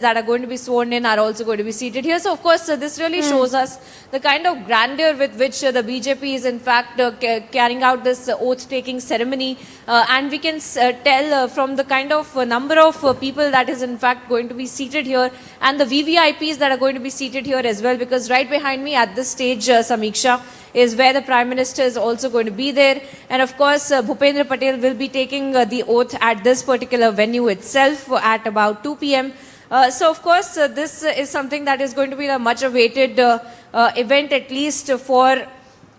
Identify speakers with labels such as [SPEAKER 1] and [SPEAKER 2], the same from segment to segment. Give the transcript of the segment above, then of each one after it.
[SPEAKER 1] that are going to be sworn in are also going to be seated here. So, of course, this really shows us the kind of grandeur with which the BJP is, in fact, carrying out this oath-taking ceremony. And we can tell from the kind of number of people that is, in fact, going to be seated here, and the VVIPs that are going to be seated here as well, because right behind me at this stage, Samiksha, is where the Prime Minister is also going to be there. And of course, Bhupendra Patel will be taking the oath at this particular venue itself at about 2 p.m. So, of course, this is something that is going to be a much awaited event, at least for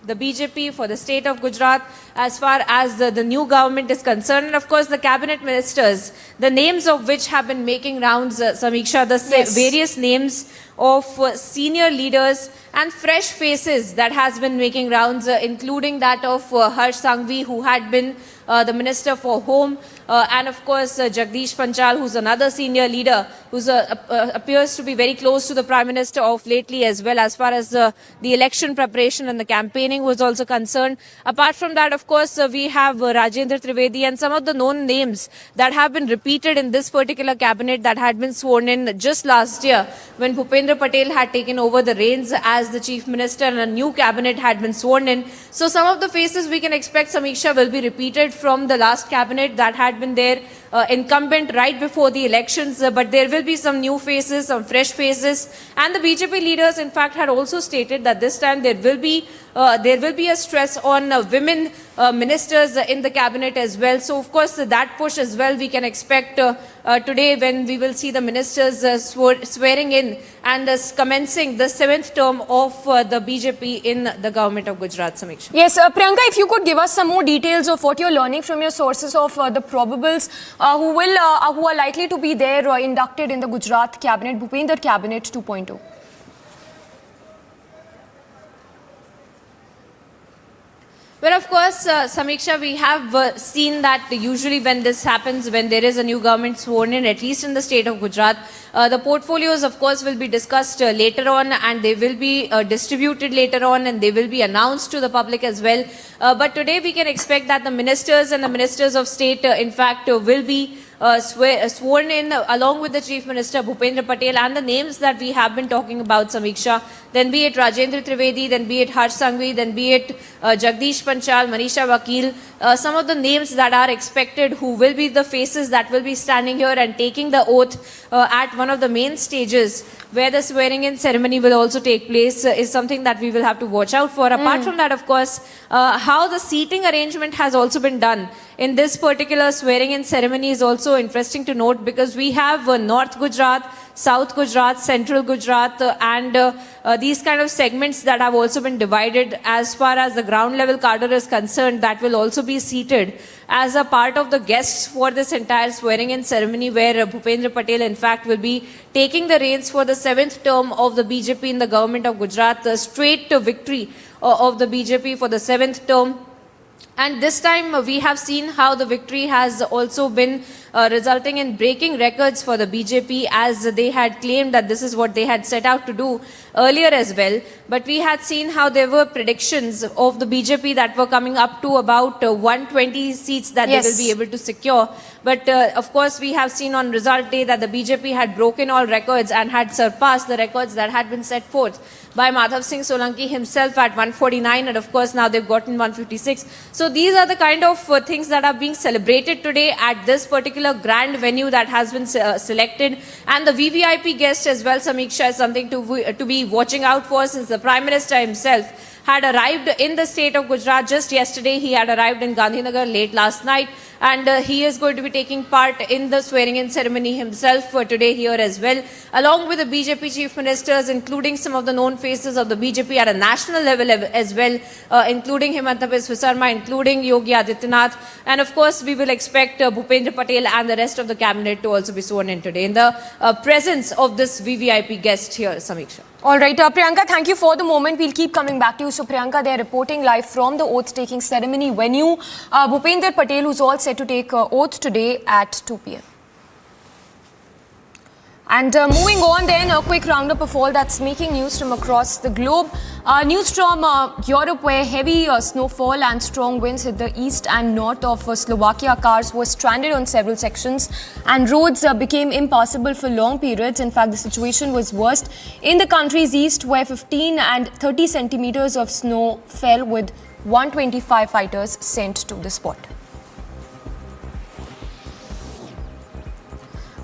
[SPEAKER 1] the BJP, for the state of Gujarat, as far as the new government is concerned. And, of course, the cabinet ministers, the names of which have been making rounds, Samiksha, the various names of senior leaders and fresh faces that has been making rounds, including that of Harsh Sanghvi, who had been the Minister for Home, and of course Jagdish Panchal, who's another senior leader who appears to be very close to the Prime Minister of lately as well, as far as the election preparation and the campaigning was also concerned. Apart from that, of course, we have Rajendra Trivedi and some of the known names that have been repeated in this particular cabinet that had been sworn in just last year when Bhupendra Patel had taken over the reins as the Chief Minister and a new cabinet had been sworn in. So some of the faces we can expect, Samiksha, will be repeated from the last cabinet that had been there incumbent right before the elections, but there will be some new faces, some fresh faces, and the BJP leaders in fact had also stated that this time there will be a stress on women ministers in the cabinet as well. So of course that push as well we can expect today when we will see the ministers swearing in and commencing the 7th term of the BJP in the government of Gujarat. Samiksha.
[SPEAKER 2] Yes, Priyanka, if you could give us some more details of what you're learning from your sources of the probables who are likely to be there inducted in the Gujarat cabinet, Bhupendra cabinet 2.0.
[SPEAKER 1] Well, of course, Samiksha, we have seen that usually when this happens, when there is a new government sworn in, at least in the state of Gujarat, the portfolios, of course, will be discussed later on, and they will be distributed later on, and they will be announced to the public as well. But today we can expect that the ministers and the ministers of state, in fact, will be sworn in along with the Chief Minister Bhupendra Patel, and the names that we have been talking about, Samiksha, then be it Rajendra Trivedi, then be it Harsh Sanghvi, then be it Jagdish Panchal, Manisha Vakil, some of the names that are expected who will be the faces that will be standing here and taking the oath at one of the main stages where the swearing in ceremony will also take place is something that we will have to watch out for. Apart from that, of course, how the seating arrangement has also been done in this particular swearing in ceremony is also interesting to note, because we have North Gujarat, South Gujarat, Central Gujarat, and these kind of segments that have also been divided as far as the ground level cadre is concerned, that will also be seated as a part of the guests for this entire swearing in ceremony, where Bhupendra Patel in fact will be taking the reins for the 7th term of the BJP in the government of Gujarat, the straight to victory of the BJP for the 7th term. And this time we have seen how the victory has also been resulting in breaking records for the BJP, as they had claimed that this is what they had set out to do earlier as well. But we had seen how there were predictions of the BJP that were coming up to about 120 seats that they will be able to secure. But of course, we have seen on result day that the BJP had broken all records and had surpassed the records that had been set forth by Madhav Singh Solanki himself at 149, and of course now they've gotten 156. So these are the kind of things that are being celebrated today at this particular grand venue that has been selected. And the VVIP guest as well, Samiksha, is something to be watching out for, since the Prime Minister himself had arrived in the state of Gujarat just yesterday. He had arrived in Gandhinagar late last night, and he is going to be taking part in the swearing-in ceremony himself today here as well, along with the BJP chief ministers, including some of the known faces of the BJP at a national level as well, including Himanta Biswa Sarma, including Yogi Adityanath, and of course we will expect Bhupendra Patel and the rest of the cabinet to also be sworn in today in the presence of this VVIP guest here, Samiksha.
[SPEAKER 2] All right, Priyanka, thank you for the moment. We'll keep coming back to you. So, Priyanka, they're reporting live from the oath-taking ceremony venue. Bhupendra Patel, who's all set to take oath today at 2 p.m. And moving on then, a quick roundup of all that's making news from across the globe. News from Europe, where heavy snowfall and strong winds hit the east and north of Slovakia. Cars were stranded on several sections and roads became impassable for long periods. In fact, the situation was worst in the country's east, where 15 and 30 centimeters of snow fell, with 125 fighters sent to the spot.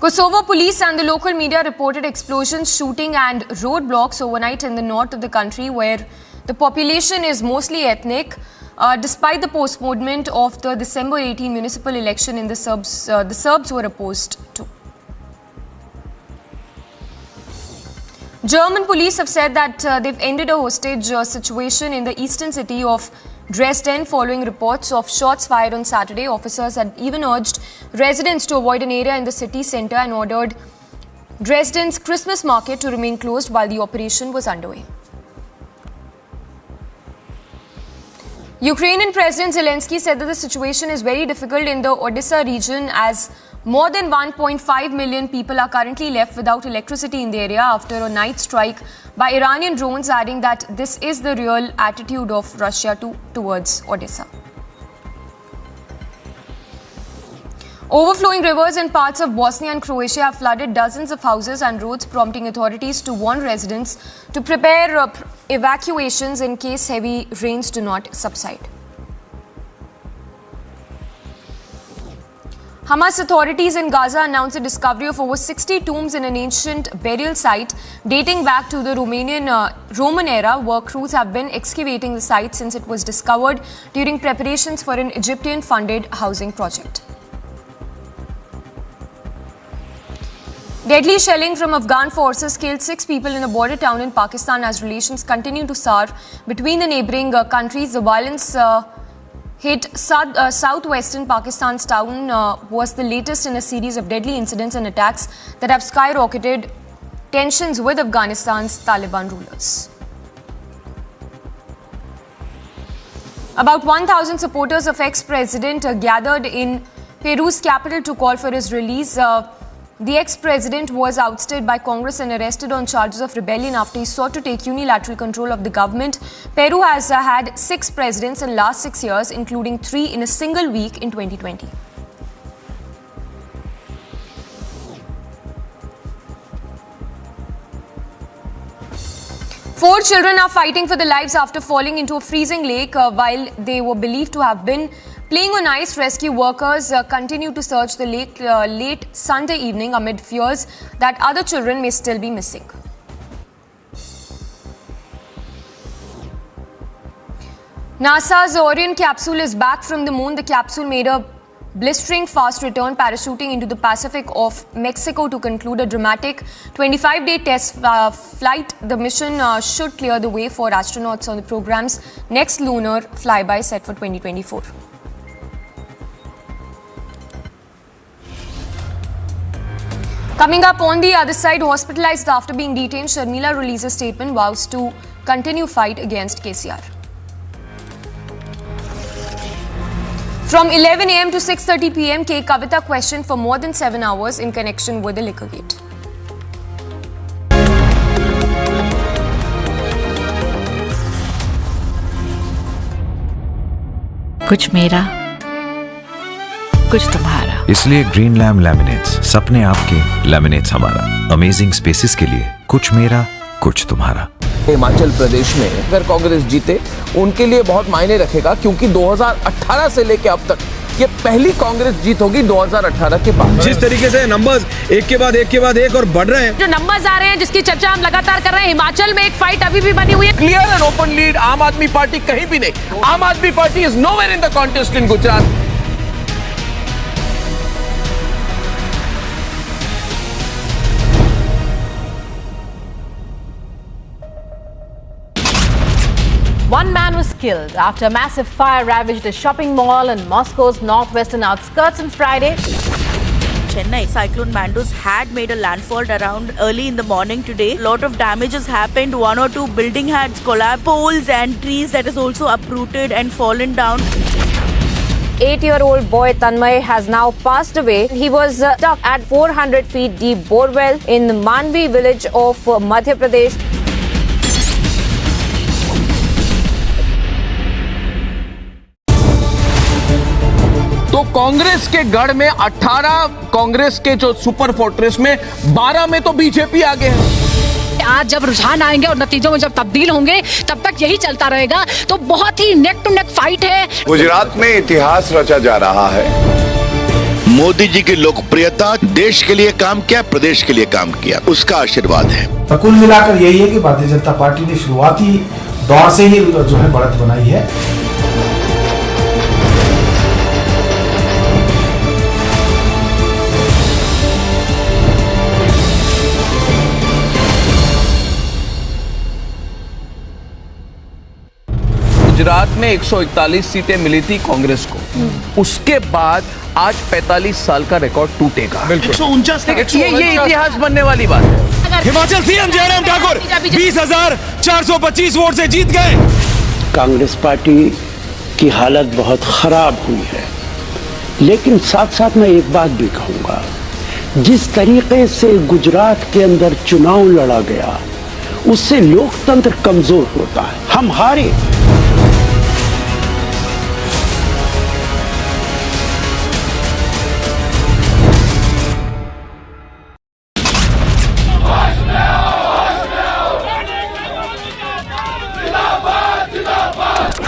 [SPEAKER 2] Kosovo police and the local media reported explosions, shooting and roadblocks overnight in the north of the country, where the population is mostly ethnic. Despite the postponement of the December 18 municipal election in the Serbs were opposed to. German police have said that they've ended a hostage situation in the eastern city of Dresden following reports of shots fired on Saturday. Officers had even urged residents to avoid an area in the city centre and ordered Dresden's Christmas market to remain closed while the operation was underway. Ukrainian President Zelensky said that the situation is very difficult in the Odessa region, as more than 1.5 million people are currently left without electricity in the area after a night strike by Iranian drones, adding that this is the real attitude of Russia towards Odessa. Overflowing rivers in parts of Bosnia and Croatia have flooded dozens of houses and roads, prompting authorities to warn residents to prepare evacuations in case heavy rains do not subside. Hamas authorities in Gaza announced the discovery of over 60 tombs in an ancient burial site dating back to the Roman era. Work crews have been excavating the site since it was discovered during preparations for an Egyptian-funded housing project. Deadly shelling from Afghan forces killed 6 people in a border town in Pakistan as relations continue to sour between the neighbouring countries. The violence hit southwestern Pakistan's town was the latest in a series of deadly incidents and attacks that have skyrocketed tensions with Afghanistan's Taliban rulers. About 1,000 supporters of ex-president gathered in Peru's capital to call for his release. The ex-president was ousted by Congress and arrested on charges of rebellion after he sought to take unilateral control of the government. Peru has had 6 presidents in the last 6 years, including 3 in a single week in 2020. Four children are fighting for their lives after falling into a freezing lake while they were believed to have been playing on ice. Rescue workers continue to search the lake late Sunday evening amid fears that other children may still be missing. NASA's Orion capsule is back from the moon. The capsule made a blistering fast return, parachuting into the Pacific of Mexico to conclude a dramatic 25-day test flight. The mission should clear the way for astronauts on the program's next lunar flyby set for 2024. Coming up on the other side, hospitalized after being detained, Sharmila releases a statement, vows to continue fight against KCR. From 11 a.m. to 6:30 p.m, K. Kavita questioned for more than 7 hours in connection with the liquor gate.
[SPEAKER 3] कुछ मेरा, कुछ तुम्हारा.
[SPEAKER 4] इसलिए green lamb laminates, सपने आपके, laminates हमारा. Amazing spaces के लिए कुछ मेरा, कुछ तुम्हारा.
[SPEAKER 5] हिमाचल प्रदेश में अगर कांग्रेस जीते उनके लिए बहुत मायने रखेगा, क्योंकि 2018 से लेकर अब तक ये पहली कांग्रेस जीत होगी 2018 के बाद.
[SPEAKER 6] जिस तरीके से नंबर्स एक के बाद एक और बढ़ रहे हैं,
[SPEAKER 7] जो नंबर्स आ रहे हैं जिसकी चर्चा हम लगातार कर रहे हैं, हिमाचल में एक फाइट अभी भी बनी हुई है.
[SPEAKER 5] क्लियर एंड ओपन लीड आम आदमी पार्टी कहीं भी नहीं. आम आदमी party is nowhere in the contest in Gujarat.
[SPEAKER 7] One man was killed after a massive fire ravaged a shopping mall in Moscow's northwestern outskirts on Friday.
[SPEAKER 8] Chennai cyclone Mandus had made a landfall around early in the morning today. A lot of damage has happened. 1 or 2 building had collapsed. Poles and trees that is also uprooted and fallen down.
[SPEAKER 1] 8-year-old boy Tanmay has now passed away. He was stuck at 400 feet deep borewell in the Manvi village of Madhya Pradesh.
[SPEAKER 5] तो कांग्रेस के गढ़ में 18 कांग्रेस के जो super fortress में 12 में तो BJP आगे है।
[SPEAKER 3] आज जब रुझान आएंगे और नतीजों में जब तब्दील होंगे तब तक यही चलता रहेगा। तो बहुत ही नेक टू नेक फाइट है।
[SPEAKER 9] गुजरात में इतिहास रचा जा रहा है। मोदी जी की लोकप्रियता देश के लिए काम किया, प्रदेश के लिए काम किया, उसका आशीर्वाद है।
[SPEAKER 10] कुल मिलाकर यही है कि भारतीय जनता पार्टी ने शुरुआती दौर से ही जो है बढ़त बनाई है।
[SPEAKER 5] गुजरात में 141 सीटें मिली थी कांग्रेस को, उसके बाद आज 45 साल का रिकॉर्ड टूटेगा। 149 ये इतिहास बनने वाली बात है।
[SPEAKER 6] हिमाचल सीएम जयराम ठाकुर 20,425 वोट से जीत गए।
[SPEAKER 11] कांग्रेस पार्टी की हालत बहुत खराब हुई है, लेकिन साथ साथ मैं एक बात भी कहूंगा, जिस तरीके से गुजरात के अंदर चुनाव लड़ा गया उससे लोकतंत्र कमजोर होता है। हम हारे।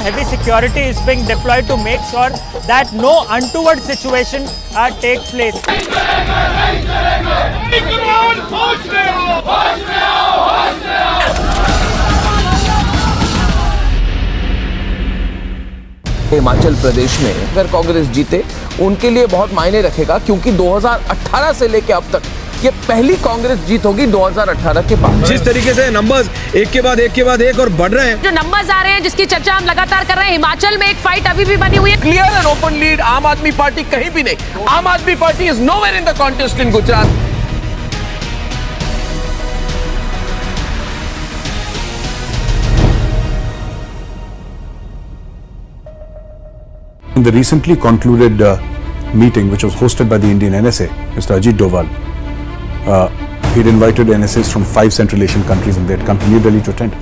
[SPEAKER 12] Heavy security is being deployed to make sure that no untoward situation take place.
[SPEAKER 5] Himachal Pradesh में अगर कांग्रेस जीते उनके लिए बहुत मायने रखेगा, क्योंकि 2018 से लेकर अब तक ये पहली कांग्रेस जीत होगी 2018 के बाद।
[SPEAKER 6] जिस तरीके से नंबर्स एक के बाद एक और बढ़ रहे हैं,
[SPEAKER 3] जो नंबर्स आ रहे हैं जिसकी चर्चा हम लगातार कर रहे हैं, हिमाचल में एक फाइट अभी भी बनी हुई है।
[SPEAKER 5] क्लियर एंड ओपन लीड आम आदमी पार्टी कहीं भी नहीं। आम आदमी party is nowhere in the contest in Gujarat.
[SPEAKER 13] In the recently concluded meeting, which was hosted by the Indian NSA, Mr. Ajit Doval, he'd invited NSAs from 5 Central Asian countries, and they had come to New Delhi to attend.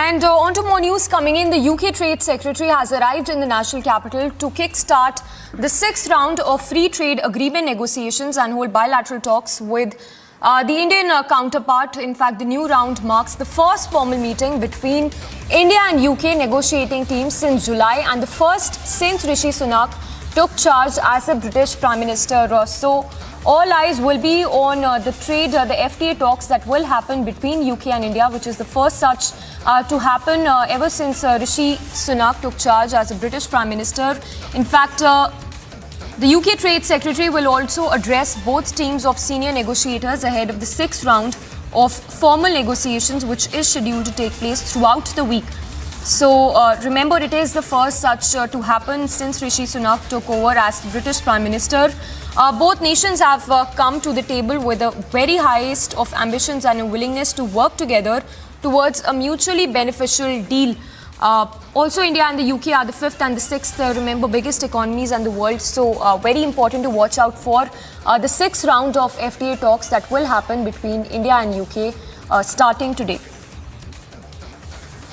[SPEAKER 2] And on to more news coming in. The UK Trade Secretary has arrived in the national capital to kickstart the 6th round of free trade agreement negotiations and hold bilateral talks with the Indian counterpart. In fact, the new round marks the first formal meeting between India and UK negotiating teams since July, and the first since Rishi Sunak took charge as the British Prime Minister. So all eyes will be on the trade, the FTA talks that will happen between UK and India, which is the first such to happen ever since Rishi Sunak took charge as a British Prime Minister. In fact, the UK Trade Secretary will also address both teams of senior negotiators ahead of the 6th round of formal negotiations, which is scheduled to take place throughout the week. So remember, it is the first such to happen since Rishi Sunak took over as the British Prime Minister. Both nations have come to the table with the very highest of ambitions and a willingness to work together towards a mutually beneficial deal. Also, India and the UK are the 5th and the 6th, remember, biggest economies in the world. So very important to watch out for the 6th round of FTA talks that will happen between India and UK starting today.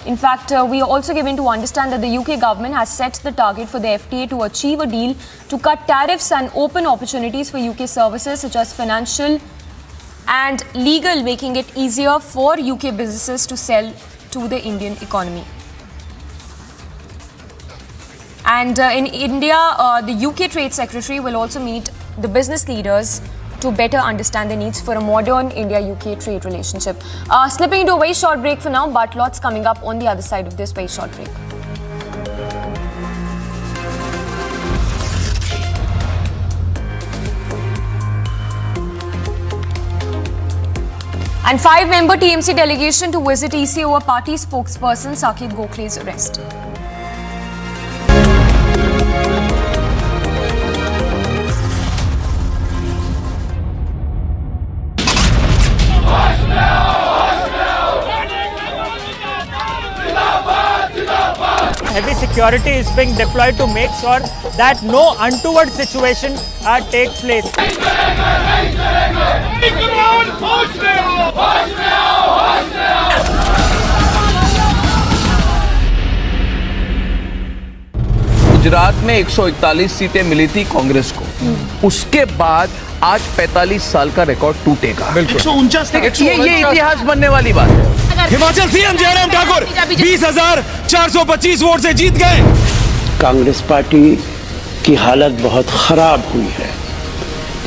[SPEAKER 2] In fact, we are also given to understand that the UK government has set the target for the FTA to achieve a deal to cut tariffs and open opportunities for UK services such as financial and legal, making it easier for UK businesses to sell to the Indian economy. And in India, the UK Trade Secretary will also meet the business leaders to better understand the needs for a modern India-UK trade relationship. Slipping into a very short break for now, but lots coming up on the other side of this very short break. And 5-member TMC delegation to visit EC over party spokesperson Saket Gokhale's arrest.
[SPEAKER 12] Heavy security is being deployed to make sure that no untoward situation take place.
[SPEAKER 5] Gujarat में 141 सीटें मिली थी कांग्रेस को, उसके बाद आज 45 साल का record टूटेगा।
[SPEAKER 6] 149
[SPEAKER 5] ये इतिहास बनने वाली बात है।
[SPEAKER 6] हिमाचल सीएम जयराम ठाकुर 20,425 वोट से जीत गए।
[SPEAKER 11] कांग्रेस पार्टी की हालत बहुत खराब हुई है,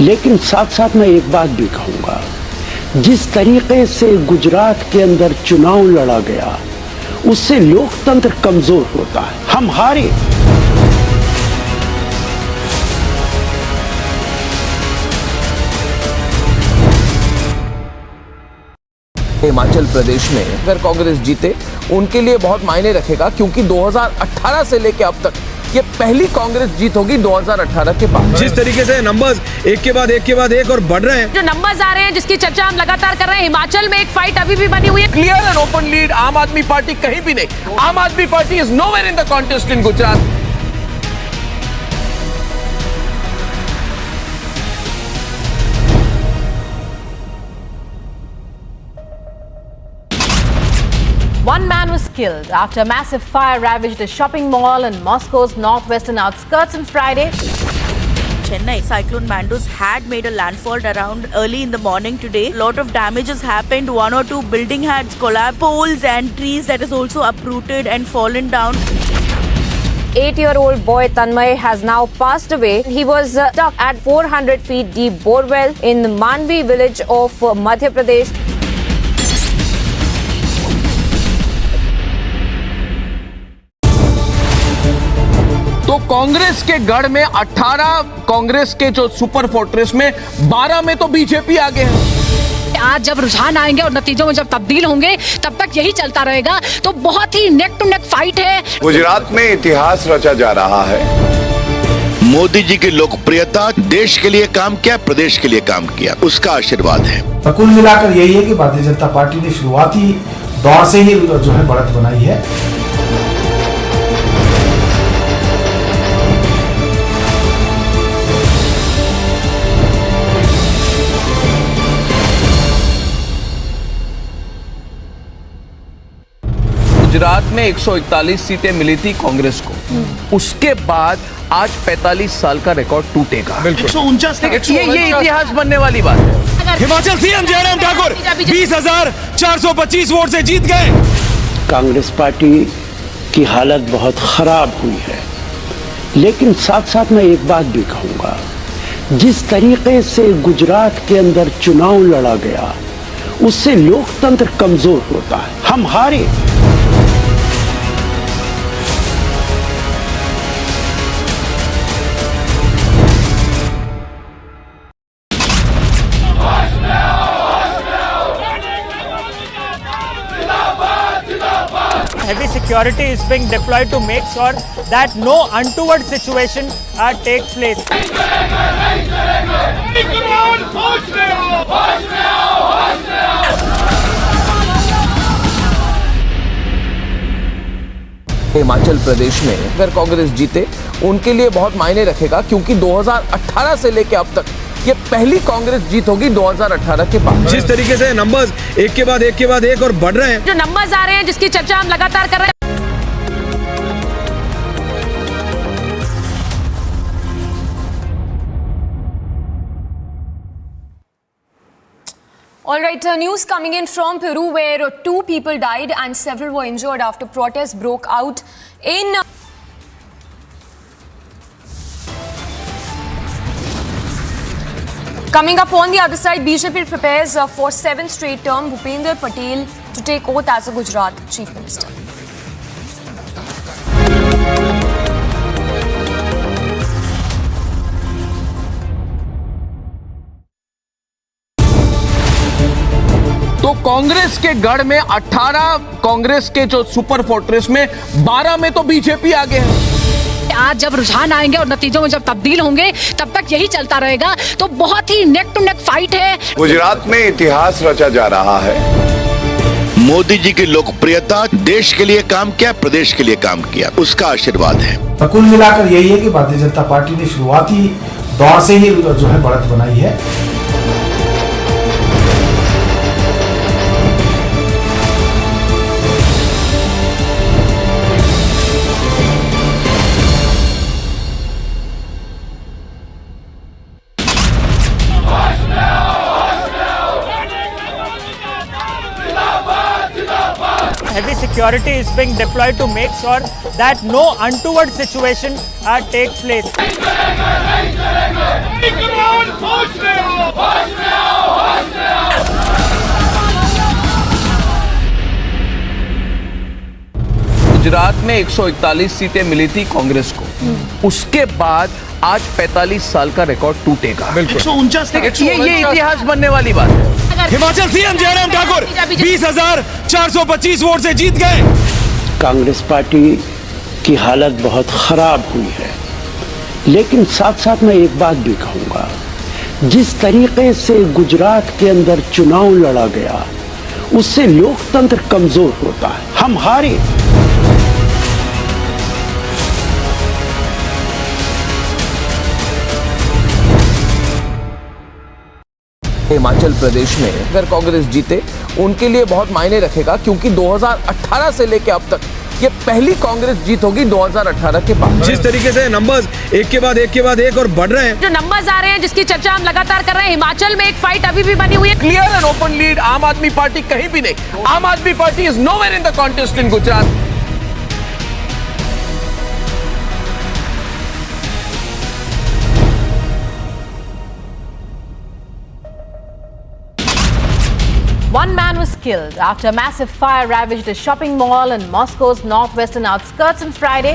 [SPEAKER 11] लेकिन साथ साथ मैं एक बात भी कहूंगा, जिस तरीके से गुजरात के अंदर चुनाव लड़ा गया उससे लोकतंत्र कमजोर होता है। हम हारे।
[SPEAKER 5] हिमाचल प्रदेश में अगर कांग्रेस जीते उनके लिए बहुत मायने रखेगा, क्योंकि 2018 से लेकर अब तक ये पहली कांग्रेस जीत होगी 2018 के बाद।
[SPEAKER 6] जिस तरीके से नंबर्स एक के बाद एक और बढ़ रहे हैं,
[SPEAKER 3] जो नंबर्स आ रहे हैं जिसकी चर्चा हम लगातार कर रहे हैं, हिमाचल में एक फाइट अभी भी बनी हुई है।
[SPEAKER 5] क्लियर एंड ओपन लीड आम आदमी पार्टी कहीं भी नहीं। आम आदमी party is nowhere in the contest in Gujarat.
[SPEAKER 7] One man was killed after a massive fire ravaged a shopping mall in Moscow's northwestern outskirts on Friday.
[SPEAKER 8] Chennai cyclone Mandos had made a landfall around early in the morning today. A lot of damage has happened. 1 or 2 building had collapsed, poles and trees that is also uprooted and fallen down.
[SPEAKER 1] 8-year-old boy Tanmay has now passed away. He was stuck at 400 feet deep borewell in the Manvi village of Madhya Pradesh.
[SPEAKER 5] तो कांग्रेस के गढ़ में 18 कांग्रेस के जो super fortress में 12 में तो BJP आगे है।
[SPEAKER 3] आज जब रुझान आएंगे और नतीजों में जब तब्दील होंगे तब तक यही चलता रहेगा। तो बहुत ही नेक टू नेक फाइट है।
[SPEAKER 9] गुजरात में इतिहास रचा जा रहा है। मोदी जी की लोकप्रियता देश के लिए काम किया, प्रदेश के लिए काम किया, उसका आशीर्वाद है।
[SPEAKER 10] कुल मिलाकर यही है कि भारतीय जनता पार्टी ने शुरुआती दौर से ही जो है बढ़त बनाई है।
[SPEAKER 5] गुजरात में 141 सीटें मिली थी कांग्रेस को, उसके बाद आज 45 साल का रिकॉर्ड टूटेगा।
[SPEAKER 6] 149
[SPEAKER 5] ये इतिहास बनने वाली बात है।
[SPEAKER 6] हिमाचल सीएम जयराम ठाकुर 20,425 वोट से जीत गए।
[SPEAKER 11] कांग्रेस पार्टी की हालत बहुत खराब हुई है, लेकिन साथ साथ मैं एक बात भी कहूंगा, जिस तरीके से गुजरात के अंदर चुनाव लड़ा गया उससे लोकतंत्र कमजोर होता है। हम हारे।
[SPEAKER 12] Heavy security is being deployed to make sure that no untoward situation take place.
[SPEAKER 5] Himachal Pradesh में अगर कांग्रेस जीते उनके लिए बहुत मायने रखेगा, क्योंकि 2018 से लेकर अब तक ये पहली कांग्रेस जीत होगी 2018 के बाद।
[SPEAKER 6] जिस तरीके से नंबर्स एक के बाद एक और बढ़ रहे हैं,
[SPEAKER 3] जो नंबर्स आ रहे हैं जिसकी चर्चा हम लगातार कर रहे हैं।
[SPEAKER 2] All right, news coming in from Peru where 2 people died and several were injured after protests broke out in Coming up on the other side, BJP prepares for 7th straight term Bhupendra Patel to take oath as a Gujarat Chief Minister.
[SPEAKER 5] तो कांग्रेस के गढ़ में 18 कांग्रेस के जो super fortress में 12 में तो BJP आगे है।
[SPEAKER 3] आज जब रुझान आएंगे और नतीजों में जब तब्दील होंगे तब तक यही चलता रहेगा। तो बहुत ही नेक टू नेक फाइट है।
[SPEAKER 9] गुजरात में इतिहास रचा जा रहा है। मोदी जी की लोकप्रियता देश के लिए काम किया, प्रदेश के लिए काम किया, उसका आशीर्वाद है।
[SPEAKER 10] तो कुल मिलाकर यही है कि भारतीय जनता पार्टी ने शुरुआती दौर से ही जो है बढ़त बनाई है।
[SPEAKER 12] Heavy security is being deployed to make sure that no untoward situation takes place.
[SPEAKER 5] Gujarat में 141 सीटें मिली थी कांग्रेस को, उसके बाद आज 45 साल का रिकॉर्ड टूटेगा।
[SPEAKER 6] 149
[SPEAKER 5] ये इतिहास बनने वाली बात है।
[SPEAKER 6] हिमाचल सीएम जयराम ठाकुर 20,425 वोट से जीत गए।
[SPEAKER 11] कांग्रेस पार्टी की हालत बहुत खराब हुई है, लेकिन साथ साथ मैं एक बात भी कहूंगा, जिस तरीके से गुजरात के अंदर चुनाव लड़ा गया उससे लोकतंत्र कमजोर होता है। हम हारे।
[SPEAKER 5] हिमाचल प्रदेश में अगर कांग्रेस जीते उनके लिए बहुत मायने रखेगा, क्योंकि 2018 से लेकर अब तक ये पहली कांग्रेस जीत होगी 2018 के बाद।
[SPEAKER 6] जिस तरीके से नंबर्स एक के बाद एक और बढ़ रहे हैं,
[SPEAKER 3] जो नंबर्स आ रहे हैं जिसकी चर्चा हम लगातार कर रहे हैं, हिमाचल में एक फाइट अभी भी बनी हुई है।
[SPEAKER 5] क्लियर एंड ओपन लीड आम आदमी पार्टी कहीं भी नहीं। आम आदमी party is nowhere in the contest in Gujarat.
[SPEAKER 7] One man was killed after a massive fire ravaged a shopping mall in Moscow's northwestern outskirts on Friday.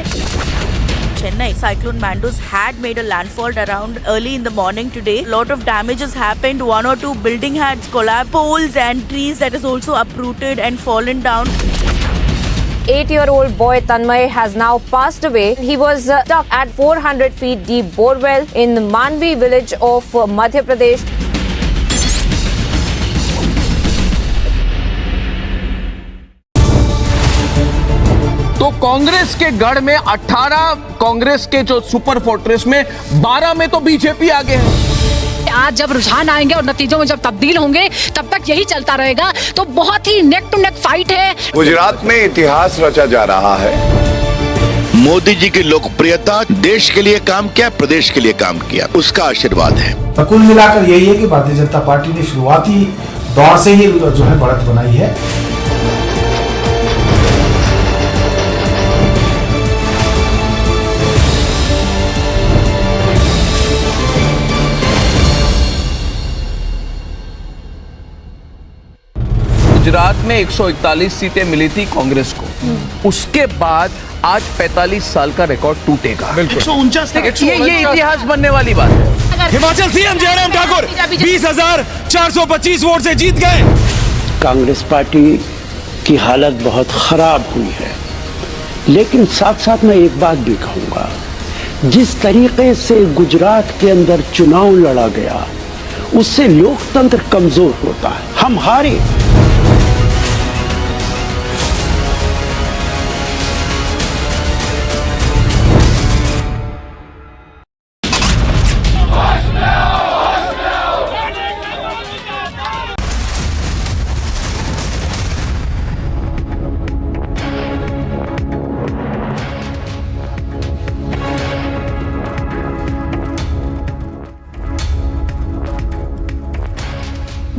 [SPEAKER 8] Chennai cyclone Mandus had made a landfall around early in the morning today. A lot of damages happened. 1 or 2 building had collapsed, poles and trees that is also uprooted and fallen down.
[SPEAKER 1] 8-year-old boy Tanmay has now passed away. He was stuck at 400 feet deep borewell in the Manvi village of Madhya Pradesh.
[SPEAKER 5] तो कांग्रेस के गढ़ में 18 कांग्रेस के जो super fortress में 12 में तो BJP आगे है।
[SPEAKER 3] आज जब रुझान आएंगे और नतीजों में जब तब्दील होंगे तब तक यही चलता रहेगा। तो बहुत ही नेक टू नेक फाइट है।
[SPEAKER 9] गुजरात में इतिहास रचा जा रहा है। मोदी जी की लोकप्रियता देश के लिए काम किया, प्रदेश के लिए काम किया, उसका आशीर्वाद है।
[SPEAKER 10] तो कुल मिलाकर यही है कि भारतीय जनता पार्टी ने शुरुआती दौर से ही जो है बढ़त बनाई है।
[SPEAKER 5] गुजरात में 141 सीटें मिली थी कांग्रेस को, उसके बाद आज 45 साल का रिकॉर्ड टूटेगा।
[SPEAKER 6] 149
[SPEAKER 5] ये इतिहास बनने वाली बात है।
[SPEAKER 6] हिमाचल सीएम जयराम ठाकुर 20,425 वोट से जीत गए।
[SPEAKER 11] कांग्रेस पार्टी की हालत बहुत खराब हुई है, लेकिन साथ साथ मैं एक बात भी कहूंगा, जिस तरीके से गुजरात के अंदर चुनाव लड़ा गया उससे लोकतंत्र कमजोर होता है। हम हारे।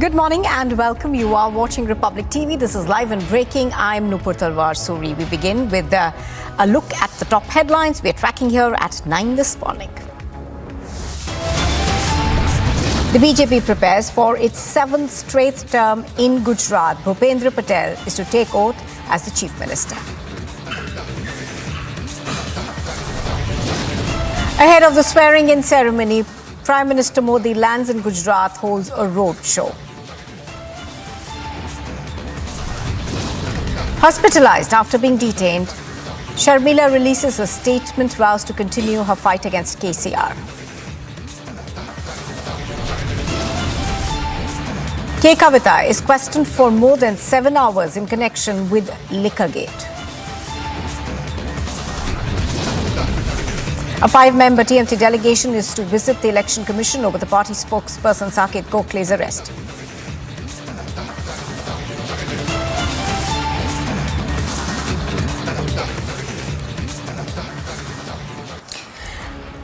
[SPEAKER 14] Good morning and welcome. You are watching Republic TV. This is live and breaking. I'm Nupur Talwar Suri. We begin with a look at the top headlines we're tracking here at 9 this morning. The BJP prepares for its 7th straight term in Gujarat. Bhupendra Patel is to take oath as the Chief Minister. Ahead of the swearing-in ceremony, Prime Minister Modi lands in Gujarat, holds a road show. Hospitalized after being detained, Sharmila releases a statement, vows to continue her fight against KCR. K. Kavita is questioned for more than 7 hours in connection with Liquorgate. A 5-member TMT delegation is to visit the Election Commission over the party spokesperson Saket Gokhale's arrest.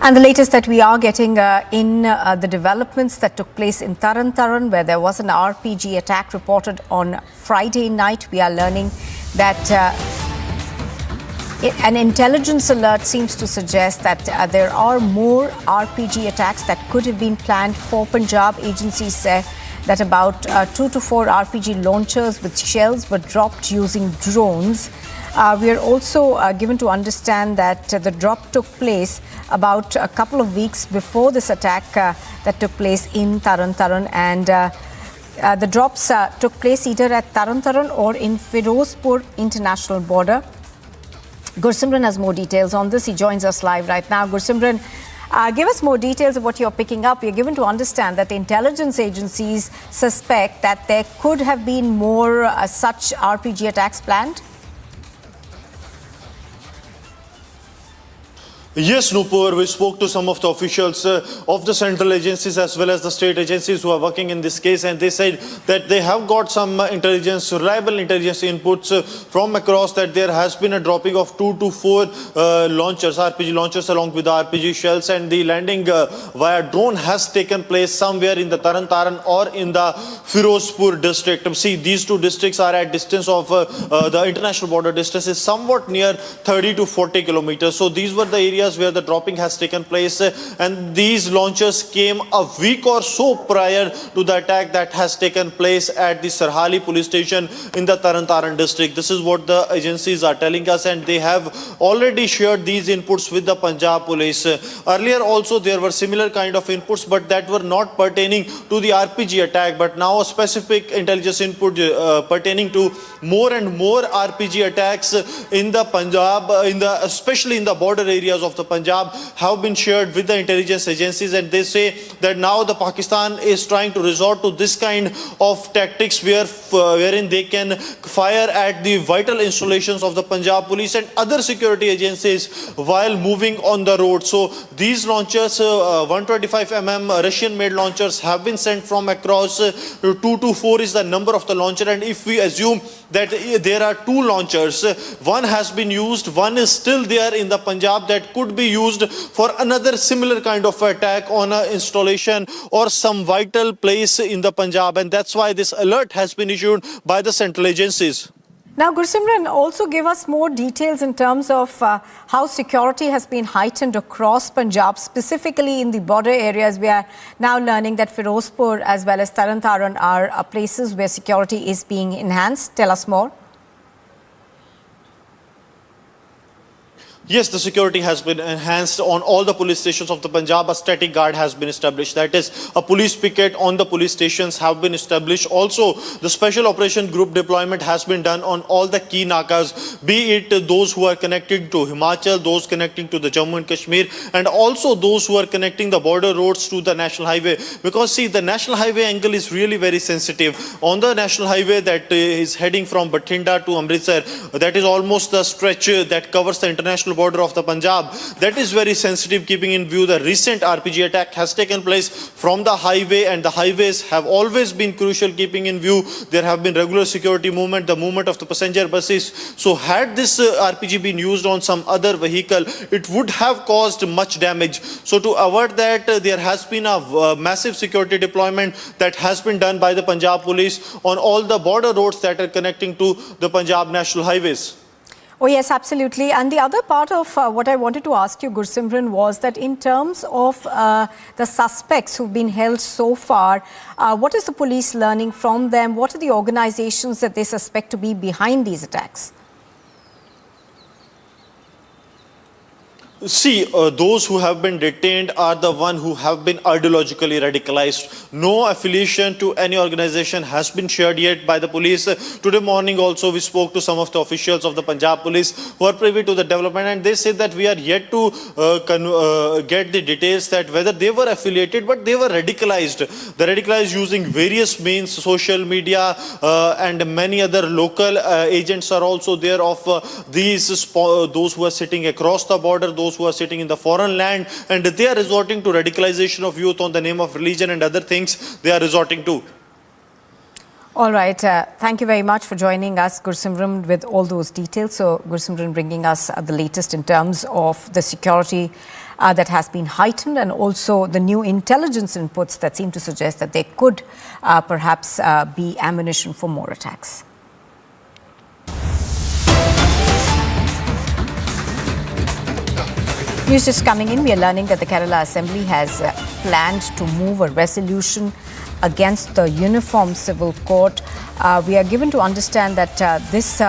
[SPEAKER 14] And the latest that we are getting in the developments that took place in Taran, where there was an RPG attack reported on Friday night. We are learning that an intelligence alert seems to suggest that there are more RPG attacks that could have been planned for Punjab. Agencies say that about 2 to 4 RPG launchers with shells were dropped using drones. We are also given to understand that the drop took place about a couple of weeks before this attack that took place in Taran, and the drops took place either at Taran or in Firozpur International Border. Gursimran has more details on this. He joins us live right now. Gursimran, give us more details of what you're picking up. We're given to understand that the intelligence agencies suspect that there could have been more such RPG attacks planned.
[SPEAKER 15] Yes, Nupur, we spoke to some of the officials of the central agencies as well as the state agencies who are working in this case, and they said that they have got some reliable intelligence inputs from across, that there has been a dropping of 2 to 4 launchers, RPG launchers along with the RPG shells, and the landing via drone has taken place somewhere in the Taran or in the Firozpur district. See, these two districts are at distance of the international border distance is somewhat near 30 to 40 kilometers. So these were the areas where the dropping has taken place, and these launchers came a week or so prior to the attack that has taken place at the Sarhali police station in the Taran district. This is what the agencies are telling us, and they have already shared these inputs with the Punjab police. Earlier also there were similar kind of inputs, but that were not pertaining to the RPG attack, but now a specific intelligence input pertaining to more and more RPG attacks in the Punjab, especially in the border areas of the Punjab, have been shared with the intelligence agencies, and they say that now the Pakistan is trying to resort to this kind of tactics wherein they can fire at the vital installations of the Punjab police and other security agencies while moving on the road. So these launchers, 125 mm Russian-made launchers, have been sent from across. 2 to 4 is the number of the launcher, and if we assume that there are 2 launchers, one has been used, one is still there in the Punjab that could be used for another similar kind of attack on an installation or some vital place in the Punjab, and that's why this alert has been issued by the central agencies.
[SPEAKER 14] Now, Gursimran, also give us more details in terms of how security has been heightened across Punjab, specifically in the border areas. We are now learning that Firozpur as well as Taran are places where security is being enhanced. Tell us more.
[SPEAKER 15] Yes, the security has been enhanced on all the police stations of the Punjab. A static guard has been established. That is, a police picket on the police stations have been established. Also, the special operation group deployment has been done on all the key nakas, be it those who are connecting to Himachal, those connecting to the Jammu and Kashmir, and also those who are connecting the border roads to the national highway. Because see, the national highway angle is really very sensitive. On the national highway that is heading from Bathinda to Amritsar, that is almost the stretch that covers the international border of the Punjab. That is very sensitive, keeping in view the recent RPG attack has taken place from the highway, and the highways have always been crucial, keeping in view there have been regular security movement, the movement of the passenger buses. So had this RPG been used on some other vehicle, it would have caused much damage. So to avert that, there has been a massive security deployment that has been done by the Punjab police on all the border roads that are connecting to the Punjab national highways.
[SPEAKER 14] Oh, yes, absolutely. And the other part of what I wanted to ask you, Gursimran, was that in terms of the suspects who've been held so far, what is the police learning from them? What are the organizations that they suspect to be behind these attacks?
[SPEAKER 15] See, those who have been detained are the one who have been ideologically radicalized. No affiliation to any organization has been shared yet by the police. Today morning also we spoke to some of the officials of the Punjab police who are privy to the development, and they said that we are yet to get the details that whether they were affiliated, but they were radicalized. They radicalized using various means, social media and many other local agents are also there of those who are sitting across the border, those who are sitting in the foreign land, and they are resorting to radicalization of youth on the name of religion and other things they are resorting to.
[SPEAKER 14] All right. Thank you very much for joining us, Gursimran, with all those details. So, Gursimran bringing us the latest in terms of the security that has been heightened, and also the new intelligence inputs that seem to suggest that there could perhaps be ammunition for more attacks. News just coming in, we are learning that the Kerala Assembly has planned to move a resolution against the Uniform Civil Code. We are given to understand that this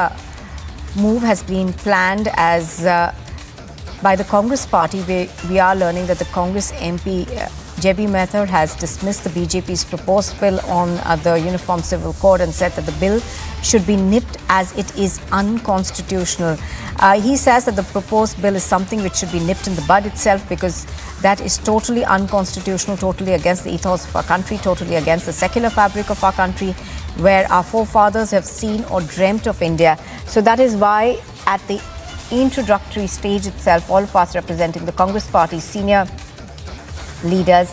[SPEAKER 14] move has been planned as by the Congress party. We are learning that the Congress MP J.B. Mehta has dismissed the BJP's proposed bill on the Uniform Civil Code and said that the bill should be nipped as it is unconstitutional. He says that the proposed bill is something which should be nipped in the bud itself, because that is totally unconstitutional, totally against the ethos of our country, totally against the secular fabric of our country, where our forefathers have seen or dreamt of India. So that is why at the introductory stage itself, all of us representing the Congress party senior leaders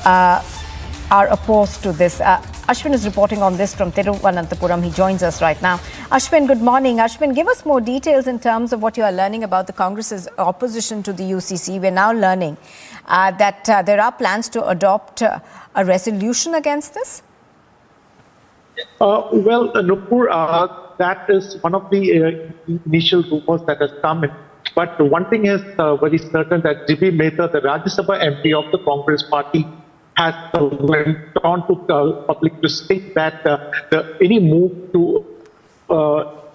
[SPEAKER 14] are opposed to this. Ashwin is reporting on this from Thiruvananthapuram. He joins us right now. Ashwin, good morning. Ashwin, give us more details in terms of what you are learning about the Congress's opposition to the UCC. We're now learning that there are plans to adopt a resolution against this.
[SPEAKER 16] Nupur, that is one of the initial rumors that has come in. But one thing is very certain, that J.B. Mehta, the Rajya Sabha MP of the Congress party, has went on to public to state that any move to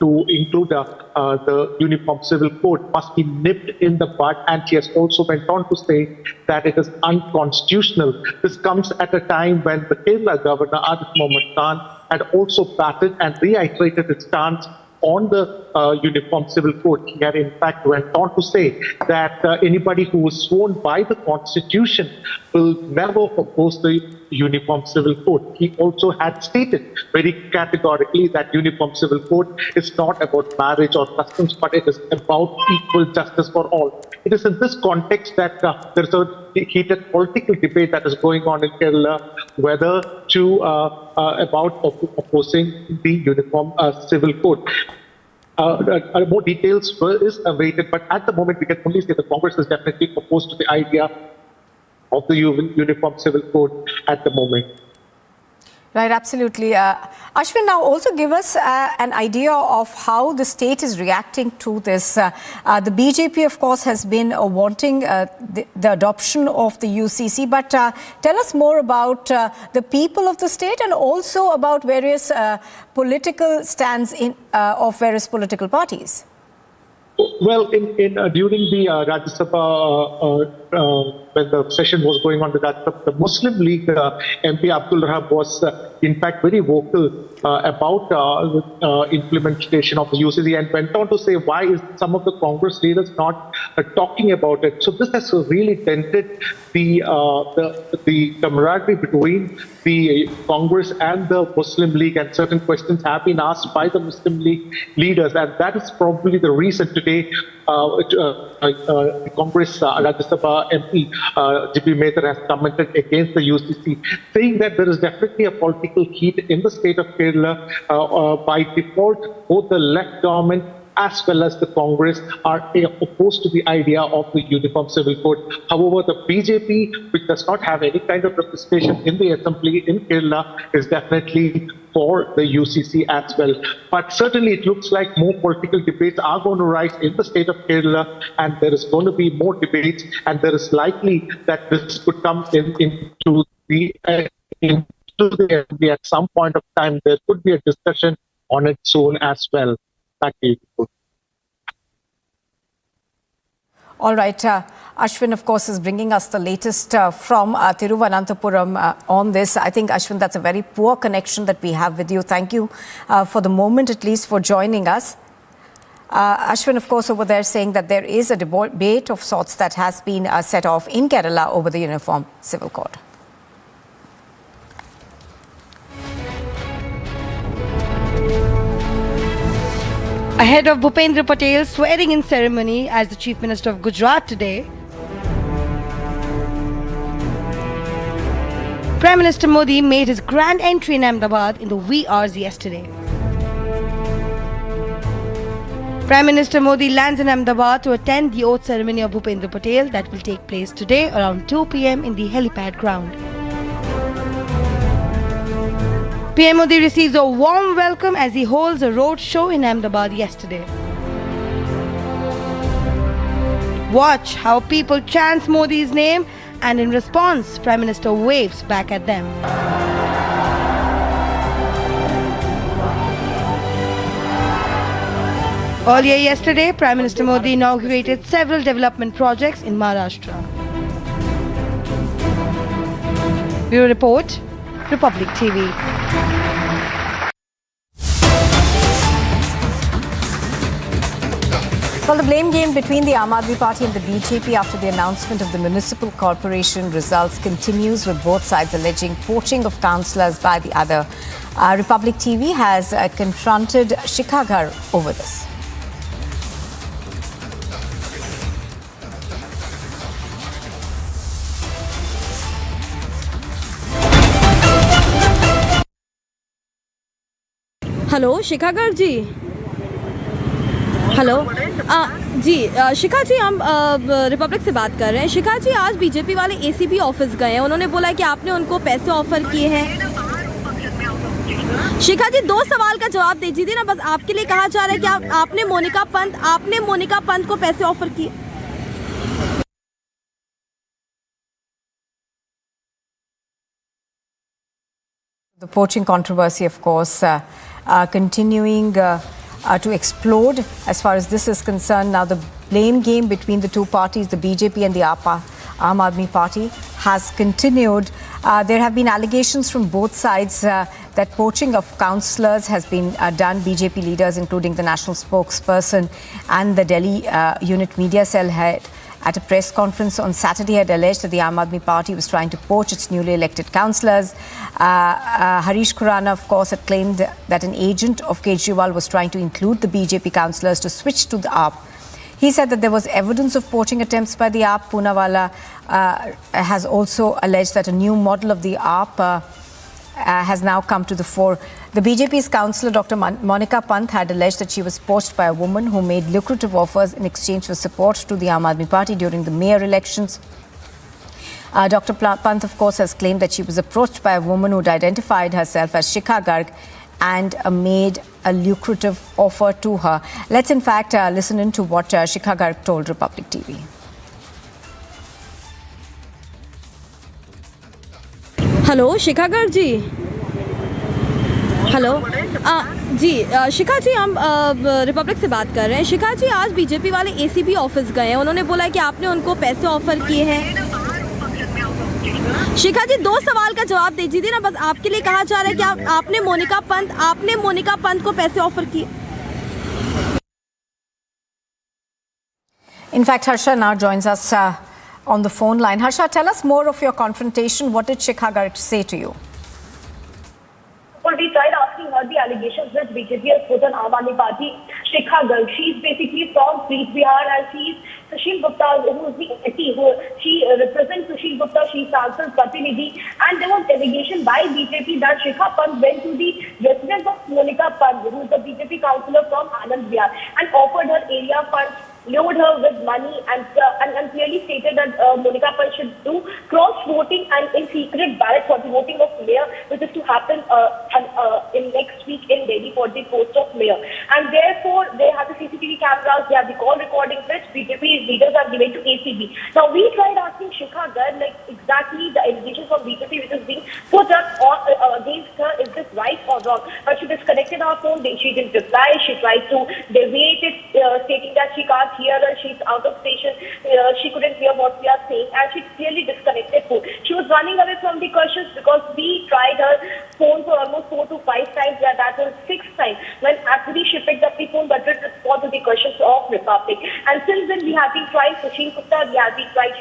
[SPEAKER 16] include the Uniform Civil Code must be nipped in the bud, and she has also went on to say that it is unconstitutional. This comes at a time when the Kerala governor, Arif Mohammed Khan, had also battled and reiterated its stance on the Uniform Civil Code. He had in fact went on to say that anybody who was sworn by the Constitution will never oppose the Uniform Civil Code. He also had stated very categorically that Uniform Civil Code is not about marriage or customs, but it is about equal justice for all. It is in this context that there is a heated political debate that is going on in Kerala whether to about opposing the Uniform Civil Code. More details is awaited, but at the moment we can only say the Congress is definitely opposed to the idea of the Uniform Civil Code at the moment.
[SPEAKER 14] Right, absolutely. Ashwin, now also give us an idea of how the state is reacting to this. The BJP, of course, has been wanting the adoption of the UCC, but tell us more about the people of the state and also about various political stands of various political parties.
[SPEAKER 16] Well, during the Rajya Sabha, when the session was going on, the Muslim League MP Abdul Rahab was in fact very vocal about implementation of the UCC, and went on to say why is some of the Congress leaders not talking about it. So this has really dented the camaraderie between the Congress and the Muslim League, and certain questions have been asked by the Muslim League leaders, and that is probably the reason today Congress Rajya Sabha MP J.B. Mehta has commented against the UCC, saying that there is definitely a political heat in the state of Kerala. By default, both the left government as well as the Congress are opposed to the idea of the Uniform Civil Code. However, the BJP, which does not have any kind of representation in the assembly in Kerala, is definitely for the UCC as well. But certainly it looks like more political debates are going to rise in the state of Kerala, and there is going to be more debates, and there is likely that this could come into the assembly at some point of time. There could be a discussion on it soon as well. Back to you.
[SPEAKER 14] All right. Ashwin, of course, is bringing us the latest from Thiruvananthapuram on this. I think, Ashwin, that's a very poor connection that we have with you. Thank you for the moment, at least, for joining us. Ashwin, of course, over there saying that there is a debate of sorts that has been set off in Kerala over the Uniform Civil Code.
[SPEAKER 17] Ahead of Bhupendra Patel's swearing-in ceremony as the Chief Minister of Gujarat today, Prime Minister Modi made his grand entry in Ahmedabad in the wee hours yesterday. Prime Minister Modi lands in Ahmedabad to attend the oath ceremony of Bhupendra Patel that will take place today around 2 p.m. in the helipad ground. PM Modi receives a warm welcome as he holds a road show in Ahmedabad yesterday. Watch how people chant Modi's name, and in response, Prime Minister waves back at them. Earlier yesterday, Prime Minister Modi inaugurated several development projects in Maharashtra. Bureau Report, Republic TV.
[SPEAKER 14] Well, the blame game between the Aam Aadmi Party and the BJP after the announcement of the municipal corporation results continues, with both sides alleging poaching of councillors by the other. Republic TV has confronted Shikha Ghar over this.
[SPEAKER 18] Hello Shikha Garg ji, hello ji, Shikha ji, हम Republic से बात कर रहे हैं। शिखा जी, आज BJP वाले ACB office गए हैं, उन्होंने बोला है कि आपने उनको पैसे ऑफर किए हैं। शिखा जी, 2 सवाल का जवाब दीजिए ना, बस आपके लिए कहा जा रहा है कि आपने मोनिका पंत को पैसे ऑफर किए।
[SPEAKER 14] The poaching controversy, of course, continuing to explode as far as this is concerned. Now, the blame game between the two parties, the BJP and the Aam Aadmi Party, has continued. There have been allegations from both sides that poaching of councillors has been done. BJP leaders, including the national spokesperson and the Delhi unit media cell head, at a press conference on Saturday, had alleged that the Aam Aadmi Party was trying to poach its newly elected councillors. Harish Khurana, of course, had claimed that an agent of Kejriwal was trying to include the BJP councillors to switch to the AAP. He said that there was evidence of poaching attempts by the AAP. Poonawalla has also alleged that a new model of the AAP has now come to the fore. The BJP's councillor, Dr. Monica Pant, had alleged that she was poached by a woman who made lucrative offers in exchange for support to the Aam Aadmi Party during the mayor elections. Dr. Pant, of course, has claimed that she was approached by a woman who'd identified herself as Shikha Garg and made a lucrative offer to her. Let's, in fact, listen in to what Shikha Garg told Republic TV.
[SPEAKER 18] Hello Shikha Garg ji, hello ji, Shikha ji, हम Republic से बात कर रहे हैं। शिखा जी, आज BJP वाले ACB office गए हैं, उन्होंने बोला है कि आपने उनको पैसे ऑफर किए हैं। शिखा जी, 2 सवाल का जवाब दीजिए ना, बस आपके लिए कहा जा रहा है कि आपने मोनिका पंत को पैसे ऑफर किए।
[SPEAKER 14] In fact, Harsha now joins us on the phone line. Harsha, tell us more of your confrontation. What did Shikha Garg say to you?
[SPEAKER 19] Well, we tried asking her the allegations that BJP has put on Aam Aadmi Party. Shikha Garg, she's basically from Preet Bihar, and she's Sushil Gupta, who is the she represents Sushil Gupta, she's Sansad Pratinidhi, and there was allegation by BJP that Shikha Pant went to the residence of Monica Pant, who is the BJP councillor from Anand Vihar, and offered her area funds, lured her with money, and clearly stated that Monica Pant should do cross-voting and in secret ballot for the voting of mayor, which is to happen in next week in Delhi for the post of mayor. And therefore, they have the CCTV cameras, they have the call recordings, which BJP leaders have given to ACB. Now, we tried asking Shikha Garg, like, exactly the allegations from BJP which is being put up against her, is this right or wrong? But she disconnected her phone, she didn't reply, she tried to deviate it stating that she can't hear us, she's out of station, she couldn't hear what we are saying, and she clearly disconnected phone. She was running away from the questions because we tried her phone for almost 4 to 5 times, and that was 6th time when actually she picked up the phone but didn't respond to the questions of Republic. And since then we have been trying Sushil Gupta, we have been trying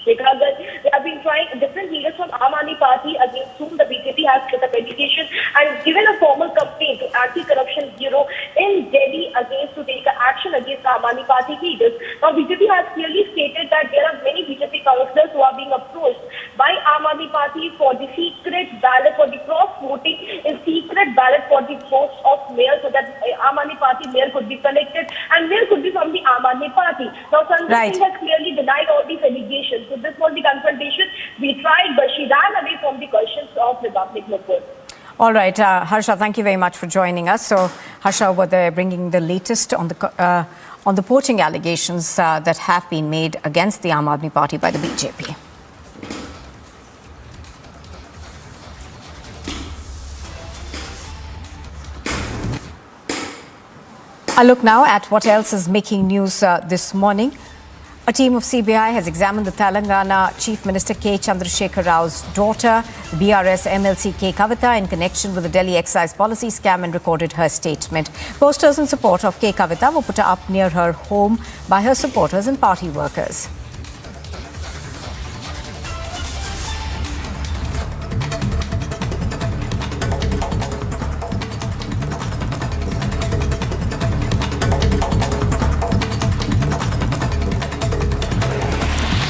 [SPEAKER 19] Shikha Garg, we have been trying different leaders from Aam Aadmi Party against whom the BJP has put up education and given a formal complaint to Anti-Corruption Bureau in Delhi against to take action against Aam Aadmi Party leaders. Now BJP has clearly stated that there are many BJP councillors who are being approached by Aam Aadmi Party for the secret ballot, for the cross-voting in secret ballot for the post of mayor, so that Aam Aadmi Party mayor could be selected and mayor could be from the Aam Aadmi Party. Now Sanjay Singh has clearly denied all these allegations. So this was the confrontation. We tried, but she ran away from the questions of Republic Mukul.
[SPEAKER 14] All right, Harsha, thank you very much for joining us. So, Harsha, were they bringing the latest on the poaching allegations that have been made against the Aam Aadmi Party by the BJP? I look now at what else is making news this morning. A team of CBI has examined the Telangana Chief Minister K. Chandrasekhar Rao's daughter, the BRS MLC K. Kavita, in connection with the Delhi excise policy scam and recorded her statement. Posters in support of K. Kavita were put up near her home by her supporters and party workers.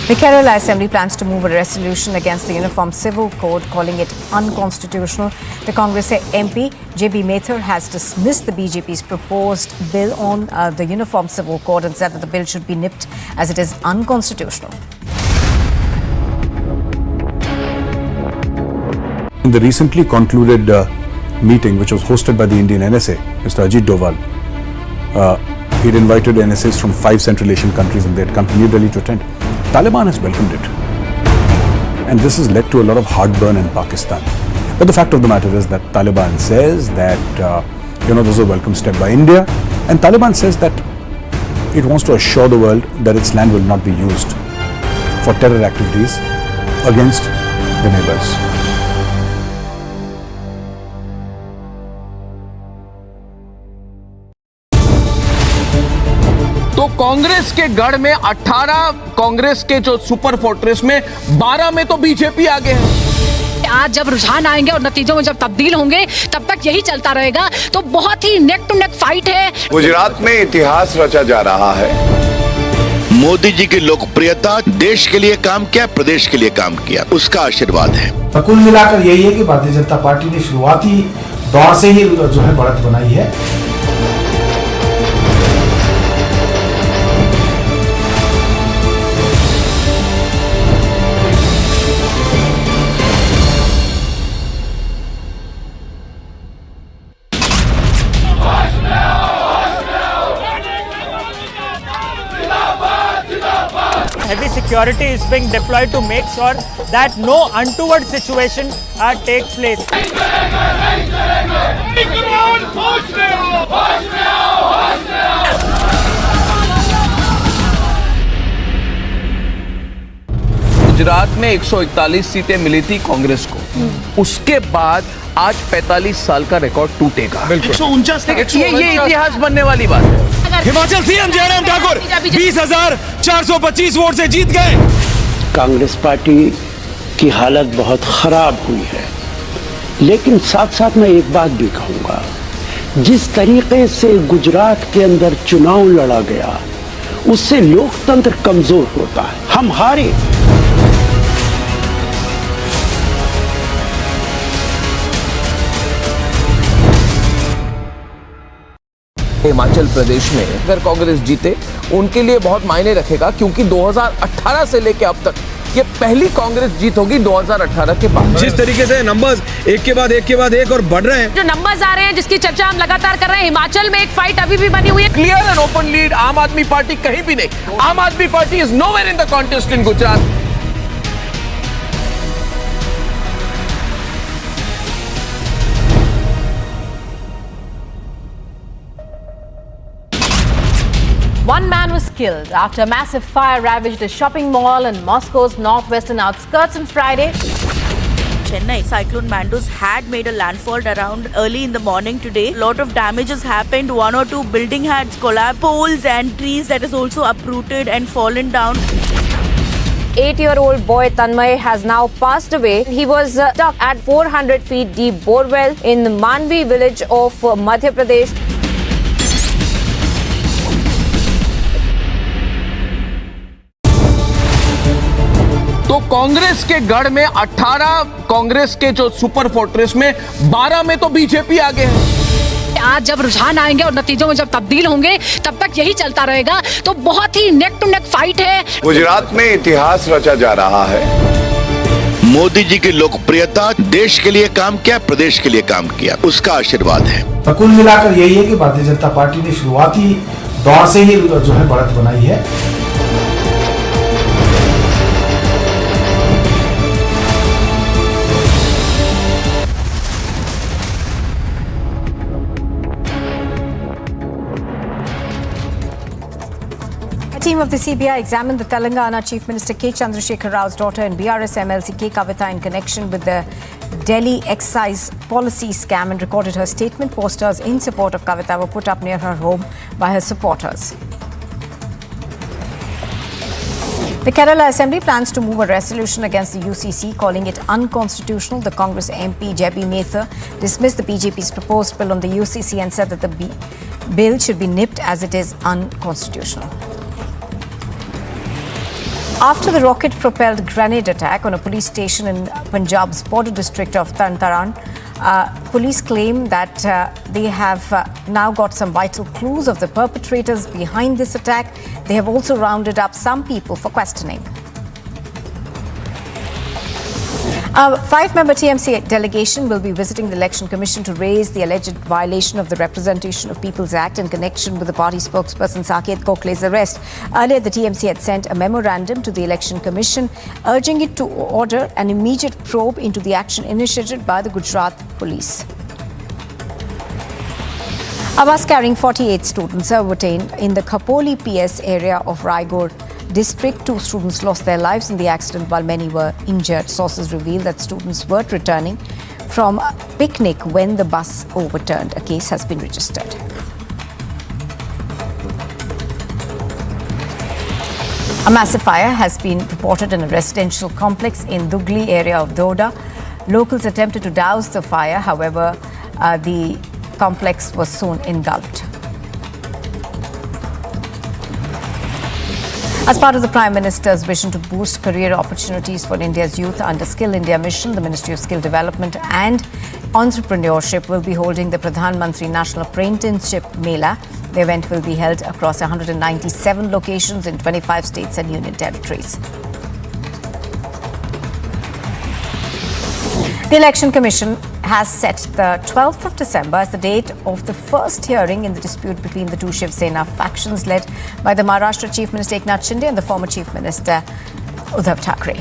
[SPEAKER 14] The Kerala Assembly plans to move a resolution against the Uniform Civil Code, calling it unconstitutional. The Congress MP, J.B. Mathur, has dismissed the BJP's proposed bill on the Uniform Civil Code and said that the bill should be nipped as it is unconstitutional.
[SPEAKER 13] In the recently concluded meeting, which was hosted by the Indian NSA, Mr. Ajit Doval, he'd invited NSAs from 5 Central Asian countries and they had come to New Delhi to attend. Taliban has welcomed it, and this has led to a lot of heartburn in Pakistan. But the fact of the matter is that Taliban says that this is a welcome step by India, and Taliban says that it wants to assure the world that its land will not be used for terror activities against the neighbors.
[SPEAKER 5] तो कांग्रेस के गढ़ में 18 कांग्रेस के जो super fortress में 12 में तो BJP आगे है।
[SPEAKER 3] आज जब रुझान आएंगे और नतीजों में जब तब्दील होंगे, तब तक यही चलता रहेगा। तो बहुत ही नेक टू नेक फाइट है।
[SPEAKER 9] गुजरात में इतिहास रचा जा रहा है। मोदी जी की लोकप्रियता देश के लिए काम किया, प्रदेश के लिए काम किया, उसका आशीर्वाद है।
[SPEAKER 10] कुल मिलाकर यही है कि भारतीय जनता पार्टी ने शुरुआती दौर से ही जो है बढ़त बनाई है।
[SPEAKER 12] Heavy security is being deployed to make sure that no untoward situation takes place.
[SPEAKER 5] Gujarat में 141 सीटें मिली थी कांग्रेस को, उसके बाद आज 45 साल का रिकॉर्ड टूटेगा।
[SPEAKER 6] 149
[SPEAKER 5] ये इतिहास बनने वाली बात है।
[SPEAKER 6] हिमाचल सीएम जयराम ठाकुर 20,425 वोट से जीत गए।
[SPEAKER 11] कांग्रेस पार्टी की हालत बहुत खराब हुई है, लेकिन साथ साथ मैं एक बात भी कहूंगा, जिस तरीके से गुजरात के अंदर चुनाव लड़ा गया, उससे लोकतंत्र कमजोर होता है। हम हारे।
[SPEAKER 5] हिमाचल प्रदेश में अगर कांग्रेस जीते, उनके लिए बहुत मायने रखेगा, क्योंकि 2018 से लेकर अब तक ये पहली कांग्रेस जीत होगी 2018 के बाद।
[SPEAKER 6] जिस तरीके से नंबर्स एक के बाद एक और बढ़ रहे हैं,
[SPEAKER 3] जो नंबर्स आ रहे हैं, जिसकी चर्चा हम लगातार कर रहे हैं, हिमाचल में एक फाइट अभी भी बनी हुई है।
[SPEAKER 5] क्लियर एंड ओपन लीड आम आदमी पार्टी कहीं भी नहीं। आम आदमी party is nowhere in the contest in Gujarat.
[SPEAKER 7] One man was killed after a massive fire ravaged a shopping mall in Moscow's northwestern outskirts on Friday.
[SPEAKER 8] Chennai cyclone Mandos had made a landfall around early in the morning today. A lot of damages happened. 1 or 2 building had collapsed. Poles and trees that is also uprooted and fallen down.
[SPEAKER 1] 8-year-old boy Tanmay has now passed away. He was stuck at 400 feet deep borewell in the Manvi village of Madhya Pradesh.
[SPEAKER 5] तो कांग्रेस के गढ़ में 18 कांग्रेस के जो super fortress में 12 में तो BJP आगे है।
[SPEAKER 3] आज जब रुझान आएंगे और नतीजों में जब तब्दील होंगे तब तक यही चलता रहेगा। तो बहुत ही नेक टू नेक फाइट है।
[SPEAKER 9] गुजरात में इतिहास रचा जा रहा है। मोदी जी की लोकप्रियता देश के लिए काम किया, प्रदेश के लिए काम किया, उसका आशीर्वाद है।
[SPEAKER 10] कुल मिलाकर यही है कि भारतीय जनता पार्टी ने शुरुआती दौर से ही जो है बढ़त बनाई है।
[SPEAKER 14] A team of the CBI examined the Telangana Chief Minister K. Chandrasekhar Rao's daughter and BRS MLC K. Kavita in connection with the Delhi excise policy scam and recorded her statement. Posters in support of Kavita were put up near her home by her supporters. The Kerala Assembly plans to move a resolution against the UCC, calling it unconstitutional. The Congress MP J.B. Mathur dismissed the BJP's proposed bill on the UCC and said that the bill should be nipped as it is unconstitutional. After the rocket-propelled grenade attack on a police station in Punjab's border district of Tarn, police claim that they have now got some vital clues of the perpetrators behind this attack. They have also rounded up some people for questioning. A 5-member TMC delegation will be visiting the Election Commission to raise the alleged violation of the Representation of People's Act in connection with the party spokesperson Saket Gokhale's arrest. Earlier, the TMC had sent a memorandum to the Election Commission urging it to order an immediate probe into the action initiated by the Gujarat police. A bus carrying 48 students were detained in the Khapoli PS area of Raigad district. 2 students lost their lives in the accident while many were injured. Sources reveal that students were returning from a picnic when the bus overturned. A case has been registered. A massive fire has been reported in a residential complex in Dugli area of Doda. Locals attempted to douse the fire. However, the complex was soon engulfed. As part of the Prime Minister's vision to boost career opportunities for India's youth under Skill India mission, the Ministry of Skill Development and Entrepreneurship will be holding the Pradhan Mantri National Apprenticeship Mela. The event will be held across 197 locations in 25 states and union territories. The Election Commission has set the 12th of December as the date of the first hearing in the dispute between the two Shiv Sena factions led by the Maharashtra Chief Minister Eknath Shinde and the former Chief Minister Uddhav Thackeray.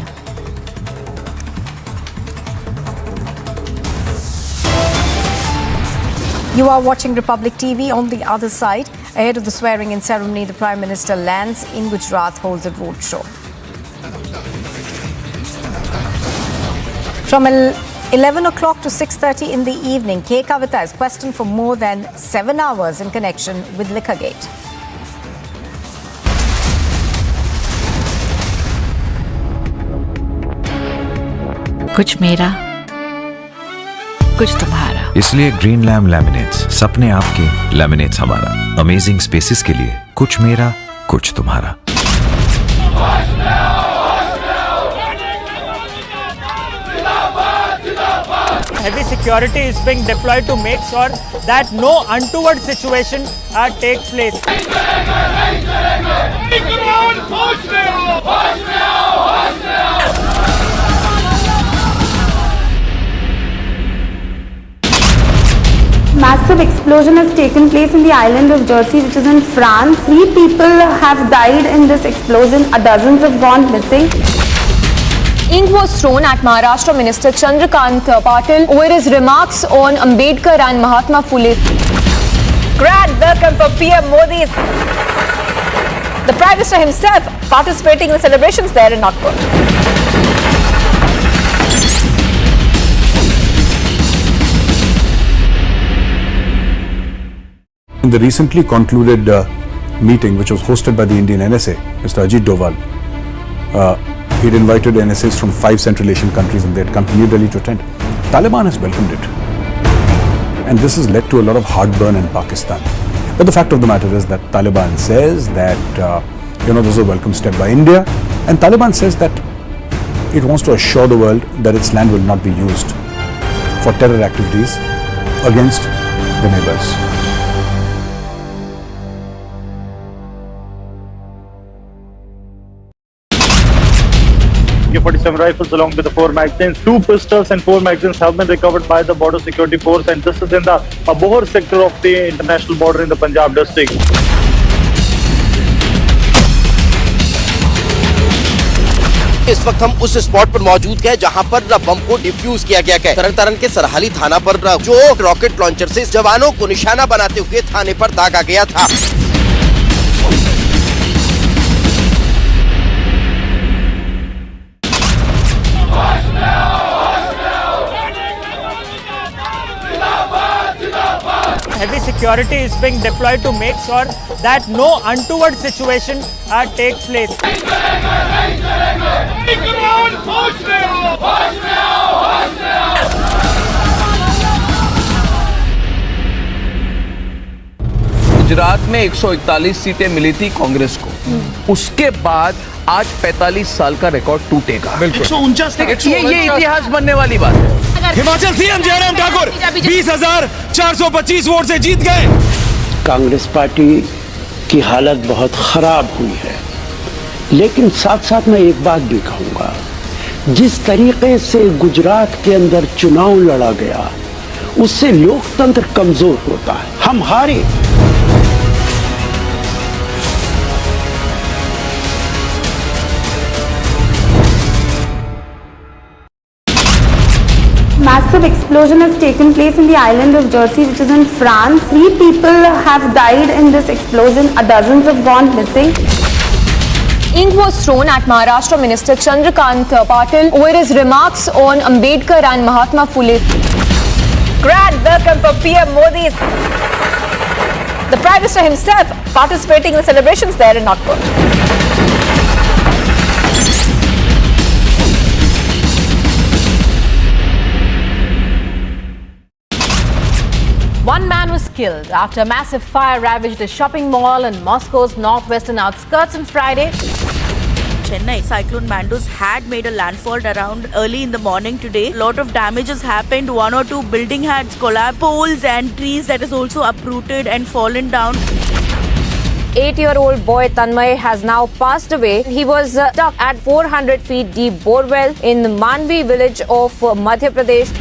[SPEAKER 14] You are watching Republic TV. On the other side, ahead of the swearing-in ceremony, the Prime Minister lands in Gujarat, holds a roadshow. From 11 o'clock to 6:30 in the evening, K. Kavita is questioned for more than 7 hours in connection with Liquorgate.
[SPEAKER 20] कुछ मेरा, कुछ तुम्हारा।
[SPEAKER 4] इसलिए green lamp laminates, सपने आपके, laminates हमारा। Amazing spaces के लिए कुछ मेरा, कुछ तुम्हारा।
[SPEAKER 12] Heavy security is being deployed to make sure that no untoward situation takes place.
[SPEAKER 21] Massive explosion has taken place in the island of Jersey, which is in France. 3 people have died in this explosion. Dozens have gone missing.
[SPEAKER 2] Ink was thrown at Maharashtra Minister Chandrakant Patel over his remarks on Ambedkar and Mahatma Phule.
[SPEAKER 1] Grand welcome for PM Modi's
[SPEAKER 7] The Prime Minister himself participating in the celebrations there in Nagpur.
[SPEAKER 13] In the recently concluded meeting, which was hosted by the Indian NSA, Mr. Ajit Doval, he'd invited NSAs from 5 Central Asian countries and they had come to New Delhi to attend. Taliban has welcomed it. And this has led to a lot of heartburn in Pakistan. But the fact of the matter is that Taliban says that, this is a welcome step by India. And Taliban says that it wants to assure the world that its land will not be used for terror activities against the neighbors.
[SPEAKER 15] 47 rifles along with the 4 magazines. 2 pistols and 4 magazines have been recovered by the Border Security Force, and this is in the Abohar sector of the international border in the Punjab district.
[SPEAKER 22] इस वक्त हम उस spot पर मौजूद हैं जहां पर बम को डिफ्यूज किया गया है। तरन तारण के सरहाली थाना पर जो रॉकेट लॉन्चर से जवानों को निशाना बनाते हुए थाने पर दागा गया था।
[SPEAKER 12] Heavy security is being deployed to make sure that no untoward situation takes place.
[SPEAKER 5] Gujarat में 141 सीटें मिली थी कांग्रेस को, उसके बाद आज 45 साल का रिकॉर्ड टूटेगा। बिल्कुल 149 ये इतिहास बनने वाली बात है।
[SPEAKER 6] हिमाचल सीएम जयराम ठाकुर 20,425 वोट से जीत गए।
[SPEAKER 11] कांग्रेस पार्टी की हालत बहुत खराब हुई है, लेकिन साथ साथ मैं एक बात भी कहूंगा, जिस तरीके से गुजरात के अंदर चुनाव लड़ा गया उससे लोकतंत्र कमजोर होता है। हम हारे।
[SPEAKER 21] Massive explosion has taken place in the island of Jersey, which is in France. 3 people have died in this explosion. Dozens have gone missing.
[SPEAKER 2] Ink was thrown at Maharashtra Minister Chandrakant Patel over his remarks on Ambedkar and Mahatma Phule.
[SPEAKER 7] Grand welcome for PM Modi. The Prime Minister himself participating in the celebrations there in Nagpur. One man was killed after a massive fire ravaged a shopping mall in Moscow's northwestern outskirts on Friday.
[SPEAKER 8] Chennai cyclone Mandos had made a landfall around early in the morning today. A lot of damages happened. 1 or 2 building had collapsed. Poles and trees that is also uprooted and fallen down.
[SPEAKER 1] 8-year-old boy Tanmay has now passed away. He was stuck at 400 feet deep borewell in the Manvi village of Madhya Pradesh.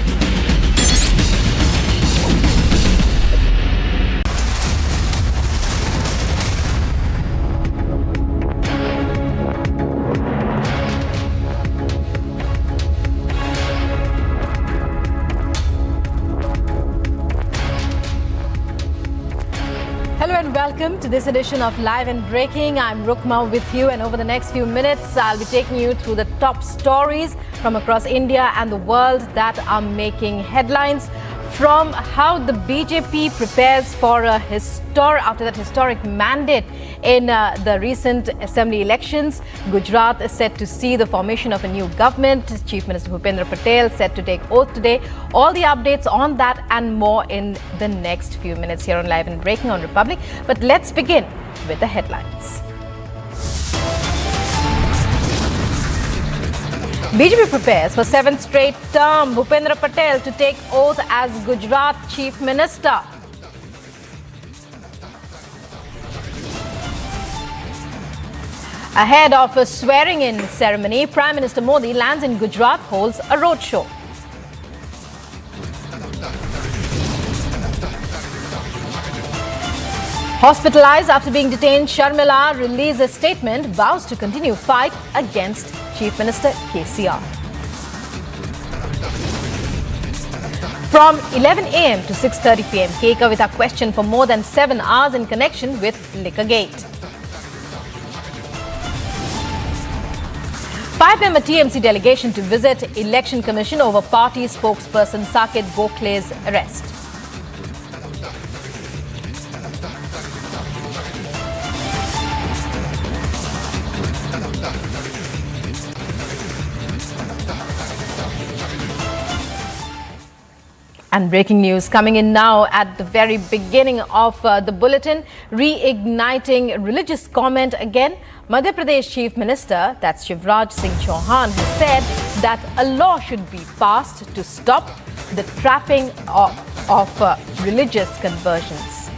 [SPEAKER 7] Hello and welcome to this edition of Live and Breaking. I'm Rukma with you, and over the next few minutes I'll be taking you through the top stories from across India and the world that are making headlines, from how the BJP prepares for a after that historic mandate in the recent assembly elections. Gujarat is set to see the formation of a new government. Chief Minister Bhupendra Patel set to take oath today. All the updates on that and more in the next few minutes here on Live and Breaking on Republic. But let's begin with the headlines. BJP prepares for 7th straight term. Bhupendra Patel to take oath as Gujarat Chief Minister. Ahead of a swearing-in ceremony, Prime Minister Modi lands in Gujarat, holds a roadshow. Hospitalized after being detained, Sharmila released a statement, vows to continue fight against Chief Minister KCR. From 11 a.m. to 6:30 p.m., K. Kavita questioned for more than 7 hours in connection with Liquorgate. 5 member TMC delegation to visit Election Commission over party spokesperson Saket Gokhale's arrest. And breaking news coming in now at the very beginning of the bulletin, reigniting religious comment again. Madhya Pradesh Chief Minister, that's Shivraj Singh Chauhan, has said that a law should be passed to stop the trapping of religious conversions.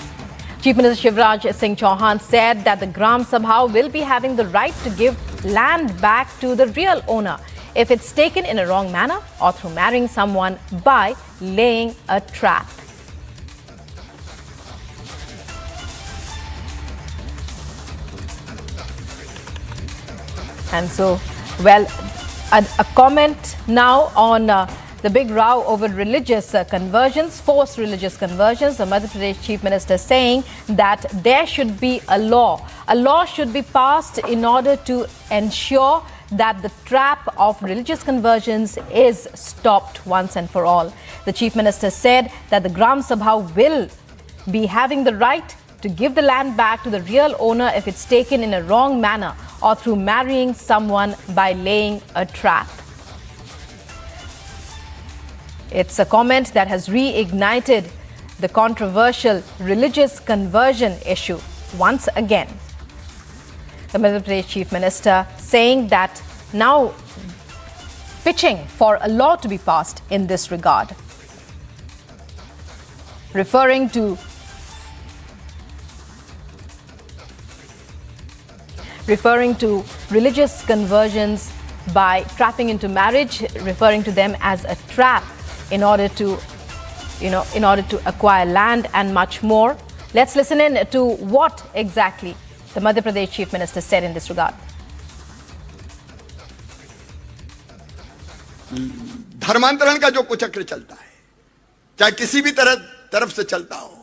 [SPEAKER 7] Chief Minister Shivraj Singh Chauhan said that the Gram Sabha will be having the right to give land back to the real owner if it's taken in a wrong manner or through marrying someone by laying a trap. And so, well, a comment now on the big row over religious conversions, forced religious conversions. The Madhya Pradesh Chief Minister saying that there should be a law. A law should be passed in order to ensure that the trap of religious conversions is stopped once and for all. The Chief Minister said that the Gram Sabha will be having the right to give the land back to the real owner if it's taken in a wrong manner or through marrying someone by laying a trap. It's a comment that has reignited the controversial religious conversion issue once again. The Madhya Pradesh Chief Minister saying that now pitching for a law to be passed in this regard, referring to religious conversions by trapping into marriage, referring to them as a trap in order to acquire land and much more. Let's listen in to what exactly the Madhya Pradesh Chief Minister said in this regard.
[SPEAKER 16] धर्मांतरण का जो कुचक्र चलता है, चाहे किसी भी तरफ से चलता हो,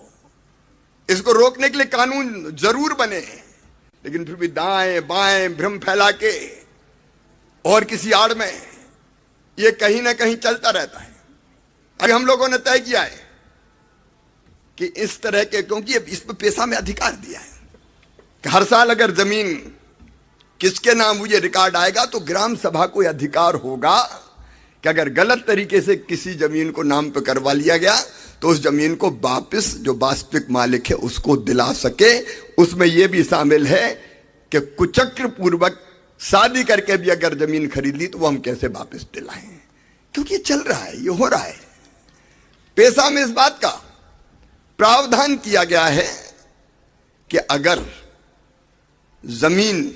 [SPEAKER 16] इसको रोकने के लिए कानून जरूर बने, लेकिन फिर भी दाएं बाएं भ्रम फैला के और किसी आड़ में ये कहीं ना कहीं चलता रहता है। अभी हम लोगों ने तय किया है कि इस तरह के, क्योंकि इस पर पेशा में अधिकार दिया है कि हर साल अगर जमीन किसके नाम हुई रिकॉर्ड आएगा तो ग्राम सभा को अधिकार होगा कि अगर गलत तरीके से किसी जमीन को नाम पे करवा लिया गया तो उस जमीन को वापस जो वास्तविक मालिक है उसको दिला सके। उसमें यह भी शामिल है कि कुचक्र पूर्वक शादी करके भी अगर जमीन खरीद ली तो वो हम कैसे वापस दिलाएं, क्योंकि ये चल रहा है, ये हो रहा है। पेशा में इस बात का प्रावधान किया गया है कि अगर जमीन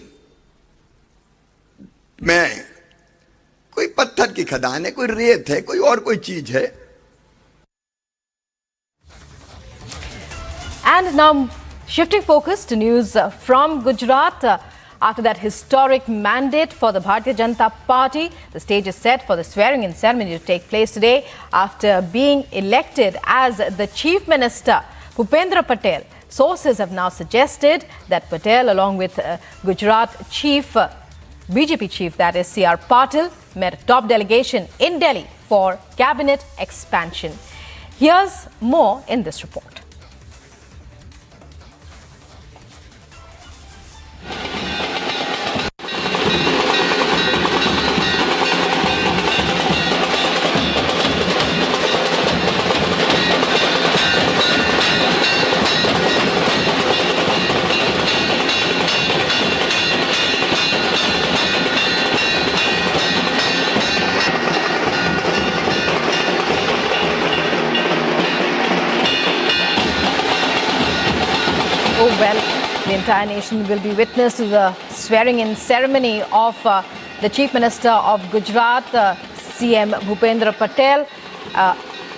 [SPEAKER 16] में कोई पत्थर की खदान है, कोई रेत है, कोई और कोई चीज है।
[SPEAKER 7] And now shifting focus to news from Gujarat. After that historic mandate for the Bharatiya Janata Party, the stage is set for the swearing-in ceremony to take place today after being elected as the Chief Minister. Bhupendra Patel. Sources have now suggested that Patel, along with Gujarat Chief, BJP Chief, that is C.R. Patel, met a top delegation in Delhi for cabinet expansion. Here's more in this report. Well, the entire nation will be witness to the swearing-in ceremony of the Chief Minister of Gujarat, CM Bhupendra Patel.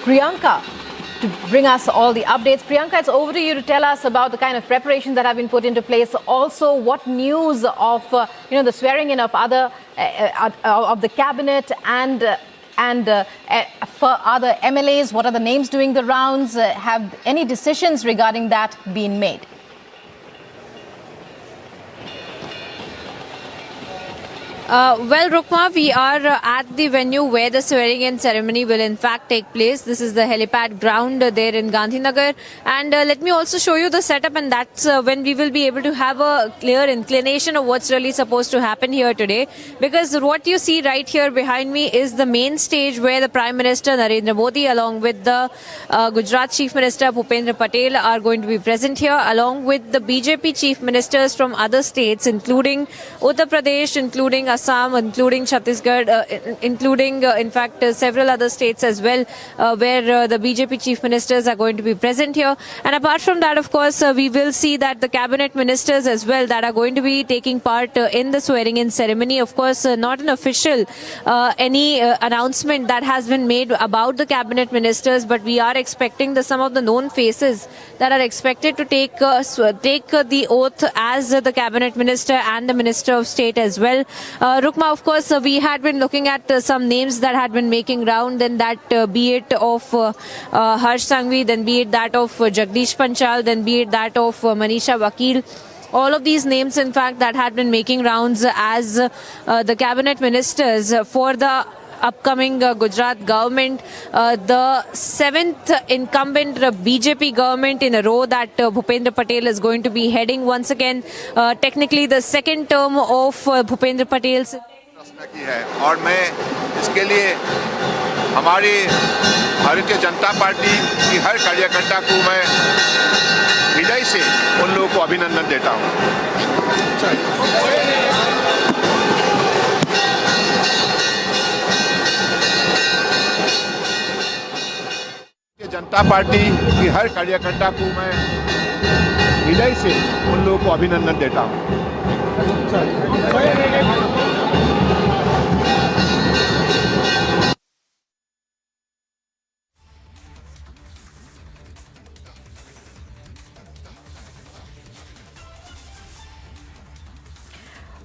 [SPEAKER 7] Priyanka, to bring us all the updates. Priyanka, it's over to you to tell us about the kind of preparations that have been put into place. Also, what news of the swearing-in of other of the cabinet and for other MLAs? What are the names doing the rounds? Have any decisions regarding that been made?
[SPEAKER 1] Well, Rukma, we are at the venue where the swearing-in ceremony will in fact take place. This is the helipad ground there in Gandhinagar. And let me also show you the setup, and that's when we will be able to have a clear inclination of what's really supposed to happen here today. Because what you see right here behind me is the main stage where the Prime Minister Narendra Modi along with the Gujarat Chief Minister Bhupendra Patel are going to be present here, along with the BJP Chief Ministers from other states, including Uttar Pradesh, including Assam, including Chhattisgarh, including in fact several other states as well, where the BJP Chief Ministers are going to be present here. And apart from that, of course, we will see that the cabinet ministers as well that are going to be taking part in the swearing-in ceremony. Of course, not an official any announcement that has been made about the cabinet ministers, but we are expecting some of the known faces that are expected to take the oath as the cabinet minister and the minister of state as well. Rukma, of course, we had been looking at some names that had been making round, then that be it of Harsh Sanghvi, then be it that of Jagdish Panchal, then be it that of Manisha Vakil. All of these names, in fact, that had been making rounds as the cabinet ministers for the upcoming Gujarat government, the 7th incumbent BJP government in a row that Bhupendra Patel is going to be heading once again. Technically the second term of Bhupendra Patel's.
[SPEAKER 17] की है और मैं इसके लिए हमारी Bharatiya Janata party की हर कार्यकर्ता को मैं हृदय से उन लोगों को अभिनंदन देता हूं। जनता पार्टी की हर कार्यकर्ता को मैं हृदय से उन लोगों को अभिनंदन देता हूं।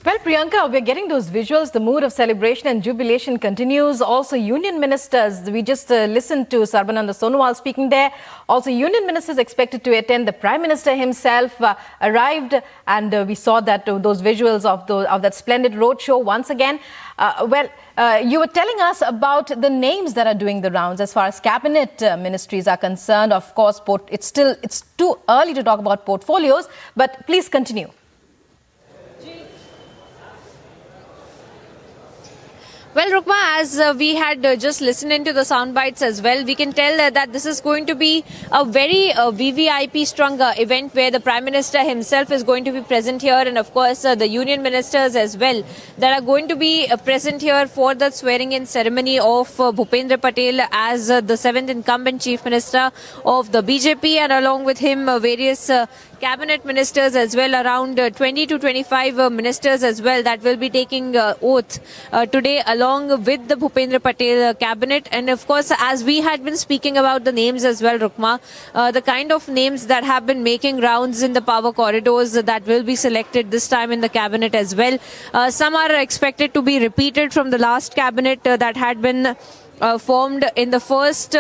[SPEAKER 7] Well, Priyanka, we're getting those visuals. The mood of celebration and jubilation continues. Also, union ministers, we just listened to Sarbananda Sonowal speaking there. Also, union ministers expected to attend. The Prime Minister himself arrived, and we saw that those visuals of that splendid roadshow once again. You were telling us about the names that are doing the rounds as far as cabinet ministries are concerned. Of course, it's too early to talk about portfolios, but please continue.
[SPEAKER 1] Well, Rukma, as we had just listened into the sound bites as well, we can tell that this is going to be a very VVIP strong event where the Prime Minister himself is going to be present here, and of course the union ministers as well that are going to be present here for the swearing-in ceremony of Bhupendra Patel as the 7th incumbent Chief Minister of the BJP, and along with him various cabinet ministers as well, around 20 to 25 ministers as well that will be taking oath today along with the Bhupendra Patel cabinet. And of course, as we had been speaking about the names as well, Rukma, the kind of names that have been making rounds in the power corridors that will be selected this time in the cabinet as well. Some are expected to be repeated from the last cabinet that had been formed in the first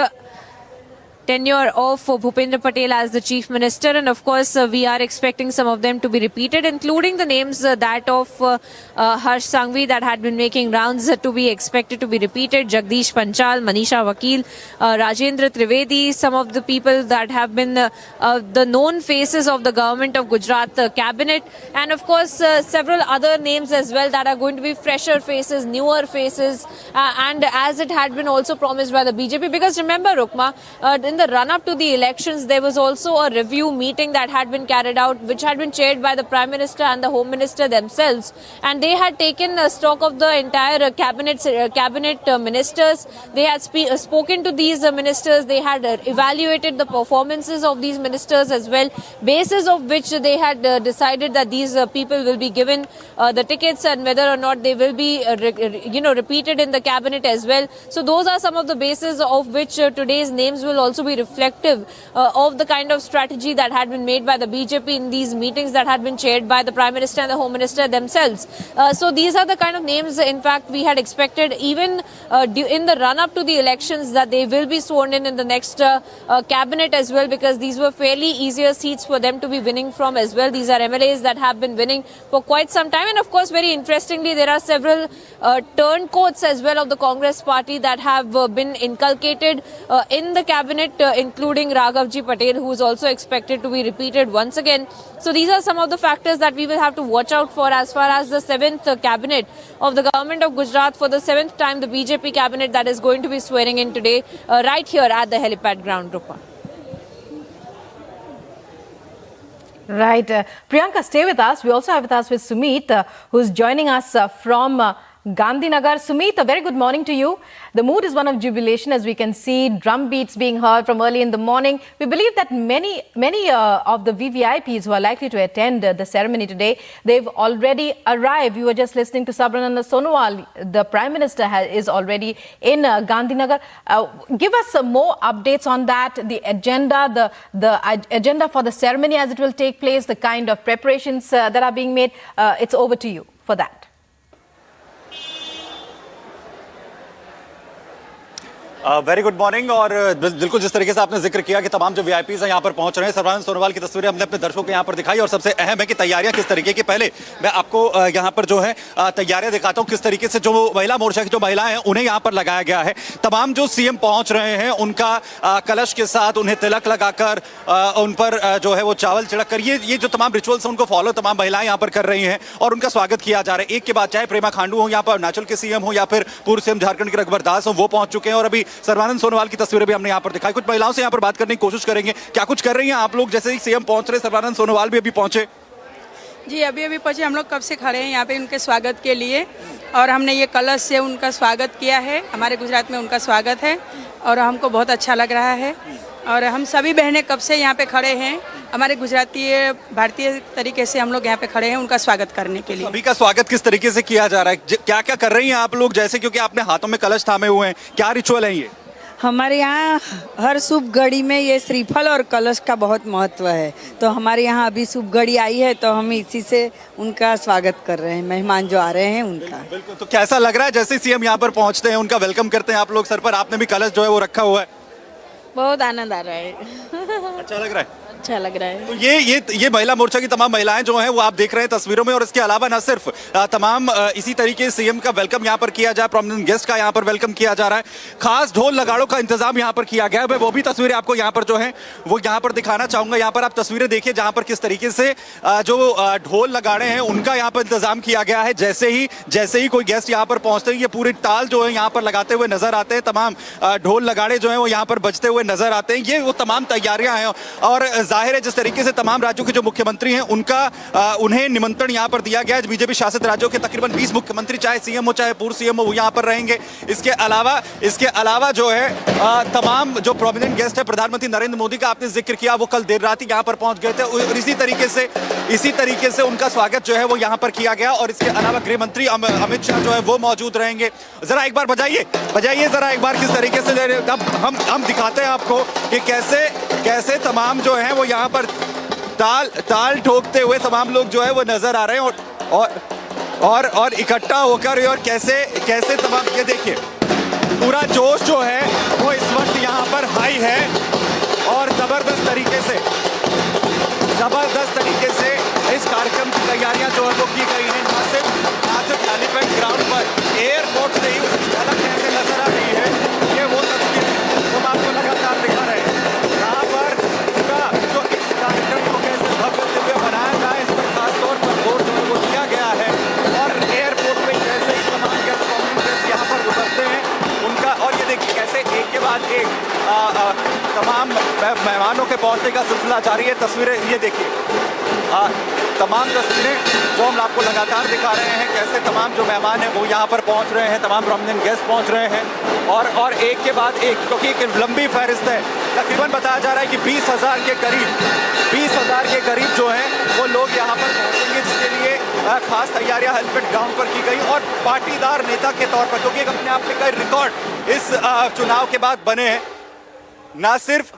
[SPEAKER 1] tenure of Bhupendra Patel as the Chief Minister, and of course we are expecting some of them to be repeated, including the names that of Harsh Sanghvi that had been making rounds to be expected to be repeated, Jagdish Panchal, Manisha Vakil, Rajendra Trivedi, some of the people that have been the known faces of the government of Gujarat cabinet, and of course several other names as well that are going to be fresher faces, newer faces, and as it had been also promised by the BJP, because remember, Rukma, in the run-up to the elections, there was also a review meeting that had been carried out, which had been chaired by the Prime Minister and the Home Minister themselves, and they had taken stock of the entire cabinet ministers. They had spoken to these ministers. They had evaluated the performances of these ministers as well, basis of which they had decided that these people will be given the tickets and whether or not they will be repeated in the cabinet as well. So those are some of the bases of which today's names will also to be reflective of the kind of strategy that had been made by the BJP in these meetings that had been chaired by the Prime Minister and the Home Minister themselves. So these are the kind of names, in fact, we had expected even in the run-up to the elections that they will be sworn in the next cabinet as well, because these were fairly easier seats for them to be winning from as well. These are MLAs that have been winning for quite some time. And of course, very interestingly, there are several turncoats as well of the Congress party that have been inculcated in the cabinet, including Raghavji Patel, who is also expected to be repeated once again. So these are some of the factors that we will have to watch out for as far as the 7th cabinet of the government of Gujarat, for the 7th time the BJP cabinet that is going to be swearing in today right here at the helipad ground, Rupa.
[SPEAKER 7] Right. Priyanka, stay with us. We also have with us Sumit, who's joining us from Gandhinagar. Sumit, a very good morning to you. The mood is one of jubilation, as we can see, drum beats being heard from early in the morning. We believe that many of the VVIPs who are likely to attend the ceremony today, they've already arrived. We were just listening to Sabrananda Sonowal. The Prime Minister is already in Gandhinagar. Give us some more updates on that, the agenda, the agenda for the ceremony as it will take place, the kind of preparations that are being made. It's over to you for that.
[SPEAKER 18] Very good morning. और बिल्कुल जिस तरीके से आपने जिक्र किया कि तमाम जो वीआईपीज हैं यहाँ पर पहुंच रहे हैं, सर्बानंद सोनोवाल की तस्वीरें हमने अपने दर्शकों को यहाँ पर दिखाई। और सबसे अहम है कि तैयारियां किस तरीके की, पहले मैं आपको यहाँ पर जो है तैयारियां दिखाता हूँ किस तरीके से जो महिला मोर्चा की जो महिलाएं हैं उन्हें यहाँ पर लगाया गया है। तमाम जो सीएम पहुंच रहे हैं उनका कलश के साथ उन्हें तिलक लगाकर उन पर जो है वो चावल छिड़क कर ये जो तमाम रिचुअल्स उनको फॉलो तमाम महिलाएं यहाँ पर कर रही हैं और उनका स्वागत किया जा रहा है। एक के बाद चाहे प्रेमा खांडू हो यहाँ पर अरुणाचल के सीएम हो या फिर पूर्व सीएम झारखंड के रघुवर दास हो, वो पहुंच चुके हैं। और अभी सर्बानंद सोनोवाल की तस्वीरें भी हमने यहाँ पर दिखाई। कुछ महिलाओं से यहाँ पर बात करने की कोशिश करेंगे, क्या कुछ कर रही हैं आप लोग? जैसे ही सीएम पहुंच रहे, सर्बानंद सोनोवाल भी अभी पहुंचे।
[SPEAKER 19] जी अभी पहुंचे, हम लोग कब से खड़े हैं यहाँ पे उनके स्वागत के लिए और हमने ये कलश से उनका स्वागत किया है। हमारे गुजरात में उनका स्वागत है और हमको बहुत अच्छा लग रहा है। और हम सभी बहनें कब से यहाँ पे खड़े हैं, हमारे गुजराती भारतीय तरीके से हम लोग यहाँ पे खड़े हैं उनका स्वागत करने के लिए।
[SPEAKER 18] सभी का स्वागत किस तरीके से किया जा रहा है, क्या क्या कर रही हैं आप लोग? जैसे क्योंकि आपने हाथों में कलश थामे हुए हैं, क्या रिचुअल है ये?
[SPEAKER 19] हमारे यहाँ हर शुभ घड़ी में ये श्रीफल और कलश का बहुत महत्व है, तो हमारे यहाँ अभी शुभ घड़ी आई है तो हम इसी से उनका स्वागत कर रहे हैं, मेहमान जो आ रहे हैं उनका।
[SPEAKER 18] बिल्कुल, तो कैसा लग रहा है जैसे सीएम यहाँ पर पहुँचते हैं, उनका वेलकम करते हैं आप लोग सर पर, आपने भी कलश जो है वो रखा हुआ है?
[SPEAKER 19] बहुत आनंद आ रहा है।
[SPEAKER 18] अच्छा लग रहा है,
[SPEAKER 19] अच्छा लग रहा है।
[SPEAKER 18] तो ये महिला मोर्चा की तमाम महिलाएं जो हैं वो आप देख रहे हैं तस्वीरों में। और इसके अलावा न सिर्फ तमाम इसी तरीके से सीएम का वेलकम यहाँ पर किया जा, प्रोमिनेंट गेस्ट का यहाँ पर वेलकम किया जा रहा है, खास ढोल नगाड़ों का इंतजाम यहाँ पर किया गया है। मैं वो भी तस्वीरें आपको यहाँ पर जो है वो यहाँ पर दिखाना चाहूंगा। यहाँ पर आप तस्वीरें देखिए जहाँ पर किस तरीके से जो ढोल नगाड़े हैं उनका यहाँ पर इंतजाम किया गया है। जैसे ही कोई गेस्ट यहाँ पर पहुंचते हैं ये पूरे ताल जो है यहाँ पर लगाते हुए नजर आते हैं, तमाम ढोल नगाड़े जो है वो यहाँ पर बजते हुए नजर आते हैं। ये वो तमाम तैयारियां हैं और जाहिर है जिस तरीके से तमाम राज्यों के जो मुख्यमंत्री हैं उन्हें निमंत्रण यहाँ पर दिया गया है। बीजेपी शासित राज्यों के तकरीबन 20 मुख्यमंत्री, चाहे सीएम हो चाहे पूर्व सीएम हो, वो यहाँ पर रहेंगे। इसके अलावा जो है तमाम जो प्रोमिनेंट गेस्ट है, प्रधानमंत्री नरेंद्र मोदी का आपने जिक्र किया, वो कल देर रात ही यहाँ पर पहुंच गए थे और इसी तरीके से उनका स्वागत जो है वो यहाँ पर किया गया। और इसके अलावा गृह मंत्री अमित शाह जो है वो मौजूद रहेंगे। जरा एक बार बजाइए जरा एक बार किस तरीके से हम दिखाते हैं आपको कि कैसे तमाम जो है वो यहाँ पर ताल ठोकते हुए तमाम लोग जो है वो नजर आ रहे हैं और इकट्ठा होकर और कैसे तमाम, ये देखिए पूरा जोश जो है वो इस वक्त यहाँ पर हाई है और जबरदस्त तरीके से इस कार्यक्रम की तैयारियां जो है वो की गई हैं। ना सिर्फ हेलीपैड ग्राउंड पर, एयरपोर्ट से ही उसकी झलक कैसे नजर आ रही है, ये वो तस्वीर हम आपको लगातार दिखा रहे हैं। यहाँ पर जो इस कार्यक्रम को कैसे भव्य दिव्य बनाया जाए इस पर खास तौर पर जोर जो है वो दिया गया है। और एयरपोर्ट पे जैसे ही तमाम गेस्ट यहाँ पर उतरते हैं उनका, और ये देखिए कैसे एक के बाद एक तमाम मेहमानों के पहुंचने का सिलसिला जारी है। तस्वीरें ये देखिए, तमाम तस्वीरें जो हम आपको लगातार दिखा रहे हैं, कैसे तमाम जो मेहमान हैं वो यहाँ पर पहुँच रहे हैं, तमाम प्रोमिनेंट गेस्ट पहुँच रहे हैं और एक के बाद एक, क्योंकि एक लंबी फहरिस्त है। तकरीबन बताया जा रहा है कि 20,000 के करीब जो हैं वो लोग यहाँ पर पहुँचेंगे, जिसके लिए खास तैयारियां हेलीपैड ग्राउंड पर की गई। और पाटीदार नेता के तौर पर, क्योंकि अपने आप में कई रिकॉर्ड इस चुनाव के बाद बने हैं, ना सिर्फ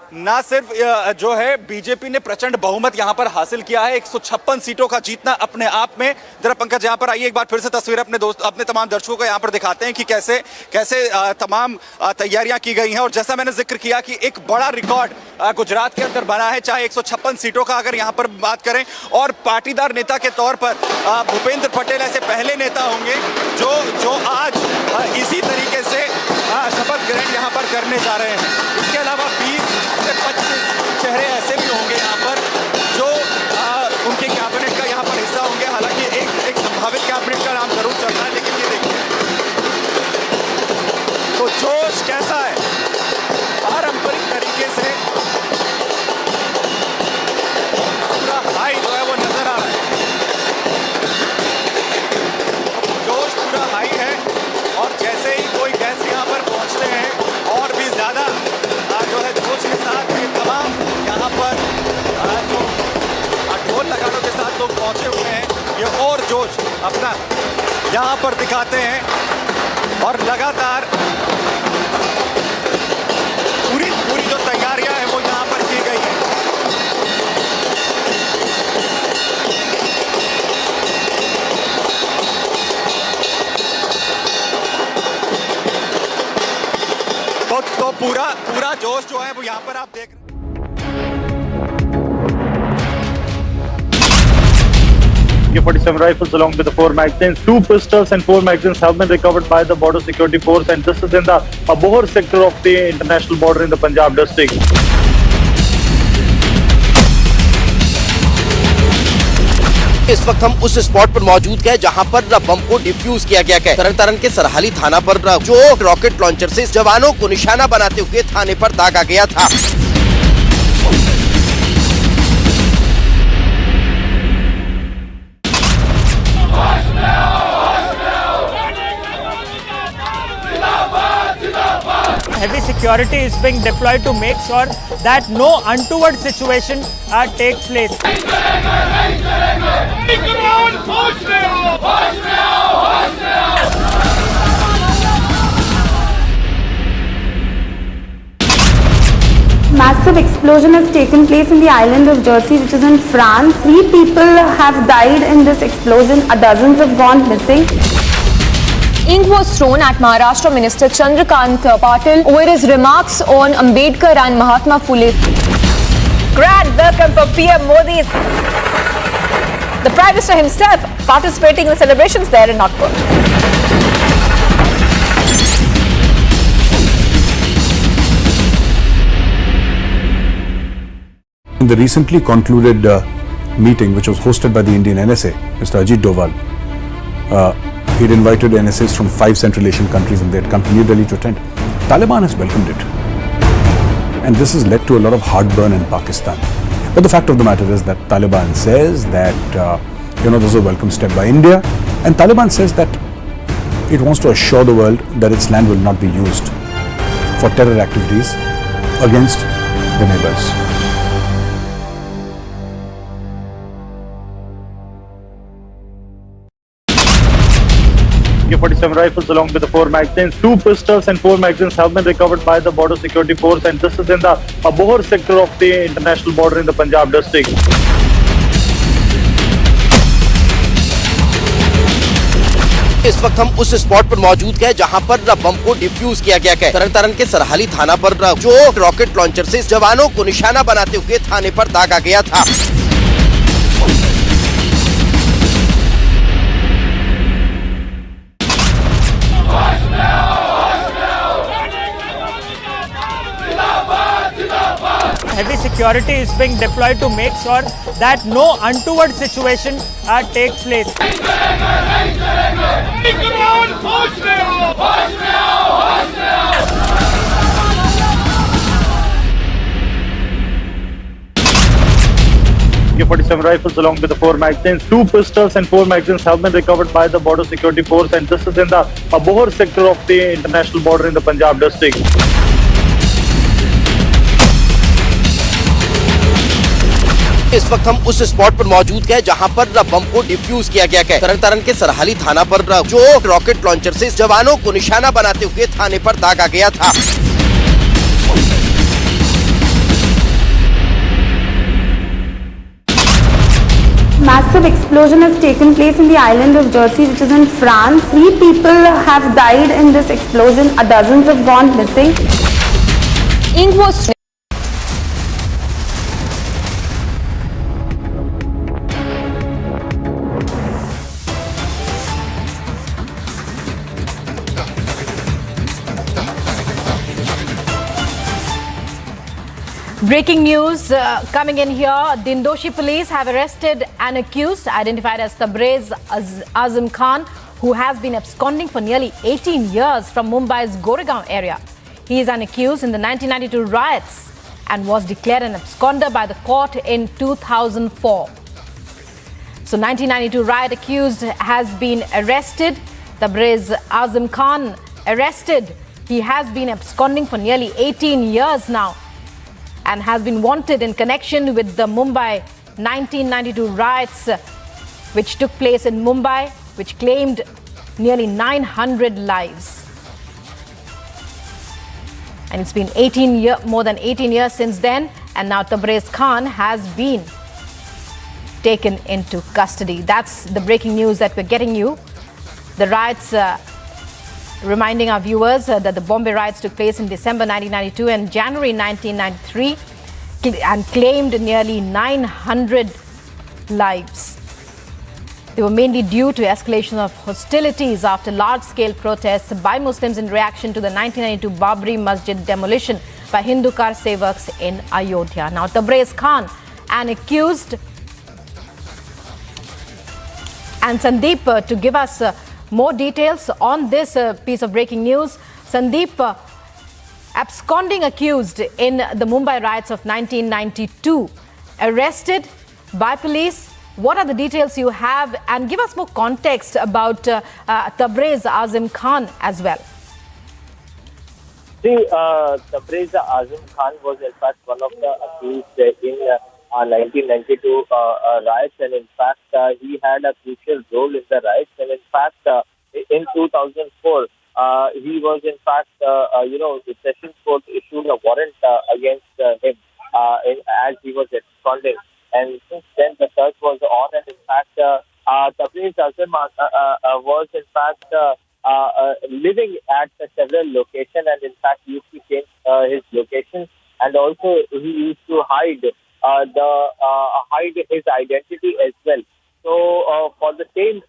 [SPEAKER 18] जो है बीजेपी ने प्रचंड बहुमत यहां पर हासिल किया है, 156 सीटों का जीतना अपने आप में। जरा पंकज यहां पर आइए, एक बार फिर से तस्वीर अपने तमाम दर्शकों को यहां पर दिखाते हैं कि कैसे तमाम तैयारियां की गई हैं। और जैसा मैंने जिक्र किया कि एक बड़ा रिकॉर्ड गुजरात के अंदर बना है, चाहे 156 सीटों का अगर यहां पर बात करें। और पाटीदार नेता के तौर पर भूपेंद्र पटेल ऐसे पहले नेता होंगे जो आज इसी तरीके से शपथ ग्रहण यहां पर करने जा रहे हैं। इसके अलावा 20 से 25 चेहरे ऐसे भी होंगे यहाँ पर जो उनके कैबिनेट का यहाँ पर हिस्सा होंगे। हालांकि एक संभावित कैबिनेट का नाम जरूर चल रहा है, लेकिन ये देखिए तो जोश कैसा है, पारंपरिक तरीके से पूरा हाई जो है वो नजर आ रहा है। जोश पूरा हाई है और जैसे ही कोई गेस्ट यहाँ पर पहुँचते हैं और भी ज्यादा जो है जोश के साथ ये तमाम यहाँ पर जो ढोल लगानों के साथ लोग पहुँचे हुए हैं, ये और जोश अपना यहाँ पर दिखाते हैं। और लगातार पूरी जो तैयारियां हैं वो यहाँ पर की गई हैं। तो पूरा जोश जो है वो यहाँ पर आप देख रहे हैं।
[SPEAKER 15] AK-47 rifles along with the 4 magazines. 2 pistols and 4 magazines have been recovered by the border security force, and this is in the Abohar sector of the international border in the Punjab district.
[SPEAKER 22] इस वक्त हम उस spot पर मौजूद हैं जहां पर बम को डिफ्यूज किया गया है। तरन के सरहाली थाना पर जो रॉकेट लॉन्चर से जवानों को निशाना बनाते हुए थाने पर दागा गया था।
[SPEAKER 12] Heavy security is being deployed to make sure that no untoward situation takes place.
[SPEAKER 21] Massive explosion has taken place in the island of Jersey, which is in France. 3 people have died in this explosion. Dozens have gone missing.
[SPEAKER 2] Ink was thrown at Maharashtra Minister Chandrakant Patel over his remarks on Ambedkar and Mahatma Phule.
[SPEAKER 7] Grand welcome for PM Modi. The Prime Minister himself participating in the celebrations there in Nagpur.
[SPEAKER 13] In the recently concluded meeting, which was hosted by the Indian NSA, Mr. Ajit Doval, he'd invited NSAs from 5 Central Asian countries and they had come to New Delhi to attend. Taliban has welcomed it. And this has led to a lot of heartburn in Pakistan. But the fact of the matter is that Taliban says that, this is a welcome step by India. And Taliban says that it wants to assure the world that its land will not be used for terror activities against the neighbors.
[SPEAKER 15] AK-47 rifles along with the 4 magazines. 2 pistols and 4 magazines have been recovered by the border security force, and this is in the Abohar sector of the international border in the Punjab district.
[SPEAKER 22] इस वक्त हम उस spot पर मौजूद हैं जहां पर बम को डिफ्यूज किया गया है। तरन के सरहाली थाना पर जो रॉकेट लॉन्चर से जवानों को निशाना बनाते हुए थाने पर दागा गया था।
[SPEAKER 12] Heavy security is being deployed to make sure that no untoward situation takes place.
[SPEAKER 15] AK-47 rifles along with the 4 magazines. 2 pistols and 4 magazines have been recovered by the border security force, and this is in the Abohar sector of the international border in the Punjab district.
[SPEAKER 22] इस वक्त हम उस spot पर मौजूद हैं जहां पर बम को डिफ्यूज किया गया है। तरन के सरहाली थाना पर जो रॉकेट लॉन्चर से जवानों को निशाना बनाते हुए थाने पर दागा गया था।
[SPEAKER 21] Massive explosion has taken place in the island of Jersey, which is in France. 3 people have died in this explosion. Dozens have gone missing.
[SPEAKER 2] Ink was
[SPEAKER 7] Breaking news coming in here. Dindoshi police have arrested an accused identified as Tabriz Azim Khan, who has been absconding for nearly 18 years from Mumbai's Goregaon area. He is an accused in the 1992 riots and was declared an absconder by the court in 2004. So 1992 riot accused has been arrested. Tabriz Azim Khan arrested. He has been absconding for nearly 18 years now and has been wanted in connection with the Mumbai 1992 riots, which took place in Mumbai, which claimed nearly 900 lives. And it's been more than 18 years since then, and now Tabriz Khan has been taken into custody. That's the breaking news that we're getting you. The riots, reminding our viewers that the Bombay riots took place in December 1992 and January 1993 and claimed nearly 900 lives. They were mainly due to escalation of hostilities after large-scale protests by Muslims in reaction to the 1992 Babri Masjid demolition by Hindu car sevaks in Ayodhya. Now, Tabriz Khan, an accused, and Sandeep to give us more details on this piece of breaking news. Sandeep, absconding accused in the Mumbai riots of 1992, arrested by police. What are the details you have? And give us more context about Tabriz Azim Khan as well.
[SPEAKER 3] See, Tabriz Azim Khan was in fact one of the accused in 1992 riots, and in fact he had a crucial role in the riots, and in fact in 2004 he was in fact the Sessions Court issued a warrant against him as he was absconding, and since then the search was on, and in fact Tabriz Azim was in fact living at several locations, and in fact used to change his location, and also he used to hide his identity as well. So for the same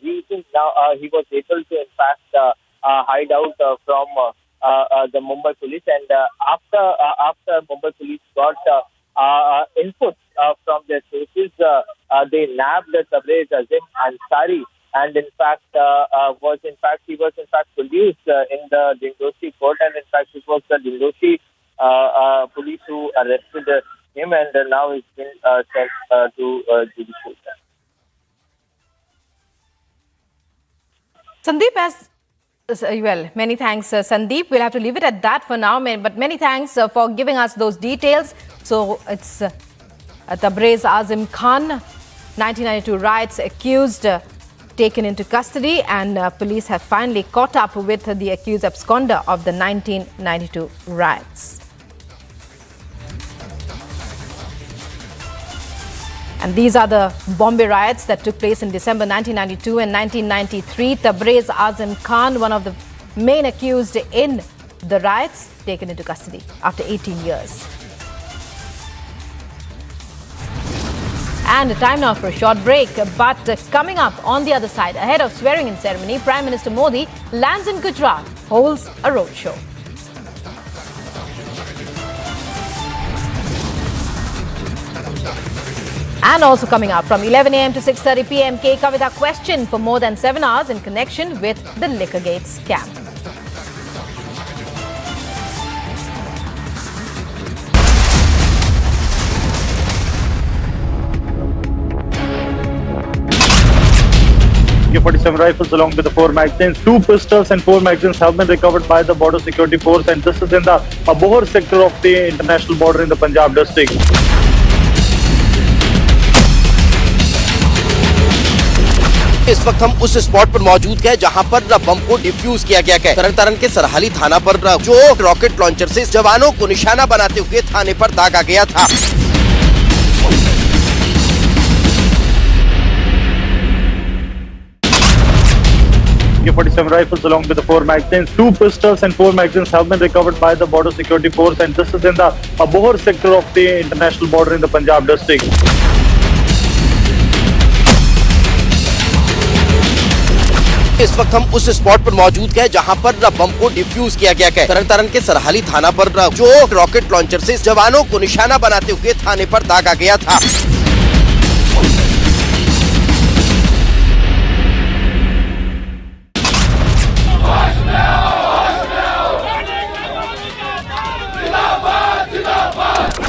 [SPEAKER 3] reason, now he was able to in fact hide out from the Mumbai police, and after Mumbai police got input from their sources, they nabbed Tabriz Azim Ansari, and in fact he was produced in the Dindoshi court, and in fact it was the Dindoshi police who arrested him, and now he's been sent to judicial.
[SPEAKER 7] Sandeep, many thanks, Sandeep. We'll have to leave it at that for now, but many thanks for giving us those details. So it's Tabriz Azim Khan, 1992 riots accused, taken into custody, and police have finally caught up with the accused absconder of the 1992 riots. And these are the Bombay riots that took place in December 1992 and 1993. Tabriz Azim Khan, one of the main accused in the riots, taken into custody after 18 years. And time now for a short break. But coming up on the other side, ahead of swearing-in ceremony, Prime Minister Modi lands in Gujarat, holds a roadshow. And also coming up from 11 a.m. to 6:30 p.m, K. Kavita questioned for more than 7 hours in connection with the Liquorgate scam.
[SPEAKER 15] AK-47 rifles along with the 4 magazines. 2 pistols and 4 magazines have been recovered by the Border Security Force, and this is in the Abohar sector of the international border in the Punjab district.
[SPEAKER 22] इस वक्त हम उस spot पर मौजूद हैं जहां पर बम को डिफ्यूज किया गया है। तरन के सरहाली थाना पर जो रॉकेट लॉन्चर से जवानों को निशाना बनाते हुए थाने पर दागा गया था।
[SPEAKER 15] AK-47 rifles along with the 4 magazines. 2 pistols and 4 magazines have been recovered by the border security force, and this is in the Bohar sector of the international border in the Punjab district.
[SPEAKER 22] इस वक्त हम उस spot पर मौजूद हैं जहां पर बम को डिफ्यूज किया गया है। तरन तारण के सरहाली थाना पर जो रॉकेट लॉन्चर से जवानों को निशाना बनाते हुए थाने पर दागा गया था।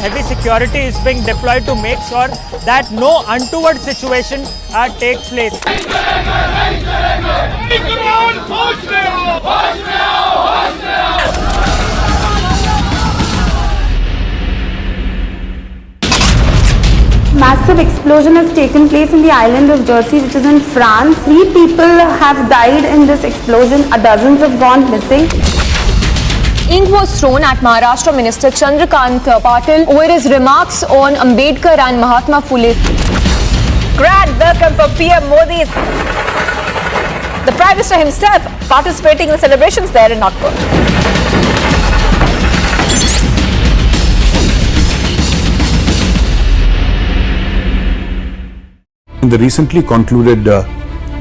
[SPEAKER 12] Heavy security is being deployed to make sure that no untoward situation takes place.
[SPEAKER 21] Massive explosion has taken place in the island of Jersey, which is in France. 3 people have died in this explosion. Dozens have gone missing.
[SPEAKER 2] Ink was thrown at Maharashtra Minister Chandrakant Patel over his remarks on Ambedkar and Mahatma Phule.
[SPEAKER 7] Grand welcome for PM Modi. The Prime Minister himself participating in the celebrations there in Nagpur.
[SPEAKER 13] In the recently concluded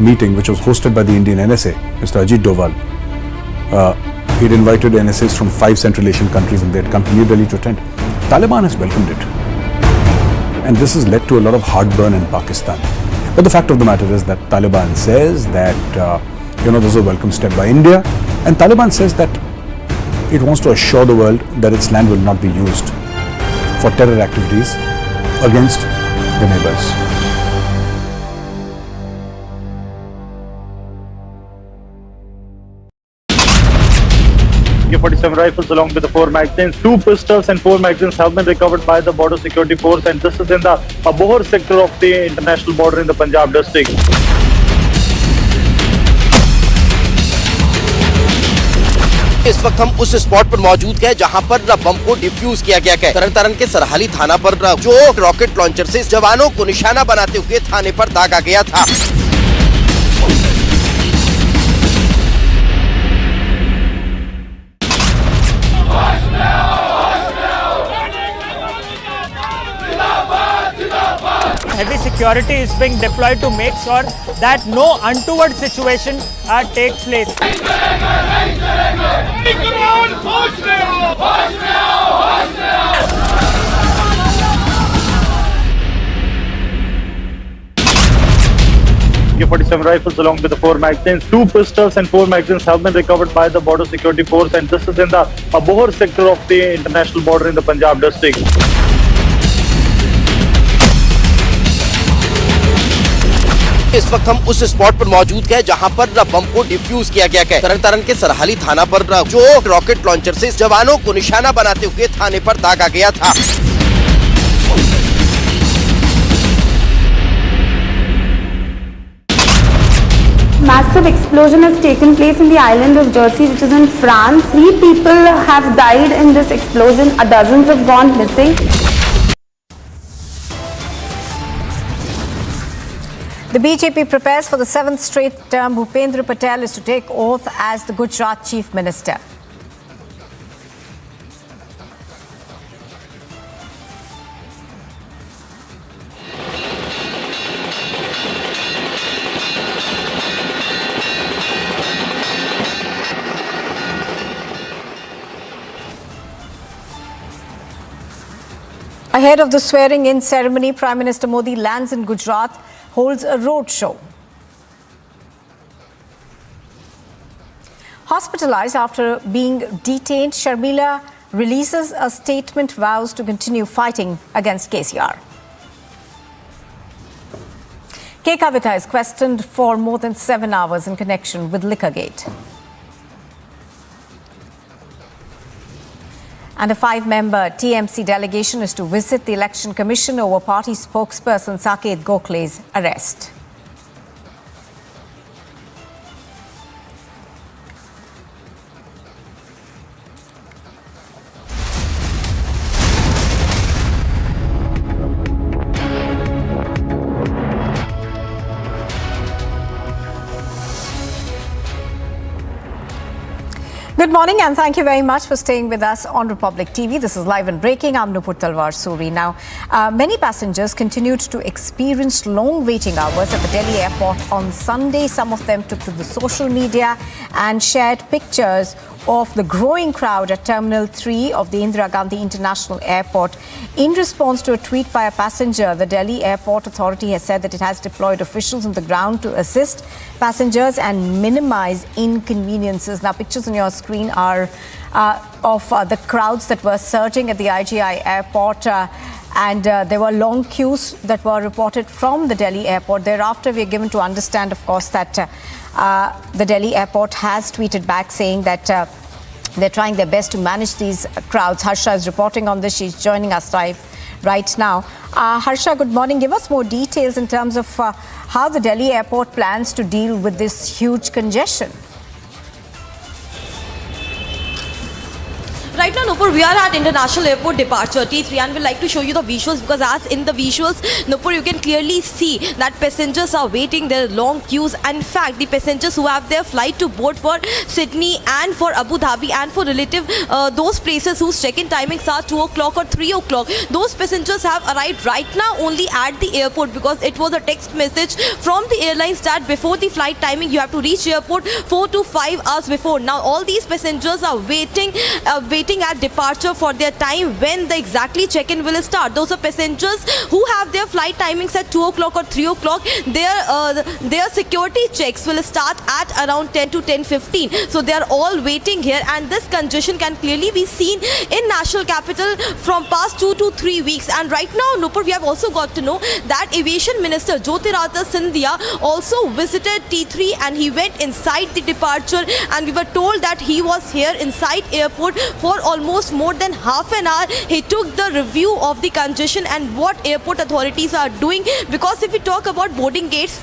[SPEAKER 13] meeting, which was hosted by the Indian NSA, Mr. Ajit Doval, he'd invited NSAs from 5 Central Asian countries and they had come to New Delhi to attend. Taliban has welcomed it. And this has led to a lot of heartburn in Pakistan. But the fact of the matter is that Taliban says that, this is a welcome step by India. And Taliban says that it wants to assure the world that its land will not be used for terror activities against the neighbors.
[SPEAKER 15] AK-47 rifles along with the 4 magazines. 2 pistols and 4 magazines have been recovered by the border security force, and this is in the Bohar sector of the international border in the Punjab district.
[SPEAKER 22] इस वक्त हम उस spot पर मौजूद हैं जहां पर बम को डिफ्यूज किया गया है। तरन तारण के सरहाली थाना पर जो रॉकेट लॉन्चर से जवानों को निशाना बनाते हुए थाने पर दागा गया था।
[SPEAKER 12] Heavy security is being deployed to make sure that no untoward situation takes place.
[SPEAKER 15] AK-47 rifles along with the 4 magazines. 2 pistols and 4 magazines have been recovered by the border security force, and this is in the Bohar sector of the international border in the Punjab district.
[SPEAKER 22] इस वक्त हम उस spot पर मौजूद हैं जहां पर बम को डिफ्यूज किया गया है। तरन तारण के सरहाली थाना पर जो रॉकेट लॉन्चर से जवानों को निशाना बनाते हुए थाने पर दागा गया था।
[SPEAKER 21] Massive explosion has taken place in the island of Jersey, which is in France. 3 people have died in this explosion. Dozens have gone missing.
[SPEAKER 14] The BJP prepares for the 7th straight term. Bhupendra Patel is to take oath as the Gujarat Chief Minister. Ahead of the swearing-in ceremony, Prime Minister Modi lands in Gujarat, holds a road show. Hospitalized after being detained, Sharmila releases a statement, vows to continue fighting against KCR. K. Kavita is questioned for more than 7 hours in connection with Liquorgate. And a 5-member TMC delegation is to visit the Election Commission over party spokesperson Saket Gokhale's arrest. Good morning and thank you very much for staying with us on Republic TV. This is Live and Breaking. I'm Nupur Talwar Suri. Now, many passengers continued to experience long waiting hours at the Delhi airport on Sunday. Some of them took to the social media and shared pictures of the growing crowd at Terminal 3 of the Indira Gandhi International Airport. In response to a tweet by a passenger, the Delhi Airport Authority has said that it has deployed officials on the ground to assist passengers and minimize inconveniences. Now, pictures on your screen are of the crowds that were surging at the IGI airport. And there were long queues that were reported from the Delhi airport. Thereafter, we are given to understand, of course, that the Delhi airport has tweeted back saying that they're trying their best to manage these crowds. Harsha is reporting on this. She's joining us live right now. Harsha, good morning. Give us more details in terms of how the Delhi airport plans to deal with this huge congestion.
[SPEAKER 9] Right now, Nupur, we are at International Airport departure T3 and we'd like to show you the visuals because as in the visuals, Nupur, you can clearly see that passengers are waiting their long queues. And in fact, the passengers who have their flight to board for Sydney and for Abu Dhabi and for relative, those places whose check-in timings are 2 o'clock or 3 o'clock, those passengers have arrived right now only at the airport because it was a text message from the airlines that before the flight timing, you have to reach airport 4 to 5 hours before. Now, all these passengers are waiting at departure for their time when the exactly check-in will start. Those are passengers who have their flight timings at 2 o'clock or 3 o'clock. Their security checks will start at around 10 to 10:15. So they are all waiting here and this congestion can clearly be seen in national capital from past 2 to 3 weeks. And right now, Nupur, we have also got to know that Aviation Minister Jyotiraditta Scindia also visited T3 and he went inside the departure and we were told that he was here inside airport for almost more than half an hour. He took the review of the congestion and what airport authorities are doing, because if we talk about boarding gates,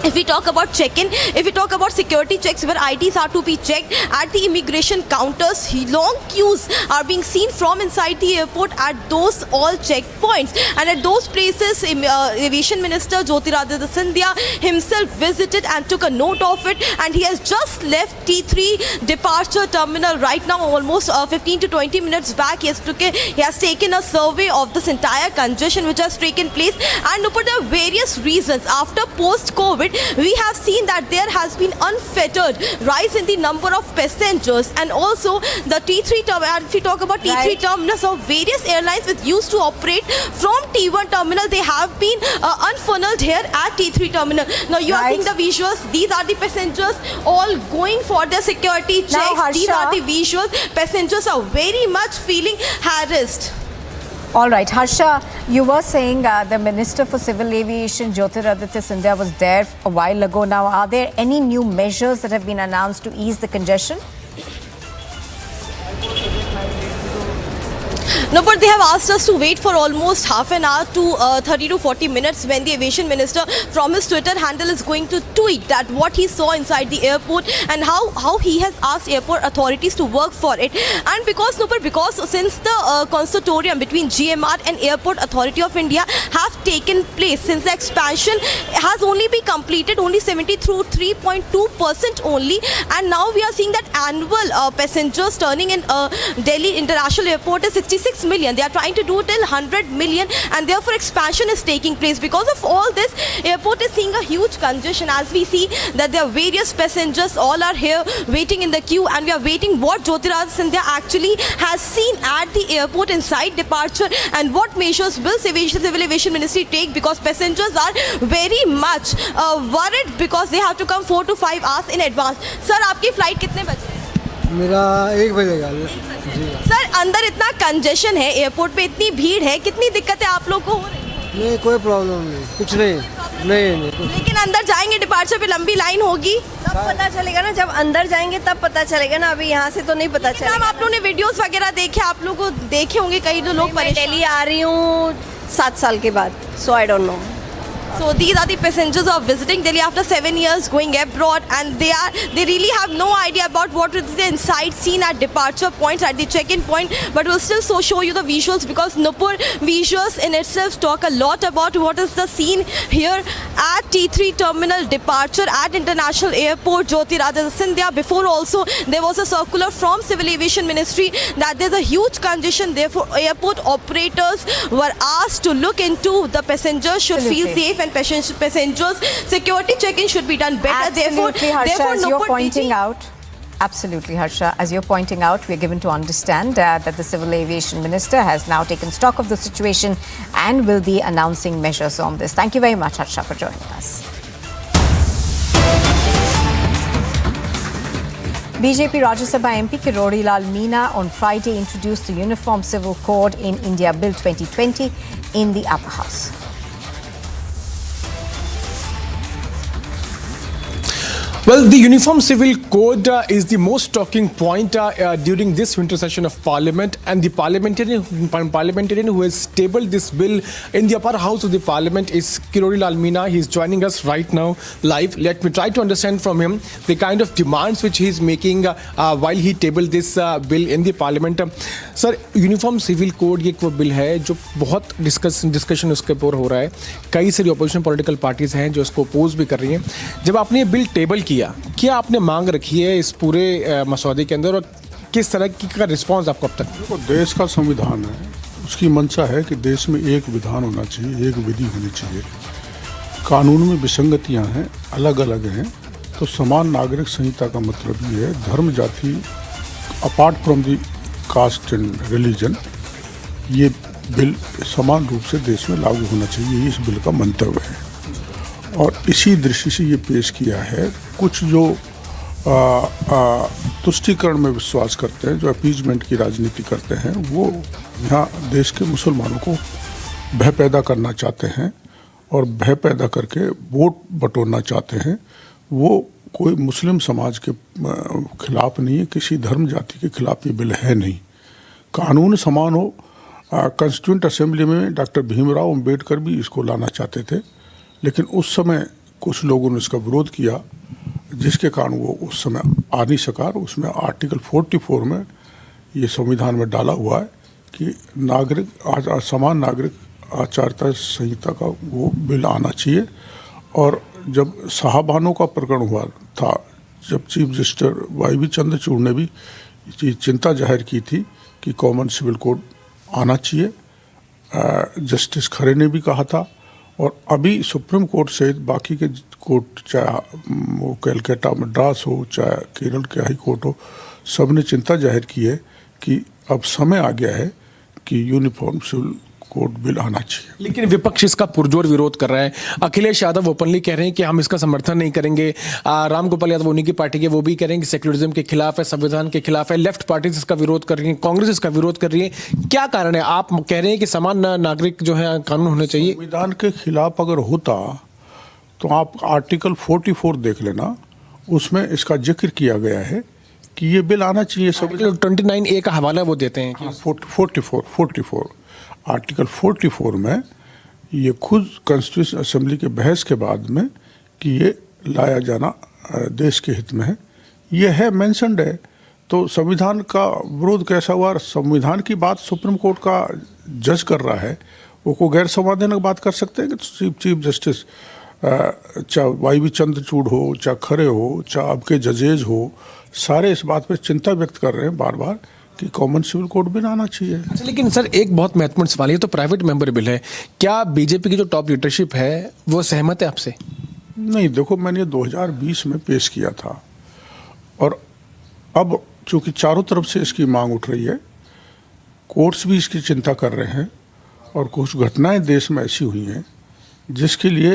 [SPEAKER 9] if we talk about check-in, if we talk about security checks where IDs are to be checked at the immigration counters, long queues are being seen from inside the airport at those all checkpoints. And at those places, Aviation Minister Jyotiraditta Scindia himself visited and took a note of it. And he has just left T3 departure terminal right now, almost 15 to 20 minutes back. He has taken a survey of this entire congestion which has taken place. And look at the various reasons. After post-COVID, we have seen that there has been unfettered rise in the number of passengers and also the T3 terminal. If we talk about T3 terminals of various airlines which used to operate from T1 terminal, they have been unfunneled here at T3 terminal. Now you are seeing the visuals. These are the passengers all going for their security checks. These are the visuals. Passengers are very much feeling harassed.
[SPEAKER 14] All right, Harsha, you were saying the Minister for Civil Aviation, Jyotiraditta Scindia, was there a while ago. Now, are there any new measures that have been announced to ease the congestion?
[SPEAKER 9] No, but they have asked us to wait for almost half an hour to 30 to 40 minutes when the Aviation Minister from his Twitter handle is going to tweet that what he saw inside the airport and how he has asked airport authorities to work for it. And because since the consortium between GMR and Airport Authority of India have taken place, since the expansion has only been completed, only 73.2% only, and now we are seeing that annual passengers turning in Delhi International Airport is 66 million. They are trying to do till 100 million and therefore expansion is taking place. Because of all this, airport is seeing a huge congestion as we see that there are various passengers all are here waiting in the queue and we are waiting what Jyotiraditta Scindia actually has seen at the airport inside departure and what measures will Civil Aviation Ministry take, because passengers are very much worried because they have to come 4 to 5 hours in advance. Sir, आपकी flight कितने बजे?
[SPEAKER 10] मेरा 1 बजेगा।
[SPEAKER 9] Sir, अंदर इतना congestion है, airport पे इतनी भीड़ है, कितनी दिक्कतें आप लोग को हो रही है?
[SPEAKER 10] नहीं, कोई प्रॉब्लम नहीं, कुछ नहीं।
[SPEAKER 9] लेकिन अंदर जाएंगे डिपार्चर पे लंबी लाइन होगी,
[SPEAKER 23] तब पता चलेगा ना, जब अंदर जाएंगे तब पता चलेगा ना, अभी यहाँ से तो नहीं पता चलेगा।
[SPEAKER 9] आप लोगों ने वीडियोस वगैरह देखे, आप लोग को देखे होंगे कई लोग।
[SPEAKER 23] मैं दिल्ली आ रही हूँ 7 साल के बाद, so I don't know.
[SPEAKER 9] So these are the passengers who are visiting Delhi after 7 years going abroad, and they really have no idea about what is the inside scene at departure points, at the check-in point. But we'll still show you the visuals, because Nupur visuals in itself talk a lot about what is the scene here at T3 terminal departure at International Airport Jyotiradiत्य Scindia. Before also there was a circular from Civil Aviation Ministry that there's a huge congestion. Therefore, airport operators were asked to look into the passengers should feel safe, and passengers security check-in should be done better.
[SPEAKER 14] Absolutely, Harsha, as you're
[SPEAKER 9] Nupur
[SPEAKER 14] pointing out. Absolutely, Harsha. As you're pointing out, we're given to understand that the Civil Aviation Minister has now taken stock of the situation and will be announcing measures on this. Thank you very much, Harsha, for joining us. BJP Rajya Sabha MP Kirori Lal Meena on Friday introduced the Uniform Civil Code in India Bill 2020 in the upper house.
[SPEAKER 4] Well, the Uniform Civil Code is the most talking point during this winter session of Parliament, and the parliamentarian who has tabled this bill in the upper house of the Parliament is Kirori Lal Meena. He is joining us right now live. Let me try to understand from him the kind of demands which he is making while he tabled this bill in the Parliament. Sir, Uniform Civil Code ये एक वो bill है जो बहुत discussion उसके ऊपर हो रहा है. कई सारी ऑपोजिशन पॉलिटिकल पार्टीज हैं जो इसको अपोज भी कर रही हैं. जब आपने ये बिल टेबल किया, क्या आपने मांग रखी है इस पूरे मसौदे के अंदर, और किस तरह की का रिस्पांस आपको अब तक?
[SPEAKER 5] देखो, देश का संविधान है, उसकी मंशा है कि देश में एक विधान होना चाहिए, एक विधि होनी चाहिए. कानून में विसंगतियां हैं, अलग अलग हैं, तो समान नागरिक संहिता का मतलब ये है धर्म जाति apart from the caste and religion, ये बिल समान रूप से देश में लागू होना चाहिए. इस बिल का मंतव्य है और इसी दृष्टि से ये पेश किया है. कुछ जो तुष्टीकरण में विश्वास करते हैं, जो अपीजमेंट की राजनीति करते हैं, वो यहाँ देश के मुसलमानों को भय पैदा करना चाहते हैं और भय पैदा करके वोट बटोरना चाहते हैं. वो कोई मुस्लिम समाज के खिलाफ नहीं है, किसी धर्म जाति के खिलाफ ये बिल है नहीं. कानून समान हो. कॉन्स्टिट्यूंट असेंबली में डॉक्टर भीमराव अम्बेडकर भी इसको लाना चाहते थे, लेकिन उस समय कुछ लोगों ने इसका विरोध किया, जिसके कारण वो उस समय आ नहीं सका. उसमें आर्टिकल 44 में ये संविधान में डाला हुआ है कि नागरिक समान नागरिक आचारता संहिता का वो बिल आना चाहिए. और जब साहबानों का प्रकरण हुआ था, जब चीफ जस्टिस वाई चंद्रचूड़ ने भी चिंता जाहिर की थी कि कॉमन सिविल कोड आना चाहिए, जस्टिस खरे ने भी कहा था. और अभी सुप्रीम कोर्ट सहित बाकी के कोर्ट, चाहे वो कलकत्ता मद्रास हो, चाहे केरल के हाई कोर्ट हो, सब ने चिंता जाहिर की है कि अब समय आ गया है कि यूनिफॉर्म सिविल कोड बिल आना चाहिए.
[SPEAKER 4] लेकिन विपक्ष इसका पुरजोर विरोध कर रहा है. अखिलेश यादव ओपनली कह रहे हैं कि हम इसका समर्थन नहीं करेंगे. राम गोपाल यादव उन्हीं की पार्टी के, वो भी कह रहे हैं कि सेक्युलरिज्म के खिलाफ है, संविधान के खिलाफ है. लेफ्ट पार्टीज इसका विरोध कर रही हैं, कांग्रेस इसका विरोध कर रही है. क्या कारण है? आप कह रहे हैं कि समान नागरिक जो है कानून होने चाहिए.
[SPEAKER 5] संविधान के खिलाफ अगर होता तो आप आर्टिकल 44 देख लेना, उसमें इसका जिक्र किया गया है कि ये बिल आना चाहिए.
[SPEAKER 4] 29A का हवाला वो देते हैं.
[SPEAKER 5] 44 आर्टिकल 44 में ये खुद कॉन्स्टिट्यूशन असेंबली के बहस के बाद में कि ये लाया जाना देश के हित में है, ये है मेंशन्ड है. तो संविधान का विरोध कैसा हुआ? संविधान की बात सुप्रीम कोर्ट का जज कर रहा है, वो को गैर संवैधानिक बात कर सकते हैं कि चीफ जस्टिस चाहे वाई चंद्रचूड़ हो, चाहे खरे हो, चाहे अब के जजेज हो, सारे इस बात पे चिंता व्यक्त कर रहे हैं बार बार कि कॉमन सिविल कोड बिल आना चाहिए.
[SPEAKER 4] अच्छा, लेकिन सर एक बहुत महत्वपूर्ण सवाल, ये तो प्राइवेट मेंबर बिल है, क्या बीजेपी की जो टॉप लीडरशिप है वो सहमत है आपसे?
[SPEAKER 5] नहीं, देखो, मैंने 2020 में पेश किया था और अब चूंकि चारों तरफ से इसकी मांग उठ रही है, कोर्ट्स भी इसकी चिंता कर रहे हैं और कुछ घटनाएं देश में ऐसी हुई हैं जिसके लिए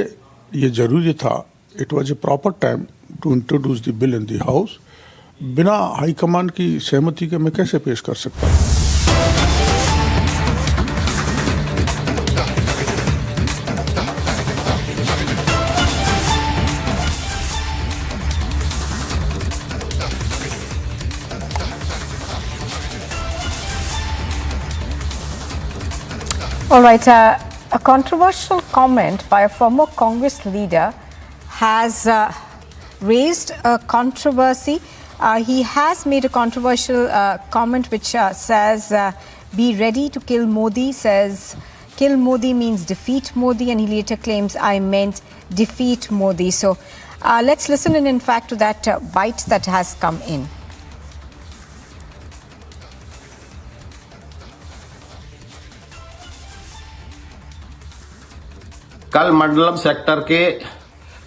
[SPEAKER 5] ये जरूरी था. It was a proper time to introduce the bill in the house. बिना हाईकमान की सहमति के मैं कैसे पेश कर सकता हूँ?
[SPEAKER 14] All right. A controversial comment by a former Congress leader has raised a controversy. He has made a controversial comment which says, be ready to kill Modi, says kill Modi means defeat Modi, and he later claims I meant defeat Modi. So let's listen in fact to that bite that has come in.
[SPEAKER 6] कल मंडलम sector के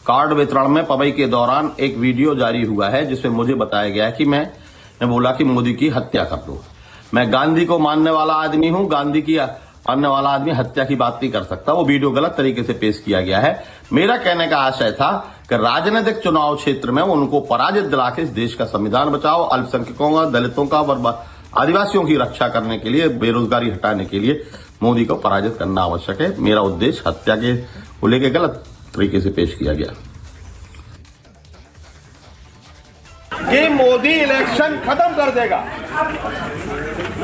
[SPEAKER 6] card वितरण में पवई के दौरान एक video जारी हुआ है जिसमें मुझे बताया गया है कि मैं बोला कि मोदी की हत्या कर दो। मैं गांधी को मानने वाला आदमी हूं, गांधी की मानने वाला आदमी हत्या की बात नहीं कर सकता। वो वीडियो गलत तरीके से पेश किया गया है। मेरा कहने का आशय था कि राजनीतिक चुनाव क्षेत्र में उनको पराजित दिला के इस देश का संविधान बचाओ, अल्पसंख्यकों का, दलितों का और आदिवासियों की रक्षा करने के लिए, बेरोजगारी हटाने के लिए मोदी को पराजित करना आवश्यक है। मेरा उद्देश्य हत्या के को लेकर गलत तरीके से पेश किया गया।
[SPEAKER 11] कि मोदी इलेक्शन खत्म कर देगा,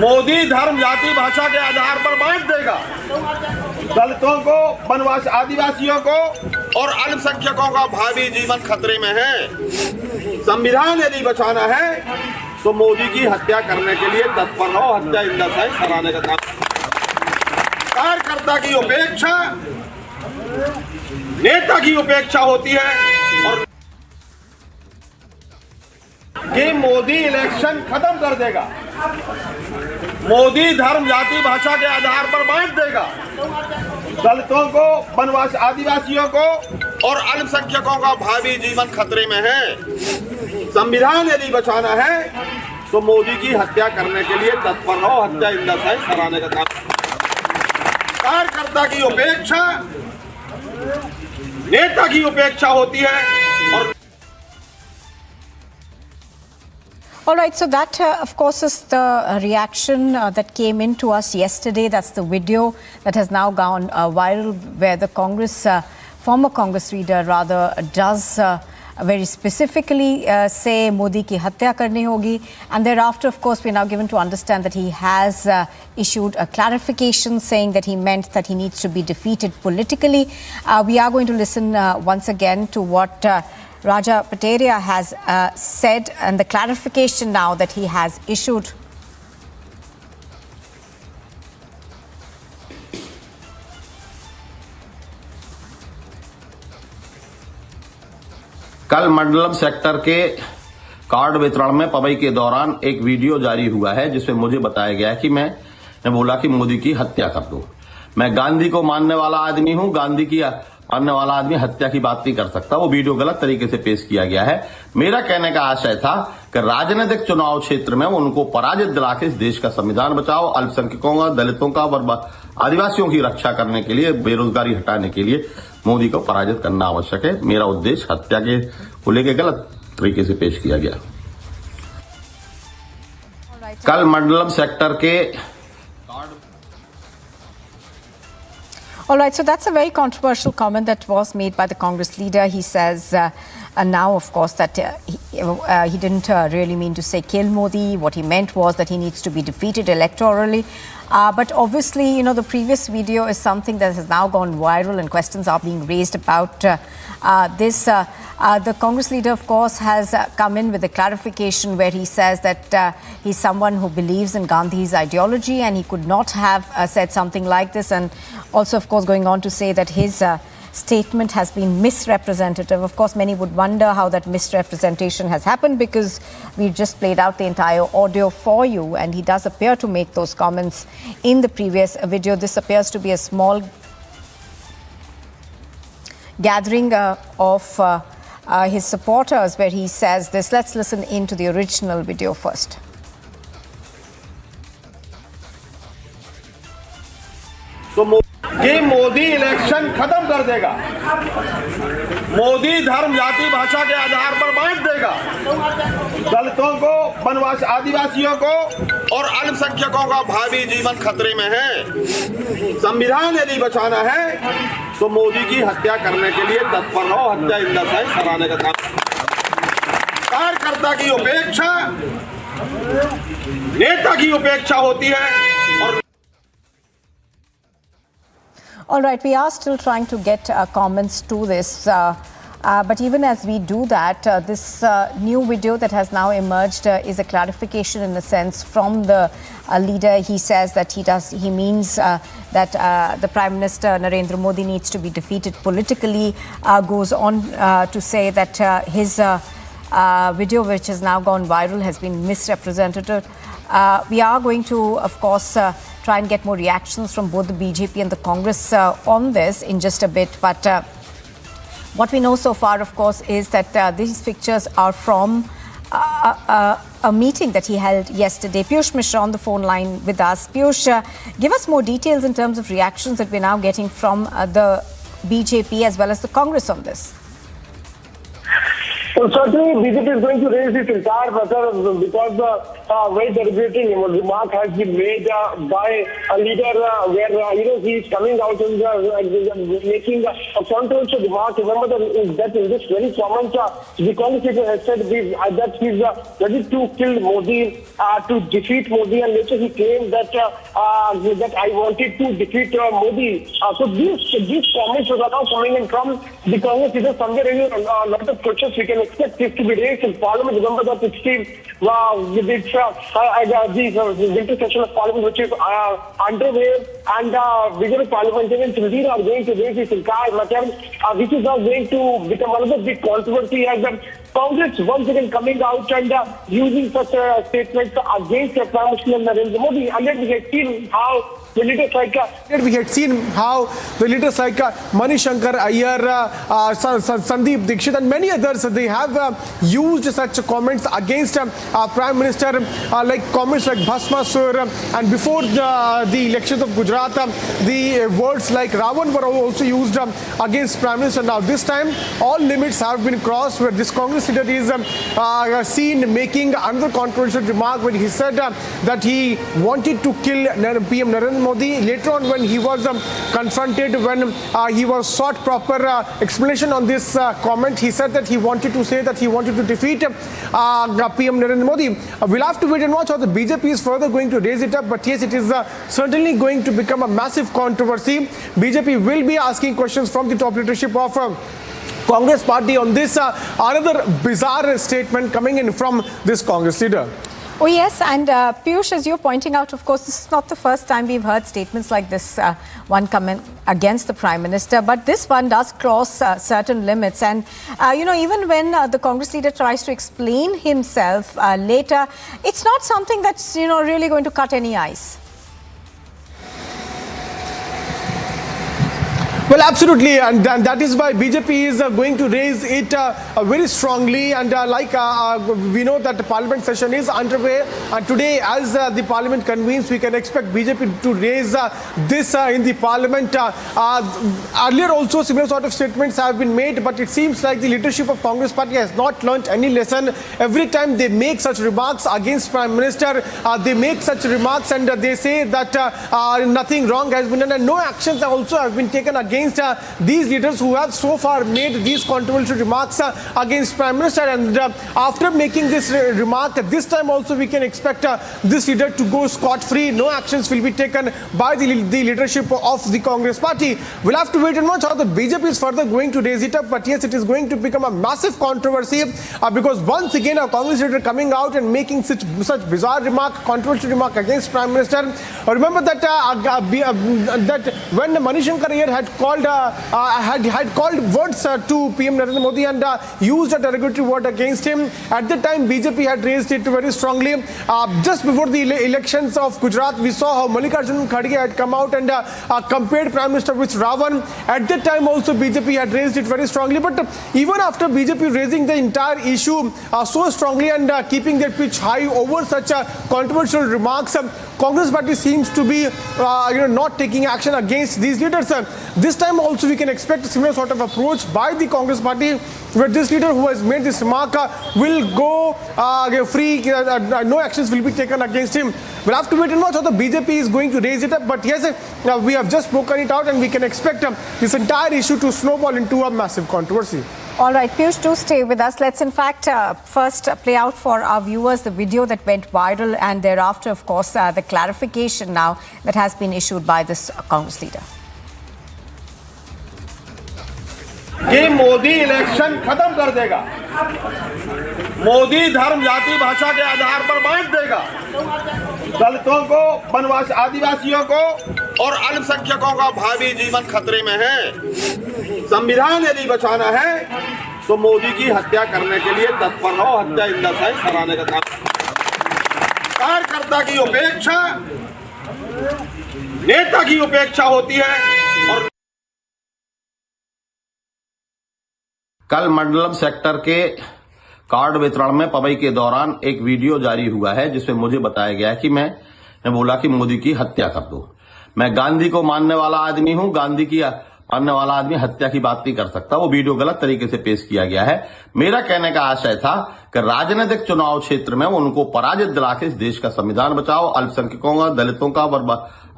[SPEAKER 11] मोदी धर्म, जाति, भाषा के आधार पर बांट देगा, दलितों को, वनवासी आदिवासियों को और अल्पसंख्यकों का भावी जीवन खतरे में है। संविधान यदि बचाना है तो मोदी की हत्या करने के लिए तत्पर रहो। हत्या इंदा साइन कराने का काम। कार्यकर्ता की उपेक्षा नेता की उपेक्षा होती है और कि मोदी इलेक्शन खत्म कर देगा, मोदी धर्म, जाति, भाषा के आधार पर बांट देगा, दलितों को, वनवासी आदिवासियों को और अल्पसंख्यकों का भावी जीवन खतरे में है। संविधान यदि बचाना है तो मोदी की हत्या करने के लिए तत्पर रहो। हत्या इंदा साइन कराने का काम। कार्यकर्ता की उपेक्षा नेता की उपेक्षा होती है और
[SPEAKER 14] All right, so that, of course, is the reaction that came in to us yesterday. That's the video that has now gone viral, where the former Congress leader, rather, does very specifically say Modi ki hatya karni hogi. And thereafter, of course, we're now given to understand that he has issued a clarification saying that he meant that he needs to be defeated politically. We are going to listen once again to what Raja Patel has said and the clarification now that he has issued.
[SPEAKER 6] कल मंडलम sector के card वितरण में पवई के दौरान एक video जारी हुआ है जिसमें मुझे बताया गया है कि मैं बोला कि मोदी की हत्या कर दो। मैं गांधी को मानने वाला आदमी हूं, गांधी की मानने वाला आदमी हत्या की बात नहीं कर सकता। वो वीडियो गलत तरीके से पेश किया गया है। मेरा कहने का आशय था कि राजनीतिक चुनाव क्षेत्र में उनको पराजित दिला के इस देश का संविधान बचाओ, अल्पसंख्यकों का, दलितों का और आदिवासियों की रक्षा करने के लिए, बेरोजगारी हटाने के लिए मोदी को पराजित करना आवश्यक है। मेरा उद्देश्य हत्या के को लेकर गलत तरीके से पेश किया गया। कल मंडलम सेक्टर के
[SPEAKER 14] All right, so that's a very controversial comment that was made by the Congress leader. He says now, of course, that he didn't really mean to say kill Modi. What he meant was that he needs to be defeated electorally. But obviously, you know, the previous video is something that has now gone viral and questions are being raised about this. The Congress leader, of course, has come in with a clarification where he says that he's someone who believes in Gandhi's ideology and he could not have said something like this, and also, of course, going on to say that his statement has been misrepresentative. Of course, many would wonder how that misrepresentation has happened because we've just played out the entire audio for you, and he does appear to make those comments in the previous video. This appears to be a small gathering of his supporters where he says this. Let's listen into the original video first.
[SPEAKER 11] कि Modi election खत्म कर देगा, मोदी धर्म, जाति, भाषा के आधार पर बांट देगा, दलितों को, वनवासी आदिवासियों को और अल्पसंख्यकों का भावी जीवन खतरे में है। संविधान यदि बचाना है तो मोदी की हत्या करने के लिए तत्पर रहो। हत्या इंदा साइन कराने का काम। कार्यकर्ता की उपेक्षा नेता की उपेक्षा होती है और
[SPEAKER 14] All right, we are still trying to get comments to this. But even as we do that, this new video that has now emerged is a clarification in a sense from the leader. He says that he means that the Prime Minister Narendra Modi needs to be defeated politically. Goes on to say that his video, which has now gone viral, has been misrepresented. We are going to, of course, try and get more reactions from both the BJP and the Congress on this in just a bit. But what we know so far, of course, is that these pictures are from a meeting that he held yesterday. Piyush Mishra on the phone line with us. Piyush, give us more details in terms of reactions that we're now getting from the BJP as well as the Congress on this.
[SPEAKER 8] Well, certainly BJP is going to raise its entire matter because the very deliberate remark has been made by a leader where he is coming out and making a controversial remark. Remember that in this very comment, the Congress leader has said that he is ready to kill Modi, to defeat Modi, and later he claimed that I wanted to defeat Modi. So these comments are now coming in from the Congress leader. Somewhere in a lot of questions we can expect this to be raised in Parliament. Remember that it's the winter session of Parliament which is underway, and BJP parliamentarians indeed are going to raise this entire matter, which is now going to become another big controversy as the Congress once again coming out and using such statements against Prime Minister Narendra Modi. And then we have seen how the leaders like Manishankar Iyer, Sandeep Dixit and many others, they have used such comments against Prime Minister, like comments like Bhasmasur, and before the elections of Gujarat, the words like Ravan were also used against Prime Minister. Now this time all limits have been crossed, where this Congress leader is seen making another controversial remark when he said that he wanted to kill PM Narendra Modi. Later on, when he was confronted, when he was sought proper explanation on this comment, he said that he wanted to say that he wanted to defeat PM Narendra Modi. We'll have to wait and watch how the BJP is further going to raise it up. But yes, it is certainly going to become a massive controversy. BJP will be asking questions from the top leadership of Congress party on this. Another bizarre statement coming in from this Congress leader.
[SPEAKER 14] Oh yes, and Piyush, as you're pointing out, of course, this is not the first time we've heard statements like this one coming against the Prime Minister, but this one does cross certain limits. And, even when the Congress leader tries to explain himself later, it's not something that's, really going to cut any ice.
[SPEAKER 4] Well, absolutely, and that is why BJP is going to raise it very strongly. And we know that the Parliament session is underway, and today, as the Parliament convenes, we can expect BJP to raise this in the Parliament. Earlier also similar sort of statements have been made, but it seems like the leadership of Congress party has not learnt any lesson. Every time they make such remarks against Prime Minister, they make such remarks and they say that nothing wrong has been done, and no actions also have been taken against these leaders who have so far made these controversial remarks against Prime Minister. And after making this remark, this time also we can expect this leader to go scot-free. No actions will be taken by the leadership of the Congress party. We'll have to wait and watch how the BJP is further going to raise it up. But yes, it is going to become a massive controversy because once again a Congress leader coming out and making such bizarre remark, controversial remark against Prime Minister. Remember that that when Manishankar Iyer had called words to PM Narendra Modi and used a derogatory word against him. At the time, BJP had raised it very strongly. Just before the elections of Gujarat, we saw how Mallikarjun Kharge had come out and compared Prime Minister with Ravan. At that time also, BJP had raised it very strongly. But even after BJP raising the entire issue so strongly and keeping their pitch high over such controversial remarks, Congress party seems to be not taking action against these leaders. This time also we can expect a similar sort of approach by the Congress party, where this leader who has made this remark will go free, no actions will be taken against him. We'll have to wait and watch how the BJP is going to raise it up. But yes, we have just spoken it out and we can expect this entire issue to snowball into a massive controversy.
[SPEAKER 14] All right, Piyush, do stay with us. Let's in fact first play out for our viewers the video that went viral, and thereafter, of course, the clarification now that has been issued by this Congress leader.
[SPEAKER 11] कि Modi election खत्म कर देगा, मोदी धर्म जाति भाषा के आधार पर बांट देगा, दलितों को, वनवासी आदिवासियों को और अल्पसंख्यकों का भावी जीवन खतरे में है। संविधान यदि बचाना है तो मोदी की हत्या करने के लिए तत्पर रहो, हत्या इन द सेंस कराने का काम। कार्यकर्ता की उपेक्षा नेता की उपेक्षा होती है। और
[SPEAKER 6] कल मंडलम सेक्टर के कार्ड वितरण में पवई के दौरान एक वीडियो जारी हुआ है जिसमें मुझे बताया गया है कि मैं बोला कि मोदी की हत्या कर दो। मैं गांधी को मानने वाला आदमी हूं, गांधी की मानने वाला आदमी हत्या की बात नहीं कर सकता। वो वीडियो गलत तरीके से पेश किया गया है। मेरा कहने का आशय था कि राजनीतिक चुनाव क्षेत्र में उनको पराजित दिला के इस देश का संविधान बचाओ, अल्पसंख्यकों का, दलितों का,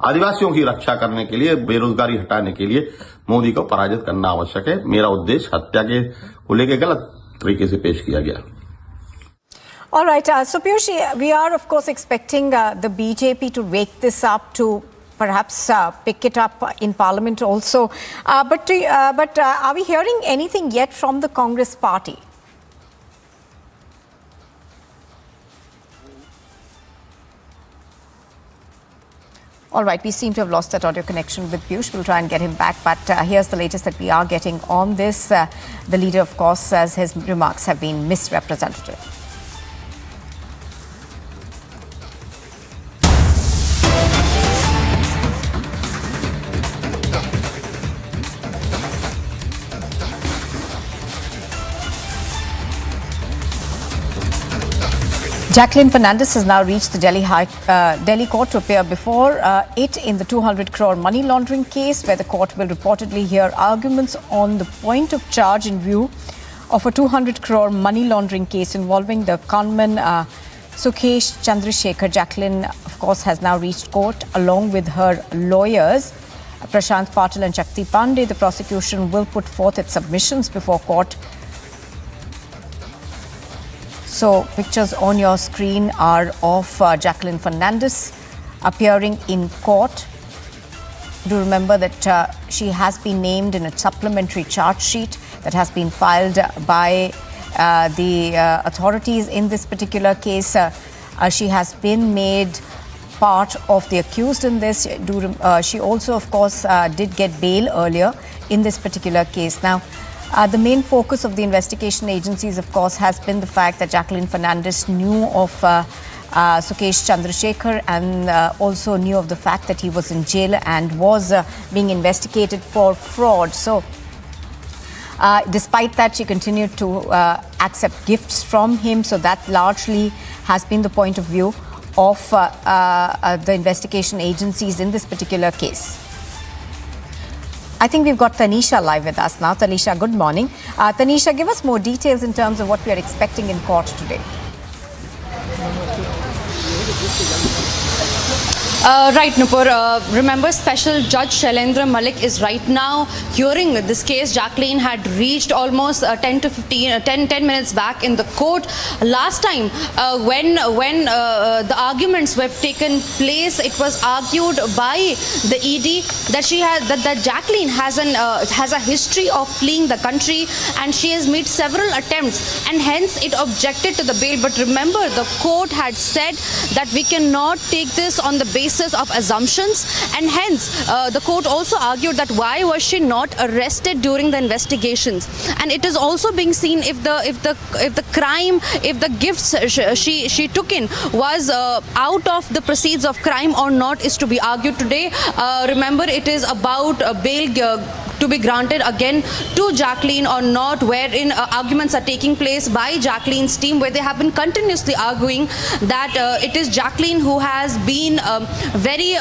[SPEAKER 6] आदिवासियों की रक्षा करने के लिए, बेरोजगारी हटाने के लिए मोदी को पराजित करना आवश्यक है। मेरा उद्देश्य हत्या के को लेकर गलत तरीके से पेश किया गया।
[SPEAKER 14] All right, so Piyush, we are of course expecting the BJP to wake this up, to perhaps pick it up in Parliament also. But are we hearing anything yet from the Congress party? All right, we seem to have lost that audio connection with Piyush. We'll try and get him back. But here's the latest that we are getting on this. The leader, of course, says his remarks have been misrepresented. Jacqueline Fernandez has now reached the Delhi court to appear before it in the 200 crore money laundering case, where the court will reportedly hear arguments on the point of charge in view of a 200 crore money laundering case involving the conman Sukesh Chandrasekhar. Jacqueline, of course, has now reached court along with her lawyers, Prashant Patel and Shakti Pandey. The prosecution will put forth its submissions before court. So, pictures on your screen are of Jacqueline Fernandez appearing in court. Do remember that she has been named in a supplementary charge sheet that has been filed by the authorities in this particular case. She has been made part of the accused in this. She also, of course, did get bail earlier in this particular case. Now, the main focus of the investigation agencies, of course, has been the fact that Jacqueline Fernandez knew of Sukesh Chandrasekhar and also knew of the fact that he was in jail and was being investigated for fraud. So, despite that, she continued to accept gifts from him. So that largely has been the point of view of the investigation agencies in this particular case. I think we've got Tanisha live with us now. Tanisha, good morning. Tanisha, give us more details in terms of what we are expecting in court today.
[SPEAKER 16] Right, Nupur. Remember, Special Judge Shailendra Malik is right now hearing this case. Jacqueline had reached almost 10 minutes back in the court. Last time, when the arguments were taken place, it was argued by the ED that that Jacqueline has a history of fleeing the country, and she has made several attempts, and hence it objected to the bail. But remember, the court had said that we cannot take this on the basis of assumptions, and hence the court also argued that why was she not arrested during the investigations. And it is also being seen if the crime, if the gifts she took in was out of the proceeds of crime or not is to be argued today. Remember, it is about bail to be granted again to Jacqueline or not, wherein arguments are taking place by Jacqueline's team, where they have been continuously arguing that it is Jacqueline who has been very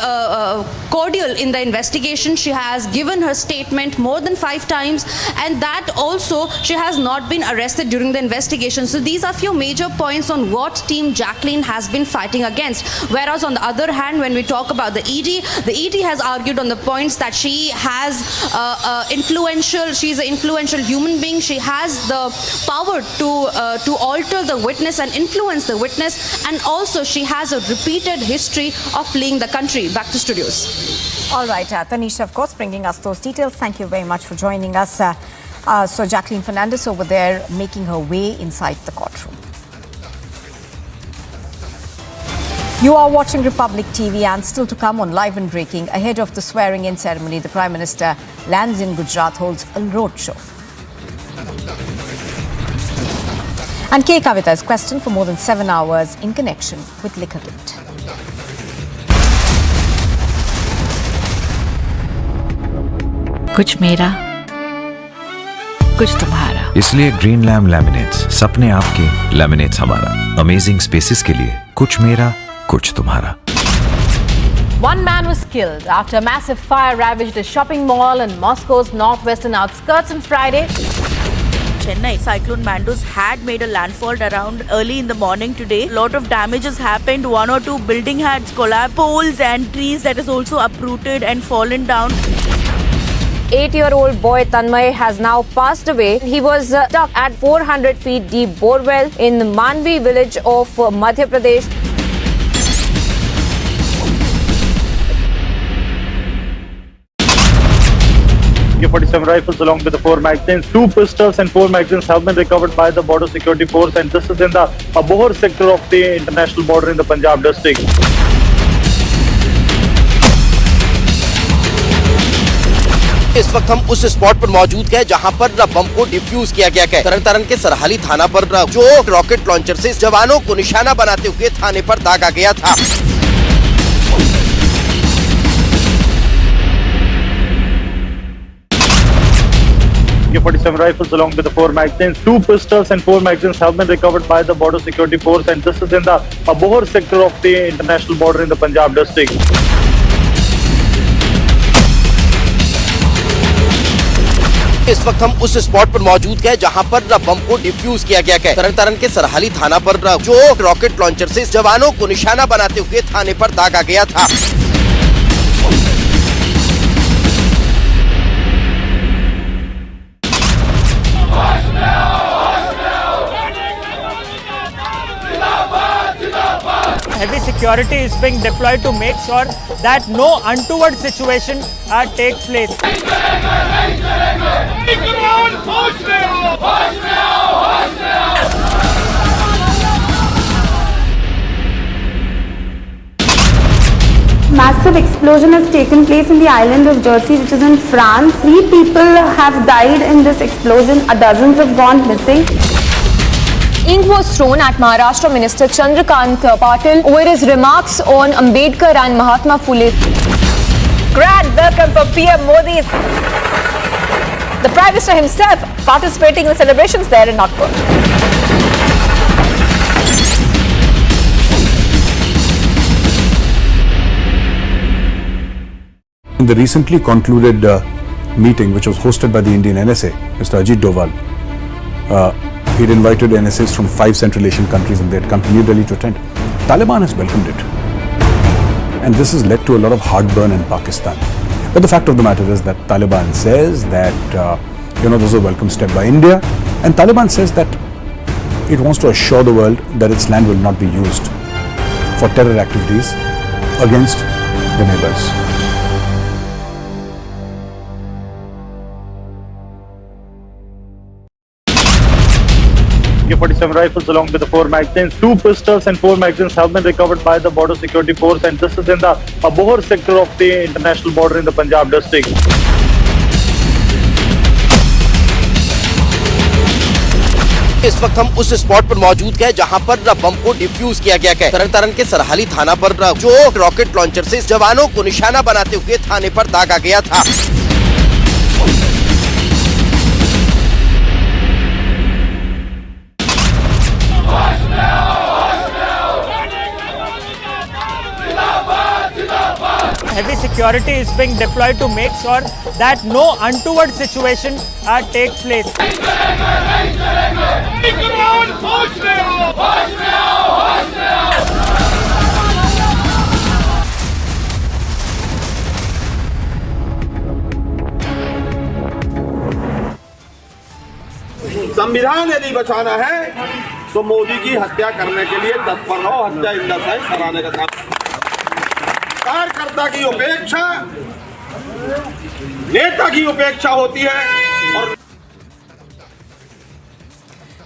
[SPEAKER 16] cordial in the investigation. She has given her statement more than 5 times, and that also she has not been arrested during the investigation. So these are few major points on what team Jacqueline has been fighting against. Whereas on the other hand, when we talk about the ED has argued on the points that she has she's an influential human being. She has the power to alter the witness and influence the witness, and also she has a repeated history of fleeing the country. Back to studios.
[SPEAKER 14] All right, Tanisha, of course, bringing us those details. Thank you very much for joining us. So Jacqueline Fernandez over there making her way inside the courtroom. You are watching Republic TV, and still to come on Live and Breaking. Ahead of the swearing-in ceremony, the Prime Minister lands in Gujarat, holds a roadshow. And K. Kavita is questioned for more than 7 hours in connection with liquor guilt.
[SPEAKER 1] कुछ मेरा, कुछ तुम्हारा।
[SPEAKER 17] इसलिए green lamp laminates, सपने आपके, laminates हमारा। Amazing spaces के लिए कुछ मेरा, कुछ तुम्हारा।
[SPEAKER 7] One man was killed after a massive fire ravaged a shopping mall in Moscow's northwestern outskirts on Friday.
[SPEAKER 1] Chennai cyclone Mandus had made a landfall around early in the morning today. A lot of damage has happened. 1 or 2 building had collapsed, poles and trees that is also uprooted and fallen down.
[SPEAKER 2] 8-year-old boy Tanmay has now passed away. He was stuck at 400 feet deep borewell in the Manvi village of Madhya Pradesh.
[SPEAKER 15] AK-47 rifles along with the 4 magazines. 2 pistols and 4 magazines have been recovered by the Border Security Force, and this is in the Abohar sector of the international border in the Punjab district.
[SPEAKER 22] इस वक्त हम उस spot पर मौजूद हैं जहां पर बम को डिफ्यूज किया गया है। तरन के सरहाली थाना पर जो रॉकेट लॉन्चर से जवानों को निशाना बनाते हुए थाने पर दागा गया था।
[SPEAKER 15] AK-47 rifles along with the 4 magazines. 2 pistols and 4 magazines have been recovered by the Border Security Force, and this is in the Abohar sector of the international border in the Punjab district.
[SPEAKER 22] इस वक्त हम उस spot पर मौजूद हैं जहां पर बम को डिफ्यूज किया गया है। तरन के सरहाली थाना पर जो रॉकेट लॉन्चर से जवानों को निशाना बनाते हुए थाने पर दागा गया था।
[SPEAKER 12] Heavy security is being deployed to make sure that no untoward situation takes place.
[SPEAKER 21] Massive explosion has taken place in the island of Jersey, which is in France. 3 people have died in this explosion. Dozens have gone missing.
[SPEAKER 2] Ink was thrown at Maharashtra Minister Chandrakant Patel over his remarks on Ambedkar and Mahatma Phule.
[SPEAKER 20] Grand welcome for PM Modi. The Prime Minister himself participating in the celebrations there in Nagpur.
[SPEAKER 13] In the recently concluded meeting, which was hosted by the Indian NSA, Mr. Ajit Doval, he'd invited NSAs from 5 Central Asian countries, and they had come to New Delhi to attend. Taliban has welcomed it. And this has led to a lot of heartburn in Pakistan. But the fact of the matter is that Taliban says that, this is a welcome step by India. And Taliban says that it wants to assure the world that its land will not be used for terror activities against the neighbors.
[SPEAKER 15] AK-47 rifles along with the 4 magazines. 2 pistols and 4 magazines have been recovered by the Border Security Force, and this is in the Abohar sector of the international border in the Punjab district.
[SPEAKER 22] इस वक्त हम उस spot पर मौजूद हैं जहां पर बम को डिफ्यूज किया गया है। तरन के सरहाली थाना पर जो रॉकेट लॉन्चर से जवानों को निशाना बनाते हुए थाने पर दागा गया था।
[SPEAKER 12] Heavy security is being deployed to make sure that no untoward situation takes place.
[SPEAKER 11] संविधान यदि बचाना है तो मोदी की हत्या करने के लिए तत्पर रहो। हत्या इंदा साइन कराने का काम। कार्यकर्ता की उपेक्षा नेता की उपेक्षा होती है। और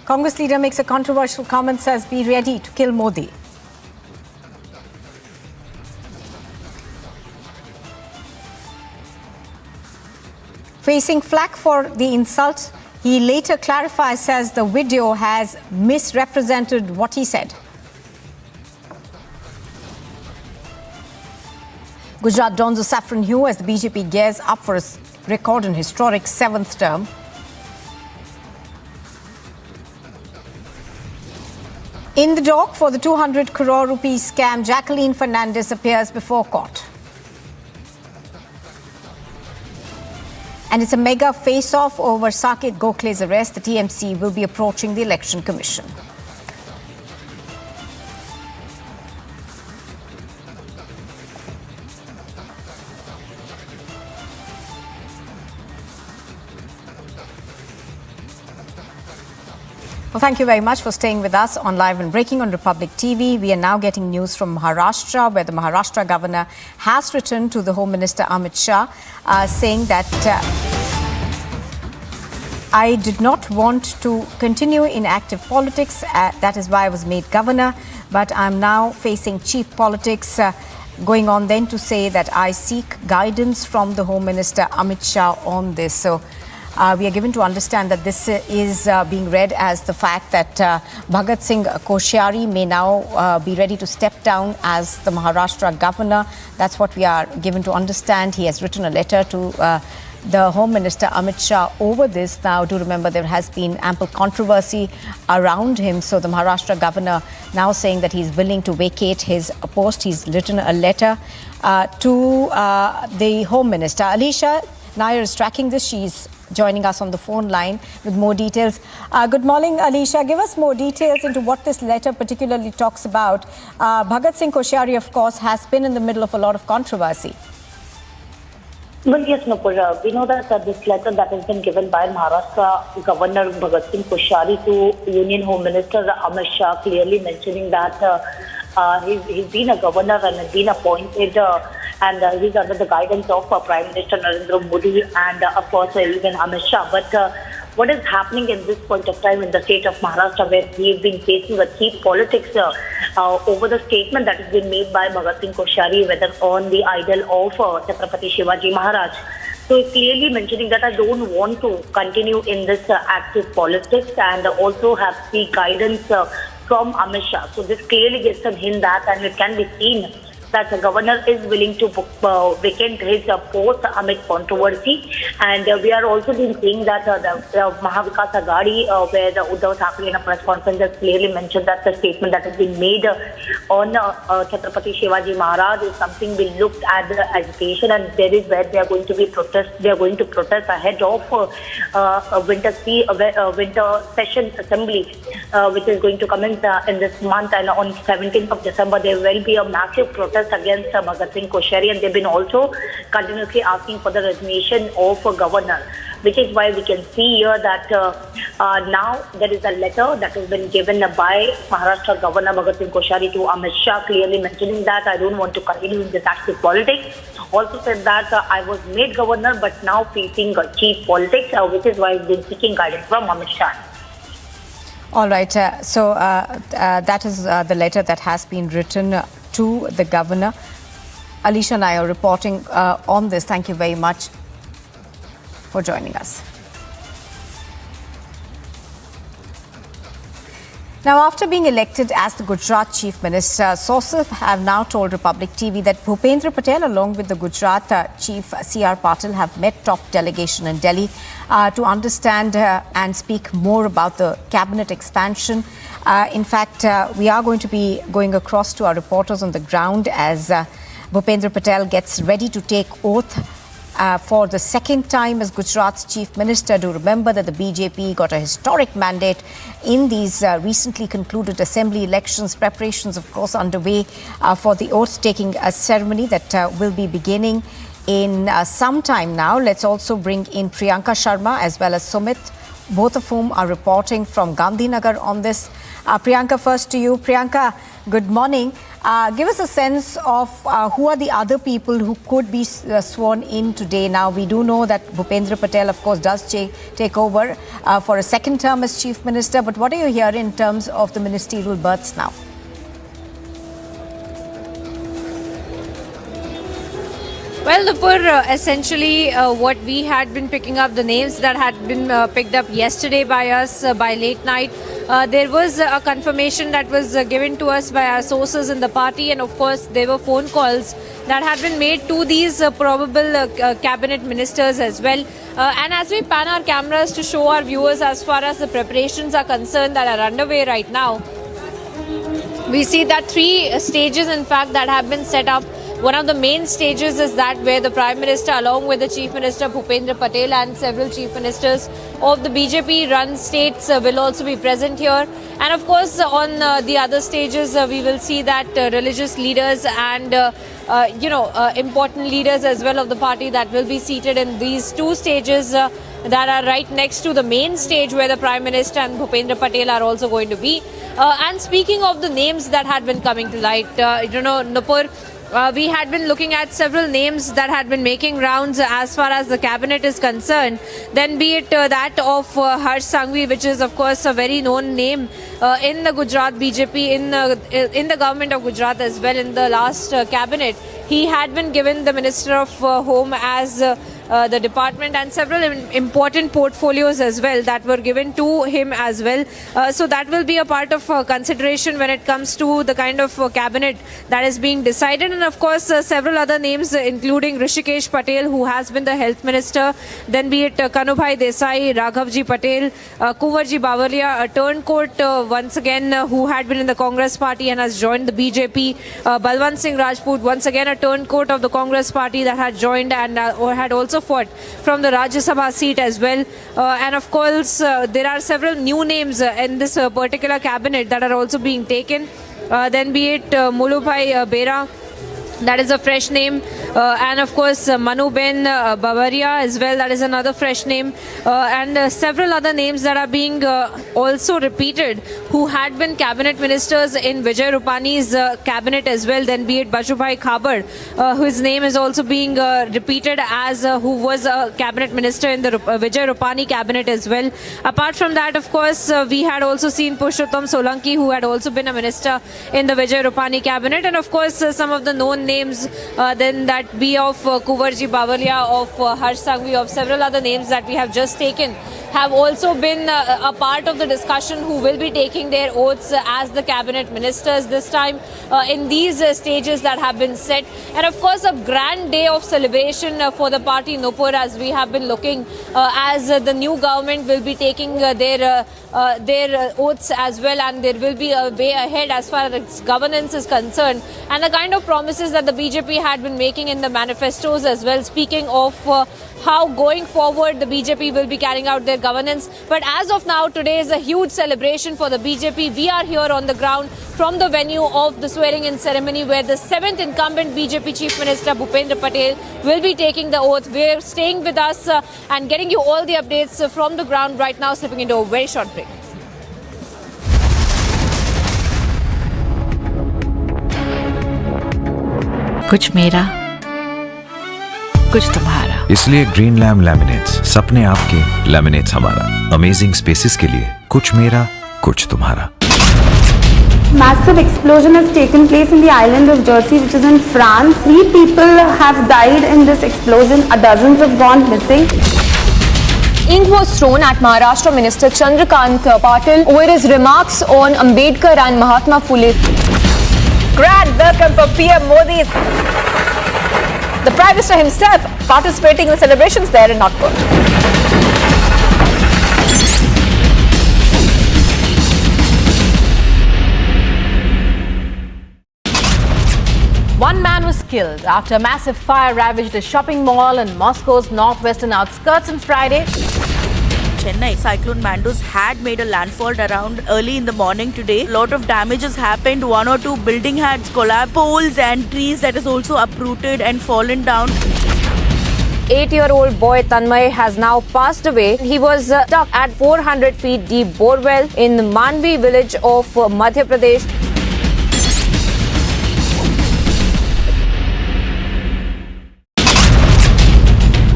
[SPEAKER 14] Congress leader makes a controversial comment, says be ready to kill Modi. Facing flack for the insult, he later clarifies, says the video has misrepresented what he said. Gujarat dons a saffron hue as the BJP gears up for its record and historic 7th term. In the dock for the 200 crore rupees scam, Jacqueline Fernandez appears before court. And it's a mega face-off over Saket Gokhale's arrest. The TMC will be approaching the Election Commission. Well, thank you very much for staying with us on Live and Breaking on Republic TV. We are now getting news from Maharashtra, where the Maharashtra governor has written to the Home Minister Amit Shah, saying that I did not want to continue in active politics. That is why I was made governor. But I'm now facing cheap politics. Going on then to say that I seek guidance from the Home Minister Amit Shah on this. So we are given to understand that this is being read as the fact that Bhagat Singh Koshyari may now be ready to step down as the Maharashtra governor. That's what we are given to understand. He has written a letter to the Home Minister Amit Shah over this. Now, do remember there has been ample controversy around him. So the Maharashtra governor now saying that he's willing to vacate his post. He's written a letter to the Home Minister. Alicia Nair is tracking this. She's joining us on the phone line with more details. Good morning, Alicia. Give us more details into what this letter particularly talks about. Bhagat Singh Koshyari, of course, has been in the middle of a lot of controversy.
[SPEAKER 3] Well, yes, Nupur. We know that this letter that has been given by Maharashtra Governor Bhagat Singh Koshyari to Union Home Minister Amit Shah, clearly mentioning that he's been a governor and has been appointed and he's under the guidance of Prime Minister Narendra Modi and of course even Amit Shah. But what is happening in this point of time in the state of Maharashtra, where we've been facing a cheap politics over the statement that has been made by Bhagat Singh Koshyari, whether on the idol of Chhatrapati Shivaji Maharaj. So it's clearly mentioning that I don't want to continue in this active politics and also have the guidance from Amit Shah. So this clearly gives a hint that, and it can be seen that the governor is willing to vacate his post amid controversy. And we are also been seeing that the Mahavikas Aghadi, where Uddhav Thackeray in a press conference has clearly mentioned that the statement that has been made on Chhatrapati Shivaji Maharaj is something we looked at the agitation, and there is where they are going to be protest. They are going to protest ahead of a winter session assembly, which is going to commence in this month. And on 17th of December, there will be a massive protest against Bhagat Singh Koshyari, and they've been also continuously asking for the resignation of a governor, which is why we can see here that now there is a letter that has been given by Maharashtra Governor Bhagat Singh Koshyari to Amit Shah, clearly mentioning that I don't want to continue in this active politics. Also said that I was made governor but now facing cheap politics, which is why I've been seeking guidance from Amit Shah.
[SPEAKER 14] All right. So that is the letter that has been written to the governor. Alicia Nair reporting on this. Thank you very much for joining us. Now, after being elected as the Gujarat Chief Minister, sources have now told Republic TV that Bhupendra Patel, along with the Gujarat Chief C.R. Patel, have met top delegation in Delhi to understand and speak more about the cabinet expansion. In fact, we are going to be going across to our reporters on the ground as Bhupendra Patel gets ready to take oath for the second time as Gujarat's Chief Minister. Do remember that the BJP got a historic mandate in these recently concluded assembly elections. Preparations, of course, underway for the oath-taking ceremony that will be beginning in some time now. Let's also bring in Priyanka Sharma as well as Sumit, both of whom are reporting from Gandhinagar on this. Priyanka, first to you. Priyanka, good morning. Give us a sense of who are the other people who could be sworn in today. Now, we do know that Bhupendra Patel, of course, does take over for a second term as Chief Minister. But what are you hearing in terms of the ministerial berths now?
[SPEAKER 10] Well, Nupur, essentially what we had been picking up, the names that had been picked up yesterday by us by late night, there was a confirmation that was given to us by our sources in the party, and of course there were phone calls that had been made to these probable cabinet ministers as well. And as we pan our cameras to show our viewers as far as the preparations are concerned that are underway right now, we see that 3 stages in fact that have been set up. One of the main stages is that where the Prime Minister along with the Chief Minister Bhupendra Patel and several Chief Ministers of the BJP-run states will also be present here. And of course on the other stages we will see that religious leaders and important leaders as well of the party that will be seated in these 2 stages that are right next to the main stage where the Prime Minister and Bhupendra Patel are also going to be. And speaking of the names that had been coming to light, Nupur, we had been looking at several names that had been making rounds as far as the cabinet is concerned. Then be it that of Harsh Sanghvi, which is of course a very known name in the Gujarat BJP, in the government of Gujarat as well in the last cabinet. He had been given the Minister of Home as the department and several important portfolios as well that were given to him as well. So that will be a part of consideration when it comes to the kind of cabinet that is being decided. And of course, several other names including Rishikesh Patel, who has been the health minister, then be it Kanubhai Desai, Raghavji Patel, Kuvarji Bavalia, a turncoat once again who had been in the Congress party and has joined the BJP, Balwant Singh Rajput, once again a turncoat of the Congress party that had joined and had also fought from the Rajya Sabha seat as well. And of course, there are several new names in this particular cabinet that are also being taken. Then be it Mulubhai Bera, that is a fresh name, and of course Manuben Bavaria as well, that is another fresh name, and several other names that are being also repeated who had been cabinet ministers in Vijay Rupani's cabinet as well. Then be it Bajubhai Khabar, whose name is also being repeated as who was a cabinet minister in the Vijay Rupani cabinet as well. Apart from that, of course, we had also seen Purushottam Solanki, who had also been a minister in the Vijay Rupani cabinet, and of course some of the known names then that be of Kuvarji Bavalia, of Harsh Sanghvi, of several other names that we have just taken have also been a part of the discussion who will be taking their oaths as the cabinet ministers this time in these stages that have been set. And of course a grand day of celebration for the party, Nupur, as we have been looking as the new government will be taking their oaths as well, and there will be a way ahead as far as governance is concerned, and the kind of promises that the BJP had been making in the manifestos as well, speaking of how going forward the BJP will be carrying out their governance. But as of now, today is a huge celebration for the BJP. We are here on the ground from the venue of the swearing-in ceremony where the 7th incumbent BJP Chief Minister Bhupendra Patel will be taking the oath. We're staying with us and getting you all the updates from the ground right now, slipping into a very short break.
[SPEAKER 18] कुछ मेरा, कुछ तुम्हारा।
[SPEAKER 17] इसलिए green lamb laminates, सपने आपके, laminates हमारा। Amazing spaces के लिए कुछ मेरा, कुछ तुम्हारा।
[SPEAKER 21] Massive explosion has taken place in the island of Jersey, which is in France. 3 people have died in this explosion. Dozens have gone missing.
[SPEAKER 2] Ink was thrown at Maharashtra Minister Chandrakant Patel over his remarks on Ambedkar and Mahatma Phule.
[SPEAKER 20] Grand welcome for PM Modi. The Prime Minister himself participating in the celebrations there in Nagpur.
[SPEAKER 7] One man was killed after a massive fire ravaged a shopping mall in Moscow's northwestern outskirts on Friday.
[SPEAKER 1] Chennai cyclone Mandus had made a landfall around early in the morning today. A lot of damages happened. 1 or 2 building had collapsed. Poles and trees that is also uprooted and fallen down.
[SPEAKER 2] 8-year-old boy Tanmay has now passed away. He was stuck at 400 feet deep borewell in the Manvi village of Madhya Pradesh.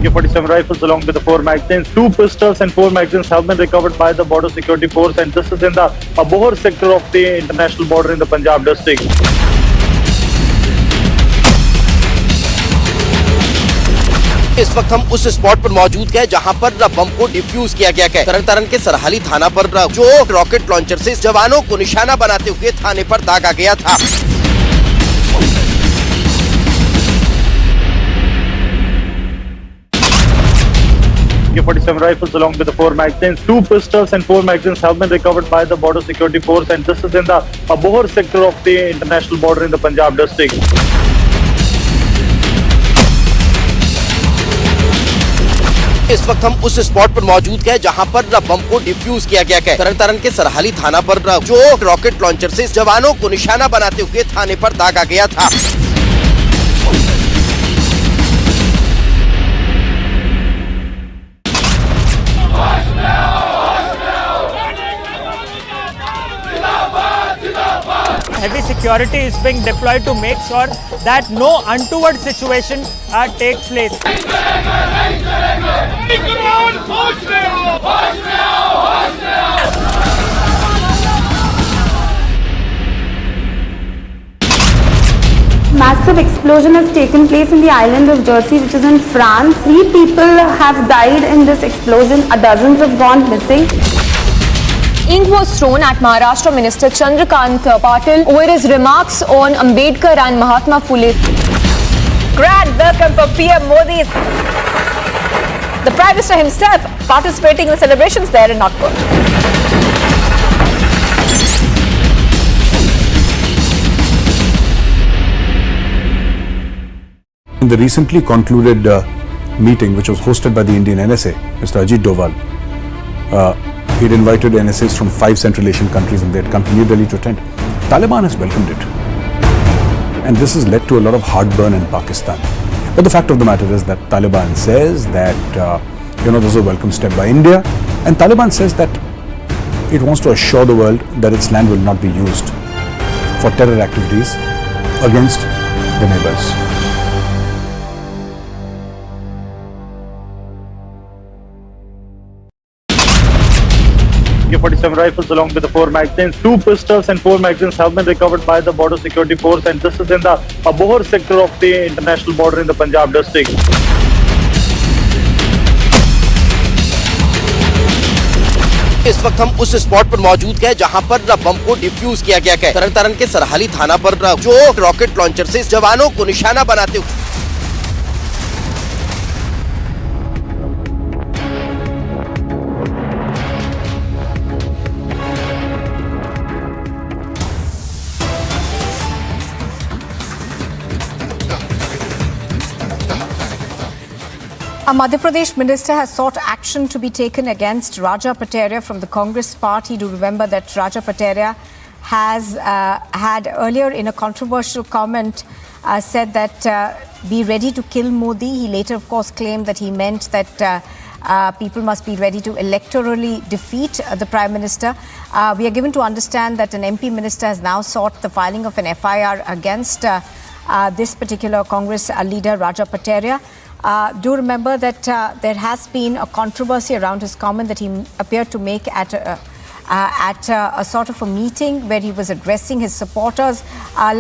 [SPEAKER 15] AK-47 rifles along with the 4 magazines. 2 pistols and 4 magazines have been recovered by the border security force, and this is in the Bohar sector of the international border in the Punjab district.
[SPEAKER 22] इस वक्त हम उस spot पर मौजूद हैं जहां पर बम को डिफ्यूज किया गया है। तरन तारण के सरहाली थाना पर जो रॉकेट लॉन्चर से जवानों को निशाना बनाते हुए थाने पर दागा गया था।
[SPEAKER 15] AK-47 rifles along with the 4 magazines. 2 pistols and 4 magazines have been recovered by the border security force, and this is in the Bohar sector of the international border in the Punjab district.
[SPEAKER 22] इस वक्त हम उस spot पर मौजूद हैं जहां पर बम को डिफ्यूज किया गया है। तरन तारण के सरहाली थाना पर जो रॉकेट लॉन्चर से जवानों को निशाना बनाते हुए थाने पर दागा गया था।
[SPEAKER 12] Heavy security is being deployed to make sure that no untoward situation takes place.
[SPEAKER 21] Massive explosion has taken place in the island of Jersey, which is in France. 3 people have died in this explosion. Dozens have gone missing.
[SPEAKER 2] Ink was thrown at Maharashtra Minister Chandrakant Patel over his remarks on Ambedkar and Mahatma Phule.
[SPEAKER 20] Grand welcome for PM Modi. The Prime Minister himself participating in the celebrations there in Nagpur.
[SPEAKER 13] In the recently concluded meeting, which was hosted by the Indian NSA, Mr. Ajit Doval, he'd invited NSAs from 5 Central Asian countries, and they had come to New Delhi to attend. Taliban has welcomed it. And this has led to a lot of heartburn in Pakistan. But the fact of the matter is that Taliban says that, this is a welcome step by India. And Taliban says that it wants to assure the world that its land will not be used for terror activities against the neighbors.
[SPEAKER 15] AK-47 rifles along with the 4 magazines. 2 pistols and 4 magazines have been recovered by the border security force, and this is in the Bohar sector of the international border in the Punjab district.
[SPEAKER 22] इस वक्त हम उस spot पर मौजूद हैं जहां पर बम को डिफ्यूज किया गया है। तरन तारण के सरहाली थाना पर जो रॉकेट लॉन्चर से जवानों को निशाना बनाते हुए
[SPEAKER 14] A Madhya Pradesh minister has sought action to be taken against Raja Patel from the Congress party. Do remember that Raja Patel has had earlier in a controversial comment said that be ready to kill Modi. He later, of course, claimed that he meant that people must be ready to electorally defeat the Prime Minister. We are given to understand that an MP minister has now sought the filing of an FIR against this particular Congress leader, Raja Patel. Do remember that there has been a controversy around his comment that he appeared to make at a sort of a meeting where he was addressing his supporters.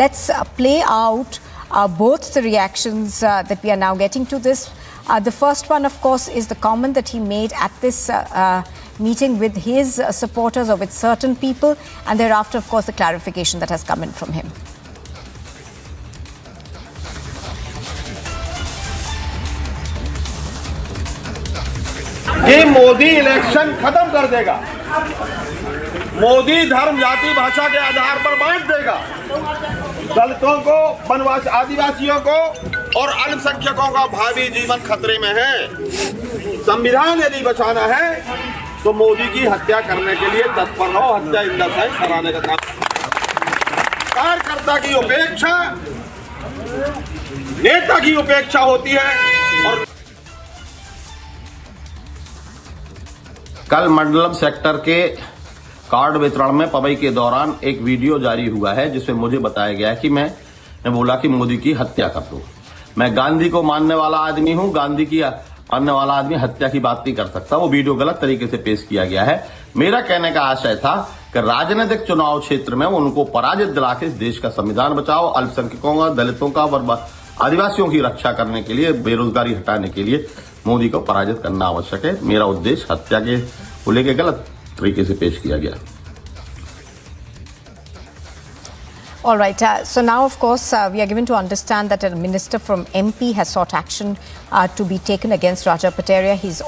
[SPEAKER 14] Let's play out both the reactions that we are now getting to this. The first one, of course, is the comment that he made at this meeting with his supporters or with certain people, and thereafter, of course, the clarification that has come in from him.
[SPEAKER 11] कि Modi election खत्म कर देगा, मोदी धर्म जाति भाषा के आधार पर बांट देगा, दलितों को, वनवासी आदिवासियों को और अल्पसंख्यकों का भावी जीवन खतरे में है। संविधान यदि बचाना है तो मोदी की हत्या करने के लिए तत्पर रहो। हत्या इंदस है कराने का काम। कार्यकर्ता की उपेक्षा नेता की उपेक्षा होती है। और
[SPEAKER 6] कल मंडलम सेक्टर के कार्ड वितरण में पवई के दौरान एक वीडियो जारी हुआ है जिसमें मुझे बताया गया है कि मैं बोला कि मोदी की हत्या कर दो। मैं गांधी को मानने वाला आदमी हूं। गांधी की मानने वाला आदमी हत्या की बात नहीं कर सकता। वो वीडियो गलत तरीके से पेश किया गया है। मेरा कहने का आशय था कि राजनीतिक चुनाव क्षेत्र में उनको पराजित दिला के इस देश का संविधान बचाओ, अल्पसंख्यकों का, दलितों का और आदिवासियों की रक्षा करने के लिए, बेरोजगारी हटाने के लिए मोदी को पराजित करना आवश्यक है। मेरा उद्देश्य हत्या के को लेकर गलत तरीके से पेश किया गया।
[SPEAKER 14] All right. So now, of course, we are given to understand that a minister from MP has sought action to be taken against Raja Patel. He's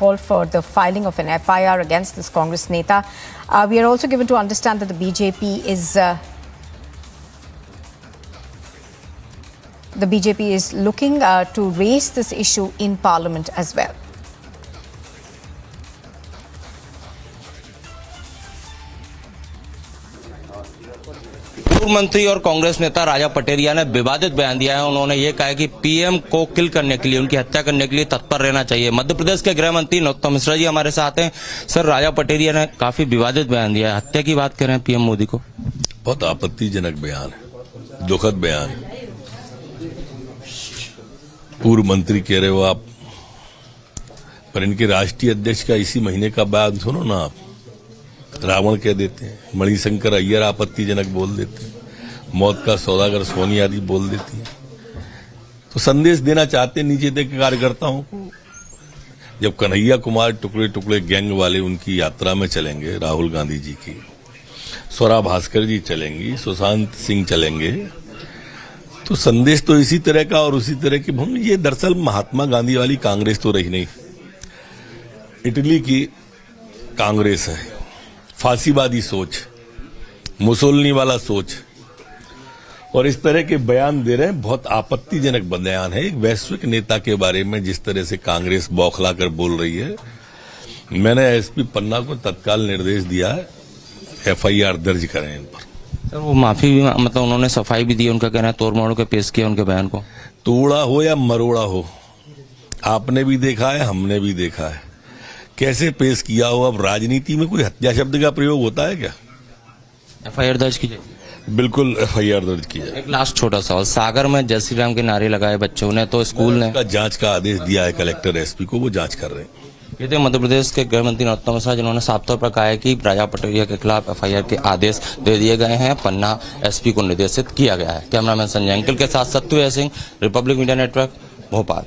[SPEAKER 14] called for the filing of an FIR against this Congress neta. We are also given to understand that the BJP is looking to raise this issue in Parliament as well.
[SPEAKER 9] पूर्व मंत्री और कांग्रेस नेता राजा पटेरिया ने विवादित बयान दिया है। उन्होंने ये कहा है कि पीएम को किल करने के लिए, उनकी हत्या करने के लिए तत्पर रहना चाहिए। मध्य प्रदेश के गृह मंत्री नरोत्तम मिश्रा जी हमारे साथ हैं। सर, राजा पटेरिया ने काफी विवादित बयान दिया है, हत्या की बात कर रहे हैं पीएम मोदी को।
[SPEAKER 19] बहुत आपत्तिजनक बयान है, दुखद बयान है। पूर्व मंत्री कह रहे हो आप, पर इनके राष्ट्रीय अध्यक्ष का इसी महीने का बयान सुनो ना आप। रावण कह देते हैं, मणिशंकर अय्यर आपत्तिजनक बोल देते हैं, मौत का सौदागर सोनिया आदि बोल देती है। तो संदेश देना चाहते हैं नीचे तक के कार्यकर्ताओं को। जब कन्हैया कुमार टुकड़े टुकड़े गैंग वाले उनकी यात्रा में चलेंगे, राहुल गांधी जी की, स्वरा भास्कर जी चलेंगी, सुशांत सिंह चलेंगे, तो संदेश तो इसी तरह का और उसी तरह की। ये दरअसल महात्मा गांधी वाली कांग्रेस तो रही नहीं, इटली की कांग्रेस है। फांसीवादी सोच, मुसोलिनी वाला सोच, और इस तरह के बयान दे रहे हैं। बहुत आपत्तिजनक बयान है एक वैश्विक नेता के बारे में, जिस तरह से कांग्रेस बौखला कर बोल रही है। मैंने एसपी पन्ना को तत्काल निर्देश दिया है, FIR दर्ज करें इन पर।
[SPEAKER 9] सर, वो माफी भी, मतलब उन्होंने सफाई भी दी। उनका कहना है तोड़ मोड़ के पेश किया उनके बयान को।
[SPEAKER 19] तोड़ा हो या मरोड़ा हो, आपने भी देखा है, हमने भी देखा है कैसे पेश किया हो। अब राजनीति में कोई हत्या शब्द का प्रयोग होता है क्या?
[SPEAKER 9] FIR दर्ज कीजिए।
[SPEAKER 19] बिल्कुल FIR दर्ज किया।
[SPEAKER 9] एक लास्ट छोटा सवाल, सागर में जय श्री राम के नारे लगाए बच्चों ने, तो स्कूल ने
[SPEAKER 19] जांच का आदेश दिया है कलेक्टर SP को, वो जांच कर रहे हैं।
[SPEAKER 9] ये थे मध्य प्रदेश के गृह मंत्री नरोत्तम मिश्रा, जिन्होंने साफ तौर पर कहा है कि राजा पटेरिया के खिलाफ FIR के आदेश दे दिए गए हैं, पन्ना SP को निर्देशित किया गया है। कैमरामैन संजय अंकल के साथ सत्य Singh, Republic media network, Bhopal.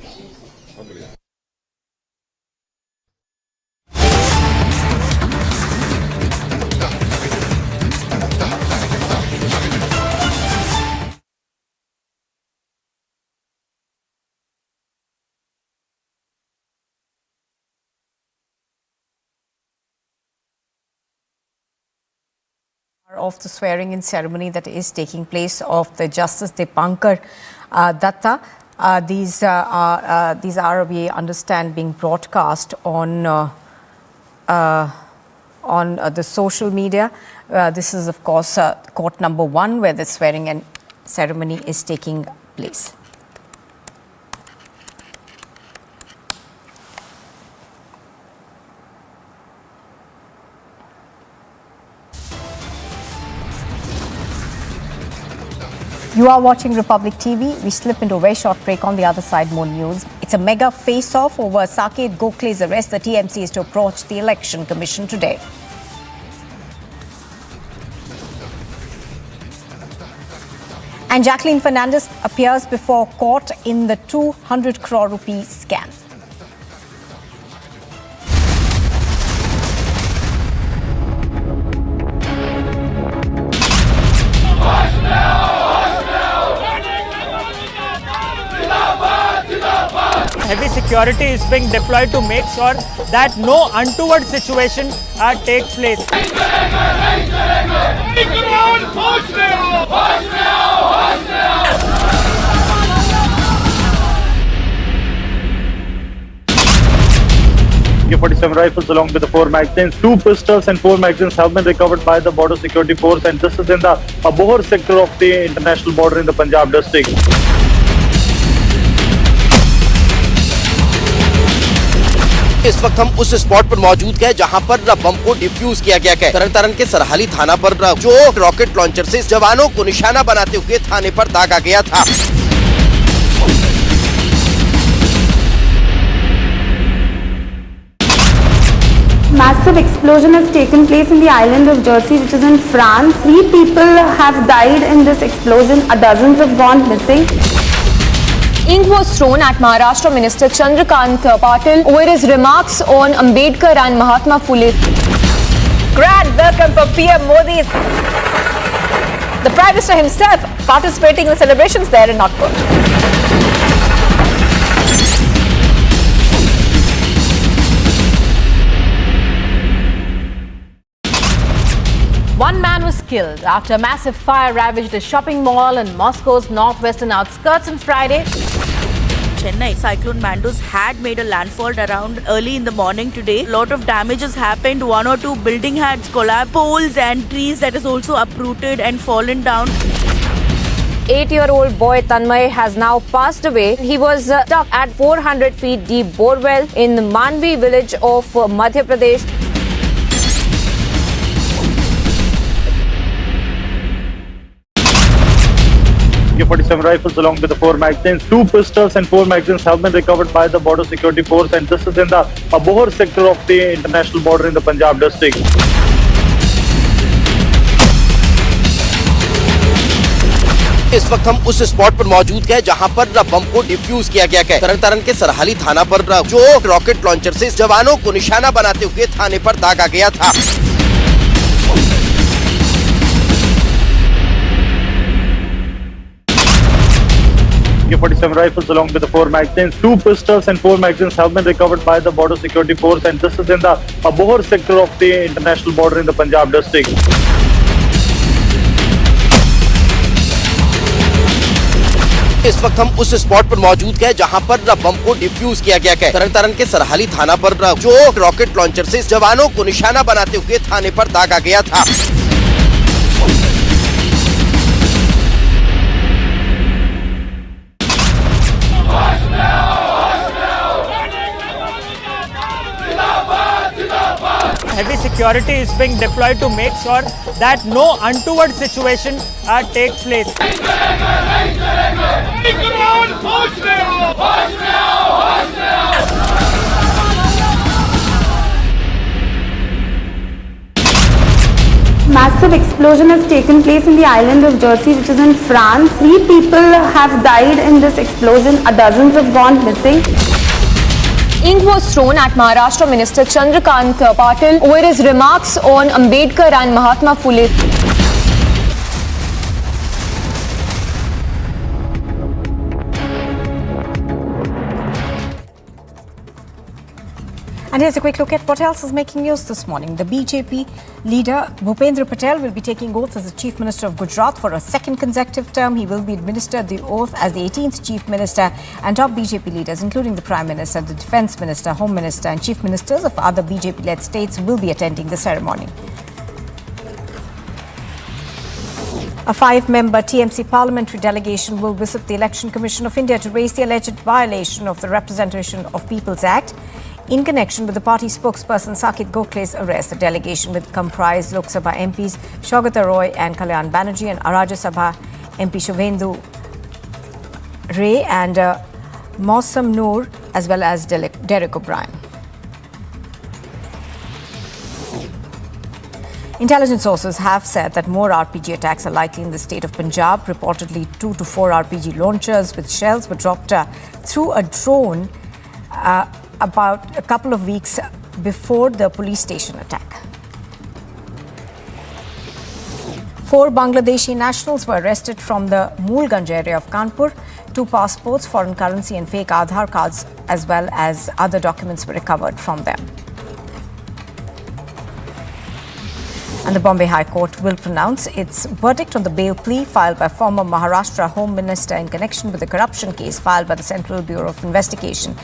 [SPEAKER 14] Of the swearing-in ceremony that is taking place of the Justice Dipankar Datta. These are, we understand, being broadcast on the social media. This is, of course, court number 1 where the swearing-in ceremony is taking place. You are watching Republic TV. We slip into a very short break. On the other side, more news. It's a mega face-off over Saket Gokhale's arrest. The TMC is to approach the Election Commission today. And Jacqueline Fernandez appears before court in the 200 crore rupee scam.
[SPEAKER 12] Heavy security is being deployed to make sure that no untoward situation takes place.
[SPEAKER 15] AK-47 rifles along with the 4 magazines. 2 pistols and 4 magazines have been recovered by the Border Security Force, and this is in the Abohar sector of the international border in the Punjab district.
[SPEAKER 22] इस वक्त हम उस spot पर मौजूद हैं जहां पर बम को डिफ्यूज किया गया है। तरन के सरहाली थाना पर जो रॉकेट लॉन्चर से जवानों को निशाना बनाते हुए थाने पर दागा गया था।
[SPEAKER 21] massive explosion has taken place in the island of Jersey, which is in France. 3 people have died in this explosion. Dozens have gone missing.
[SPEAKER 2] Ink was thrown at Maharashtra Minister Chandrakant Patel over his remarks on Ambedkar and Mahatma Phule.
[SPEAKER 20] Grand welcome for PM Modi. The Prime Minister himself participating in the celebrations there in Nagpur.
[SPEAKER 7] One man was killed after a massive fire ravaged a shopping mall in Moscow's northwestern outskirts on Friday.
[SPEAKER 1] Chennai cyclone Mandus had made a landfall around early in the morning today. A lot of damage has happened. 1 or 2 building had collapsed. Poles and trees that is also uprooted and fallen down.
[SPEAKER 10] 8-year-old boy Tanmay has now passed away. He was stuck at 400 feet deep borewell in the Manvi village of Madhya Pradesh.
[SPEAKER 15] AK-47 rifles along with the 4 magazines. 2 pistols and 4 magazines have been recovered by the border security force, and this is in the Abohar sector of the international border in the Punjab district.
[SPEAKER 22] इस वक्त हम उस spot पर मौजूद हैं जहां पर बम को डिफ्यूज किया गया है। तरन तारण के सरहाली थाना पर जो रॉकेट लॉन्चर से जवानों को निशाना बनाते हुए थाने पर दागा गया था।
[SPEAKER 15] AK-47 rifles along with the 4 magazines. 2 pistols and 4 magazines have been recovered by the border security force, and this is in the Abohar sector of the international border in the Punjab district.
[SPEAKER 22] इस वक्त हम उस spot पर मौजूद हैं जहां पर बम को डिफ्यूज किया गया है। तरन तारण के सरहाली थाना पर जो रॉकेट लॉन्चर से जवानों को निशाना बनाते हुए थाने पर दागा गया था।
[SPEAKER 12] Heavy security is being deployed to make sure that no untoward situation takes place.
[SPEAKER 21] Massive explosion has taken place in the island of Jersey, which is in France. 3 people have died in this explosion. Dozens have gone missing.
[SPEAKER 2] Ink was thrown at Maharashtra Minister Chandrakant Patel over his remarks on Ambedkar and Mahatma Phule.
[SPEAKER 14] And here's a quick look at what else is making news this morning. The BJP leader Bhupendra Patel will be taking oath as the Chief Minister of Gujarat for a second consecutive term. He will be administered the oath as the 18th Chief Minister, and top BJP leaders, including the Prime Minister, the Defence Minister, Home Minister and Chief Ministers of other BJP-led states will be attending the ceremony. A 5-member TMC parliamentary delegation will visit the Election Commission of India to raise the alleged violation of the Representation of People's Act in connection with the party spokesperson Sakit Gokhale's arrest. The delegation will comprise Lok Sabha MPs Shougata Roy and Kalyan Banerjee and Rajya Sabha MP Shubhendu Ray and Mausam Noor, as well as Derek O'Brien. Intelligence sources have said that more RPG attacks are likely in the state of Punjab. Reportedly, 2 to 4 RPG launchers with shells were dropped through a drone about a couple of weeks before the police station attack. 4 Bangladeshi nationals were arrested from the Moolganj area of Kanpur. 2 passports, foreign currency and fake Aadhaar cards, as well as other documents were recovered from them. And the Bombay High Court will pronounce its verdict on the bail plea filed by former Maharashtra Home Minister in connection with the corruption case filed by the Central Bureau of Investigation.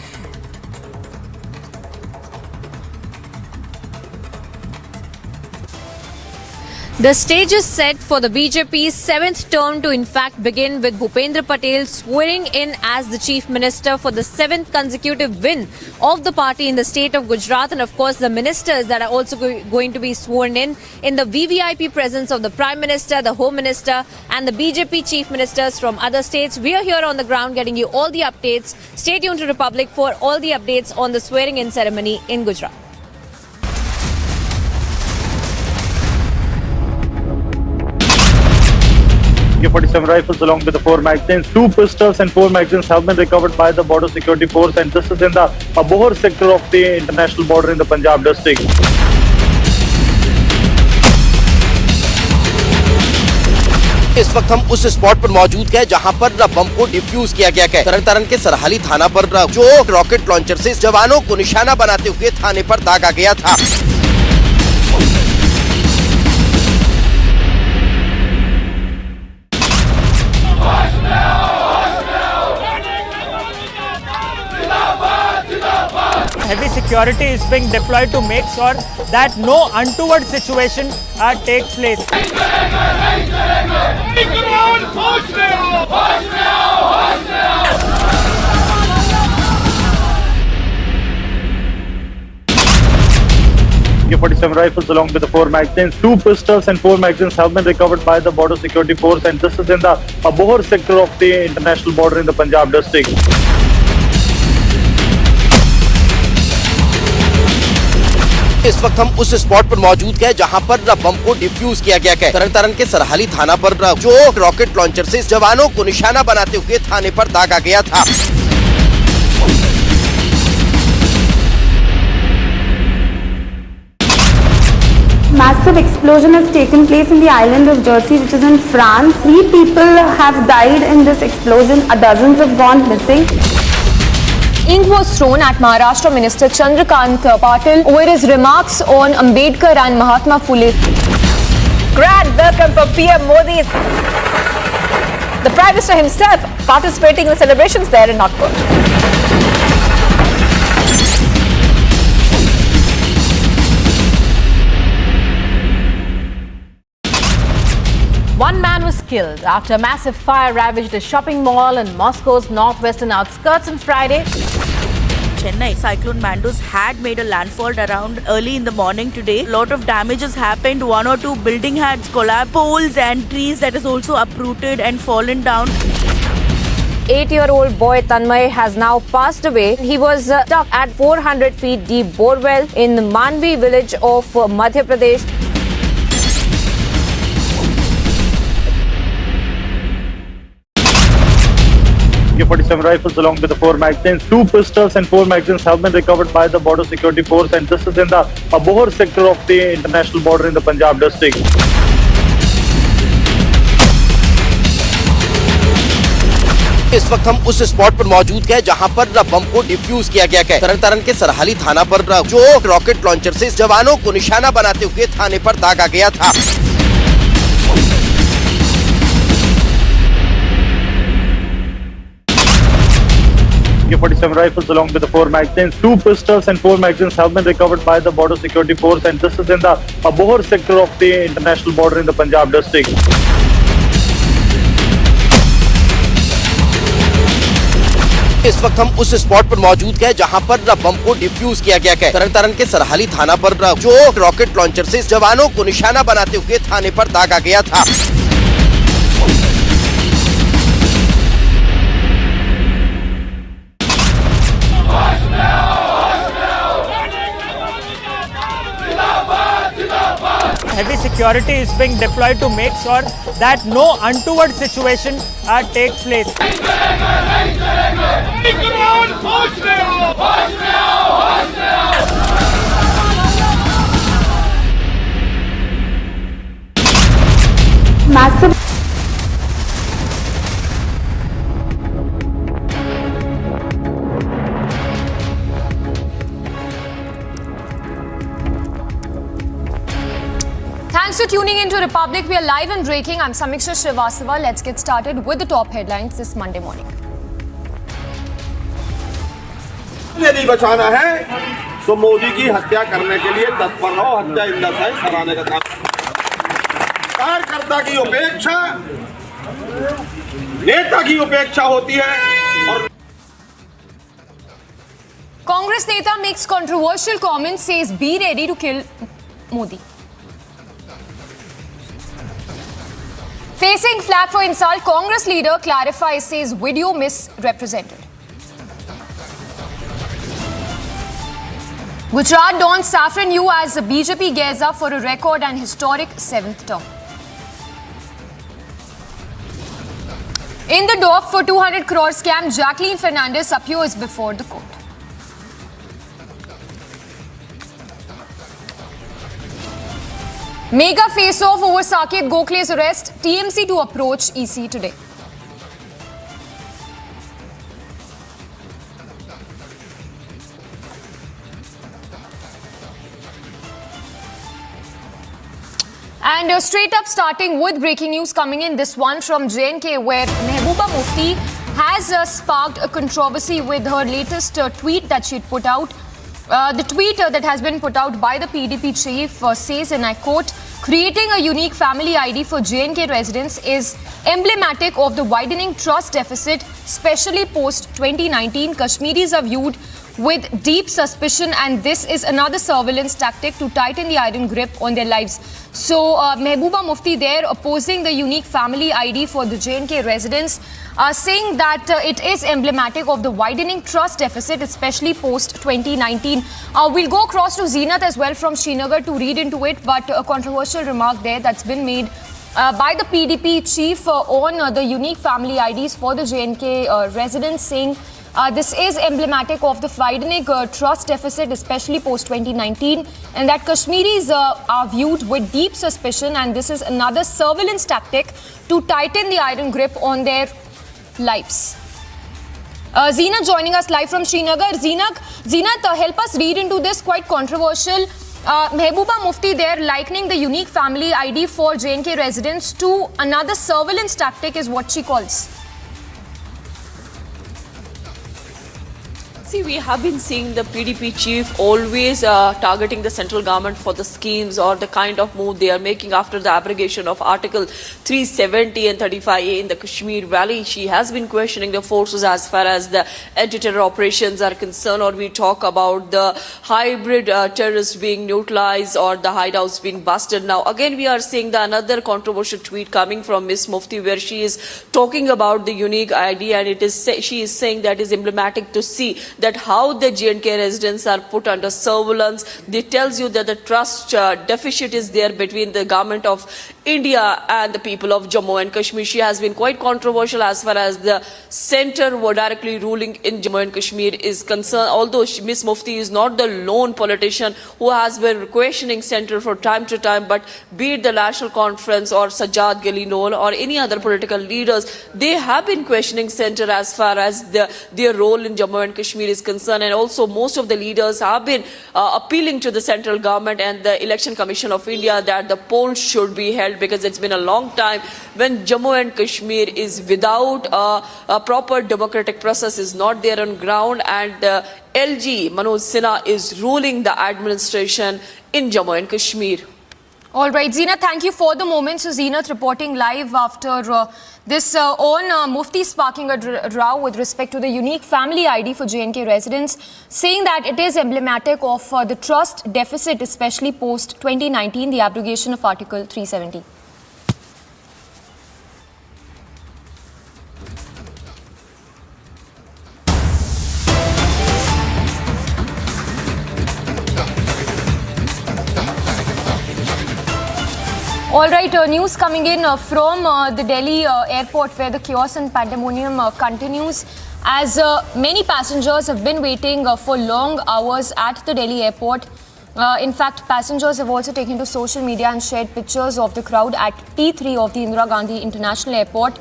[SPEAKER 10] The stage is set for the BJP's 7th term to in fact begin with Bhupendra Patel swearing in as the Chief Minister for the 7th consecutive win of the party in the state of Gujarat, and of course the ministers that are also going to be sworn in the VVIP presence of the Prime Minister, the Home Minister and the BJP Chief Ministers from other states. We are here on the ground getting you all the updates. Stay tuned to Republic for all the updates on the swearing in ceremony in Gujarat.
[SPEAKER 15] AK-47 rifles along with the 4 magazines. 2 pistols and 4 magazines have been recovered by the border security force, and this is in the Bohar sector of the international border in the Punjab district.
[SPEAKER 22] इस वक्त हम उस spot पर मौजूद हैं जहां पर बम को डिफ्यूज किया गया है। तरन तारण के सरहाली थाना पर जो रॉकेट लॉन्चर से जवानों को निशाना बनाते हुए थाने पर दागा गया था।
[SPEAKER 12] Heavy security is being deployed to make sure that no untoward situation take place.
[SPEAKER 15] AK-47 rifles along with the 4 magazines. 2 pistols and 4 magazines have been recovered by the border security force, and this is in the Bohar sector of the international border in the Punjab district.
[SPEAKER 22] इस वक्त हम उस spot पर मौजूद हैं जहां पर बम को डिफ्यूज किया गया है। तरन तारण के सरहाली थाना पर जो रॉकेट लॉन्चर से जवानों को निशाना बनाते हुए थाने पर दागा गया था।
[SPEAKER 21] Massive explosion has taken place in the island of Jersey, which is in France. 3 people have died in this explosion. Dozens have gone missing.
[SPEAKER 2] Ink was thrown at Maharashtra Minister Chandrakant Patel over his remarks on Ambedkar and Mahatma Phule.
[SPEAKER 20] Grand welcome for PM Modi. The Prime Minister himself participating in the celebrations there in Nagpur.
[SPEAKER 7] One man was killed after a massive fire ravaged a shopping mall in Moscow's northwestern outskirts on Friday.
[SPEAKER 1] Chennai cyclone Mandus had made a landfall around early in the morning today. A lot of damages happened. 1 or 2 building had collapsed, poles and trees that is also uprooted and fallen down.
[SPEAKER 2] 8-year-old boy Tanmay has now passed away. He was stuck at 400 feet deep borewell in the Manvi village of Madhya Pradesh.
[SPEAKER 15] AK-47 rifles along with the 4 magazines. 2 pistols and 4 magazines have been recovered by the border security force, and this is in the Bohar sector of the international border in the Punjab district.
[SPEAKER 22] इस वक्त हम उस spot पर मौजूद हैं जहां पर बम को डिफ्यूज किया गया है। तरन तारण के सरहाली थाना पर जो रॉकेट लॉन्चर से जवानों को निशाना बनाते हुए थाने पर दागा गया था।
[SPEAKER 15] AK-47 rifles along with the 4 magazines. 2 pistols and 4 magazines have been recovered by the border security force, and this is in the Bohar sector of the international border in the Punjab district.
[SPEAKER 22] इस वक्त हम उस spot पर मौजूद हैं जहां पर बम को डिफ्यूज किया गया है। तरन तारण के सरहाली थाना पर जो रॉकेट लॉन्चर से जवानों को निशाना बनाते हुए थाने पर दागा गया था।
[SPEAKER 12] Heavy security is being deployed to make sure that no untoward situation take place.
[SPEAKER 21] Massive.
[SPEAKER 2] Thanks for tuning in to Republic. We are live and breaking. I'm Samiksha Srivastava. Let's get started with the top headlines this Monday morning.
[SPEAKER 11] यदि बचाना है तो मोदी की हत्या करने के लिए तत्पर रहो। हत्या इंदस सराहने का काम। कार्यकर्ता की उपेक्षा नेता की उपेक्षा होती है। और
[SPEAKER 2] Congress Neta makes controversial comments, says be ready to kill Modi. Facing flack for insult, Congress leader clarifies, says video misrepresented. Gujarat dons saffron hue as the BJP gears up for a record and historic 7th term. In the dock for 200 crore scam, Jacqueline Fernandez appears before the court. Mega face-off over Saket Gokhale's arrest. TMC to approach EC today. And straight up starting with breaking news coming in, this one from J&K where Mehbooba Mufti has sparked a controversy with her latest tweet that she put out. The tweet that has been put out by the PDP chief says, and I quote, "Creating a unique family ID for J&K residents is emblematic of the widening trust deficit, especially post-2019. Kashmiris are viewed with deep suspicion and this is another surveillance tactic to tighten the iron grip on their lives." So Mehbooba Mufti there opposing the unique family ID for the J&K residents, saying that it is emblematic of the widening trust deficit, especially post-2019. We'll go across to Zeenat as well from Srinagar to read into it, but a controversial remark there that's been made by the PDP chief on the unique family IDs for the J&K residents, saying this is emblematic of the widening trust deficit, especially post-2019, and that Kashmiris are viewed with deep suspicion and this is another surveillance tactic to tighten the iron grip on their lives. Zeenat joining us live from Srinagar. Zeenat, help us read into this quite controversial. Mehbooba Mufti there likening the unique family ID for J&K residents to another surveillance tactic is what she calls.
[SPEAKER 5] See, we have been seeing the PDP chief always targeting the central government for the schemes or the kind of move they are making after the abrogation of Article 370 and 35A in the Kashmir Valley. She has been questioning the forces as far as the anti-terror operations are concerned, or we talk about the hybrid terrorists being neutralized or the hideouts being busted. Now, again, we are seeing another controversial tweet coming from Miss Mufti where she is talking about the unique ID, and she is saying that is emblematic to see that how the J&K residents are put under surveillance. It tells you that the trust deficit is there between the government of India and the people of Jammu and Kashmir. She has been quite controversial as far as the center were directly ruling in Jammu and Kashmir is concerned. Although Miss Mufti is not the lone politician who has been questioning center for time to time, but be it the National Conference or Sajjad Galinool or any other political leaders, they have been questioning center as far as their role in Jammu and Kashmir is concerned. And also most of the leaders have been appealing to the central government and the Election Commission of India that the polls should be held, because it's been a long time when Jammu and Kashmir is without a proper democratic process is not there on ground, and LG Manoj Sinha is ruling the administration in Jammu and Kashmir.
[SPEAKER 2] All right, Zeenat, thank you for the moment. So Zeenat reporting live after this on Mufti sparking a row with respect to the unique family ID for J&K residents, saying that it is emblematic of the trust deficit, especially post-2019, the abrogation of Article 370. All right, news coming in from the Delhi airport where the chaos and pandemonium continues as many passengers have been waiting for long hours at the Delhi airport. In fact, passengers have also taken to social media and shared pictures of the crowd at T3 of the Indira Gandhi International Airport,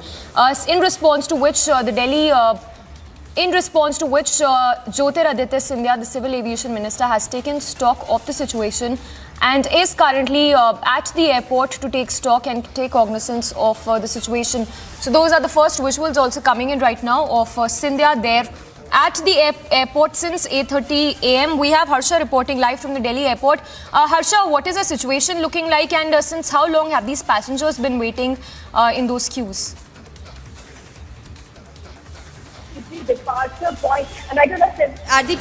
[SPEAKER 2] in response to which Jyotiraditya Scindia, the Civil Aviation Minister, has taken stock of the situation and is currently at the airport to take stock and take cognizance of the situation. So those are the first visuals also coming in right now of Scindia there at the airport since 8:30 a.m. We have Harsha reporting live from the Delhi airport. Harsha, what is the situation looking like, and since how long have these passengers been waiting in those queues?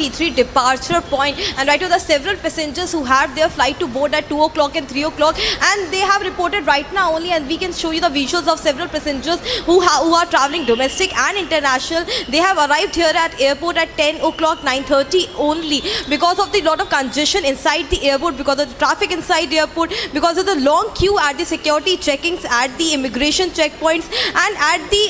[SPEAKER 21] T3 departure point, and right to the several passengers who had their flight to board at 2 o'clock and 3 o'clock, and they have reported right now only, and we can show you the visuals of several passengers who are traveling domestic and international. They have arrived here at airport at 10 o'clock, 9:30 only, because of the lot of congestion inside the airport, because of the traffic inside the airport, because of the long queue at the security checkings, at the immigration checkpoints, and at the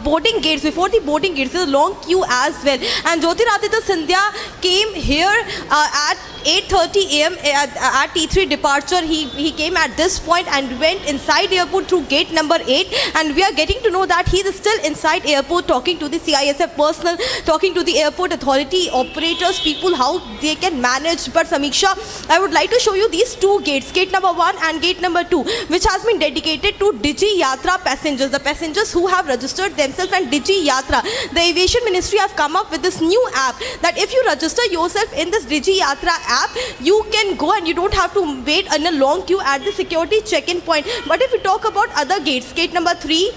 [SPEAKER 21] boarding gates. Before the boarding gates, there's a long queue as well. And Jyotiraditya Scindia came here at 8:30 a.m. at T3 departure. He came at this point and went inside the airport through gate number 8, and we are getting to know that he is still inside airport, talking to the CISF personnel, talking to the airport authority operators, people, how they can manage. But Samiksha, I would like to show you these two gates, gate number 1 and gate number 2, which has been dedicated to Digi Yatra passengers, the passengers who have registered themselves. And Digi Yatra, the aviation ministry have come up with this new app that if you register yourself in this Digi Yatra app, you can go and you don't have to wait in a long queue at the security check-in point. But if we talk about other gates, gate number 3,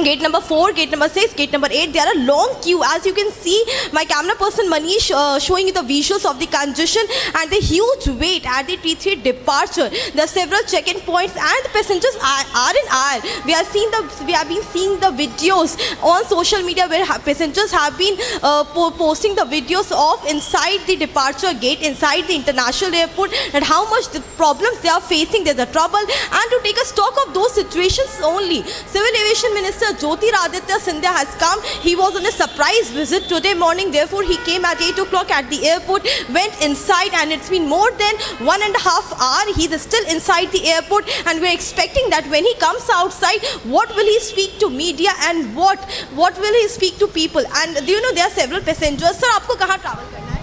[SPEAKER 21] gate number 4, gate number 6, gate number 8, there are a long queue. As you can see, my camera person Manish showing you the visuals of the congestion and the huge wait at the T3 departure. There are several check-in points and the passengers are in aisle. We have been seeing the videos on social media where passengers have been posting the videos of inside the departure gate, inside the international airport, and how much the problems they are facing. There's a trouble, and to take a stock of those situations only, Civil Aviation Minister Jyotiraditya Scindia has come. He was on a surprise visit today morning. Therefore, he came at 8 o'clock at the airport, went inside, and it's been more than 1.5 hours. He's still inside the airport, and we're expecting that when he comes outside, what will he speak to media and what will he speak to people? And do you know there are several passengers. Sir, आपको कहाँ travel करना है?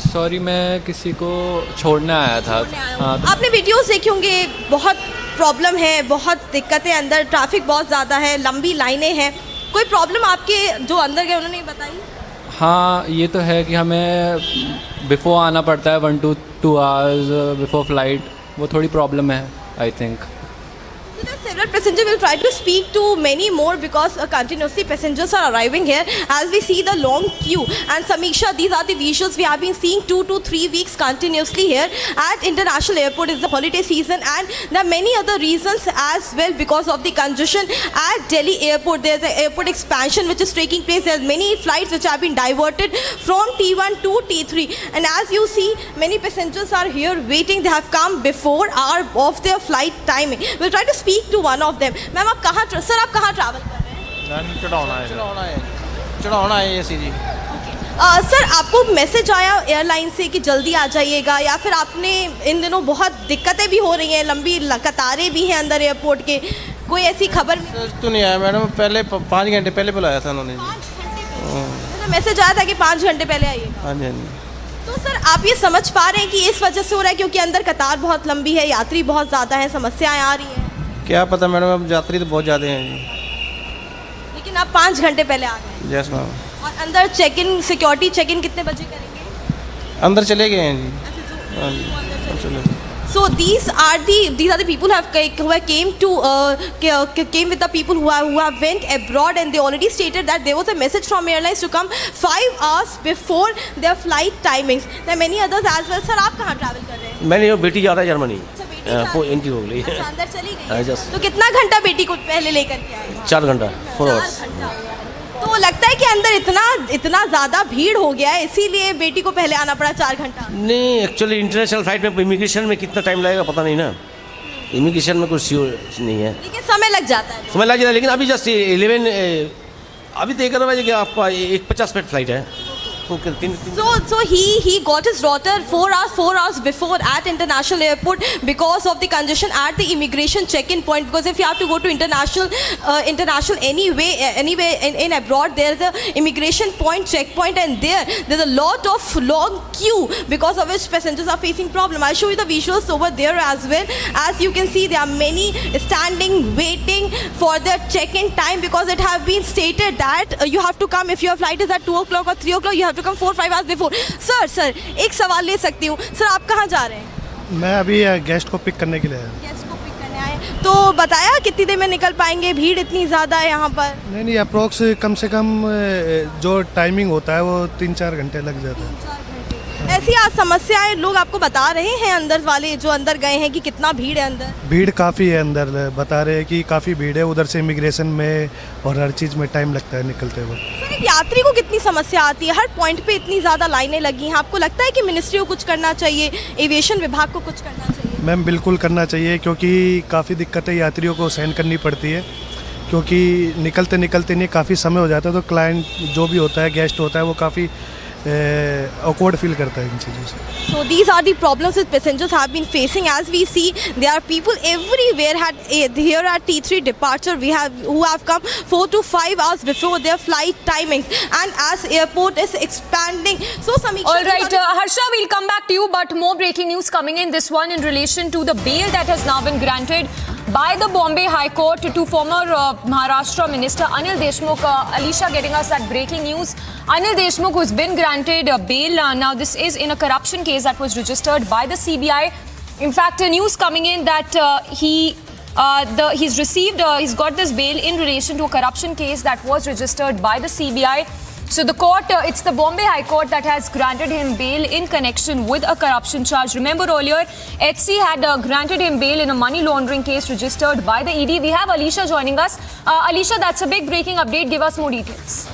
[SPEAKER 4] Sorry, मैं किसी को छोड़ने आया था.
[SPEAKER 21] आपने वीडियोस देखे होंगे, बहुत प्रॉब्लम है, बहुत दिक्कतें अंदर, ट्रैफिक बहुत ज़्यादा है, लंबी लाइनें हैं. कोई प्रॉब्लम आपके जो अंदर गए उन्होंने बताई?
[SPEAKER 4] हाँ, ये तो है कि हमें बिफोर आना पड़ता है 1 to 2 hours बिफोर फ्लाइट. वो थोड़ी प्रॉब्लम है, I think.
[SPEAKER 21] Several passengers will try to speak to many more because continuously passengers are arriving here as we see the long queue. And Samiksha, these are the visuals we have been seeing 2 to 3 weeks continuously here at International Airport. It's the holiday season, and there are many other reasons as well because of the congestion at Delhi Airport. There's an airport expansion which is taking place. There's many flights which have been diverted from T1 to T3. And as you see, many passengers are here waiting. They have come before hour of their flight timing. We'll try to speak to one of them. Ma'am, आप कहाँ sir आप कहाँ travel कर रहे हैं?
[SPEAKER 8] चढ़ाना है ऐसी जी.
[SPEAKER 21] सर, आपको मैसेज आया एयरलाइन से कि जल्दी आ जाइएगा, या फिर आपने इन दिनों बहुत दिक्कतें भी हो रही हैं, लंबी कतारें भी हैं अंदर एयरपोर्ट के, कोई ऐसी खबर?
[SPEAKER 8] तो नहीं आया मैडम, पहले 5 घंटे पहले बुलाया था उन्होंने.
[SPEAKER 21] मैसेज आया था कि 5 घंटे पहले आइए.
[SPEAKER 8] हाँ जी, हाँ जी.
[SPEAKER 21] तो सर, आप ये समझ पा रहे हैं कि इस वजह से हो रहा है क्योंकि अंदर कतार बहुत लंबी है, यात्री बहुत ज़्यादा है, समस्याएं आ रही हैं?
[SPEAKER 8] क्या पता मैडम, अब यात्री तो बहुत ज़्यादा हैं जी.
[SPEAKER 21] लेकिन आप 5 घंटे पहले आ गए.
[SPEAKER 8] Yes ma'am.
[SPEAKER 21] और अंदर चेक-इन, सिक्योरिटी चेक-इन कितने बजे करेंगे?
[SPEAKER 8] अंदर चले गए हैं जी. हाँ जी, चले गए.
[SPEAKER 21] So these are the people who have came with the people who have went abroad, and they already stated that there was a message from airlines to come 5 hours before their flight timings. There are many others as well. Sir, आप कहाँ travel कर रहे हैं?
[SPEAKER 23] मैंने बेटी जा रहा है जर्मनी. इनकी हो गई.
[SPEAKER 21] अच्छा, अंदर चली गई. तो कितना घंटा बेटी को पहले लेकर के आए?
[SPEAKER 23] 4 घंटा, 4 hours.
[SPEAKER 21] तो लगता है कि अंदर इतना ज़्यादा भीड़ हो गया है, इसीलिए बेटी को पहले आना पड़ा 4 घंटा.
[SPEAKER 23] नहीं, एक्चुअली इंटरनेशनल फ्लाइट में इमिग्रेशन में कितना टाइम लगेगा पता नहीं ना. इमिग्रेशन में कुछ श्योर नहीं है,
[SPEAKER 21] लेकिन समय लग जाता है.
[SPEAKER 23] समय लग जाता है, लेकिन अभी जस्ट 11 अभी तो 11 बजे आपका 50 मिनट फ्लाइट है.
[SPEAKER 21] So he got his daughter 4 hours before at International Airport because of the congestion at the immigration check-in point. Because if you have to go to international anyway in abroad, there's a immigration point, checkpoint, and there's a lot of long queue because of which passengers are facing problem. I'll show you the visuals over there as well. As you can see, there are many standing waiting for their check-in time because it has been stated that you have to come if your flight is at 2 o'clock or 3 o'clock. You have to come 4-5 hours before. Sir एक सवाल ले सकती हूँ? Sir, आप कहाँ जा रहे हैं?
[SPEAKER 24] मैं अभी गेस्ट को पिक करने के लिए आया.
[SPEAKER 21] गेस्ट को पिक करने आए. तो बताया कितनी देर में निकल पाएंगे, भीड़ इतनी ज़्यादा है यहाँ पर?
[SPEAKER 8] नहीं अप्रोक्स कम से कम जो टाइमिंग होता है वो 3-4 घंटे लग जाता है।
[SPEAKER 21] ऐसी आज समस्याएं लोग आपको बता रहे हैं, अंदर वाले जो अंदर गए हैं, कि कितना भीड़ है अंदर?
[SPEAKER 8] भीड़ काफ़ी है अंदर, बता रहे हैं कि काफ़ी भीड़ है उधर से, इमिग्रेशन में और हर चीज़ में टाइम लगता है निकलते वक्त।
[SPEAKER 21] सर, एक यात्री को कितनी समस्या आती है? हर पॉइंट पे इतनी ज़्यादा लाइनें लगी हैं। आपको लगता है कि मिनिस्ट्री को कुछ करना चाहिए, एविएशन विभाग को कुछ करना चाहिए?
[SPEAKER 8] मैम बिल्कुल करना चाहिए, क्योंकि काफ़ी दिक्कतें यात्रियों को सहन करनी पड़ती है, क्योंकि निकलते निकलते नहीं काफ़ी समय हो जाता है, तो क्लाइंट जो भी होता है, गेस्ट होता है, वो काफ़ी awkward फील करता है इन चीज़ों से।
[SPEAKER 21] So these are the problems that passengers have been facing. As we see, there are people everywhere here at T3 departure. Who have come 4 to 5 hours before their flight timings, and as airport is expanding. So Samiksha,
[SPEAKER 2] all right, Harsha, we'll come back to you, but more breaking news coming in. This one in relation to the bail that has now been granted by the Bombay High Court to former Maharashtra Minister Anil Deshmukh. Alisha getting us that breaking news. Anil Deshmukh, who's been granted bail. Now this is in a corruption case that was registered by the CBI. In fact, news coming in that he's got this bail in relation to a corruption case that was registered by the CBI. So the court, it's the Bombay High Court that has granted him bail in connection with a corruption charge. Remember earlier, HC had granted him bail in a money laundering case registered by the ED. We have Alisha joining us. Alisha, that's a big breaking update. Give us more details.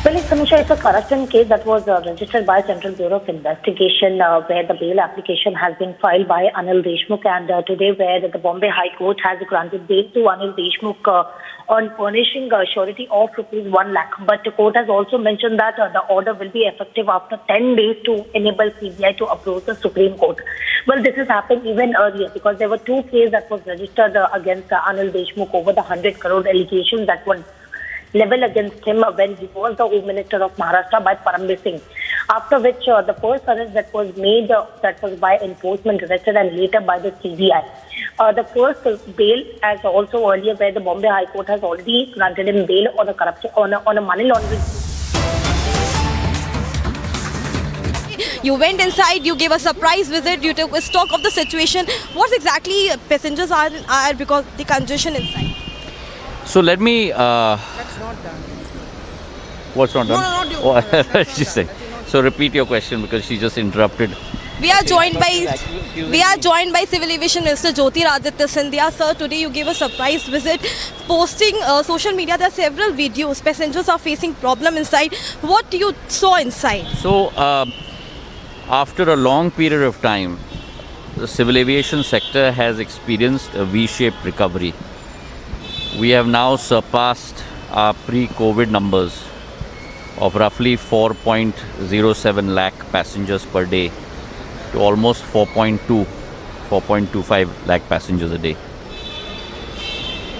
[SPEAKER 3] Well, Samisha, it's a corruption case that was registered by Central Bureau of Investigation, where the bail application has been filed by Anil Deshmukh, and today where the Bombay High Court has granted bail to Anil Deshmukh on furnishing surety of ₹1 lakh. But the court has also mentioned that the order will be effective after 10 days to enable CBI to approach the Supreme Court. Well, this has happened even earlier, because there were 2 cases that was registered against Anil Deshmukh over the 100 crore allegations that were level against him when he was the Home Minister of Maharashtra by Paramveer Singh. After which the first arrest that was made, that was by enforcement arrested, and later by the CBI. The first bail, as also earlier, where the Bombay High Court has already granted him bail on a corruption, on a money laundering.
[SPEAKER 21] You went inside, you gave a surprise visit, you took stock of the situation. What exactly passengers are because the congestion inside?
[SPEAKER 16] So let me.
[SPEAKER 21] That's not done.
[SPEAKER 16] What's not done?
[SPEAKER 21] No, not you.
[SPEAKER 16] Oh, she said. So repeat your question, because she just interrupted.
[SPEAKER 21] We are joined by Civil Aviation Minister Jyotiraditya Scindia. Sir, today you gave a surprise visit, posting social media. There are several videos. Passengers are facing problem inside. What you saw inside?
[SPEAKER 16] So after a long period of time, the civil aviation sector has experienced a V-shaped recovery. We have now surpassed our pre-COVID numbers of roughly 4.07 lakh passengers per day to almost 4.25 lakh passengers a day.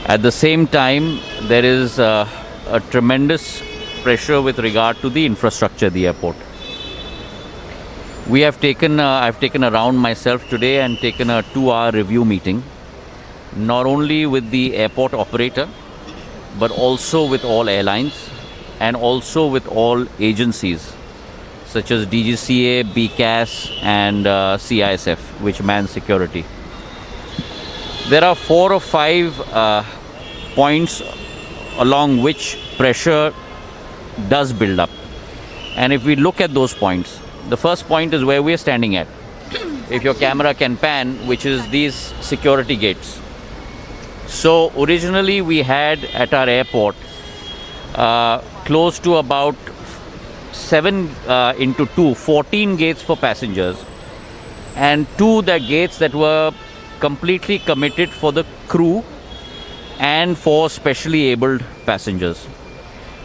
[SPEAKER 16] At the same time, there is a tremendous pressure with regard to the infrastructure at the airport. We have taken, I've taken a round myself today and taken a 2-hour review meeting, not only with the airport operator, but also with all airlines and also with all agencies such as DGCA, BCAS and CISF, which mans security. There are 4 or 5 points along which pressure does build up. And if we look at those points, the first point is where we are standing at. If your camera can pan, which is these security gates. So originally we had at our airport close to about 7 into 2, 14 gates for passengers, and 2 the gates that were completely committed for the crew and for specially abled passengers.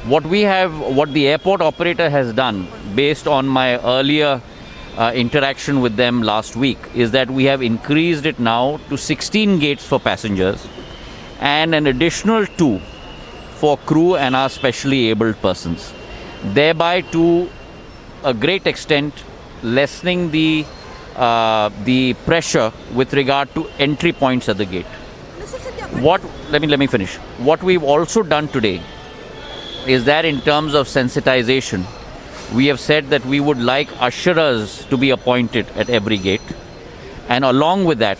[SPEAKER 16] What the airport operator has done, based on my earlier interaction with them last week, is that we have increased it now to 16 gates for passengers and an additional 2 for crew and our specially abled persons, thereby to a great extent lessening the pressure with regard to entry points at the gate. Let me finish. What we've also done today is that in terms of sensitization, we have said that we would like usherers to be appointed at every gate, and along with that,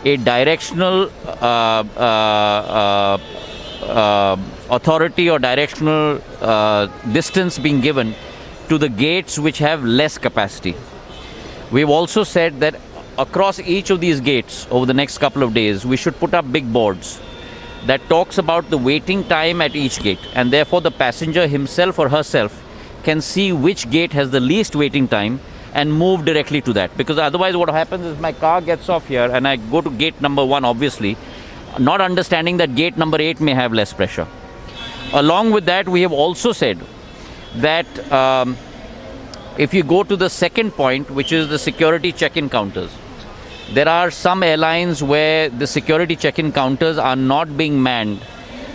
[SPEAKER 16] a directional authority or directional distance being given to the gates which have less capacity. We've also said that across each of these gates over the next couple of days, we should put up big boards that talks about the waiting time at each gate, and therefore the passenger himself or herself can see which gate has the least waiting time and move directly to that. Because otherwise what happens is my car gets off here and I go to gate number 1, obviously, not understanding that gate number 8 may have less pressure. Along with that, we have also said that if you go to the second point, which is the security check-in counters, there are some airlines where the security check-in counters are not being manned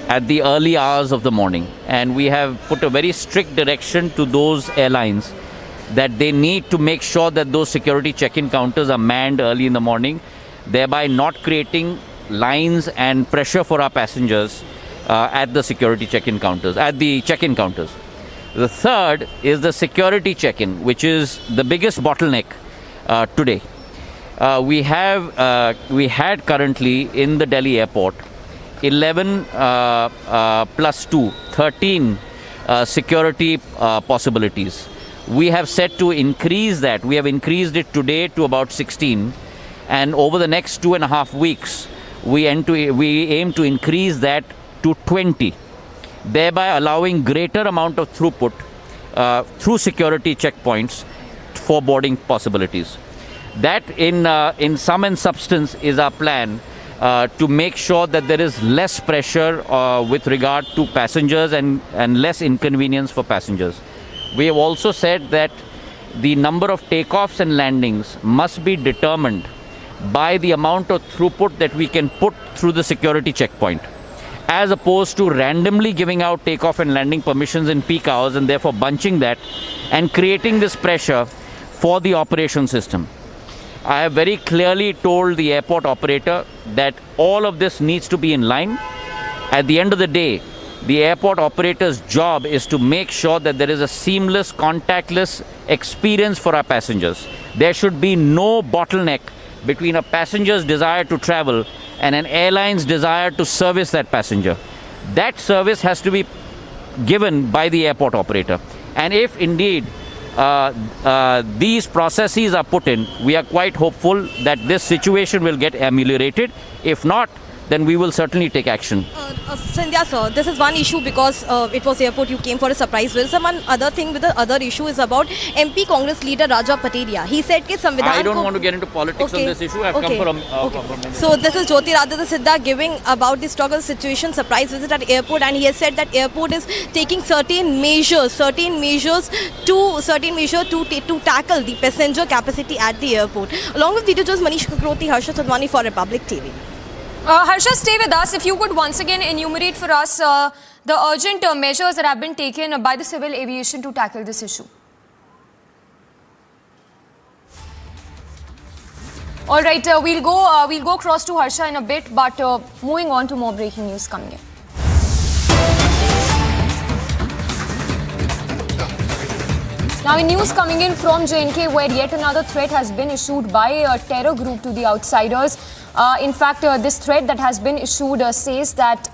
[SPEAKER 16] at the early hours of the morning. And we have put a very strict direction to those airlines that they need to make sure that those security check-in counters are manned early in the morning, thereby not creating lines and pressure for our passengers at the security check-in counters, at the check-in counters. The third is the security check-in, which is the biggest bottleneck today. We had currently in the Delhi airport 11 plus 2, 13 security possibilities. We have set to increase that. We have increased it today to about 16, and over the next 2.5 weeks, we aim to increase that to 20, thereby allowing greater amount of throughput through security checkpoints for boarding possibilities. That in sum and substance is our plan to make sure that there is less pressure with regard to passengers and less inconvenience for passengers. We have also said that the number of takeoffs and landings must be determined by the amount of throughput that we can put through the security checkpoint, as opposed to randomly giving out takeoff and landing permissions in peak hours and therefore bunching that and creating this pressure for the operation system. I have very clearly told the airport operator that all of this needs to be in line. At the end of the day, the airport operator's job is to make sure that there is a seamless, contactless experience for our passengers. There should be no bottleneck between a passenger's desire to travel and an airline's desire to service that passenger. That service has to be given by the airport operator. And if indeed these processes are put in, we are quite hopeful that this situation will get ameliorated. If not, then we will certainly take action.
[SPEAKER 21] Sandhya sir, this is one issue because it was airport, you came for a surprise visit. One other thing with the other issue is about MP Congress leader Raja Patel. He said that Samvidhan
[SPEAKER 16] I don't want to get into politics on this issue. I've come for a
[SPEAKER 21] So this is Jyotiraditya Sidhya giving about the struggle situation surprise visit at airport, and he has said that airport is taking certain measures to tackle the passenger capacity at the airport. Along with video journalist Manish Kakroti, Harsha Sadhwani for Republic TV.
[SPEAKER 2] Harsha, stay with us. If you could once again enumerate for us the urgent measures that have been taken by the civil aviation to tackle this issue. All right, we'll go across to Harsha in a bit, but moving on to more breaking news coming in. Now, in news coming in from J&K, where yet another threat has been issued by a terror group to the outsiders. In fact, this threat that has been issued says that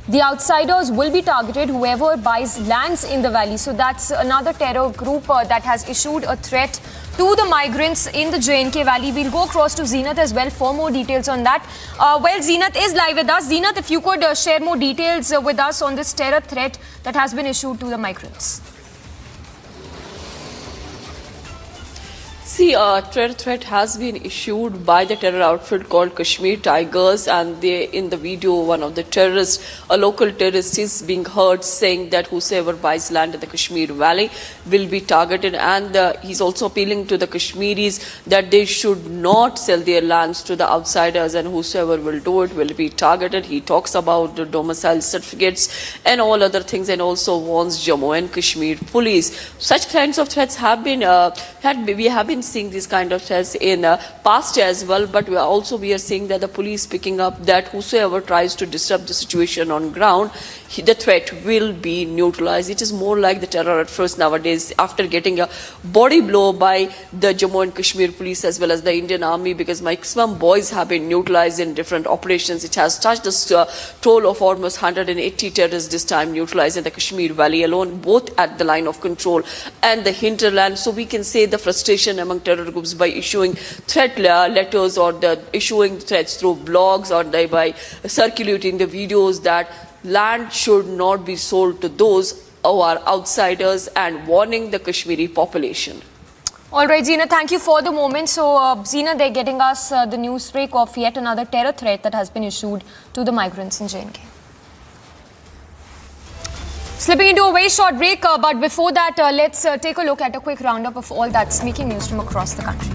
[SPEAKER 2] the outsiders will be targeted, whoever buys lands in the valley. So that's another terror group that has issued a threat to the migrants in the J&K valley. We'll go across to Zeenat as well for more details on that. Zeenat is live with us. Zeenat, if you could share more details with us on this terror threat that has been issued to the migrants.
[SPEAKER 5] See, a terror threat has been issued by the terror outfit called Kashmir Tigers, and in the video, one of the terrorists, a local terrorist, is being heard saying that whosoever buys land in the Kashmir Valley will be targeted, and he's also appealing to the Kashmiris that they should not sell their lands to the outsiders, and whosoever will do it will be targeted. He talks about the domicile certificates and all other things, and also warns Jammu and Kashmir police. Such kinds of threats have been we have been seeing these kind of threats in past as well, but we are seeing that the police picking up that whosoever tries to disrupt the situation on ground, the threat will be neutralized. It is more like the terror at first nowadays, after getting a body blow by the Jammu and Kashmir police as well as the Indian army, because maximum boys have been neutralized in different operations. It has touched the toll of almost 180 terrorists this time neutralized in the Kashmir Valley alone, both at the line of control and the hinterland. So we can say the frustration among terror groups by issuing threat letters or the issuing threats through blogs or by circulating the videos that land should not be sold to those who are outsiders, and warning the Kashmiri population.
[SPEAKER 2] All right, Zina, thank you for the moment. So, Zina, they're getting us the news break of yet another terror threat that has been issued to the migrants in J&K. Slipping into a very short break, but before that, let's take a look at a quick roundup of all that's making news from across the country.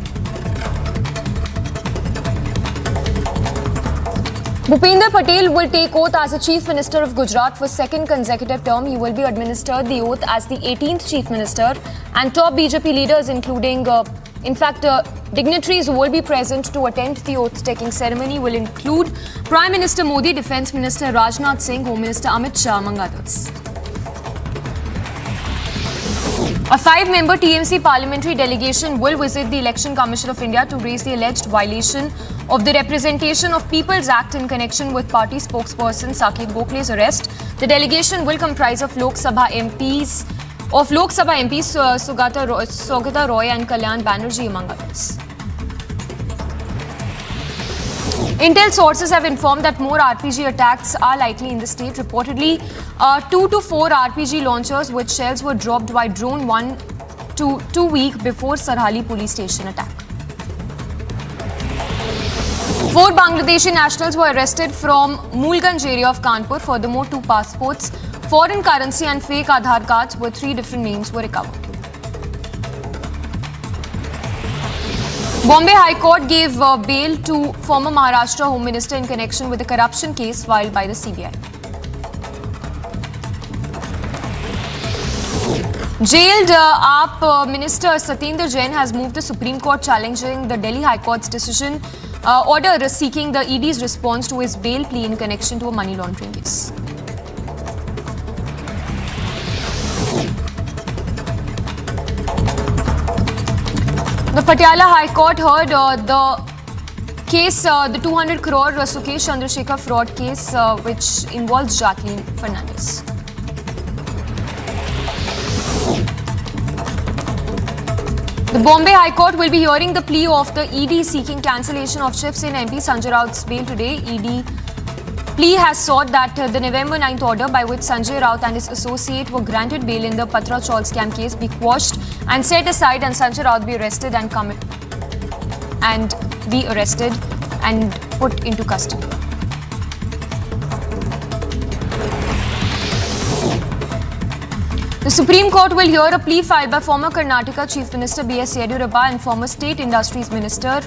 [SPEAKER 2] Bhupendra Patel will take oath as the Chief Minister of Gujarat for second consecutive term. He will be administered the oath as the 18th Chief Minister, and top BJP leaders, including, dignitaries who will be present to attend the oath-taking ceremony will include Prime Minister Modi, Defence Minister Rajnath Singh, Home Minister Amit Shah, among others. A 5-member TMC parliamentary delegation will visit the Election Commission of India to raise the alleged violation of the Representation of People's Act in connection with party spokesperson Saket Gokhale's arrest. The delegation will comprise of Lok Sabha MPs Sugata Roy and Kalyan Banerjee, among others. Intel sources have informed that more RPG attacks are likely in the state. Reportedly, 2 to 4 RPG launchers with shells were dropped by drone 1 to 2 weeks before Sarhali police station attack. 4 Bangladeshi nationals were arrested from Mulganj area of Kanpur. Furthermore, 2 passports, foreign currency and fake Aadhaar cards with 3 different names were recovered. Bombay High Court gave bail to former Maharashtra Home Minister in connection with the corruption case filed by the CBI. Jailed AAP Minister Satyendra Jain has moved the Supreme Court challenging the Delhi High Court's decision order seeking the ED's response to his bail plea in connection to a money laundering case. The Patiala High Court heard the case, the 200 crore Sukesh Chandrasekhar fraud case, which involves Jacqueline Fernandez. The Bombay High Court will be hearing the plea of the ED seeking cancellation of Shiv Sena MP Sanjay Raut's bail today. ED plea has sought that the November 9th order by which Sanjay Raut and his associate were granted bail in the Patra Chaul scam case be quashed and set aside, and Sanjay Raut be arrested and put into custody. The Supreme Court will hear a plea filed by former Karnataka Chief Minister B.S. Yediyurappa and former State Industries Minister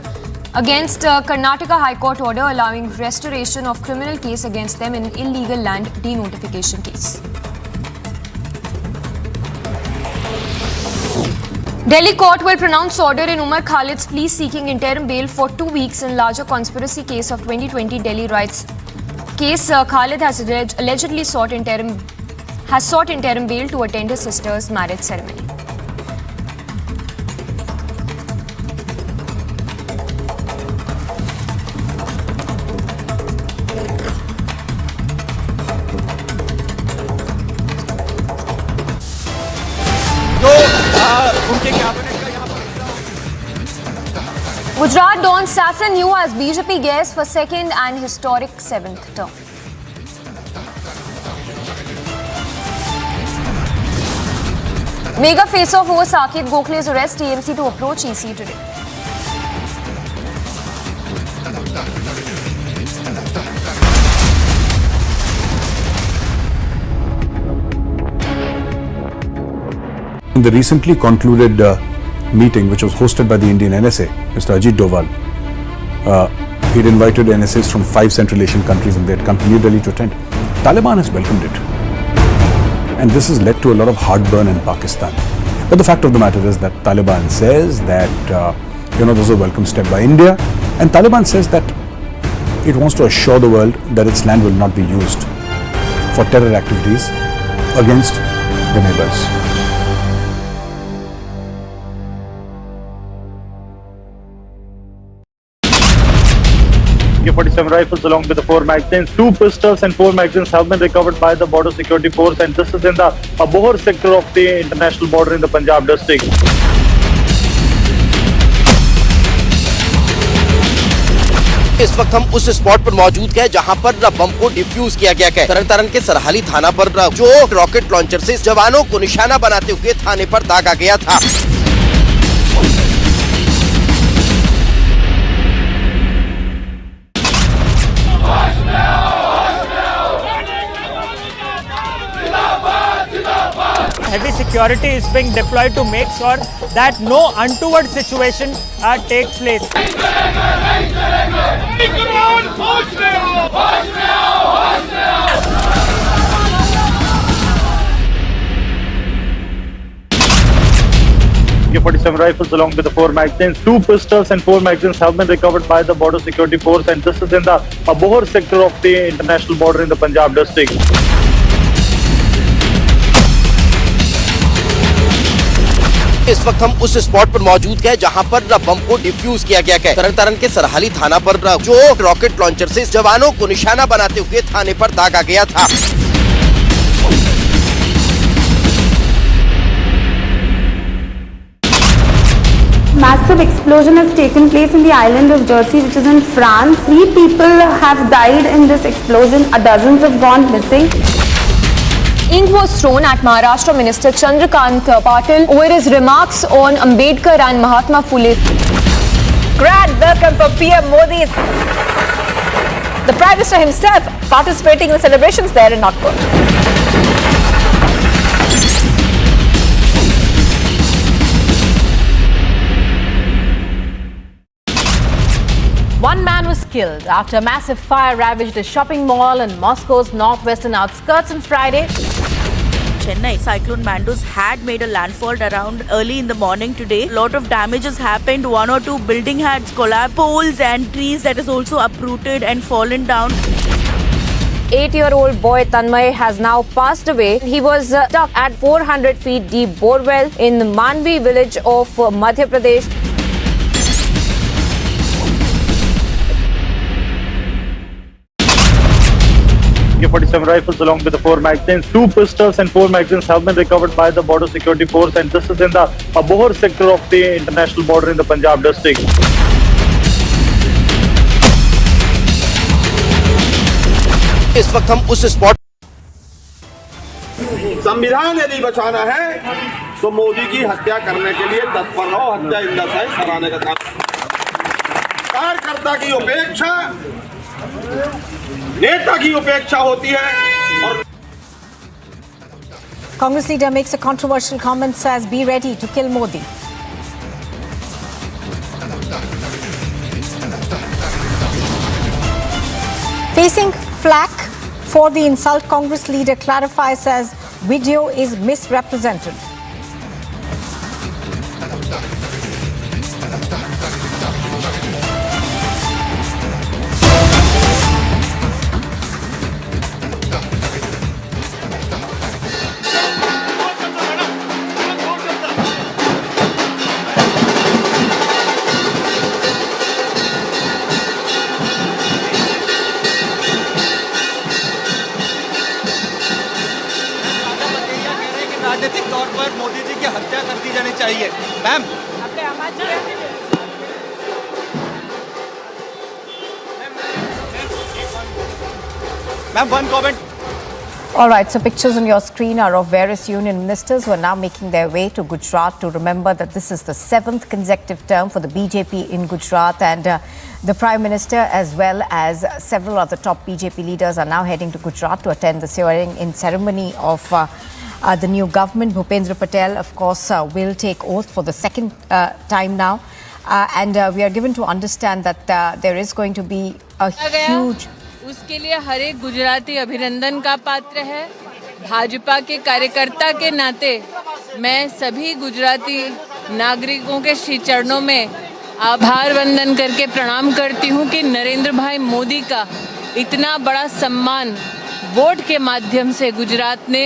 [SPEAKER 2] against Karnataka High Court order allowing restoration of criminal case against them in illegal land denotification case. Delhi court will pronounce order in Umar Khalid's plea seeking interim bail for 2 weeks in larger conspiracy case of 2020 Delhi riots case. Khalid has allegedly sought interim bail to attend his sister's marriage ceremony. Gujarat Don Saffron Hugh as BJP guest for second and historic 7th term. Mega face-off over Saket Gokhale's arrest, TMC to approach EC today.
[SPEAKER 13] In the recently concluded meeting, which was hosted by the Indian NSA, Mr. Ajit Doval, he'd invited NSAs from 5 Central Asian countries and they had come to New Delhi to attend. Taliban has welcomed it. And this has led to a lot of heartburn in Pakistan. But the fact of the matter is that Taliban says that, this is a welcome step by India. And Taliban says that it wants to assure the world that its land will not be used for terror activities against the neighbors.
[SPEAKER 15] AK-47 rifles along with the 4 magazines. 2 pistols and 4 magazines have been recovered by the Border Security Force, and this is in the Bohar sector of the international border in the Punjab district.
[SPEAKER 22] इस वक्त हम उस spot पर मौजूद हैं जहां पर बम को डिफ्यूज किया गया है। तरन के सरहाली थाना पर जो रॉकेट लॉन्चर से जवानों को निशाना बनाते हुए थाने पर दागा गया था।
[SPEAKER 12] Heavy security is being deployed to make sure that no untoward situation takes place.
[SPEAKER 15] AK-47 rifles along with the 4 magazines. 2 pistols and 4 magazines have been recovered by the Border Security Force, and this is in the Bohar sector of the international border in the Punjab district.
[SPEAKER 22] इस वक्त हम उस spot पर मौजूद हैं जहां पर बम को डिफ्यूज किया गया है। तरन के सरहाली थाना पर जो रॉकेट लॉन्चर से जवानों को निशाना बनाते हुए थाने पर दागा गया था।
[SPEAKER 6] Massive explosion has taken place in the island of Jersey, which is in France. 3 people have died in this explosion. Dozens have gone missing.
[SPEAKER 2] Ink was thrown at Maharashtra Minister Chandrakant Patel over his remarks on Ambedkar and Mahatma Phule.
[SPEAKER 20] Grand welcome for PM Modi. The Prime Minister himself participating in the celebrations there in Nagpur.
[SPEAKER 7] One man was killed after a massive fire ravaged a shopping mall in Moscow's northwestern outskirts on Friday.
[SPEAKER 1] Chennai cyclone Mandus had made a landfall around early in the morning today. A lot of damages happened. 1 or 2 building had collapsed, poles and trees that is also uprooted and fallen down.
[SPEAKER 10] 8-year-old boy Tanmay has now passed away. He was stuck at 400 feet deep borewell in the Manvi village of Madhya Pradesh.
[SPEAKER 15] AK-47 rifles along with the 4 magazines. 2 pistols and 4 magazines have been recovered by the Border Security Force, and this is in the Bohar sector of the international border in the Punjab district.
[SPEAKER 22] इस वक्त हम उस spot
[SPEAKER 11] संविधान यदि बचाना है तो मोदी की हत्या करने के लिए तत्पर रहो। हत्या इंदा से सराहने का काम। कार्यकर्ता की उपेक्षा नेता की उपेक्षा होती है। और
[SPEAKER 14] Congress leader makes a controversial comment, says be ready to kill Modi. Facing flack for the insult, Congress leader clarifies, says video is misrepresented.
[SPEAKER 17] राजनीतिक तौर पर मोदी जी की हत्या कर दी जानी चाहिए। Ma'am one comment.
[SPEAKER 14] All right, so pictures on your screen are of various union ministers who are now making their way to Gujarat to remember that this is the 7th consecutive term for the BJP in Gujarat, and the Prime Minister as well as several other top BJP leaders are now heading to Gujarat to attend the swearing-in ceremony of the new government. Bhupendra Patel, of course, will take oath for the second time now, and we are given to understand that there is going to be a huge...
[SPEAKER 18] उसके लिए हर एक गुजराती अभिनंदन का पात्र है। भाजपा के कार्यकर्ता के नाते मैं सभी गुजराती नागरिकों के श्री चरणों में आभार वंदन करके प्रणाम करती हूं कि नरेंद्र भाई मोदी का इतना बड़ा सम्मान वोट के माध्यम से गुजरात ने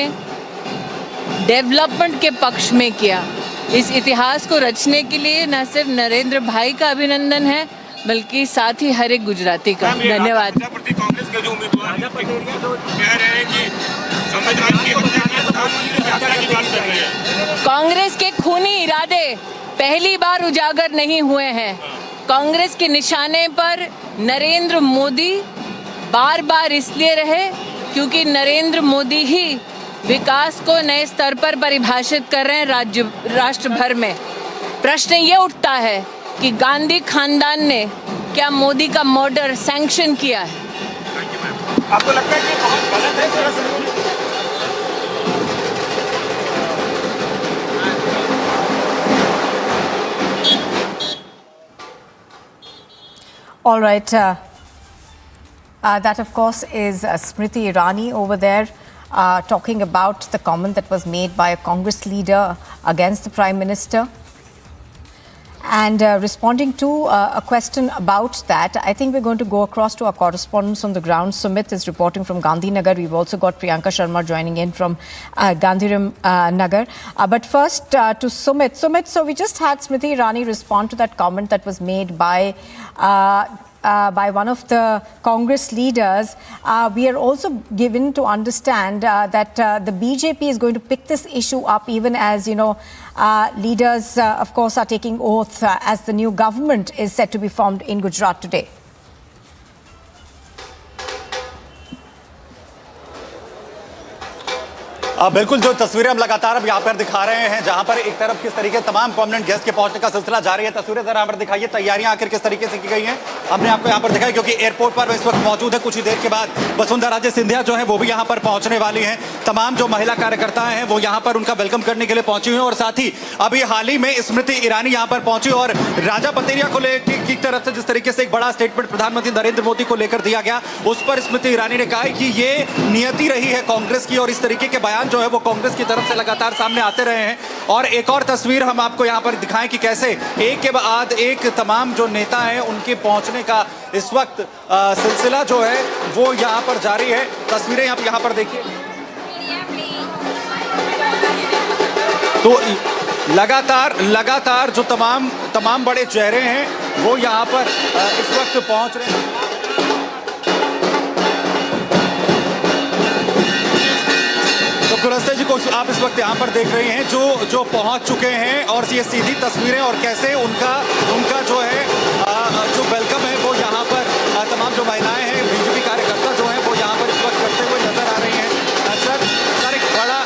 [SPEAKER 18] डेवलपमेंट के पक्ष में किया। इस इतिहास को रचने के लिए न सिर्फ नरेंद्र भाई का अभिनंदन है बल्कि साथ ही हर एक गुजराती का। धन्यवाद।
[SPEAKER 11] कांग्रेस के जो उम्मीदवार कह रहे हैं कि संविधान की हत्या की बात कर रहे हैं।
[SPEAKER 18] कांग्रेस के खूनी इरादे पहली बार उजागर नहीं हुए हैं। कांग्रेस के निशाने पर नरेंद्र मोदी बार बार इसलिए रहे क्योंकि नरेंद्र मोदी ही विकास को नए स्तर पर परिभाषित कर रहे हैं राष्ट्र भर में। प्रश्न ये उठता है कि गांधी खानदान ने क्या मोदी का मर्डर सैंक्शन किया है?
[SPEAKER 11] आपको लगता है कि बहुत गलत है इस तरह से?
[SPEAKER 14] All right. That, of course, is Smriti Irani over there talking about the comment that was made by a Congress leader against the Prime Minister. And responding to a question about that, I think we're going to go across to our correspondents on the ground. Sumit is reporting from Gandhinagar. We've also got Priyanka Sharma joining in from Gandhiram Nagar. But first to Sumit. Sumit, so we just had Smriti Irani respond to that comment that was made by one of the Congress leaders. We are also given to understand that the BJP is going to pick this issue up even as, you know, leaders, of course, are taking oath as the new government is set to be formed in Gujarat today.
[SPEAKER 17] बिल्कुल, जो तस्वीरें हम लगातार अब यहाँ पर दिखा रहे हैं, जहाँ पर एक तरफ किस तरीके तमाम परमानेंट गेस्ट के पहुंचने का सिलसिला जारी है। तस्वीरें जरा यहाँ पर दिखाइए, तैयारियां आखिर किस तरीके से की गई हैं, हमने आपको यहाँ पर दिखाई, क्योंकि एयरपोर्ट पर इस वक्त मौजूद है। कुछ ही देर के बाद वसुंधरा राजे सिंधिया जो है वो भी यहाँ पर पहुंचने वाली हैं। तमाम जो महिला कार्यकर्ता हैं वो यहाँ पर उनका वेलकम करने के लिए पहुंची हुई हैं, और साथ ही अभी हाल ही में स्मृति ईरानी यहाँ पर पहुंची और राजा पतेरिया को की तरफ से जिस तरीके से एक बड़ा स्टेटमेंट प्रधानमंत्री नरेंद्र मोदी को लेकर दिया गया, उस पर स्मृति ईरानी ने कहा कि ये नियति रही है कांग्रेस की, और इस तरीके के बयान जो है वो कांग्रेस की तरफ से लगातार सामने आते रहे हैं। और एक और तस्वीर हम आपको यहाँ पर दिखाएं कि कैसे एक के बाद एक तमाम जो नेता हैं उनके पहुंचने का इस वक्त सिलसिला जो है वो यहाँ पर जारी है। तस्वीरें आप यहाँ पर देखिए, तो लगातार जो तमाम बड़े चेहरे हैं वो यहाँ पर इस वक्त पहुंच रहे हैं। गुलस्ते जी को आप इस वक्त यहाँ पर देख रहे हैं जो पहुंच चुके हैं, और ये सीधी तस्वीरें और कैसे उनका जो है जो वेलकम है वो यहाँ पर तमाम जो महिलाएं हैं, बीजेपी कार्यकर्ता जो हैं वो यहाँ पर इस वक्त करते हुए नजर आ रही हैं। सर एक बड़ा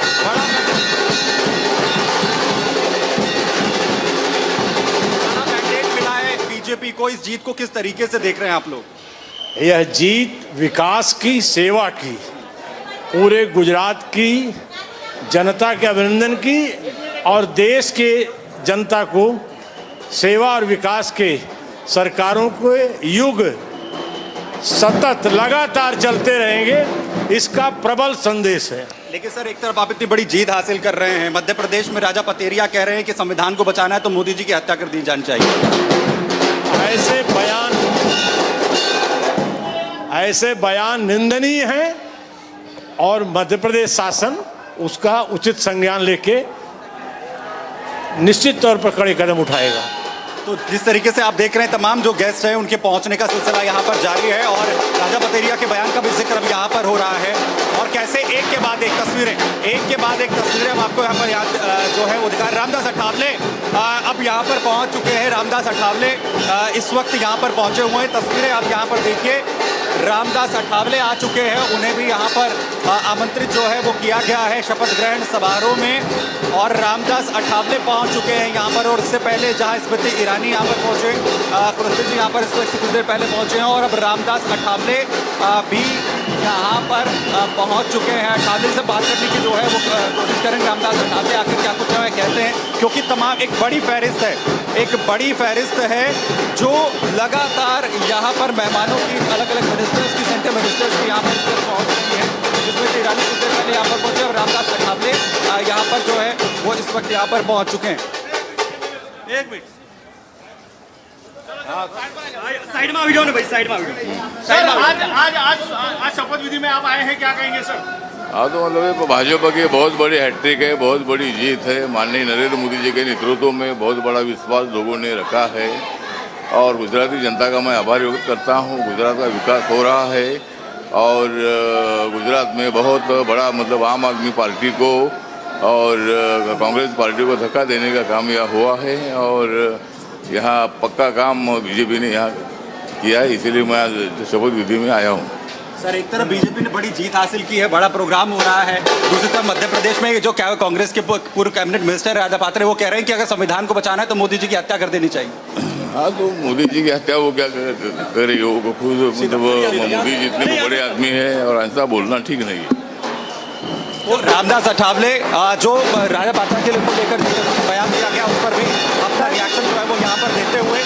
[SPEAKER 17] मैंडेट मिला है बीजेपी को, इस जीत को किस तरीके से देख रहे हैं आप लोग?
[SPEAKER 4] यह जीत विकास की, सेवा की, पूरे गुजरात की जनता के अभिनंदन की, और देश के जनता को सेवा और विकास के सरकारों के युग सतत लगातार चलते रहेंगे, इसका प्रबल संदेश है।
[SPEAKER 17] लेकिन सर, एक तरफ आप इतनी बड़ी जीत हासिल कर रहे हैं, मध्य प्रदेश में राजा पतेरिया कह रहे हैं कि संविधान को बचाना है तो मोदी जी की हत्या कर दी जानी चाहिए।
[SPEAKER 4] ऐसे बयान निंदनीय हैं, और मध्य प्रदेश शासन उसका उचित संज्ञान लेके निश्चित तौर पर कड़े कदम उठाएगा।
[SPEAKER 17] तो जिस तरीके से आप देख रहे हैं तमाम जो गेस्ट हैं उनके पहुंचने का सिलसिला यहाँ पर जारी है, और राजा पतेरिया के बयान का भी जिक्र अब यहाँ पर हो रहा है, और कैसे एक के बाद एक तस्वीरें हम आपको यहाँ पर याद जो है वो दिखा। रामदास अठावले अब यहाँ पर पहुँच चुके हैं। रामदास अठावले इस वक्त यहाँ पर पहुँचे हुए हैं। तस्वीरें आप यहाँ पर देखिए, रामदास अठावले आ चुके हैं, उन्हें भी यहाँ पर आमंत्रित जो है वो किया गया है शपथ ग्रहण समारोह में, और रामदास अठावले पहुँच चुके हैं यहाँ पर। और इससे पहले जहाँ स्मृति ईरानी यहाँ पर पहुँचे, कुलस्ते जी यहाँ पर कुछ देर पहले पहुँचे हैं, और अब रामदास अठावले भी यहाँ पर पहुँच चुके हैं। अठावले से बात करने की जो है वो कोशिश करेंगे। रामदास अठावले आखिर क्या कुछ कहते हैं, क्योंकि तमाम एक बड़ी फहरिस्त है जो लगातार यहाँ पर मेहमानों की अलग अलग मिनिस्टर्स की, सेंटर मिनिस्टर्स की यहाँ पर पहुँच रही है, जिसमें ईरानी कुछ देर पहले यहाँ पर पहुँचे, और रामदास अठावले यहाँ पर जो है वो इस वक्त यहाँ पर पहुँच चुके हैं। एक मिनट साइड में वीडियो ने भाई, साइड में वीडियो। आज शपथ विधि में आप आए हैं, क्या कहेंगे सर?
[SPEAKER 9] हाँ, तो मतलब भाजपा की बहुत बड़ी हैट्रिक है, बहुत बड़ी जीत है। माननीय नरेंद्र मोदी जी के नेतृत्व में बहुत बड़ा विश्वास लोगों ने रखा है और गुजराती जनता का मैं आभार व्यक्त करता हूँ। गुजरात का विकास हो रहा है और गुजरात में बहुत बड़ा मतलब आम आदमी पार्टी को और कांग्रेस पार्टी को धक्का देने का काम यह हुआ है और यहाँ पक्का काम बीजेपी ने यहाँ किया है, इसीलिए मैं आज शपथ विधि में आया हूँ।
[SPEAKER 17] सर, एक तरफ बीजेपी ने बड़ी जीत हासिल की है, बड़ा प्रोग्राम हो रहा है, दूसरी तरफ मध्य प्रदेश में जो कांग्रेस के पूर्व कैबिनेट मिनिस्टर राजा पात्रे वो कह रहे हैं कि अगर संविधान को बचाना है तो मोदी जी की हत्या कर देनी चाहिए।
[SPEAKER 9] हाँ, तो मोदी जी की हत्या वो क्या करेगी? वो खुद मतलब मोदी जी इतने बड़े आदमी है और ऐसा बोलना ठीक नहीं है।
[SPEAKER 17] वो रामदास अठावले जो राजा पात्रा के लेकर बयान दिया गया उस पर भी अपना रिएक्शन जो है वो यहाँ पर देते हुए,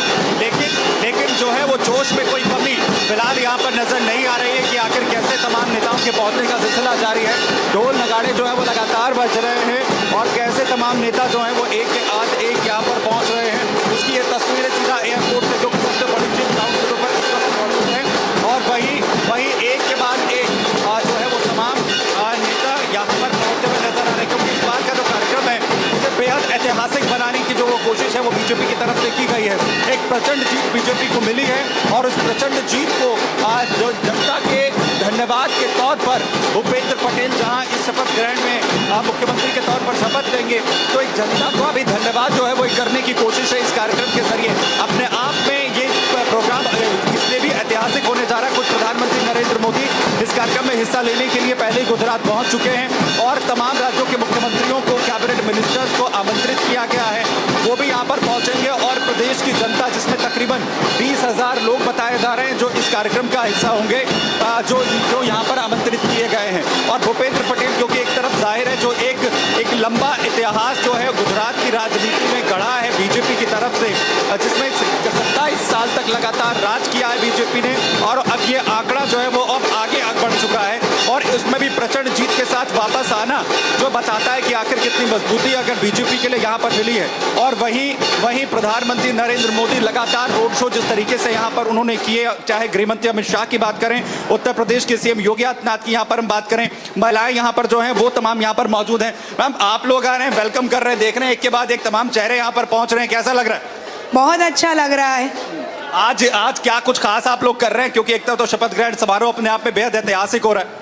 [SPEAKER 17] लेकिन जो है वो जोश में कोई कमी फिलहाल यहाँ पर नजर नहीं आ रही है कि आखिर कैसे तमाम नेताओं के पहुंचने का सिलसिला जारी है। ढोल नगाड़े जो है वो लगातार बज रहे हैं और कैसे तमाम नेता जो है वो एक के बाद एक यहाँ पर पहुंच रहे हैं। उसकी ये तस्वीरें सीधा एयरपोर्ट से जो सबसे बड़ी चीज ग्राउंड पर मौजूद है और वही एक के बाद एक जो है वो तमाम नेता यहाँ पर पहुंचते हुए नजर आ रहे हैं, क्योंकि इस बार का जो कार्यक्रम है उसे बेहद ऐतिहासिक बनाने की जो कोशिश है वो बीजेपी की तरफ से की गई है। एक प्रचंड जीत बीजेपी को मिली है और उस प्रचंड जीत को आज जो जनता के धन्यवाद के तौर पर भूपेंद्र पटेल जहां इस शपथ ग्रहण में मुख्यमंत्री के तौर पर शपथ लेंगे तो एक जनता को अभी धन्यवाद जो है वो करने की कोशिश है इस कार्यक्रम के जरिए। अपने आप में ये प्रोग्राम इसलिए भी ऐतिहासिक होने जा रहा है। खुद प्रधानमंत्री नरेंद्र मोदी इस कार्यक्रम में हिस्सा लेने के लिए पहले ही गुजरात पहुंच चुके हैं और तमाम राज्यों के मुख्यमंत्रियों को, कैबिनेट मिनिस्टर्स को आमंत्रित किया गया है, वो भी यहाँ पर पहुंचेंगे और प्रदेश की जनता जिसमें तकरीबन 20,000 लोग बताए जा रहे हैं जो इस कार्यक्रम का हिस्सा होंगे, जो यहाँ पर आमंत्रित किए गए हैं। और भूपेंद्र पटेल क्योंकि एक तरफ जाहिर है जो एक लंबा इतिहास जो है गुजरात की राजनीति में गढ़ा है बीजेपी की तरफ से, जिसमें 27 साल तक लगातार राज किया है बीजेपी ने और अब ये आंकड़ा जो है वो अब आगे बढ़ चुका है और उसमें भी प्रचंड जीत के साथ वापस आना जो बताता है कि आखिर कितनी मजबूती अगर बीजेपी के लिए यहाँ पर मिली है। और वहीं प्रधानमंत्री नरेंद्र मोदी लगातार रोड शो जिस तरीके से यहाँ पर उन्होंने किए, चाहे गृहमंत्री अमित शाह की बात करें, उत्तर प्रदेश के सीएम योगी आदित्यनाथ की यहाँ पर हम बात करें, महिलाएं यहाँ पर जो हैं वो तमाम यहाँ पर मौजूद हैं। मैम, आप लोग आ रहे हैं, वेलकम कर रहे हैं, देख रहे हैं एक के बाद एक तमाम चेहरे यहाँ पर पहुंच रहे हैं, कैसा लग रहा है?
[SPEAKER 19] बहुत अच्छा लग रहा है।
[SPEAKER 17] आज क्या कुछ खास आप लोग कर रहे हैं, क्योंकि एक तरफ तो शपथ ग्रहण समारोह अपने आप में बेहद ऐतिहासिक हो रहा है।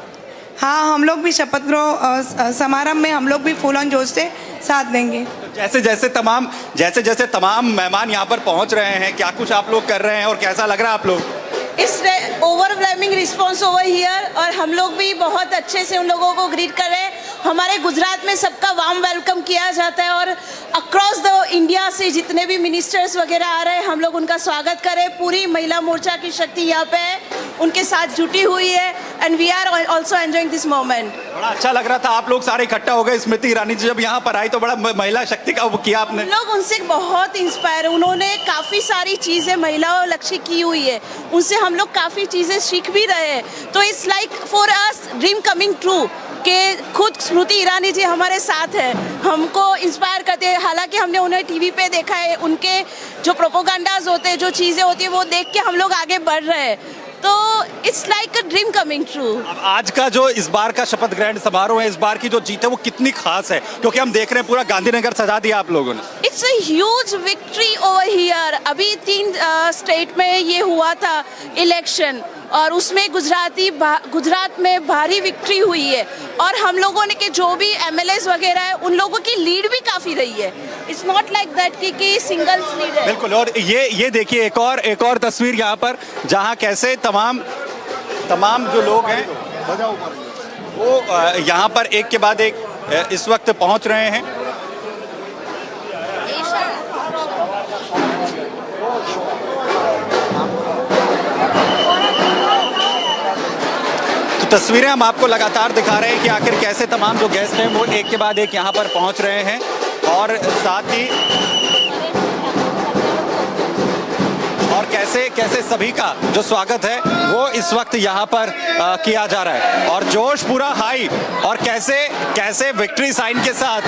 [SPEAKER 19] हाँ, हम लोग भी शपथ ग्रहण समारोह में हम लोग भी फुल ऑन जोश से साथ देंगे।
[SPEAKER 17] जैसे जैसे तमाम मेहमान यहाँ पर पहुँच रहे हैं, क्या कुछ आप लोग कर रहे हैं और कैसा लग रहा है आप लोग?
[SPEAKER 23] इस ओवरवेलमिंग रिस्पॉन्स ओवर हियर और हम लोग भी बहुत अच्छे से उन लोगों को ग्रीट कर रहे हैं। हमारे गुजरात में सबका वार्म वेलकम किया जाता है और अक्रॉस द इंडिया से जितने भी मिनिस्टर्स वगैरह आ रहे हैं हम लोग उनका स्वागत करें। पूरी महिला मोर्चा की शक्ति यहाँ पे है, उनके साथ जुटी हुई है and we are also enjoying this moment.
[SPEAKER 17] बड़ा अच्छा लग रहा था, आप लोग सारे इकट्ठा हो गए। स्मृति ईरानी जी जब यहाँ पर आई तो बड़ा महिला शक्ति का वो किया आपने।
[SPEAKER 23] लोग उनसे बहुत इंस्पायर, उन्होंने काफ़ी सारी चीज़ें महिलाओं लक्ष्य की हुई है, उनसे हम लोग काफ़ी चीज़ें सीख भी रहे हैं। तो it's like for us dream coming true कि खुद स्मृति ईरानी जी हमारे साथ है, हमको इंस्पायर करते हैं। हालांकि हमने उन्हें टीवी पे देखा है, उनके जो प्रोपोगंडाज होते हैं, जो चीज़ें होती है वो देख के हम लोग आगे बढ़ रहे हैं। तो it's like a dream coming true.
[SPEAKER 17] आज का जो इस बार का शपथ ग्रहण समारोह है, इस बार की जो जीत है वो कितनी खास है, क्योंकि हम देख रहे हैं पूरा गांधीनगर सजा दिया आप लोगों ने।
[SPEAKER 23] It's a huge victory over here. अभी 3 स्टेट में ये हुआ था इलेक्शन और उसमें गुजरात में भारी विक्ट्री हुई है और हम लोगों ने के जो भी एमएलएस वगैरह है उन लोगों की लीड भी काफ़ी रही है। इट्स नॉट लाइक दैट कि सिंगल्स लीड है।
[SPEAKER 17] बिल्कुल। और ये देखिए एक और तस्वीर यहाँ पर, जहाँ कैसे तमाम जो लोग हैं वो यहाँ पर एक के बाद एक इस वक्त पहुँच रहे हैं। तस्वीरें हम आपको लगातार दिखा रहे हैं कि आखिर कैसे तमाम जो गेस्ट हैं वो एक के बाद एक यहाँ पर पहुँच रहे हैं और साथ ही कैसे सभी का जो स्वागत है वो इस वक्त यहाँ पर किया जा रहा है और जोश पूरा हाई और कैसे विक्ट्री साइन के साथ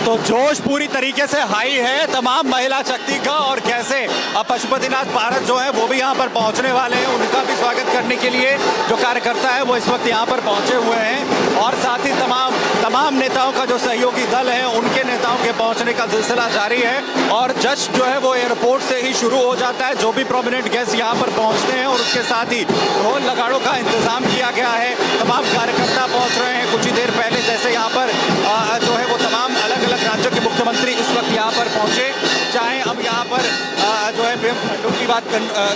[SPEAKER 17] तो जोश पूरी तरीके से हाई है तमाम महिला शक्ति का और कैसे अब पशुपतिनाथ भारत जो है वो भी यहाँ पर पहुँचने वाले हैं। उनका भी स्वागत करने के लिए जो कार्यकर्ता है वो इस वक्त यहाँ पर पहुँचे हुए हैं और साथ ही तमाम नेताओं का जो सहयोगी दल है उनके नेताओं के पहुँचने का सिलसिला जारी है और जश्न जो है वो एयरपोर्ट से ही शुरू हो जाता है। जो भी प्रोमिनेंट गेस्ट यहाँ पर पहुँचते हैं और उसके साथ ही ढोल नगाड़ों का इंतजाम किया गया है। तमाम कार्यकर्ता पहुँच रहे हैं। कुछ ही देर पहले जैसे यहाँ पर जो है वो तमाम अलग अलग राज्यों के मुख्यमंत्री इस वक्त यहाँ पर पहुँचे, चाहे हम यहाँ पर जो है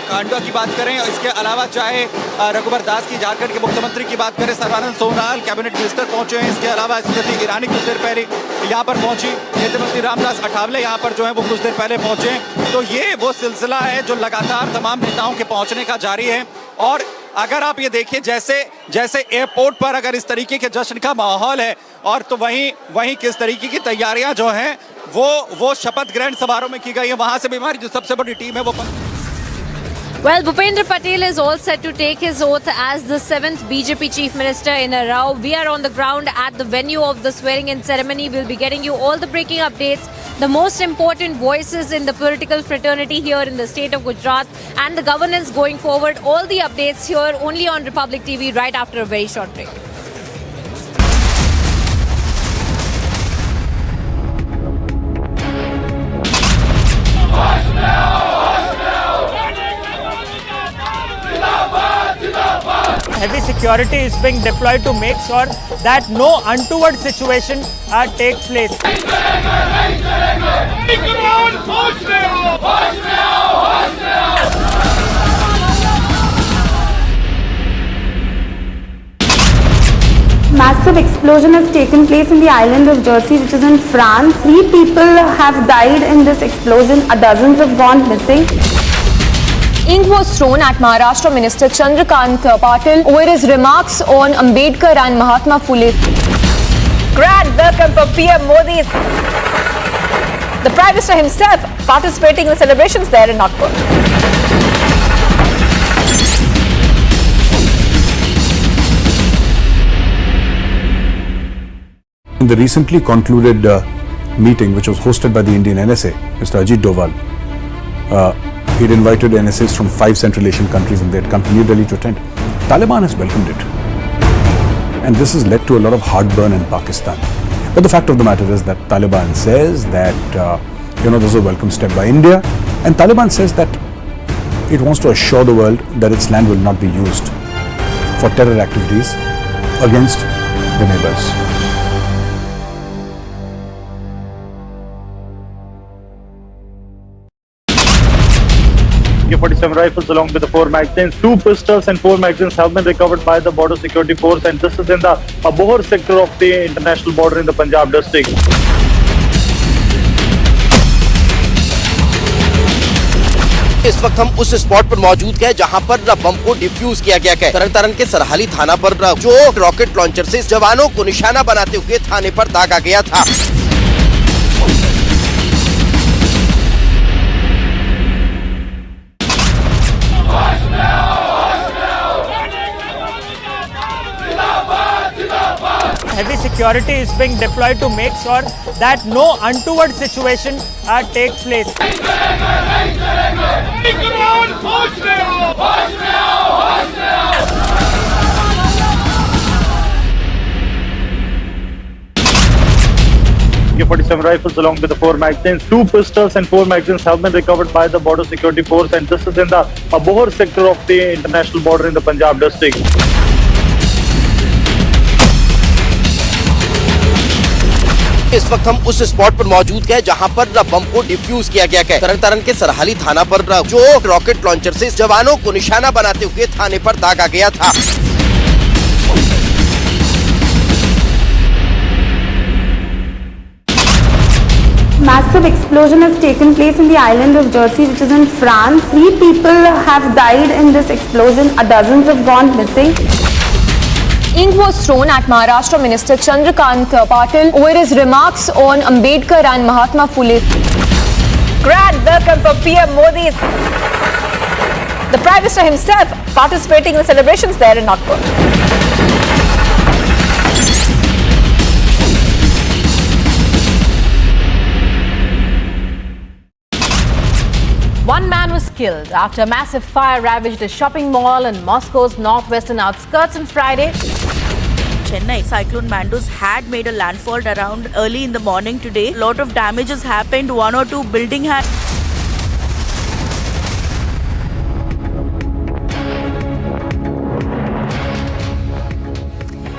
[SPEAKER 17] कांडवा की बात करें, इसके अलावा चाहे रघुवर दास की झारखंड के मुख्यमंत्री की बात करें, सर्बानंद सोनोवाल कैबिनेट मिनिस्टर पहुंचे हैं। इसके अलावा स्मृति ईरानी कुछ देर पहले यहाँ पर पहुंची, केंद्रीय मंत्री रामदास अठावले यहाँ पर जो है वो कुछ देर पहले पहुंचे हैं। तो ये वो सिलसिला है जो लगातार तमाम नेताओं के पहुंचने का जारी है। और अगर आप ये देखिए जैसे एयरपोर्ट पर अगर इस तरीके के जश्न का माहौल है और तो वहीं किस तरीके की तैयारियां जो हैं वो शपथ ग्रहण समारोह में की गई है। वहां से भी हमारी जो सबसे बड़ी टीम है वो
[SPEAKER 10] Well, Bhupendra Patel is all set to take his oath as the 7th BJP Chief Minister in a row. We are on the ground at the venue of the swearing-in ceremony. We'll be getting you all the breaking updates, the most important voices in the political fraternity here in the state of Gujarat and the governance going forward. All the updates here only on Republic TV right after a very short break.
[SPEAKER 12] Heavy security is being deployed to make sure that no untoward situation takes place.
[SPEAKER 6] Massive explosion has taken place in the island of Jersey, which is in France. 3 people have died in this explosion. Dozens have gone missing.
[SPEAKER 2] Ink was thrown at Maharashtra Minister Chandrakant Patel over his remarks on Ambedkar and Mahatma Phule.
[SPEAKER 20] Grand welcome for PM Modi. The Prime Minister himself participating in the celebrations there in Nagpur.
[SPEAKER 13] In the recently concluded meeting, which was hosted by the Indian NSA, Mr. Ajit Doval, he'd invited NSAs from 5 Central Asian countries and they had come to New Delhi to attend. Taliban has welcomed it. And this has led to a lot of heartburn in Pakistan. But the fact of the matter is that Taliban says that, this is a welcome step by India. And Taliban says that it wants to assure the world that its land will not be used for terror activities against the neighbors.
[SPEAKER 15] 47 rifles along with the 4 magazines. 2 pistols and 4 magazines have been recovered by the border security force, and this is in the Abohar sector of the international border in the Punjab district.
[SPEAKER 22] इस वक्त हम उस spot पर मौजूद हैं जहां पर बम को डिफ्यूज किया गया है। तरन के सरहाली थाना पर जो रॉकेट लॉन्चर से जवानों को निशाना बनाते हुए थाने पर दागा गया था।
[SPEAKER 12] Heavy security is being deployed to make sure that no untoward situation takes place.
[SPEAKER 15] AK-47 rifles along with the 4 magazines. 2 pistols and 4 magazines have been recovered by the border security force, and this is in the Abohar sector of the international border in the Punjab district.
[SPEAKER 22] इस वक्त हम उस spot पर मौजूद हैं जहां पर बम को डिफ्यूज किया गया है। तरन के सरहाली थाना पर जो रॉकेट लॉन्चर से जवानों को निशाना बनाते हुए थाने पर दागा गया था।
[SPEAKER 6] Massive explosion has taken place in the island of Jersey, which is in France. 3 people have died in this explosion. Dozens have gone missing.
[SPEAKER 2] Ink was thrown at Maharashtra Minister Chandrakant Patel over his remarks on Ambedkar and Mahatma Phule.
[SPEAKER 20] Grand welcome for PM Modi. The Prime Minister himself participating in the celebrations there in Nagpur.
[SPEAKER 7] One man was killed after a massive fire ravaged a shopping mall in Moscow's northwestern outskirts on Friday.
[SPEAKER 1] Chennai cyclone Mandus had made a landfall around early in the morning today. A lot of damages happened. One or two buildings had.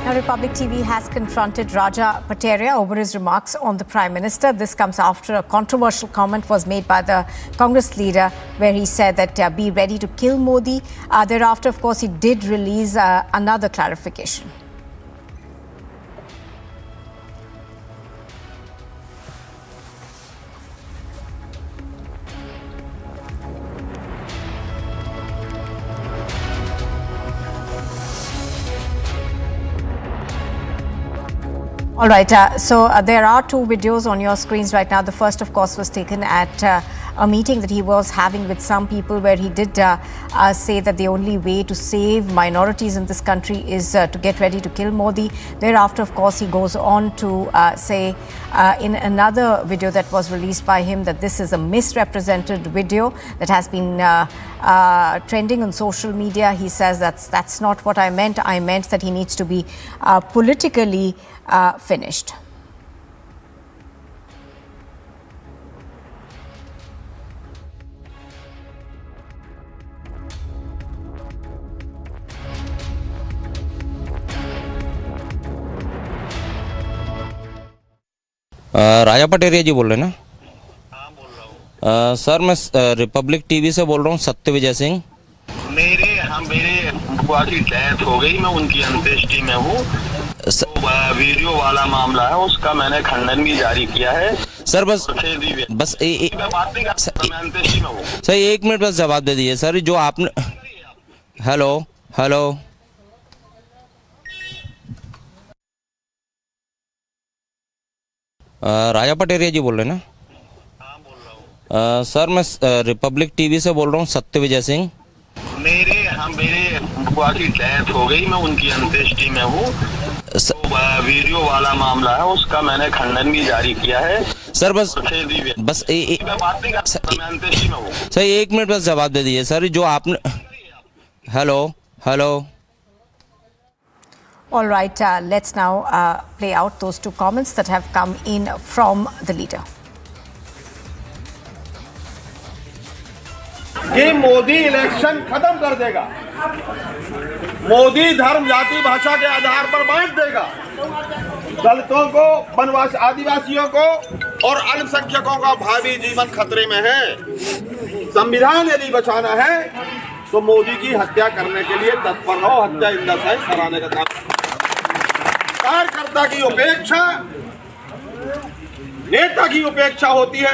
[SPEAKER 14] Now, Republic TV has confronted Raja Patel over his remarks on the Prime Minister. This comes after a controversial comment was made by the Congress leader where he said that be ready to kill Modi. Thereafter, of course, he did release another clarification. All right, there are two videos on your screens right now. The first, of course, was taken at a meeting that he was having with some people where he did say that the only way to save minorities in this country is to get ready to kill Modi. Thereafter, of course, he goes on to say in another video that was released by him that this is a misrepresented video that has been trending on social media. He says that's not what I meant. I meant that he needs to be politically finished.
[SPEAKER 3] राजा पटेरिया जी बोल रहे हैं ना? हाँ बोल रहा हूँ। Sir मैं Republic TV से बोल रहा हूँ, सत्य विजय सिंह।
[SPEAKER 8] मेरे बुआ की डेथ हो गई, मैं उनकी अंत्येष्टि में हूँ। तो वीडियो वाला मामला है, उसका मैंने खंडन भी जारी किया है।
[SPEAKER 3] सर बस सर एक मिनट बस जवाब दे दीजिए सर। जो आपने हेलो राजा पटेरिया जी बोल रहे हैं ना? हाँ बोल रहा हूँ। सर मैं रिपब्लिक टीवी से बोल रहा हूँ, सत्य विजय सिंह।
[SPEAKER 8] मेरे बुआ की डेथ हो गई, मैं उनकी अंत्येष्टि में हूँ। तो वीडियो वाला मामला है, उसका मैंने खंडन भी जारी किया है।
[SPEAKER 3] सर बस सर एक मिनट बस जवाब दे दीजिए सर। जो आपने hello
[SPEAKER 14] All right, let's now play out those two comments that have come in from the leader.
[SPEAKER 11] कि मोदी इलेक्शन खत्म कर देगा, मोदी धर्म जाति भाषा के आधार पर बांट देगा, दलितों को, वनवासी आदिवासियों को और अल्पसंख्यकों का भावी जीवन खतरे में है। संविधान यदि बचाना है तो मोदी की हत्या करने के लिए तत्पर रहो, हत्या इंदा से कराने का काम। कार्यकर्ता की उपेक्षा नेता की उपेक्षा होती है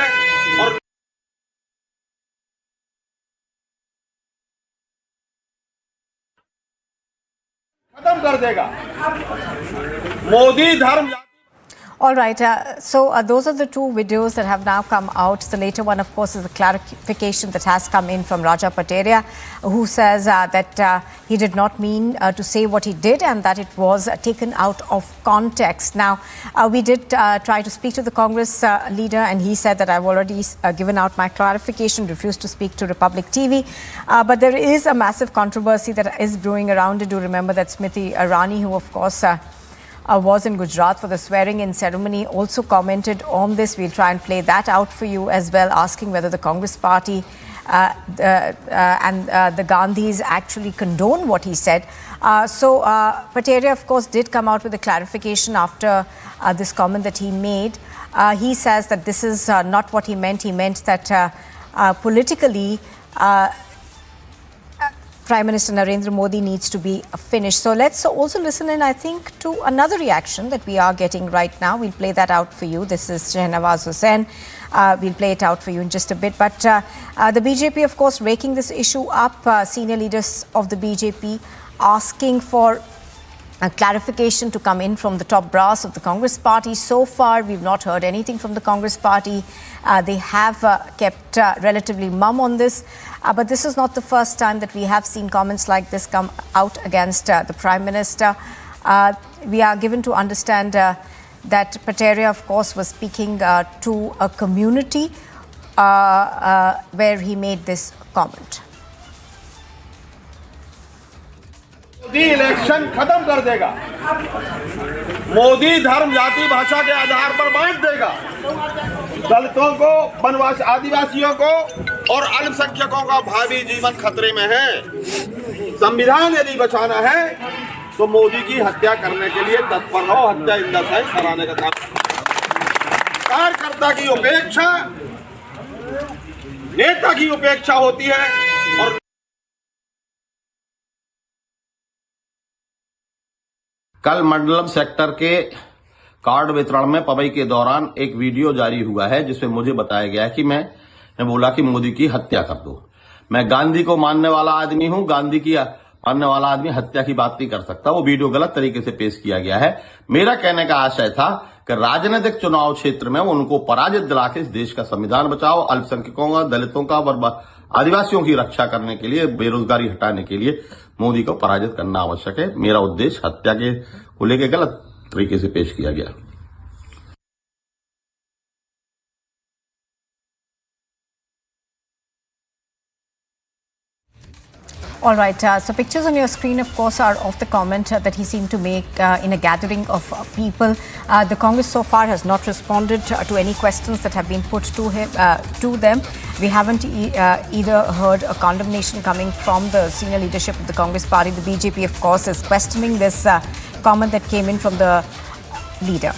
[SPEAKER 11] और खत्म कर देगा मोदी धर्म।
[SPEAKER 14] All right, so those are the two videos that have now come out. The later one, of course, is the clarification that has come in from Raja Patel, who says that he did not mean to say what he did and that it was taken out of context. Now, we did try to speak to the Congress leader and he said that I've already given out my clarification, refused to speak to Republic TV. But there is a massive controversy that is brewing around it. Do remember that Smriti Irani, who of course was in Gujarat for the swearing-in ceremony, also commented on this. We'll try and play that out for you as well, asking whether the Congress party and the Gandhis actually condone what he said. So Patel, of course, did come out with a clarification after this comment that he made. He says that this is not what he meant. He meant that politically, Prime Minister Narendra Modi needs to be finished. So let's also listen in, I think, to another reaction that we are getting right now. We'll play that out for you. This is Shehnawaz Hussain. We'll play it out for you in just a bit. But the BJP, of course, raking this issue up. Senior leaders of the BJP asking for a clarification to come in from the top brass of the Congress party. So far, we've not heard anything from the Congress party. They have kept relatively mum on this. But this is not the first time that we have seen comments like this come out against the Prime Minister. We are given to understand that Patel, of course, was speaking to a community where he made this comment.
[SPEAKER 11] Modi election खत्म कर देगा, मोदी धर्म जाति भाषा के आधार पर बांट देगा, दलितों को, वनवासी आदिवासियों को और अल्पसंख्यकों का भावी जीवन खतरे में है। संविधान यदि बचाना है तो मोदी की हत्या करने के लिए तत्पर रहो, हत्या इन द सेंस कराने का काम। कार्यकर्ता की उपेक्षा नेता की उपेक्षा होती है। और
[SPEAKER 5] कल मंडलम सेक्टर के कार्ड वितरण में पवई के दौरान एक वीडियो जारी हुआ है जिसमें मुझे बताया गया है कि मैंने बोला कि मोदी की हत्या कर दो। मैं गांधी को मानने वाला आदमी हूं, गांधी की मानने वाला आदमी हत्या की बात नहीं कर सकता। वो वीडियो गलत तरीके से पेश किया गया है। मेरा कहने का आशय था कि राजनीतिक चुनाव क्षेत्र में उनको पराजित दिला के इस देश का संविधान बचाओ, अल्पसंख्यकों का, दलितों का और आदिवासियों की रक्षा करने के लिए, बेरोजगारी हटाने के लिए मोदी को पराजित करना आवश्यक है। मेरा उद्देश्य हत्या के को लेकर गलत तरीके से पेश किया गया।
[SPEAKER 14] All right, so pictures on your screen, of course, are of the comment that he seemed to make in a gathering of people. The Congress so far has not responded to any questions that have been put to him, to them. We haven't either heard a condemnation coming from the senior leadership of the Congress party. The BJP, of course, is questioning this comment that came in from the leader.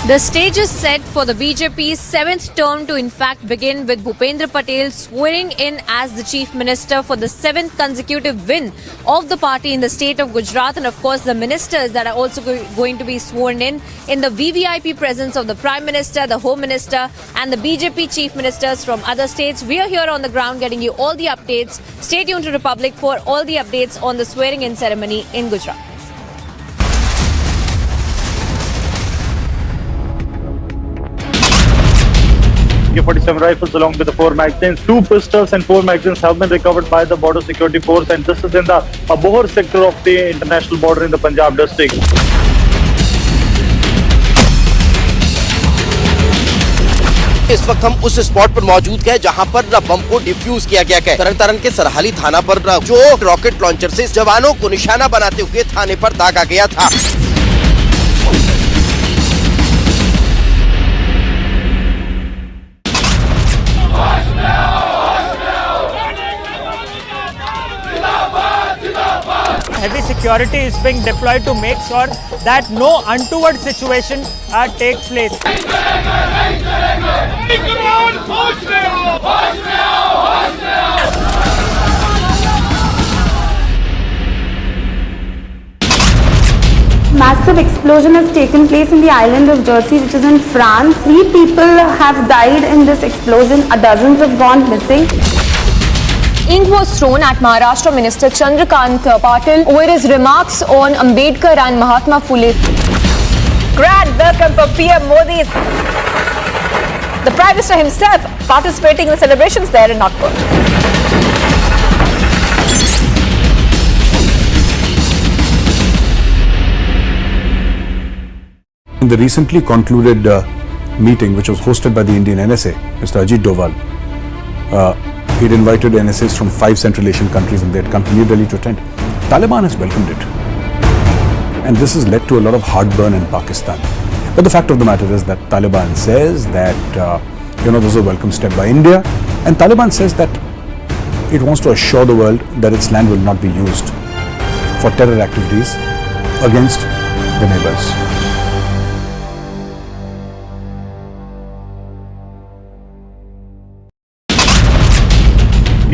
[SPEAKER 10] The stage is set for the BJP's 7th term to in fact begin with Bhupendra Patel swearing in as the Chief Minister for the 7th consecutive win of the party in the state of Gujarat, and of course the ministers that are also going to be sworn in the VVIP presence of the Prime Minister, the Home Minister and the BJP Chief Ministers from other states. We are here on the ground getting you all the updates. Stay tuned to Republic for all the updates on the swearing in ceremony in Gujarat.
[SPEAKER 15] 47 rifles along with the 4 magazines. 2 pistols and 4 magazines have been recovered by the Border Security Force, and this is in the Bhupendra sector of the international border in the Punjab district.
[SPEAKER 22] इस वक्त हम उस spot पर मौजूद हैं जहां पर बम को डिफ्यूज किया गया है। तरन के सरहाली थाना पर जो रॉकेट लॉन्चर से जवानों को निशाना बनाते हुए थाने पर दागा गया था।
[SPEAKER 12] Heavy security is being deployed to make sure that no untoward situation takes place.
[SPEAKER 6] Massive explosion has taken place in the island of Jersey, which is in France. 3 people have died in this explosion. Dozens have gone missing.
[SPEAKER 2] Ink was thrown at Maharashtra Minister Chandrakant Patel over his remarks on Ambedkar and Mahatma Phule.
[SPEAKER 20] Grand welcome for PM Modi. The Prime Minister himself participating in the celebrations there in Nagpur.
[SPEAKER 13] In the recently concluded meeting, which was hosted by the Indian NSA, Mr. Ajit Doval, he'd invited NSAs from 5 Central Asian countries and they had come to New Delhi to attend. Taliban has welcomed it. And this has led to a lot of heartburn in Pakistan. But the fact of the matter is that Taliban says that, this is a welcome step by India. And Taliban says that it wants to assure the world that its land will not be used for terror activities against the neighbors.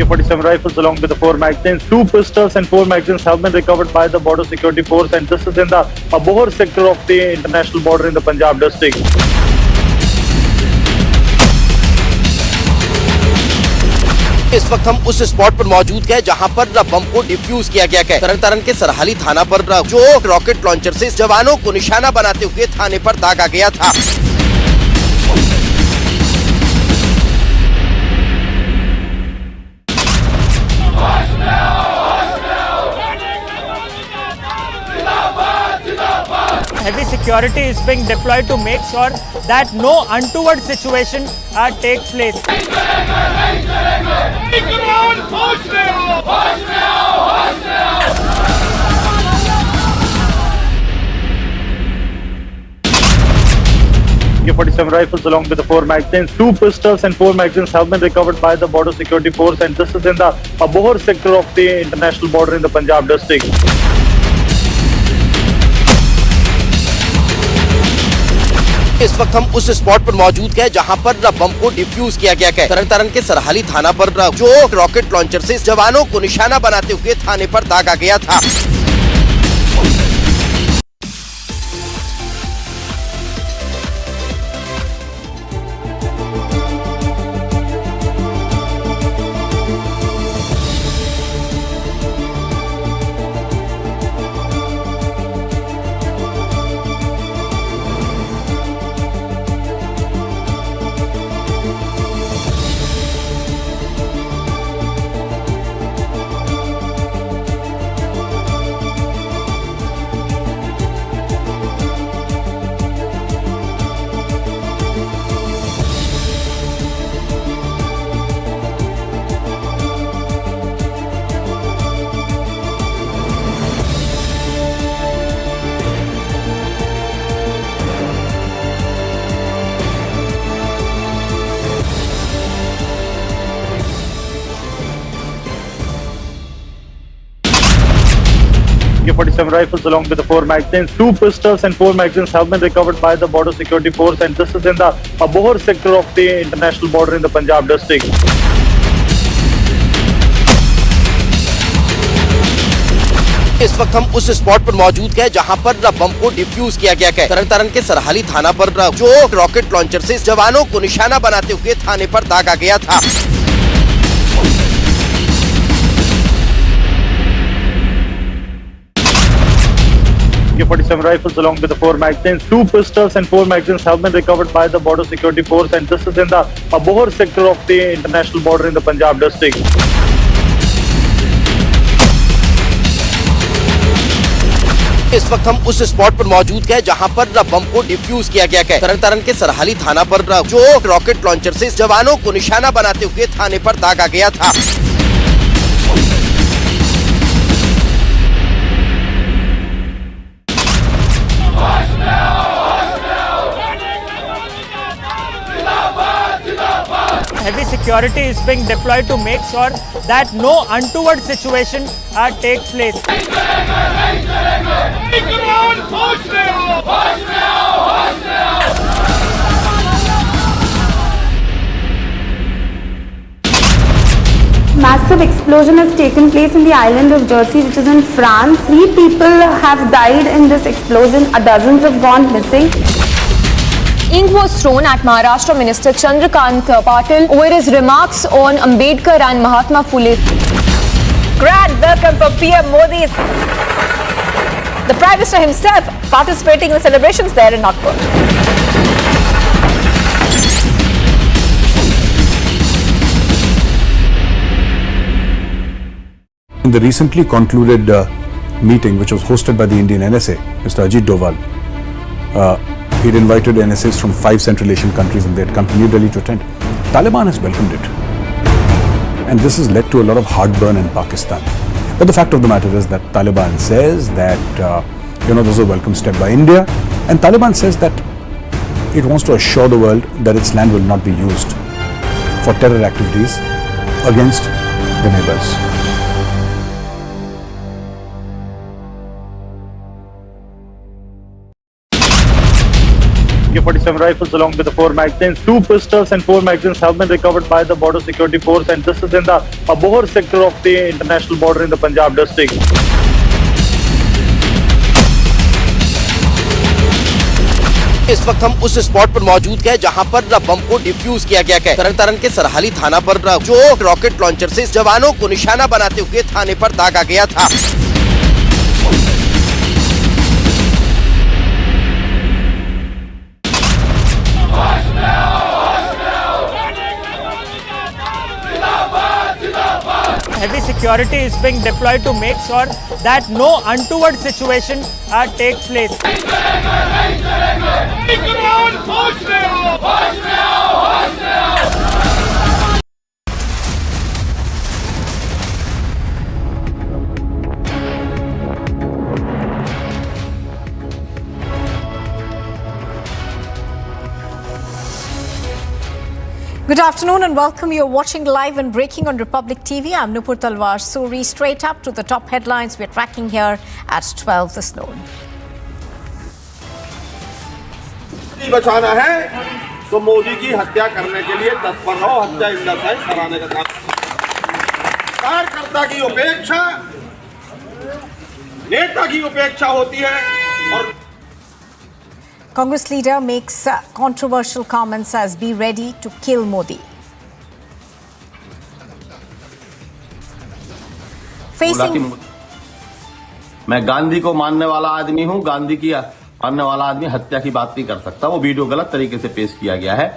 [SPEAKER 15] 47 rifles along with the 4 magazines. 2 pistols and 4 magazines have been recovered by the Border Security Force, and this is in the Bhupendra sector of the international border in the Punjab district.
[SPEAKER 22] इस वक्त हम उस spot पर मौजूद हैं जहां पर बम को डिफ्यूज किया गया है। तरन के सरहाली थाना पर जो रॉकेट लॉन्चर से जवानों को निशाना बनाते हुए थाने पर दागा गया था।
[SPEAKER 12] heavy security is being deployed to make sure that no untoward situation takes place.
[SPEAKER 15] AK-47 rifles along with the 4 magazines. 2 pistols and 4 magazines have been recovered by the border security force, and this is in the Bohar sector of the international border in the Punjab district.
[SPEAKER 22] इस वक्त हम उस spot पर मौजूद हैं जहां पर बम को डिफ्यूज किया गया है। तरन तारण के सरहाली थाना पर जो रॉकेट लॉन्चर से जवानों को निशाना बनाते हुए थाने पर दागा गया था।
[SPEAKER 15] AK-47 rifles along with the 4 magazines. 2 pistols and 4 magazines have been recovered by the border security force, and this is in the Bohar sector of the international border in the Punjab district.
[SPEAKER 22] इस वक्त हम उस spot पर मौजूद हैं जहां पर बम को डिफ्यूज किया गया है। तरन तारण के सरहाली थाना पर जो रॉकेट लॉन्चर से जवानों को निशाना बनाते हुए थाने पर दागा गया था।
[SPEAKER 15] AK-47 rifles along with the 4 magazines. 2 pistols and 4 magazines have been recovered by the border security force, and this is in the Bohar sector of the international border in the Punjab district.
[SPEAKER 22] इस वक्त हम उस spot पर मौजूद हैं जहां पर बम को डिफ्यूज किया गया है। तरन तारण के सरहाली थाना पर जो रॉकेट लॉन्चर से जवानों को निशाना बनाते हुए थाने पर दागा गया था।
[SPEAKER 12] Heavy security is being deployed to make sure that no untoward situation takes place.
[SPEAKER 6] Massive explosion has taken place in the island of Jersey, which is in France. 3 people have died in this explosion. Dozens have gone missing.
[SPEAKER 2] Ink was thrown at Maharashtra Minister Chandrakant Patel over his remarks on Ambedkar and Mahatma Phule.
[SPEAKER 20] Grand welcome for PM Modi. The Prime Minister himself participating in the celebrations there in Nagpur.
[SPEAKER 13] In the recently concluded meeting, which was hosted by the Indian NSA, Mr. Ajit Doval, he'd invited NSAs from 5 Central Asian countries, and they had come to New Delhi to attend. Taliban has welcomed it. And this has led to a lot of heartburn in Pakistan. But the fact of the matter is that Taliban says that, this is a welcome step by India. And Taliban says that it wants to assure the world that its land will not be used for terror activities against the neighbors.
[SPEAKER 15] AK-47 rifles along with the 4 magazines. 2 pistols and 4 magazines have been recovered by the border security force, and this is in the Bohar sector of the international border in the Punjab district.
[SPEAKER 22] इस वक्त हम उस spot पर मौजूद हैं जहां पर बम को डिफ्यूज किया गया है। तरन तारण के सरहाली थाना पर जो रॉकेट लॉन्चर से जवानों को निशाना बनाते हुए थाने पर दागा गया था।
[SPEAKER 12] Heavy security is being deployed to make sure that no untoward situation takes place.
[SPEAKER 14] Good afternoon and welcome. You're watching Live and Breaking on Republic TV. I'm Nupur Talwar Suri. Straight up to the top headlines we're tracking here at 12 this noon.
[SPEAKER 11] बचाना है तो मोदी की हत्या करने के लिए तत्पर रहो, हत्या इंडसाइज कराने का काम। कार्यकर्ता की उपेक्षा नेता की उपेक्षा होती है और
[SPEAKER 14] Congress leader makes controversial comments as be ready to kill Modi. Facing
[SPEAKER 5] मैं गांधी को मानने वाला आदमी हूं, गांधी की मानने वाला आदमी हत्या की बात नहीं कर सकता। वो वीडियो गलत तरीके से पेश किया गया है।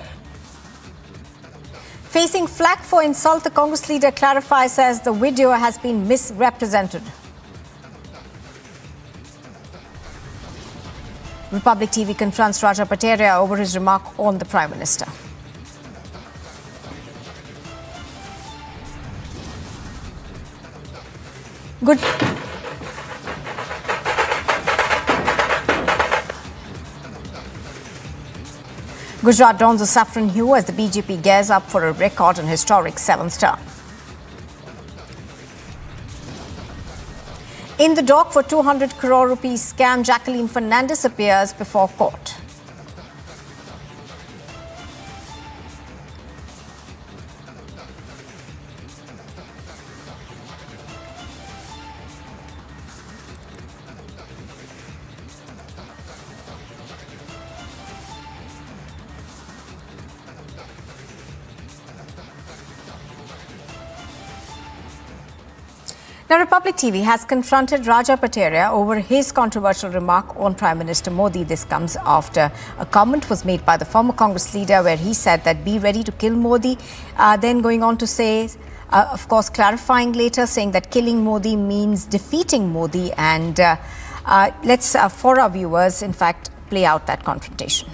[SPEAKER 14] Facing flack for insult, the Congress leader clarifies as the video has been misrepresented. Republic TV confronts Raja Patel over his remark on the Prime Minister. Gujarat dons a saffron hue as the BJP gears up for a record and historic 7th term. In the dock for 200 crore rupees scam, Jacqueline Fernandez appears before court. Now, Republic TV has confronted Raja Patel over his controversial remark on Prime Minister Modi. This comes after a comment was made by the former Congress leader where he said that be ready to kill Modi. Then going on to say, of course, clarifying later, saying that killing Modi means defeating Modi. And let's, for our viewers, in fact, play out that confrontation.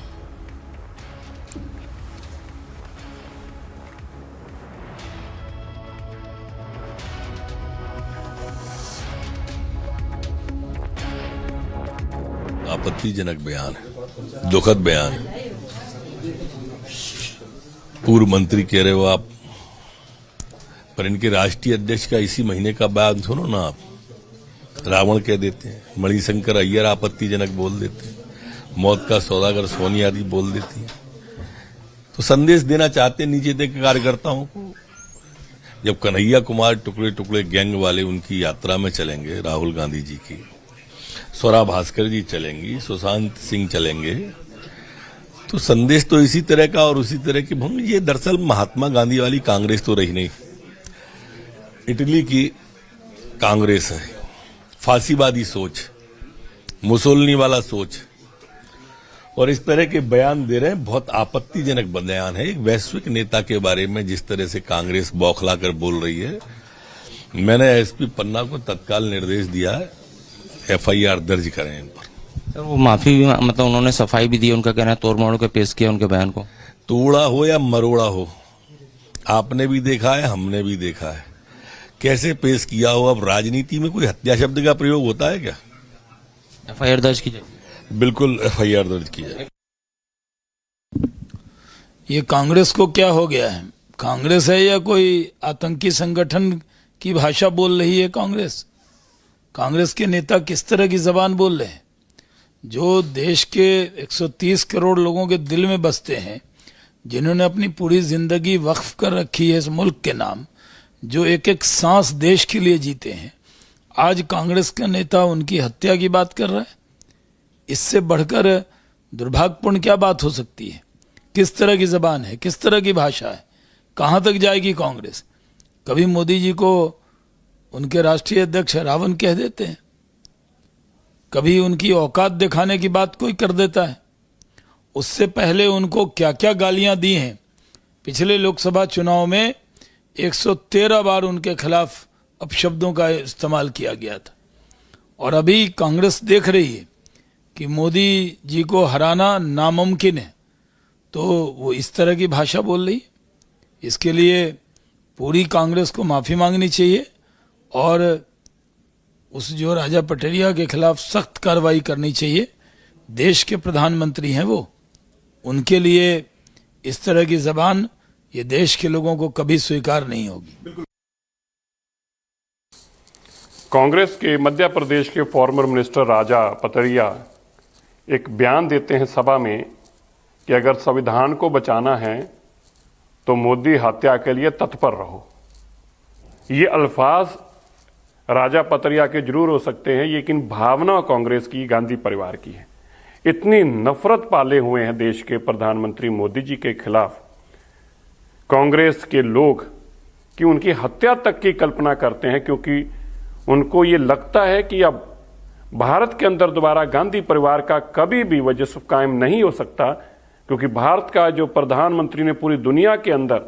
[SPEAKER 16] आपत्तिजनक बयान है, दुखद बयान है। पूर्व मंत्री कह रहे हो आप, पर इनके राष्ट्रीय अध्यक्ष का इसी महीने का बयान सुनो ना आप। रावण कह देते हैं, मणिशंकर अय्यर आपत्तिजनक बोल देते हैं, मौत का सौदागर सोनिया दी बोल देती है। तो संदेश देना चाहते हैं नीचे के कार्यकर्ताओं को। जब कन्हैया कुमार टुकड़े टुकड़े गैंग वाले उनकी यात्रा में चलेंगे, राहुल गांधी जी की, स्वरा भास्कर जी चलेंगी, सुशांत सिंह चलेंगे, तो संदेश तो इसी तरह का और उसी तरह की भंग। ये दरअसल महात्मा गांधी वाली कांग्रेस तो रही नहीं, इटली की कांग्रेस है। फांसीवादी सोच, मुसोलिनी वाला सोच, और इस तरह के बयान दे रहे हैं। बहुत आपत्तिजनक बयान है एक वैश्विक नेता के बारे में जिस तरह से कांग्रेस बौखला कर बोल रही है। मैंने एसपी पन्ना को तत्काल निर्देश दिया है, एफआईआर दर्ज करें इन पर।
[SPEAKER 3] सर वो माफी भी मतलब उन्होंने सफाई भी दी, उनका कहना है तोड़ मोड़ के पेश किया उनके बयान को।
[SPEAKER 16] तोड़ा हो या मरोड़ा हो, आपने भी देखा है, हमने भी देखा है कैसे पेश किया हो। अब राजनीति में कोई हत्या शब्द का प्रयोग होता है क्या?
[SPEAKER 3] एफआईआर दर्ज की जाए,
[SPEAKER 16] बिल्कुल एफआईआर दर्ज की जाए।
[SPEAKER 18] ये कांग्रेस को क्या हो गया है? कांग्रेस है या कोई आतंकी संगठन की भाषा बोल रही है कांग्रेस? कांग्रेस के नेता किस तरह की जबान बोल रहे हैं? जो देश के 130 करोड़ लोगों के दिल में बसते हैं, जिन्होंने अपनी पूरी जिंदगी वक्फ कर रखी है इस मुल्क के नाम, जो एक एक सांस देश के लिए जीते हैं, आज कांग्रेस का नेता उनकी हत्या की बात कर रहा है। इससे बढ़कर दुर्भाग्यपूर्ण क्या बात हो सकती है? किस तरह की जबान है, किस तरह की भाषा है? कहां तक जाएगी कांग्रेस? कभी मोदी जी को उनके राष्ट्रीय अध्यक्ष रावण कह देते हैं, कभी उनकी औकात दिखाने की बात कोई कर देता है। उससे पहले उनको क्या क्या गालियां दी हैं। पिछले लोकसभा चुनाव में 113 बार उनके खिलाफ अपशब्दों का इस्तेमाल किया गया था। और अभी कांग्रेस देख रही है कि मोदी जी को हराना नामुमकिन है, तो वो इस तरह की भाषा बोल रही है। इसके लिए पूरी कांग्रेस को माफी मांगनी चाहिए और उस जो राजा पटेरिया के खिलाफ सख्त कार्रवाई करनी चाहिए। देश के प्रधानमंत्री हैं वो, उनके लिए इस तरह की जबान ये देश के लोगों को कभी स्वीकार नहीं होगी।
[SPEAKER 4] कांग्रेस के मध्य प्रदेश के फॉर्मर मिनिस्टर राजा पटेरिया एक बयान देते हैं सभा में कि अगर संविधान को बचाना है तो मोदी हत्या के लिए तत्पर रहो। ये अल्फाज राजा पटेरिया के जरूर हो सकते हैं, लेकिन भावना कांग्रेस की, गांधी परिवार की है। इतनी नफरत पाले हुए हैं देश के प्रधानमंत्री मोदी जी के खिलाफ कांग्रेस के लोग कि उनकी हत्या तक की कल्पना करते हैं, क्योंकि उनको ये लगता है कि अब भारत के अंदर दोबारा गांधी परिवार का कभी भी वजह कायम नहीं हो सकता, क्योंकि भारत का जो प्रधानमंत्री ने पूरी दुनिया के अंदर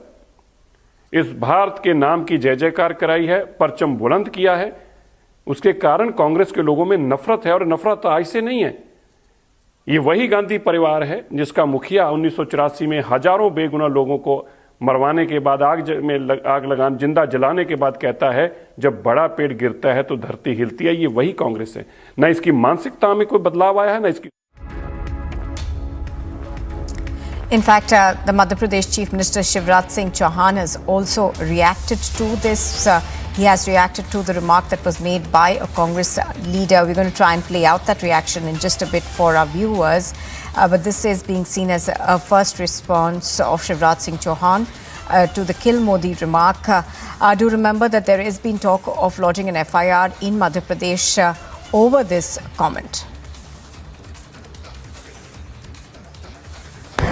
[SPEAKER 4] इस भारत के नाम की जय जयकार कराई है, परचम बुलंद किया है, उसके कारण कांग्रेस के लोगों में नफरत है। और नफरत आज से नहीं है, ये वही गांधी परिवार है जिसका मुखिया 1984 में हजारों बेगुनाह लोगों को मरवाने के बाद आग लगाने, जिंदा जलाने के बाद कहता है जब बड़ा पेड़ गिरता है तो धरती हिलती है। ये वही कांग्रेस है। ना इसकी मानसिकता में कोई बदलाव आया है, ना इसकी।
[SPEAKER 14] In fact, the Madhya Pradesh Chief Minister Shivraj Singh Chauhan has also reacted to this. He has reacted to the remark that was made by a Congress leader. We're going to try and play out that reaction in just a bit for our viewers. But this is being seen as a first response of Shivraj Singh Chauhan to the Kill Modi remark. Do remember that there has been talk of lodging an FIR in Madhya Pradesh over this comment.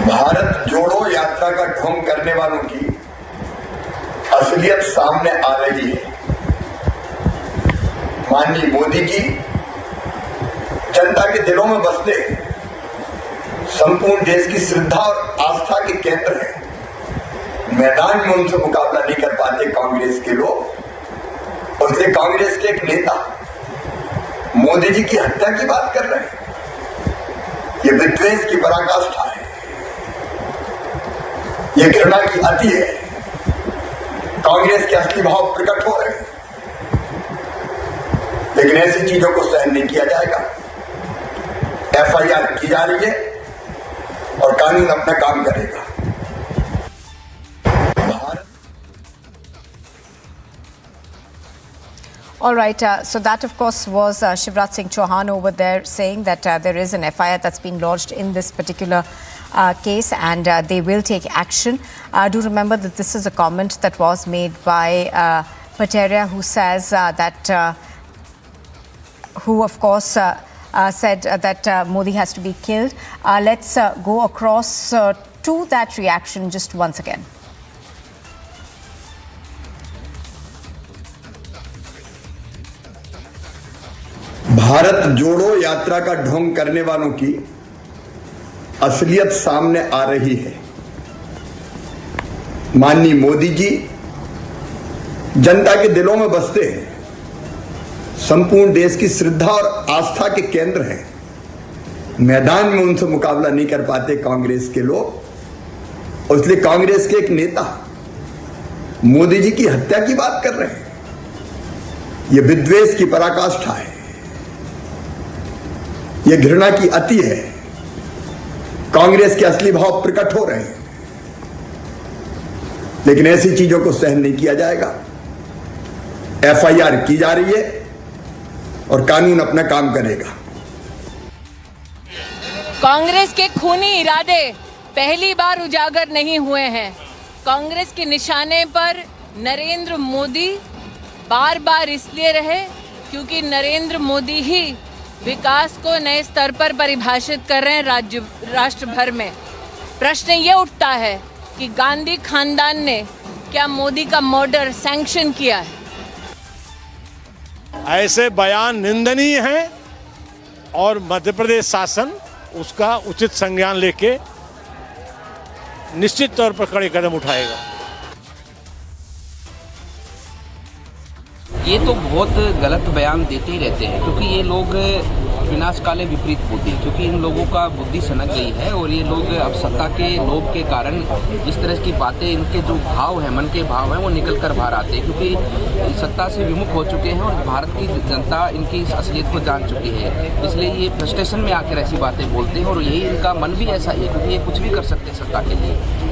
[SPEAKER 9] Bharat जोड़ो यात्रा का ढोंग करने वालों की असलियत सामने आ रही है। माननीय मोदी जी जनता के दिलों में बसते संपूर्ण देश की श्रद्धा और आस्था के केंद्र है। मैदान में उनसे मुकाबला नहीं कर पाते कांग्रेस के लोग, और इसलिए कांग्रेस के एक नेता मोदी जी की हत्या की बात कर रहे हैं। ये विद्वेष की पराकाष्ठा है, ये घृणा की अति है। कांग्रेस के असली भाव प्रकट हो रहे हैं, लेकिन ऐसी चीजों को सहन नहीं किया जाएगा। एफआईआर की जा रही है और कानून अपना काम करेगा।
[SPEAKER 14] All right, so that of course was Shivraj Singh Chauhan over there saying that there is an FIR that's been lodged in this particular case and they will take action. Do remember that this is a comment that was made by Patel, who says who of course said that Modi has to be killed. Let's go across to that reaction just once again.
[SPEAKER 9] Bharat जोड़ो यात्रा का ढोंग करने वालों की असलियत सामने आ रही है। माननीय मोदी जी जनता के दिलों में बसते हैं, संपूर्ण देश की श्रद्धा और आस्था के केंद्र हैं। मैदान में उनसे मुकाबला नहीं कर पाते कांग्रेस के लोग, और इसलिए कांग्रेस के एक नेता मोदी जी की हत्या की बात कर रहे हैं। यह विद्वेष की पराकाष्ठा है, ये घृणा की अति है। कांग्रेस के असली भाव प्रकट हो रहे हैं, लेकिन ऐसी चीजों को सहन नहीं किया जाएगा। एफआईआर की जा रही है और कानून अपना काम करेगा।
[SPEAKER 21] कांग्रेस के खूनी इरादे पहली बार उजागर नहीं हुए हैं। कांग्रेस के निशाने पर नरेंद्र मोदी बार बार इसलिए रहे क्योंकि नरेंद्र मोदी ही विकास को नए स्तर पर परिभाषित कर रहे हैं राष्ट्र भर में। प्रश्न ये उठता है कि गांधी खानदान ने क्या मोदी का मर्डर सैंक्शन किया है?
[SPEAKER 24] ऐसे बयान निंदनीय हैं और मध्य प्रदेश शासन उसका उचित संज्ञान लेके निश्चित तौर पर कड़े कदम उठाएगा।
[SPEAKER 7] ये तो बहुत गलत बयान देते ही रहते हैं, क्योंकि ये लोग विनाश काले विपरीत बुद्धि, क्योंकि इन लोगों का बुद्धि सनक गई है और ये लोग अब सत्ता के लोभ के कारण इस तरह की बातें, इनके जो भाव है, मन के भाव हैं, वो निकल कर बाहर आते हैं, क्योंकि सत्ता से विमुख हो चुके हैं और भारत की जनता इनकी इस असलियत को जान चुकी है। इसलिए ये फ्रस्ट्रेशन में आकर ऐसी बातें बोलते हैं और यही इनका मन भी ऐसा ही है, क्योंकि ये कुछ भी कर सकते हैं सत्ता के लिए।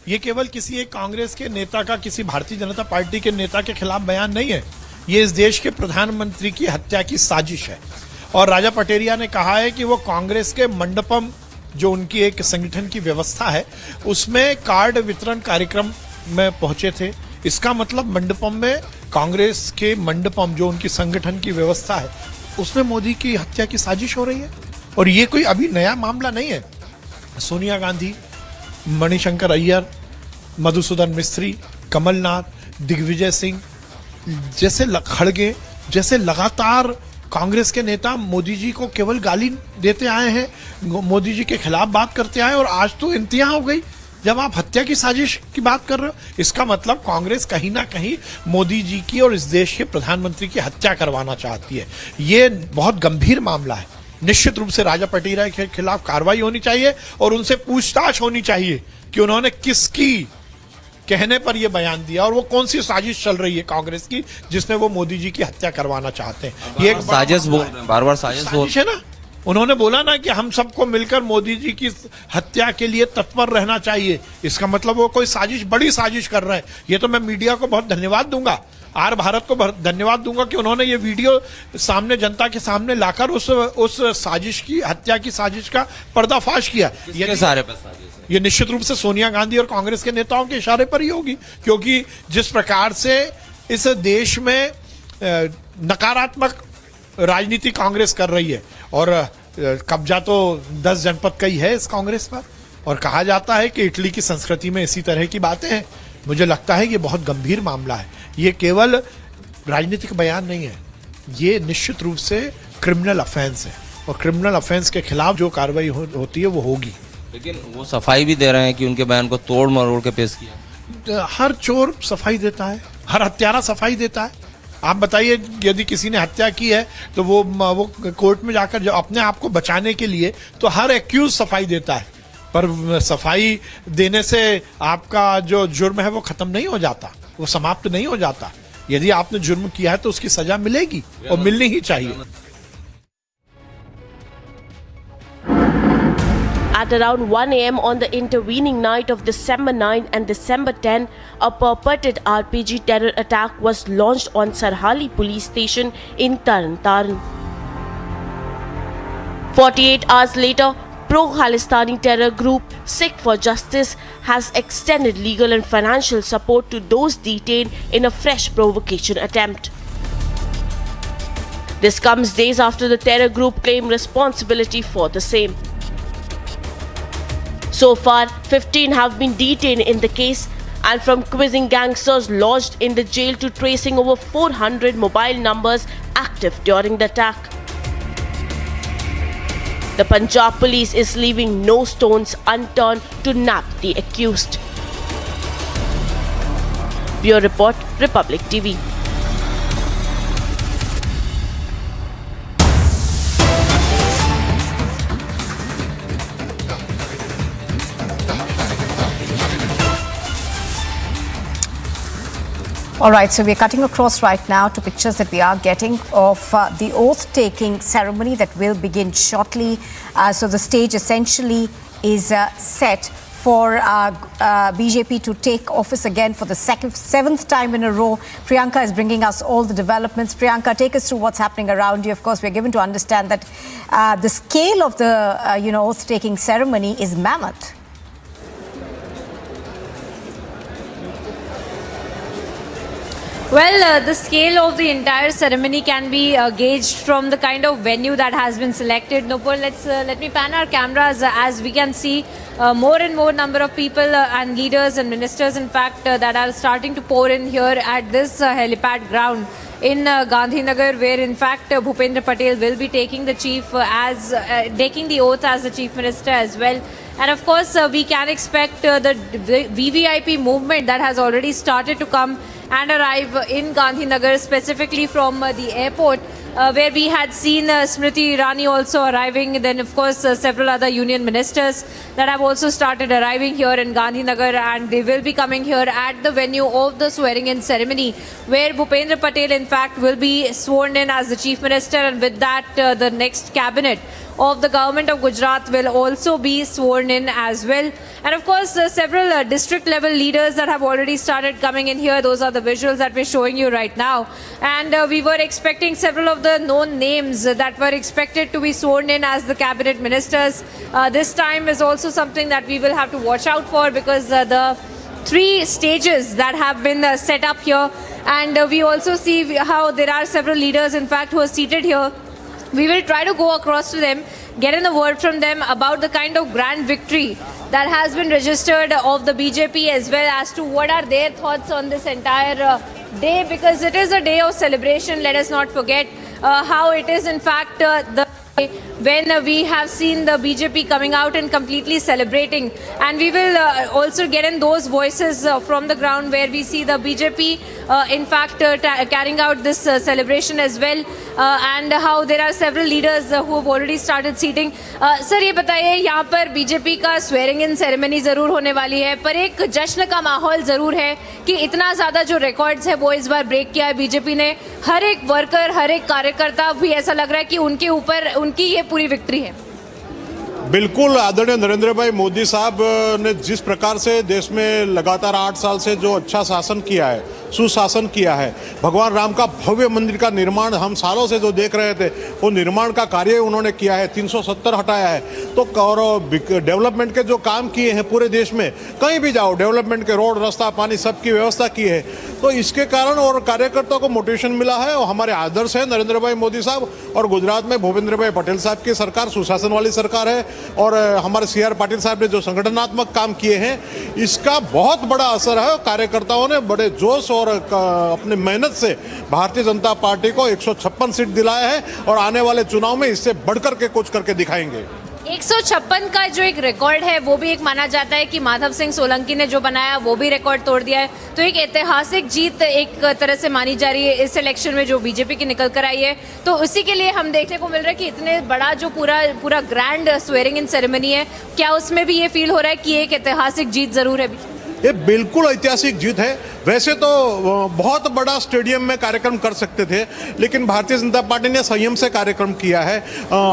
[SPEAKER 17] ये केवल किसी एक कांग्रेस के नेता का, किसी भारतीय जनता पार्टी के नेता के खिलाफ बयान नहीं है, ये इस देश के प्रधानमंत्री की हत्या की साजिश है। और राजा पटेरिया ने कहा है कि वो कांग्रेस के मंडपम, जो उनकी एक संगठन की व्यवस्था है, उसमें कार्ड वितरण कार्यक्रम में पहुंचे थे। इसका मतलब मंडपम में, कांग्रेस के मंडपम जो उनकी संगठन की व्यवस्था है, उसमें मोदी की हत्या की साजिश हो रही है। और ये कोई अभी नया मामला नहीं है। सोनिया गांधी, मणिशंकर अय्यर, मधुसूदन मिस्त्री, कमलनाथ, दिग्विजय सिंह जैसे खड़गे जैसे लगातार कांग्रेस के नेता मोदी जी को केवल गाली देते आए हैं, मोदी जी के खिलाफ बात करते आए, और आज तो इंतहा हो गई जब आप हत्या की साजिश की बात कर रहे हो। इसका मतलब कांग्रेस कहीं ना कहीं मोदी जी की और इस देश के प्रधानमंत्री की हत्या करवाना चाहती है। ये बहुत गंभीर मामला है। निश्चित रूप से राजा पटेरिया के खिलाफ कार्रवाई होनी चाहिए और उनसे पूछताछ होनी चाहिए कि उन्होंने किसकी कहने पर यह बयान दिया और वो कौन सी साजिश चल रही है कांग्रेस की, जिसमें वो मोदी जी की हत्या करवाना चाहते हैं। ये एक
[SPEAKER 3] साजिश बोल रहे हैं, बार-बार साजिश
[SPEAKER 17] है ना। उन्होंने बोला ना कि हम सबको मिलकर मोदी जी की हत्या के लिए तत्पर रहना चाहिए। इसका मतलब वो कोई साजिश, बड़ी साजिश कर रहे हैं। ये तो मैं मीडिया को बहुत धन्यवाद दूंगा, आर भारत को धन्यवाद दूंगा कि उन्होंने ये वीडियो सामने, जनता के सामने लाकर उस साजिश की, हत्या की साजिश का पर्दाफाश किया। ये निश्चित रूप से सोनिया गांधी और कांग्रेस के नेताओं के इशारे पर ही होगी, क्योंकि जिस प्रकार से इस देश में नकारात्मक राजनीति कांग्रेस कर रही है, और कब्जा तो 10 जनपद का ही है इस कांग्रेस पर, और कहा जाता है कि इटली की संस्कृति में इसी तरह की बातें हैं। मुझे लगता है ये बहुत गंभीर मामला है। ये केवल राजनीतिक बयान नहीं है, ये निश्चित रूप से क्रिमिनल ऑफेंस है, और क्रिमिनल ऑफेंस के खिलाफ जो कार्रवाई होती है वो होगी।
[SPEAKER 3] लेकिन वो सफाई भी दे रहे हैं कि उनके बयान को तोड़ मरोड़ के पेश किया।
[SPEAKER 17] हर चोर सफाई देता है, हर हत्यारा सफाई देता है। आप बताइए, यदि किसी ने हत्या की है तो वो कोर्ट में जाकर जो अपने आप को बचाने के लिए, तो हर एक्यूज सफाई देता है, पर सफाई देने से आपका जो जुर्म है वो खत्म नहीं हो जाता, वो समाप्त नहीं हो जाता। यदि आपने जुर्म किया है तो उसकी सजा मिलेगी और मिलनी ही चाहिए।
[SPEAKER 19] At around 1 a.m. on the intervening night of December 9 and December 10, a purported RPG terror attack was launched on Sarhali police station in Taran. 48 hours later, pro-Khalistani terror group Sikh for Justice has extended legal and financial support to those detained in a fresh provocation attempt. This comes days after the terror group claimed responsibility for the same. So far, 15 have been detained in the case, and from quizzing gangsters lodged in the jail to tracing over 400 mobile numbers active during the attack. The Punjab police is leaving no stones unturned to nab the accused. Bureau Report, Republic TV.
[SPEAKER 14] All right, so we're cutting across right now to pictures that we are getting of the oath-taking ceremony that will begin shortly. So the stage essentially is set for BJP to take office again for the seventh time in a row. Priyanka is bringing us all the developments. Priyanka, take us through what's happening around you. Of course, we're given to understand that the scale of the oath-taking ceremony is mammoth.
[SPEAKER 10] Well, the scale of the entire ceremony can be gauged from the kind of venue that has been selected. Nopur, let me pan our cameras as we can see more and more number of people and leaders and ministers, in fact, that are starting to pour in here at this helipad ground in Gandhinagar, where in fact Bhupendra Patel will be taking the taking the oath as the chief minister as well. And of course, we can expect the VVIP movement that has already started to come and arrive in Gandhinagar, specifically from the airport, where we had seen Smriti Irani also arriving. Then, of course, several other union ministers that have also started arriving here in Gandhinagar, and they will be coming here at the venue of the swearing-in ceremony, where Bhupendra Patel, in fact, will be sworn in as the Chief Minister, and with that, the next cabinet of the government of Gujarat will also be sworn in as well. And of course, several district level leaders that have already started coming in here. Those are the visuals that we're showing you right now. And we were expecting several of the known names that were expected to be sworn in as the cabinet ministers. This time is also something that we will have to watch out for, because the 3 stages that have been set up here, and we also see how there are several leaders, in fact, who are seated here. We will try to go across to them, get in a word from them about the kind of grand victory that has been registered of the BJP, as well as to what are their thoughts on this entire day, because it is a day of celebration. Let us not forget how it is, in fact, the when we have seen the BJP coming out and completely celebrating. And we will also get in those voices from the ground, where we see the BJP in fact carrying out this celebration as well, and how there are several leaders who have already started seating. Sir ये बताइए, यहाँ पर BJP का swearing in ceremony जरूर होने वाली है, पर एक जश्न का माहौल जरूर है कि इतना ज्यादा जो रिकॉर्ड्स है वो इस बार ब्रेक किया है बीजेपी ने. हर एक वर्कर, हर एक कार्यकर्ता भी ऐसा लग रहा है कि उनके ऊपर उनकी ये पूरी विक्ट्री है.
[SPEAKER 24] बिल्कुल, आदरणीय नरेंद्र भाई मोदी साहब ने जिस प्रकार से देश में लगातार 8 साल से जो अच्छा शासन किया है, सुशासन किया है, भगवान राम का भव्य मंदिर का निर्माण हम सालों से जो देख रहे थे, वो निर्माण का कार्य उन्होंने किया है. 370 हटाया है, तो और डेवलपमेंट के जो काम किए हैं पूरे देश में, कहीं भी जाओ डेवलपमेंट के रोड, रास्ता, पानी सबकी व्यवस्था की है. तो इसके कारण और कार्यकर्ताओं को मोटिवेशन मिला है. और हमारे आदर्श है नरेंद्र भाई मोदी साहब, और गुजरात में भूपेंद्र भाई पटेल साहब की सरकार सुशासन वाली सरकार है. और हमारे CR पाटिल साहब ने जो संगठनात्मक काम किए हैं, इसका बहुत बड़ा असर है. कार्यकर्ताओं ने बड़े जोश और अपनी मेहनत से भारतीय जनता पार्टी को 156 सीट दिलाया है, और आने वाले चुनाव में इससे बढ़कर के कुछ करके दिखाएंगे.
[SPEAKER 10] 156 का जो एक रिकॉर्ड है वो भी एक माना जाता है कि माधव सिंह सोलंकी ने जो बनाया वो भी रिकॉर्ड तोड़ दिया है. तो एक ऐतिहासिक जीत एक तरह से मानी जा रही है इस इलेक्शन में जो बीजेपी की निकल कर आई है. तो उसी के लिए हम देखने को मिल रहा है कि इतने बड़ा जो पूरा ग्रैंड स्वेरिंग इन सेरेमनी है, क्या उसमें भी ये फील हो रहा है कि एक ऐतिहासिक जीत जरूर है?
[SPEAKER 24] ये बिल्कुल ऐतिहासिक जीत है. वैसे तो बहुत बड़ा स्टेडियम में कार्यक्रम कर सकते थे, लेकिन भारतीय जनता पार्टी ने संयम से कार्यक्रम किया है.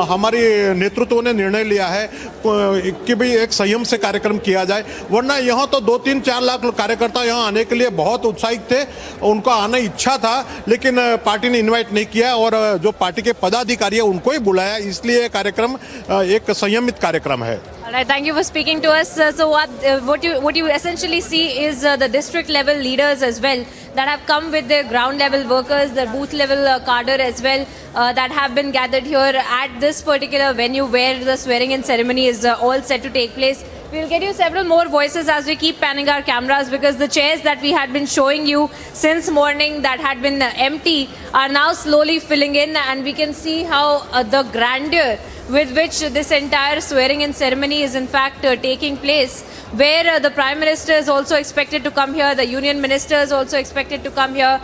[SPEAKER 24] हमारी नेतृत्व ने निर्णय लिया है कि भाई एक संयम से कार्यक्रम किया जाए. वरना यहाँ तो 2-3-4 लाख कार्यकर्ता यहाँ आने के लिए बहुत उत्साहित थे, उनको आने इच्छा था, लेकिन पार्टी ने इन्वाइट नहीं किया, और जो पार्टी के पदाधिकारी है उनको ही बुलाया. इसलिए कार्यक्रम एक संयमित कार्यक्रम है.
[SPEAKER 10] Alright, thank you for speaking to us. So what you essentially see is the district level leaders as well that have come with their ground level workers, their booth level cadre as well, that have been gathered here at this particular venue where the swearing in ceremony is all set to take place. We'll get you several more voices as we keep panning our cameras, because the chairs that we had been showing you since morning that had been empty are now slowly filling in, and we can see how the grandeur with which this entire swearing in ceremony is in fact taking place, where the Prime Minister is also expected to come here, the Union Ministers also expected to come here,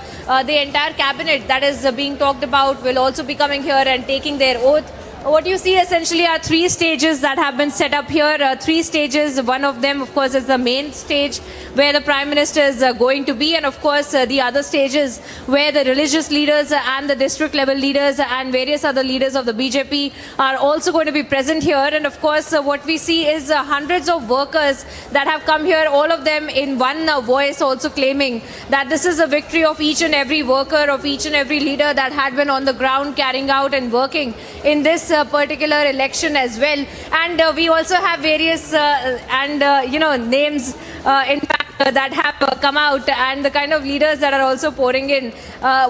[SPEAKER 10] the entire cabinet that is being talked about will also be coming here and taking their oath. What you see essentially are 3 stages that have been set up here, 3 stages. One of them, of course, is the main stage where the Prime Minister is going to be, and of course the other stages where the religious leaders and the district level leaders and various other leaders of the BJP are also going to be present here. And of course what we see is hundreds of workers that have come here, all of them in one voice also claiming that this is a victory of each and every worker, of each and every leader that had been on the ground carrying out and working in this particular election as well. And we also have various names in fact that have come out, and the kind of leaders that are also pouring in.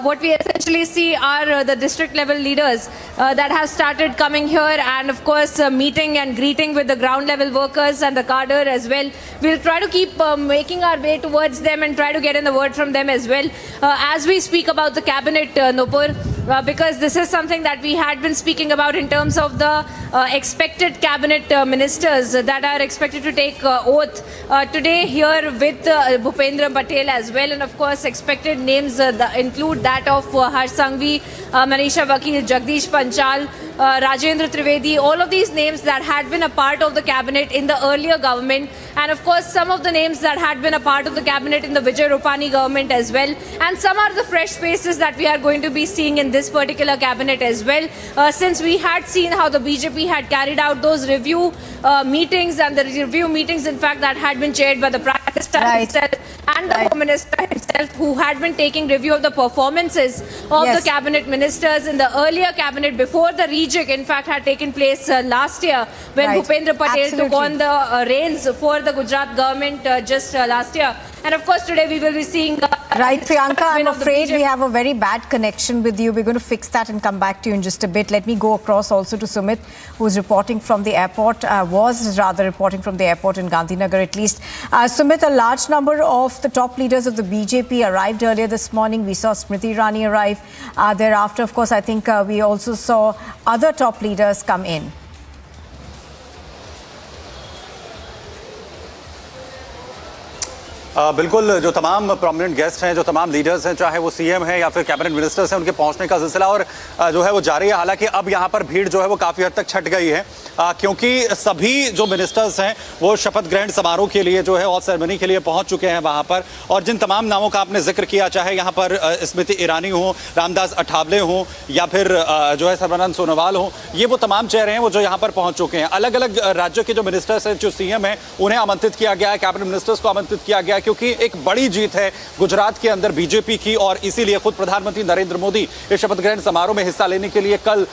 [SPEAKER 10] What we essentially see are the district level leaders that have started coming here, and of course meeting and greeting with the ground level workers and the cadre as well. We'll try to keep making our way towards them and try to get in the word from them as well as we speak about the cabinet, Nupur. Because this is something that we had been speaking about in terms of the expected cabinet ministers that are expected to take oath today here with with Bhupendra Patel as well, and of course expected names include that of Harsh Sanghvi, Manisha Vakil, Jagdish Panchal, Rajendra Trivedi, all of these names that had been a part of the cabinet in the earlier government, and of course some of the names that had been a part of the cabinet in the Vijay Rupani government as well, and some are the fresh faces that we are going to be seeing in this particular cabinet as well, since we had seen how the BJP had carried out those review meetings, and the review meetings in fact that had been chaired by the Prime Minister himself and the Home Minister himself, who had been taking review of the performances of the cabinet ministers in the earlier cabinet before the rejig in fact had taken place last year when Bhupendra Patel took on the reins for the Gujarat government just last year. And of course today we will be seeing
[SPEAKER 14] right, Priyanka, I'm afraid we have a very bad connection with you. We're going to fix that and come back to you in just a bit. Let me go across also to Sumit, who's reporting from the airport, reporting from the airport in Gandhinagar at least. Sumit, a large number of the top leaders of the BJP arrived earlier this morning. We saw Smriti Irani arrive. Thereafter, of course, I think we also saw other top leaders come in.
[SPEAKER 1] बिल्कुल, जो तमाम prominent guest हैं, जो तमाम leaders हैं, चाहे वो CM हैं या फिर कैबिनेट मिनिस्टर्स हैं, उनके पहुंचने का सिलसिला और जो है वो जारी है। हालांकि अब यहां पर भीड़ जो है वो काफ़ी हद तक छट गई है, क्योंकि सभी जो मिनिस्टर्स हैं वो शपथ ग्रहण समारोह के लिए जो है और सेरेमनी के लिए पहुंच चुके हैं वहां पर। और जिन तमाम नामों का आपने जिक्र किया, चाहे यहाँ पर स्मृति ईरानी हो, रामदास अठावले हो या फिर जो है सर्बानंद सोनोवाल हो, ये वो तमाम चेहरे हैं वो जो यहाँ पर पहुंच चुके हैं। अलग अलग राज्यों के जो मिनिस्टर्स हैं, जो सीएम हैं, उन्हें आमंत्रित किया गया है, कैबिनेट मिनिस्टर्स को आमंत्रित किया गया है, क्योंकि एक बड़ी जीत है गुजरात के अंदर बीजेपी की, और इसीलिए खुद प्रधानमंत्री नरेंद्र मोदी इस शपथ ग्रहण समारोह में हिस्सा लेने के लिए कल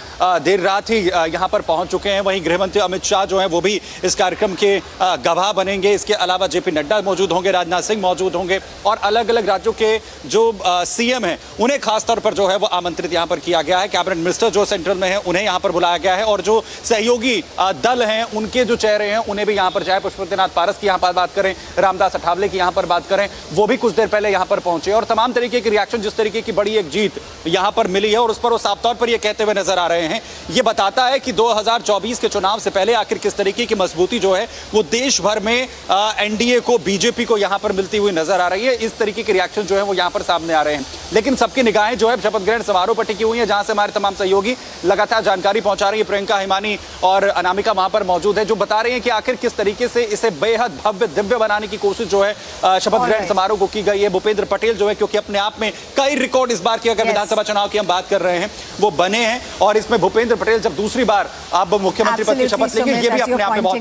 [SPEAKER 1] देर रात ही यहां पर पहुंच चुके हैं। वहीं गृह मंत्री अमित शाह जो हैं वो भी इस कार्यक्रम के गवाह बनेंगे। इसके अलावा जेपी नड्डा मौजूद होंगे, राजनाथ सिंह मौजूद होंगे, और अलग अलग राज्यों के जो सीएम हैं उन्हें खासतौर पर जो है वो आमंत्रित यहां पर किया गया है। कैबिनेट मिनिस्टर जो सेंट्रल में है उन्हें यहां पर बुलाया गया है, और जो सहयोगी दल हैं उनके जो चेहरे हैं उन्हें भी यहां पर, चाहे पुष्पतिनाथ पारस की यहां पर बात करें, रामदास अठावले की यहां पर बात करें, वो भी कुछ देर पहले यहां पर पहुंचे। और तमाम तरीके की रिएक्शन, जिस तरीके की बड़ी एक जीत यहां पर मिली है, और उस पर वो साफ तौर पर ये कहते हुए नजर आ रहे हैं, ये बताता है कि 2024 के चुनाव से पहले आखिर किस तरीके की मजबूती जो है वो देश भर में एनडीए को, बीजेपी को यहां पर मिलती हुई नजर आ रही है। इस तरीके के रिएक्शन जो है वो यहां पर सामने आ रहे हैं। लेकिन सबकी निगाहें जो है शपथ ग्रहण समारोह पर टिकी हुई है, जहां से हमारे तमाम सहयोगी लगातार जानकारी पहुंचा रही है। प्रियंका हिमानी और अनामिका वहां पर मौजूद है, जो बता रहे हैं कि आखिर किस तरीके से इसे बेहद भव्य दिव्य बनाने की कोशिश जो है शपथ ग्रहण समारोह को की गई है। भूपेंद्र पटेल जो है, क्योंकि अपने आप में कई रिकॉर्ड इस बार की अगर विधानसभा चुनाव की हम बात कर रहे हैं वो बने हैं, और इसमें भूपेंद्र पटेल जब दूसरी बार अब मुख्यमंत्री पद की शपथ लेंगे, ये भी अपने आप में बहुत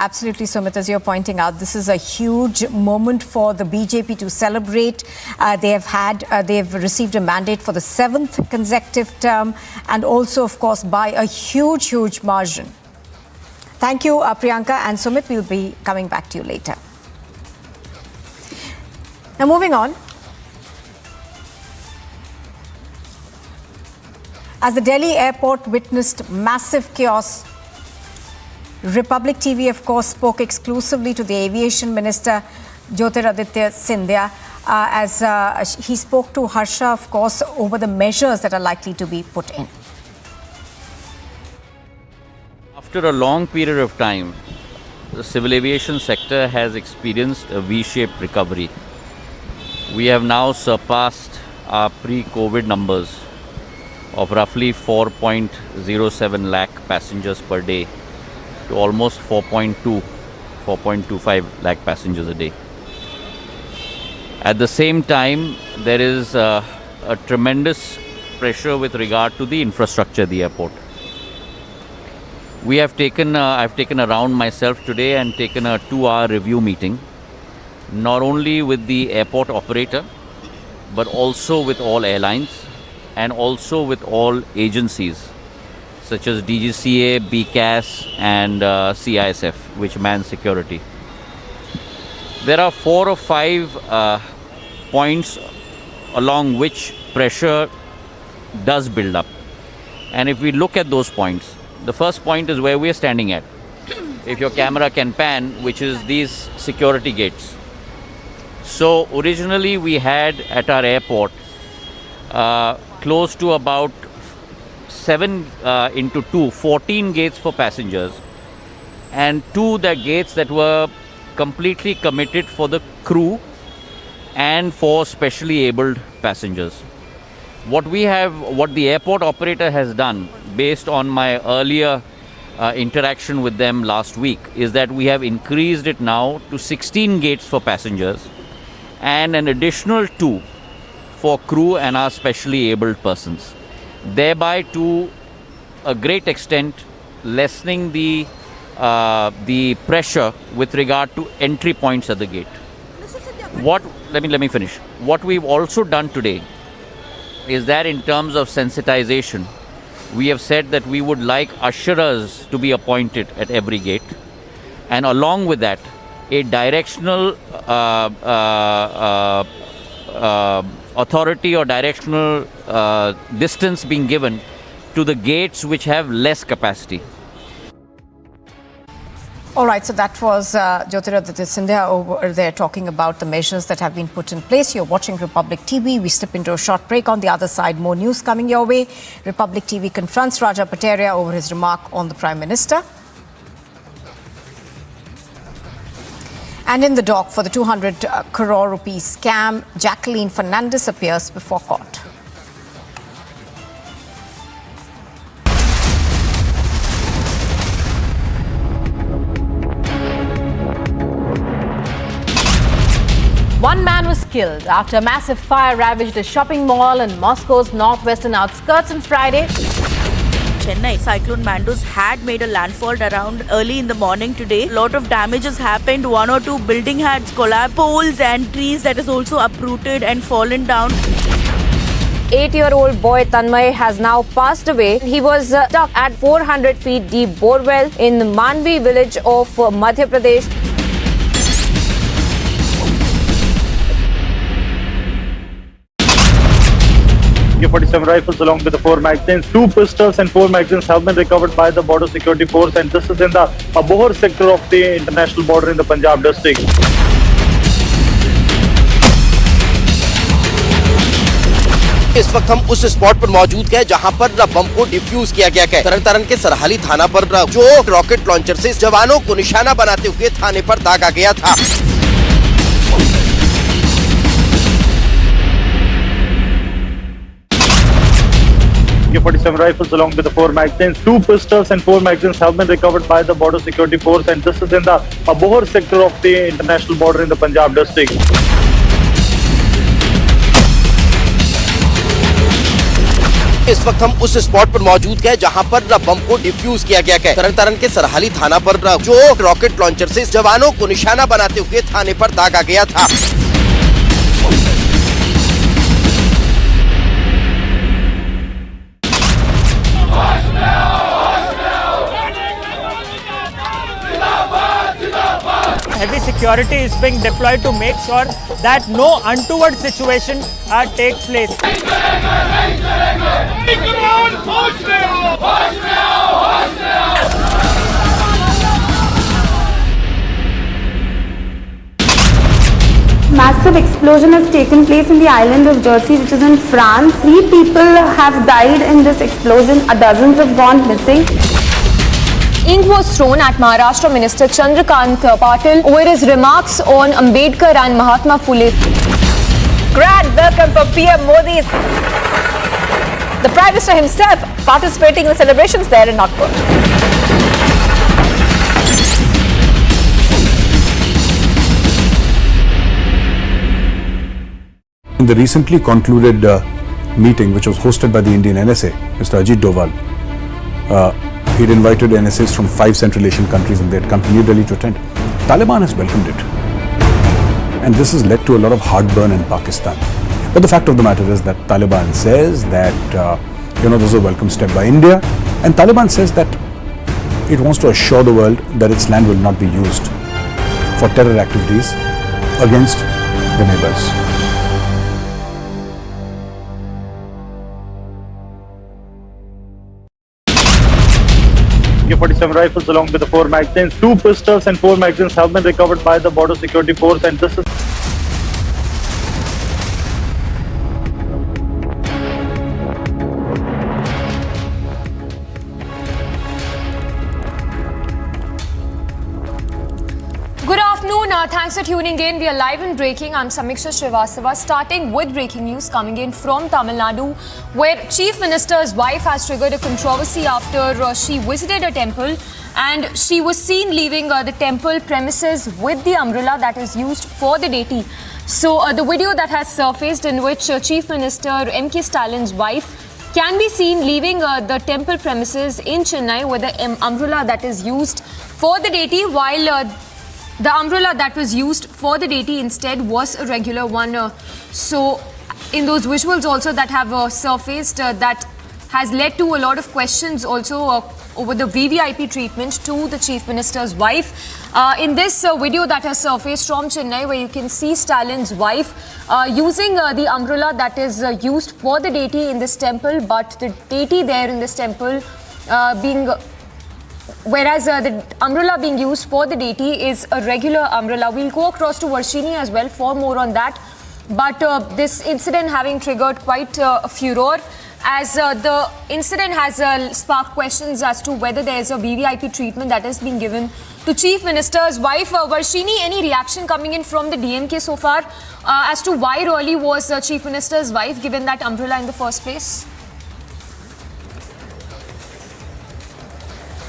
[SPEAKER 14] Absolutely, Sumit, as you're pointing out, this is a huge moment for the BJP to celebrate. They've received a mandate for the 7th consecutive term, and also, of course, by a huge margin. Thank you, Priyanka and Sumit. We'll be coming back to you later. Now, moving on. As the Delhi airport witnessed massive chaos, Republic TV, of course, spoke exclusively to the aviation minister, Jyotiraditya Scindia, as he spoke to Harsha, of course, over the measures that are likely to be put in.
[SPEAKER 6] After a long period of time, the civil aviation sector has experienced a V-shaped recovery. We have now surpassed our pre-COVID numbers of roughly 4.07 lakh passengers per day to almost 4.25 lakh passengers a day. At the same time, there is a tremendous pressure with regard to the infrastructure of the airport. I've taken around myself today and taken a 2-hour review meeting, not only with the airport operator, but also with all airlines and also with all agencies such as DGCA, BCAS and CISF, which man security. There are 4 or 5 points along which pressure does build up. And if we look at those points, the first point is where we are standing at. If your camera can pan, which is these security gates. So originally we had at our airport close to about 7 into 2, 14 gates for passengers, and 2 the gates that were completely committed for the crew and for specially abled passengers. What the airport operator has done, based on my earlier interaction with them last week, is that we have increased it now to 16 gates for passengers and an additional 2 for crew and our specially abled persons, thereby to a great extent lessening the pressure with regard to entry points at the gate. Let me finish. What we've also done today is that in terms of sensitization, we have said that we would like usherers to be appointed at every gate, and along with that, a directional authority or directional distance being given to the gates which have less capacity.
[SPEAKER 14] All right, so that was Jyotiraditya Scindia over there talking about the measures that have been put in place. You're watching Republic TV. We slip into a short break. On the other side, more news coming your way. Republic TV confronts Raja Patel over his remark on the Prime Minister. And in the dock for the 200 crore rupees scam, Jacqueline Fernandez appears before court.
[SPEAKER 2] One man was killed after a massive fire ravaged a shopping mall in Moscow's northwestern outskirts on Friday.
[SPEAKER 8] Chennai, Cyclone Mandus had made a landfall around early in the morning today. A lot of damages happened. 1 or 2 building had collapsed. Poles and trees that is also uprooted and fallen down.
[SPEAKER 10] 8-year-old boy Tanmay has now passed away. He was stuck at 400 feet deep borewell in the Manvi village of Madhya Pradesh.
[SPEAKER 15] AK-47 rifles along with the 4 magazines. 2 pistols and 4 magazines have been recovered by the Border Security Force, and this is in the Abohar sector of the international border in the Punjab district.
[SPEAKER 22] इस वक्त हम उस spot पर मौजूद हैं जहां पर बम को डिफ्यूज किया गया है। तरन के सरहाली थाना पर जो रॉकेट लॉन्चर से जवानों को निशाना बनाते हुए थाने पर दागा गया था।
[SPEAKER 15] AK-47 rifles along with the 4 magazines. 2 pistols and 4 magazines have been recovered by the Border Security Force, and this is in the Abohar sector of the international border in the Punjab district.
[SPEAKER 22] इस वक्त हम उस spot पर मौजूद हैं जहां पर बम को डिफ्यूज किया गया है। तरन के सरहाली थाना पर जो रॉकेट लॉन्चर से जवानों को निशाना बनाते हुए थाने पर दागा गया था।
[SPEAKER 12] Heavy security is being deployed to make sure that no untoward situation takes place.
[SPEAKER 20] Massive explosion has taken place in the island of Jersey, which is in France. 3 people have died in this explosion. Dozens have gone missing.
[SPEAKER 10] Ink was thrown at Maharashtra Minister Chandrakant Patel over his remarks on Ambedkar and Mahatma Phule.
[SPEAKER 2] Grand welcome for PM Modi. The Prime Minister himself participating in the celebrations there in Nagpur.
[SPEAKER 13] In the recently concluded meeting, which was hosted by the Indian NSA, Mr. Ajit Doval, he'd invited NSAs from 5 Central Asian countries, and they had come to New Delhi to attend. Taliban has welcomed it. And this has led to a lot of heartburn in Pakistan. But the fact of the matter is that Taliban says that, this is a welcome step by India. And Taliban says that it wants to assure the world that its land will not be used for terror activities against the neighbors.
[SPEAKER 15] AK-47 rifles along with the 4 magazines. 2 pistols and 4 magazines have been recovered by the Border Security Force, and this is
[SPEAKER 10] Good afternoon. Thanks for tuning in. We are live and breaking. I'm Samiksha Srivastava. Starting with breaking news coming in from Tamil Nadu, where Chief Minister's wife has triggered a controversy after she visited a temple and she was seen leaving the temple premises with the umbrella that is used for the deity. So the video that has surfaced in which Chief Minister M.K. Stalin's wife can be seen leaving the temple premises in Chennai with the umbrella that is used for the deity, while the umbrella that was used for the deity instead was a regular one. So in those visuals also that have surfaced, that has led to a lot of questions also over the VVIP treatment to the Chief Minister's wife. In this video that has surfaced from Chennai, where you can see Stalin's wife using the umbrella that is used for the deity in this temple, but the deity there in this temple whereas the umbrella being used for the deity is a regular umbrella. We'll go across to Varshini as well for more on that. But this incident having triggered quite a furor, as the incident has sparked questions as to whether there is a VVIP treatment that is being given to Chief Minister's wife. Varshini, any reaction coming in from the DMK so far as to why really was Chief Minister's wife given that umbrella in the first place?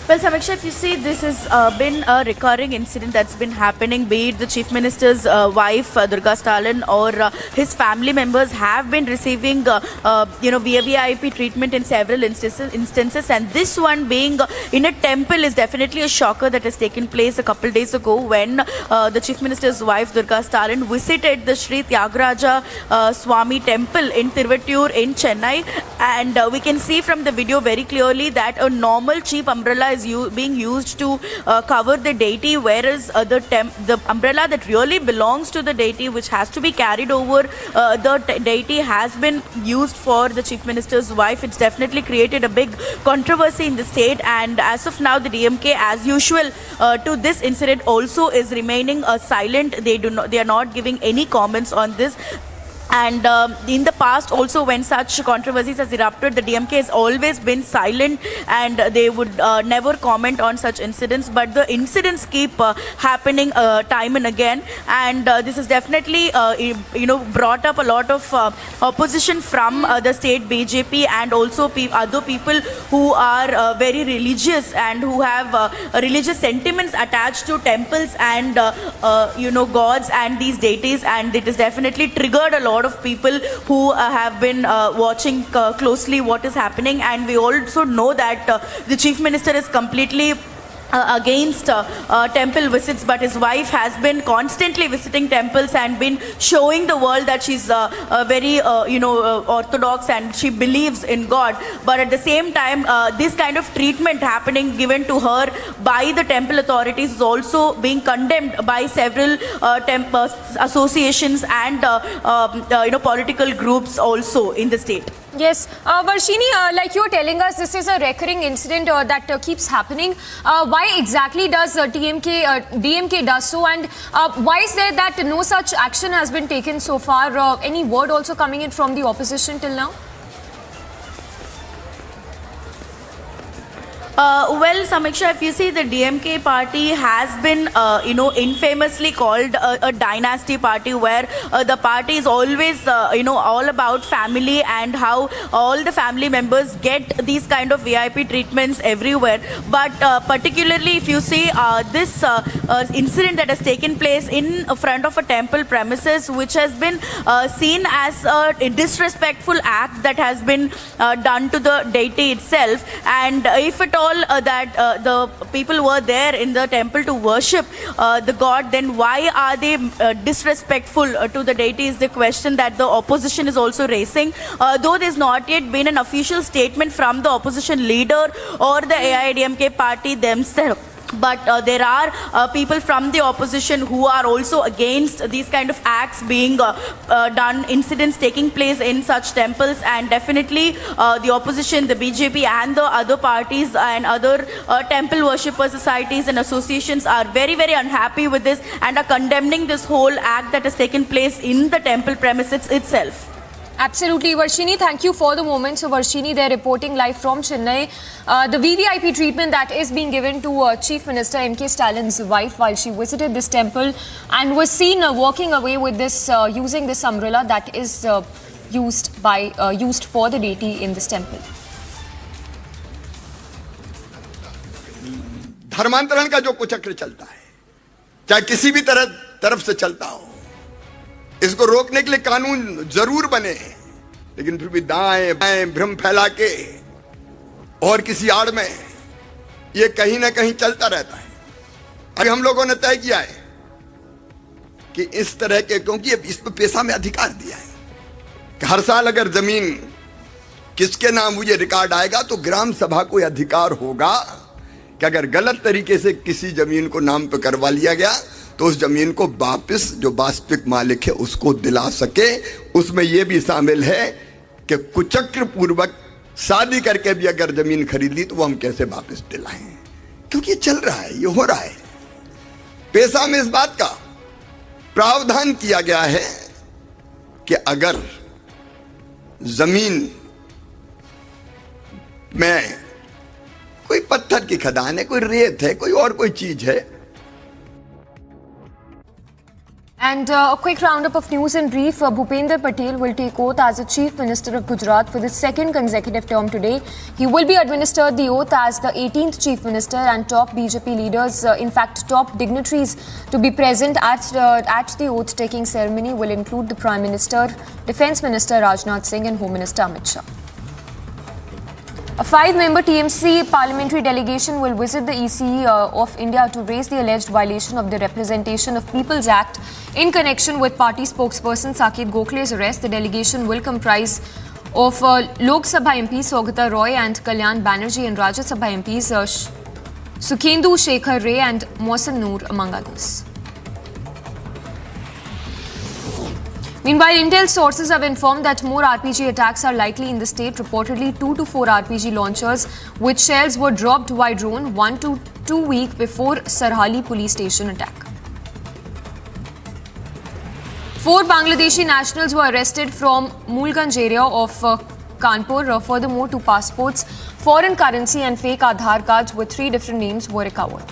[SPEAKER 8] Well, Samiksha, if you see, this has been a recurring incident that's been happening, be it the Chief Minister's wife, Durga Stalin, or his family members have been receiving, VVIP treatment in several instances, and this one being in a temple is definitely a shocker that has taken place a couple days ago when the Chief Minister's wife, Durga Stalin, visited the Sri Tyagaraja Swami temple in Tiruvallur in Chennai, and we can see from the video very clearly that a normal cheap umbrella is being used to cover the deity, whereas the umbrella that really belongs to the deity, which has to be carried over the deity, has been used for the Chief Minister's wife. It's definitely created a big controversy in the state, and as of now the DMK, as usual, to this incident also is remaining silent. They are not giving any comments on this. And in the past also, when such controversies has erupted, the DMK has always been silent and they would never comment on such incidents. But the incidents keep happening time and again, and this has definitely brought up a lot of opposition from the state BJP and also other people who are very religious and who have religious sentiments attached to temples and gods and these deities, and it has definitely triggered a lot of people who have been watching closely what is happening. And we also know that the Chief Minister is completely against temple visits, but his wife has been constantly visiting temples and been showing the world that she's very orthodox and she believes in God. But at the same time, this kind of treatment given to her by the temple authorities is also being condemned by several associations and political groups also in the state.
[SPEAKER 10] Yes, Varshini, like you're telling us, this is a recurring incident that keeps happening. Why exactly does DMK does so, and why is there that no such action has been taken so far? Any word also coming in from the opposition till now?
[SPEAKER 8] Well, Samiksha, if you see, the DMK party has been, infamously called a dynasty party, where the party is always, all about family and how all the family members get these kind of VIP treatments everywhere. But particularly, if you see this incident that has taken place in front of a temple premises, which has been seen as a disrespectful act that has been done to the deity itself, and if at all that the people were there in the temple to worship the god, then why are they disrespectful to the deity is the question that the opposition is also raising. Though there's not yet been an official statement from the opposition leader or the AIADMK party themselves. But there are people from the opposition who are also against these kind of acts being done, incidents taking place in such temples, and definitely the opposition, the BJP and the other parties and other temple worshipper societies and associations are very, very unhappy with this and are condemning this whole act that has taken place in the temple premises itself.
[SPEAKER 10] Absolutely, Varshini. Thank you for the moment. So, Varshini, they're reporting live from Chennai. The VVIP treatment that is being given to Chief Minister M.K. Stalin's wife while she visited this temple and was seen walking away with this, using this umbrella that is used for the deity in this temple.
[SPEAKER 9] धर्मांतरण का जो कुचक्र चलता है, चाहे किसी भी तरफ से चलता हो, इसको रोकने के लिए कानून जरूर बने, लेकिन फिर भी दाएं बाएं भ्रम फैला के और किसी आड़ में ये कहीं ना कहीं चलता रहता है। अभी हम लोगों ने तय किया है कि इस तरह के, क्योंकि इस पे पैसा में अधिकार दिया है कि हर साल अगर जमीन किसके नाम हुई रिकॉर्ड आएगा तो ग्राम सभा को अधिकार होगा कि अगर गलत तरीके से किसी जमीन को नाम पे करवा लिया गया तो उस जमीन को वापस जो वास्तविक मालिक है उसको दिला सके। उसमें यह भी शामिल है कि कुचक्र पूर्वक शादी करके भी अगर जमीन खरीद ली तो वो हम कैसे वापस दिलाएं, क्योंकि ये चल रहा है, ये हो रहा है। पैसा में इस बात का प्रावधान किया गया है कि अगर जमीन में कोई पत्थर की खदान है, कोई रेत है, कोई और कोई चीज है।
[SPEAKER 10] And a quick roundup of news in brief. Bhupendra Patel will take oath as the Chief Minister of Gujarat for the second consecutive term today. He will be administered the oath as the 18th Chief Minister, and top BJP leaders, in fact top dignitaries to be present at the oath-taking ceremony will include the Prime Minister, Defence Minister Rajnath Singh and Home Minister Amit Shah. A 5-member TMC parliamentary delegation will visit the EC of India to raise the alleged violation of the Representation of People's Act in connection with party spokesperson Saket Gokhale's arrest. The delegation will comprise of Lok Sabha MP Saugata Roy and Kalyan Banerjee and Rajya Sabha MPs Sukhendu Shekhar Ray and Mohsen Noor, among others. Meanwhile, intel sources have informed that more RPG attacks are likely in the state. Reportedly, 2 to 4 RPG launchers with shells were dropped by drone 1 to 2 weeks before Sarhali police station attack. 4 Bangladeshi nationals were arrested from Mulganj area of Kanpur. Furthermore, 2 passports, foreign currency and fake Aadhaar cards with 3 different names were recovered.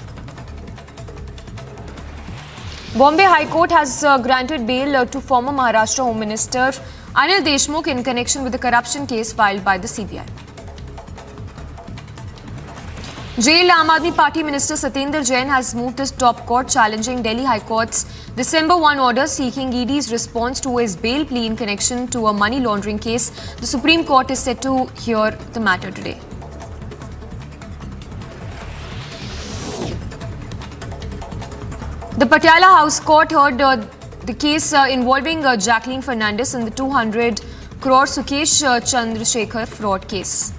[SPEAKER 10] Bombay High Court has granted bail to former Maharashtra Home Minister Anil Deshmukh in connection with the corruption case filed by the CBI. Jailed Aam Aadmi Party Minister Satyendra Jain has moved his top court, challenging Delhi High Court's December 1 order seeking ED's response to his bail plea in connection to a money laundering case. The Supreme Court is set to hear the matter today. The Patiala House Court heard the case involving Jacqueline Fernandez in the 200 crore Sukesh Chandrasekhar fraud case.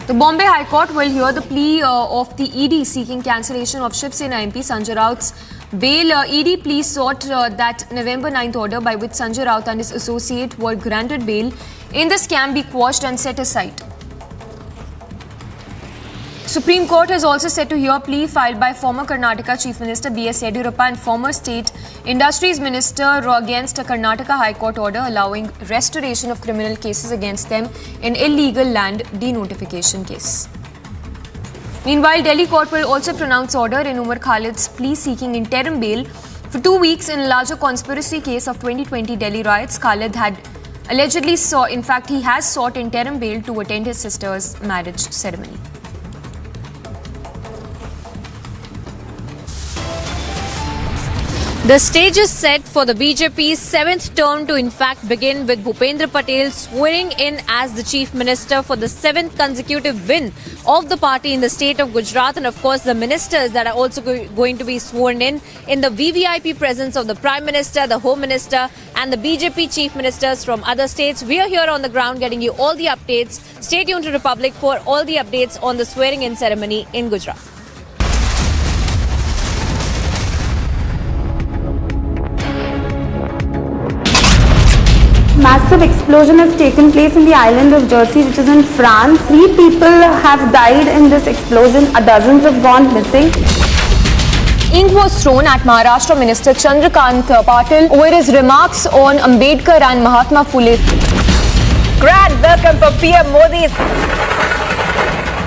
[SPEAKER 10] The Bombay High Court will hear the plea of the ED seeking cancellation of Shiv Sena MP Sanjay Raut's bail. ED plea sought that November 9th order by which Sanjay Raut and his associate were granted bail in the scam be quashed and set aside. Supreme Court has also set to hear plea filed by former Karnataka Chief Minister B.S. Yediyurappa and former State Industries Minister against a Karnataka High Court order allowing restoration of criminal cases against them in illegal land denotification case. Meanwhile, Delhi Court will also pronounce order in Umar Khalid's plea seeking interim bail for 2 weeks in a larger conspiracy case of 2020 Delhi riots. Khalid had allegedly he has sought interim bail to attend his sister's marriage ceremony. The stage is set for the BJP's 7th term to in fact begin with Bhupendra Patel swearing in as the Chief Minister for the 7th consecutive win of the party in the state of Gujarat, and of course the ministers that are also going to be sworn in the VVIP presence of the Prime Minister, the Home Minister and the BJP Chief Ministers from other states. We are here on the ground getting you all the updates. Stay tuned to Republic for all the updates on the swearing in ceremony in Gujarat.
[SPEAKER 20] Massive explosion has taken place in the island of Jersey, which is in France. 3 people have died in this explosion. Dozens have gone missing.
[SPEAKER 5] Ink was thrown at Maharashtra Minister Chandrakant Patel over his remarks on Ambedkar and Mahatma Phule.
[SPEAKER 2] Grand welcome for PM Modi.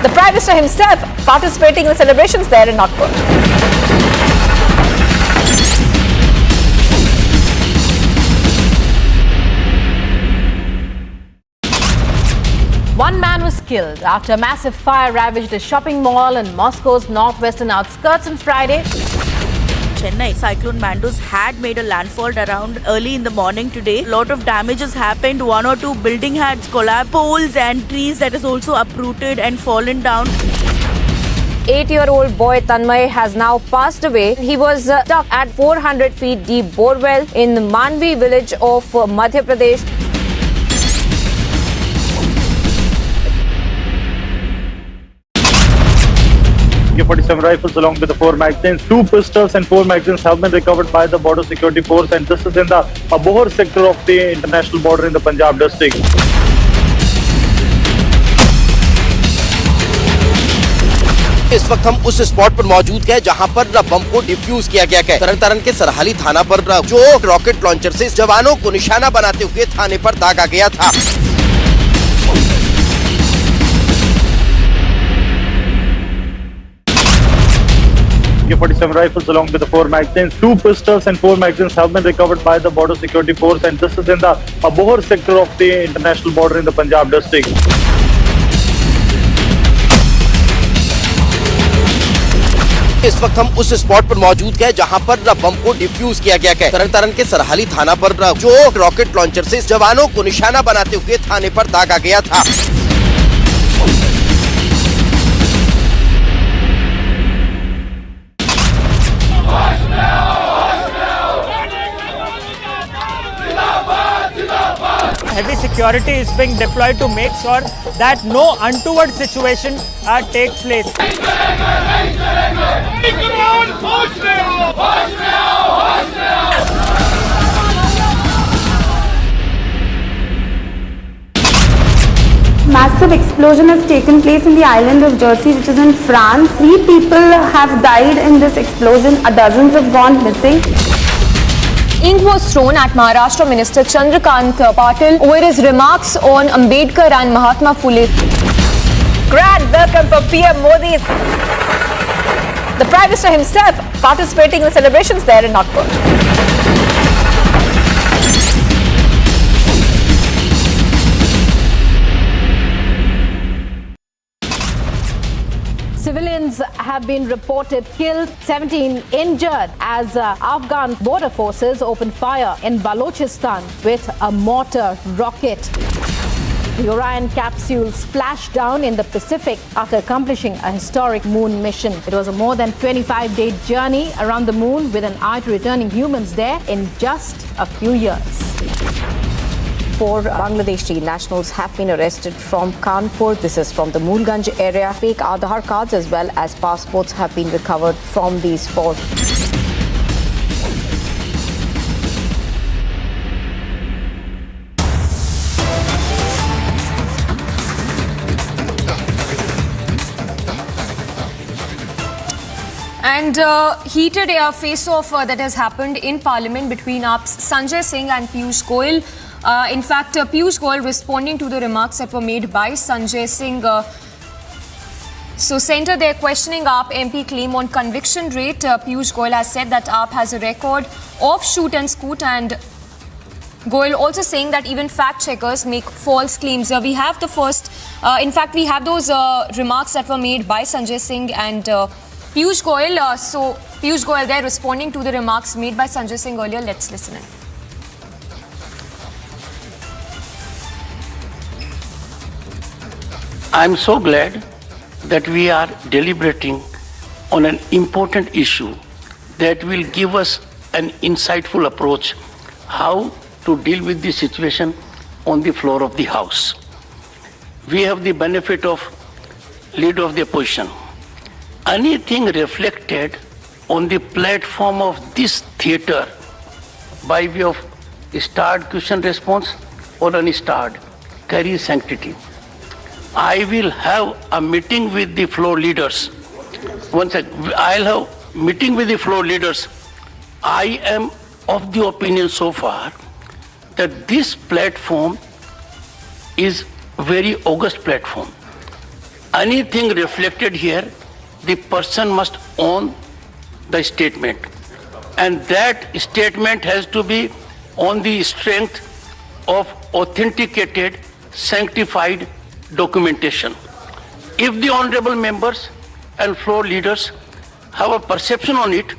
[SPEAKER 2] The Prime Minister himself participating in the celebrations there in Nagpur. One man was killed after a massive fire ravaged a shopping mall in Moscow's northwestern outskirts on Friday.
[SPEAKER 8] Chennai cyclone Mandus had made a landfall around early in the morning today. Lot of damages happened. 1 or 2 building had collapsed. Poles and trees that is also uprooted and fallen down.
[SPEAKER 5] 8-year-old boy Tanmay has now passed away. He was stuck at 400 feet deep borewell in the Manvi village of Madhya Pradesh.
[SPEAKER 15] AK-47 rifles along with the 4 magazines. 2 pistols and 4 magazines have been recovered by the border security force, and this is in the Abohar sector of the international border in the Punjab district.
[SPEAKER 22] इस वक्त हम उस spot पर मौजूद हैं जहां पर बम को डिफ्यूज किया गया है। तरन के सरहाली थाना पर जो रॉकेट लॉन्चर से जवानों को निशाना बनाते हुए थाने पर दागा गया था।
[SPEAKER 15] AK-47 rifles along with the 4 magazines. 2 pistols and 4 magazines have been recovered by the border security force, and this is in the Abohar sector of the international border in the Punjab district.
[SPEAKER 22] इस वक्त हम उस spot पर मौजूद हैं जहां पर बम को डिफ्यूज किया गया है। तरन के सरहाली थाना पर जो रॉकेट लॉन्चर से जवानों को निशाना बनाते हुए थाने पर दागा गया था।
[SPEAKER 12] Heavy security is being deployed to make sure that no untoward situation take place.
[SPEAKER 20] Massive explosion has taken place in the island of Jersey, which is in France. 3 people have died in this explosion. Dozens have gone missing.
[SPEAKER 5] Ink was thrown at Maharashtra Minister Chandrakant Patel over his remarks on Ambedkar and Mahatma Phule.
[SPEAKER 2] Grand welcome for PM Modi. The Prime Minister himself participating in the celebrations there in Nagpur. Civilians have been reported killed, 17 injured as Afghan border forces opened fire in Balochistan with a mortar rocket. The Orion capsule splashed down in the Pacific after accomplishing a historic moon mission. It was a more than 25-day journey around the moon with an eye to returning humans there in just a few years.
[SPEAKER 14] 4 Bangladeshi nationals have been arrested from Kanpur. This is from the Moolganj area. Fake Aadhaar cards as well as passports have been recovered from these 4.
[SPEAKER 5] And heated face-off that has happened in Parliament between AAP's Sanjay Singh and Piyush Goyal. In fact, Piyush Goyal responding to the remarks that were made by Sanjay Singh. So, Centre, they're questioning AAP MP claim on conviction rate. Piyush Goyal has said that AAP has a record of shoot and scoot, and Goyal also saying that even fact checkers make false claims. We have the first, in fact, we have those remarks that were made by Sanjay Singh and Piyush Goyal. So, Piyush Goyal there responding to the remarks made by Sanjay Singh earlier. Let's listen in.
[SPEAKER 11] I am so glad that we are deliberating on an important issue that will give us an insightful approach how to deal with the situation on the floor of the House. We have the benefit of leader of the opposition. Anything reflected on the platform of this theatre by way of starred question response or unstarred carries sanctity. I will have a meeting with the floor leaders. I'll have meeting with the floor leaders, I am of the opinion so far that this platform is very august platform. Anything reflected here, the person must own the statement. And that statement has to be on the strength of authenticated, sanctified documentation. If the honorable members and floor leaders have a perception on it,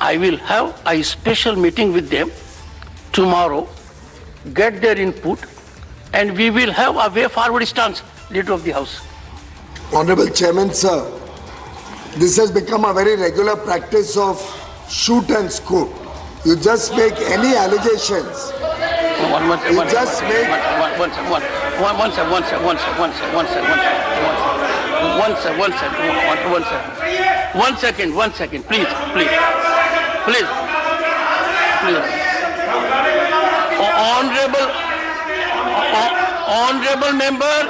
[SPEAKER 11] I will have a special meeting with them tomorrow, get their input, and we will have a way forward stance, Leader of the House.
[SPEAKER 4] Honorable Chairman, sir, this has become a very regular practice of shoot and scoop. You just make any allegations. One
[SPEAKER 11] second, please. Honorable member,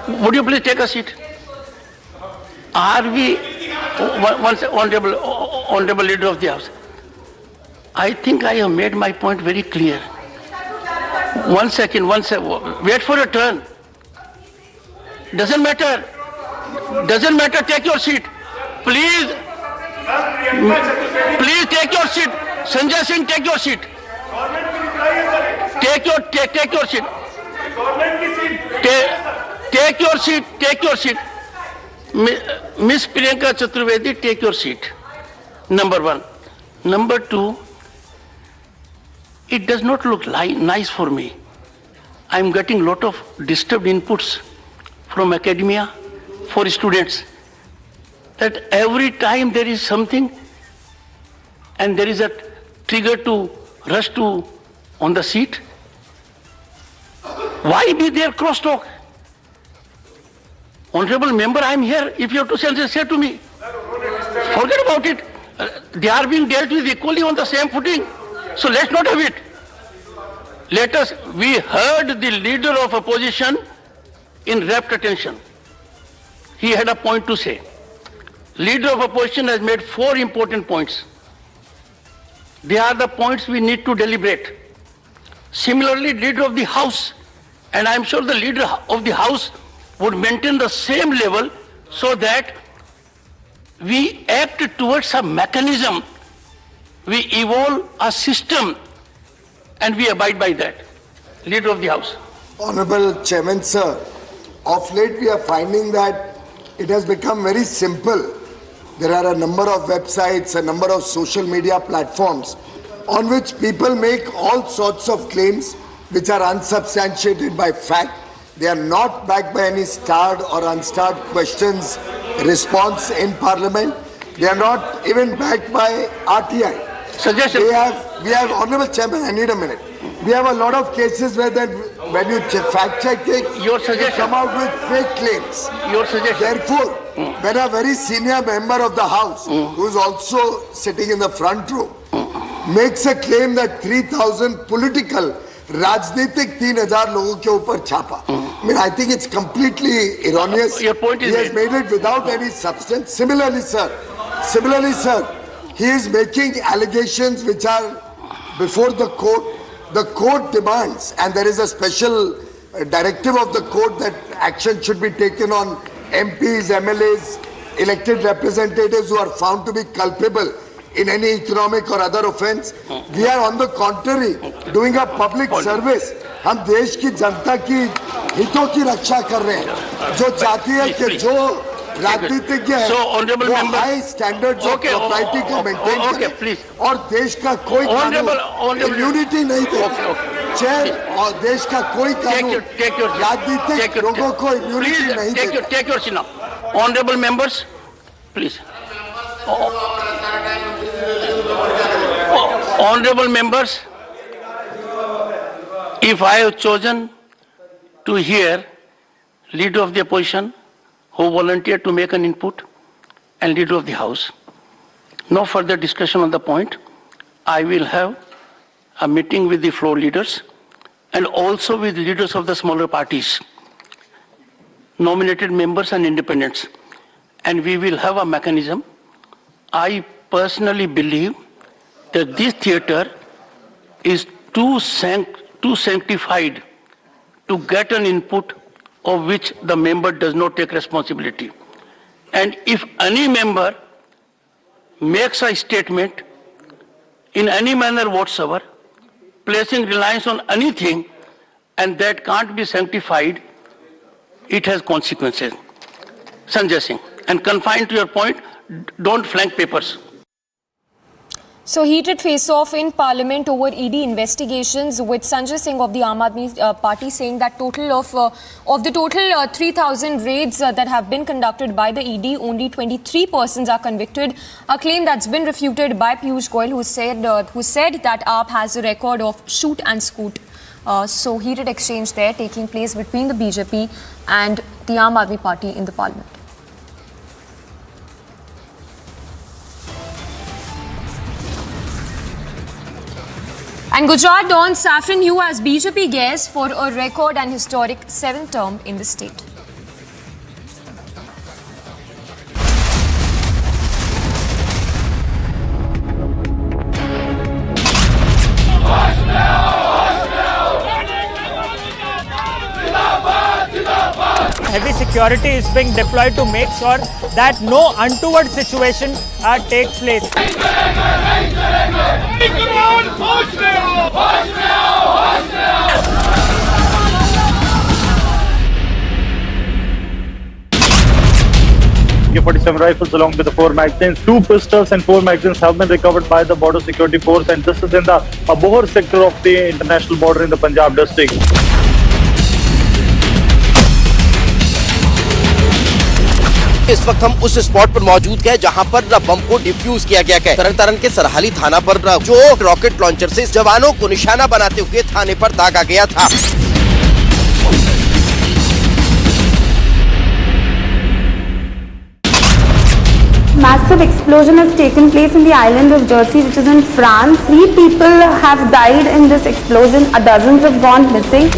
[SPEAKER 11] would you please take a seat? Are we, honorable Leader of the House, I think I have made my point very clear. One second, wait for a turn. Doesn't matter, take your seat. Please take your seat. Sanjay Singh, take your seat. Take your seat. Take your seat. Miss Priyanka Chaturvedi, take your seat. Number one. Number two, it does not look nice for me. I'm getting a lot of disturbed inputs from academia for students that every time there is something and there is a trigger to rush to on the seat, why be there crosstalk? Honorable member, I'm here. If you have to say to me, forget about it. They are being dealt with equally on the same footing. So let's not have it. We heard the leader of opposition in rapt attention. He had a point to say. Leader of opposition has made 4 important points. They are the points we need to deliberate. Similarly, leader of the House, and I'm sure the leader of the House would maintain the same level so that we act towards a mechanism, we evolve a system, and we abide by that. Leader of the House.
[SPEAKER 4] Honorable Chairman, sir, of late we are finding that it has become very simple. There are a number of websites, a number of social media platforms on which people make all sorts of claims which are unsubstantiated by fact. They are not backed by any starred or unstarred questions, response in Parliament. They are not even backed by RTI.
[SPEAKER 11] Suggestion.
[SPEAKER 4] We have, Honorable Chairman, I need a minute. We have a lot of cases where that when you fact check it,
[SPEAKER 11] your suggestion,
[SPEAKER 4] you come out with fake claims.
[SPEAKER 11] Your suggestion.
[SPEAKER 4] Therefore, when a very senior member of the House, who is also sitting in the front row, makes a claim that 3,000 political राजनीतिक 3,000 लोगों के ऊपर छापा. I mean, I think it's completely erroneous.
[SPEAKER 11] Your point is
[SPEAKER 4] he has made it without any substance. Similarly, sir, he is making allegations which are before the court. The court demands, and there is a special directive of the court that action should be taken on MPs, MLAs, elected representatives who are found to be culpable in any economic or other offense. We are on the contrary doing a public service. हम देश की जनता की हितों की रक्षा कर रहे हैं, जो चाहती है कि जो राजनीतिज्ञ है वो हाई स्टैंडर्ड्स ऑफ प्रोप्राइटी को मेंटेन करें और देश का कोई कानून इम्यूनिटी नहीं देता. चेयर और देश का कोई कानून राजनीतिक लोगों को इम्यूनिटी नहीं देता.
[SPEAKER 11] Take your seat now. Honorable members, please. Honorable members, if I have chosen to hear Leader of the Opposition who volunteered to make an input and Leader of the House, no further discussion on the point, I will have a meeting with the floor leaders and also with leaders of the smaller parties. nominated members and independents, and we will have a mechanism. I personally believe that this theatre is too sanctified to get an input of which the member does not take responsibility. And if any member makes a statement in any manner whatsoever, placing reliance on anything, and that can't be sanctified, it has consequences. Sanjay Singh, and confined to your point, don't flank papers.
[SPEAKER 5] So heated face-off in Parliament over ED investigations, with Sanjay Singh of the Aam Aadmi Party saying that of the total 3,000 raids that have been conducted by the ED, only 23 persons are convicted. A claim that's been refuted by Piyush Goyal, who said that AAP has a record of shoot and scoot. So heated exchange there taking place between the BJP and the Aam Aadmi Party in the Parliament. And Gujarat dons saffron hue as BJP gears for a record and historic 7th term in the state.
[SPEAKER 12] Heavy security is being deployed to make sure that no untoward situation takes place.
[SPEAKER 15] AK-47 rifles along with the 4 magazines. 2 pistols and 4 magazines have been recovered by the Border Security Force, and this is in the Abohar sector of the international border in the Punjab district.
[SPEAKER 22] इस वक्त हम उस spot पर मौजूद हैं जहां पर बम को डिफ्यूज किया गया है। तरन के सरहाली थाना पर जो रॉकेट लॉन्चर से जवानों को निशाना बनाते हुए थाने पर दागा गया था।
[SPEAKER 20] Massive explosion has taken place in the island of Jersey, which is in France. 3 people have died in this explosion. Dozens have gone missing.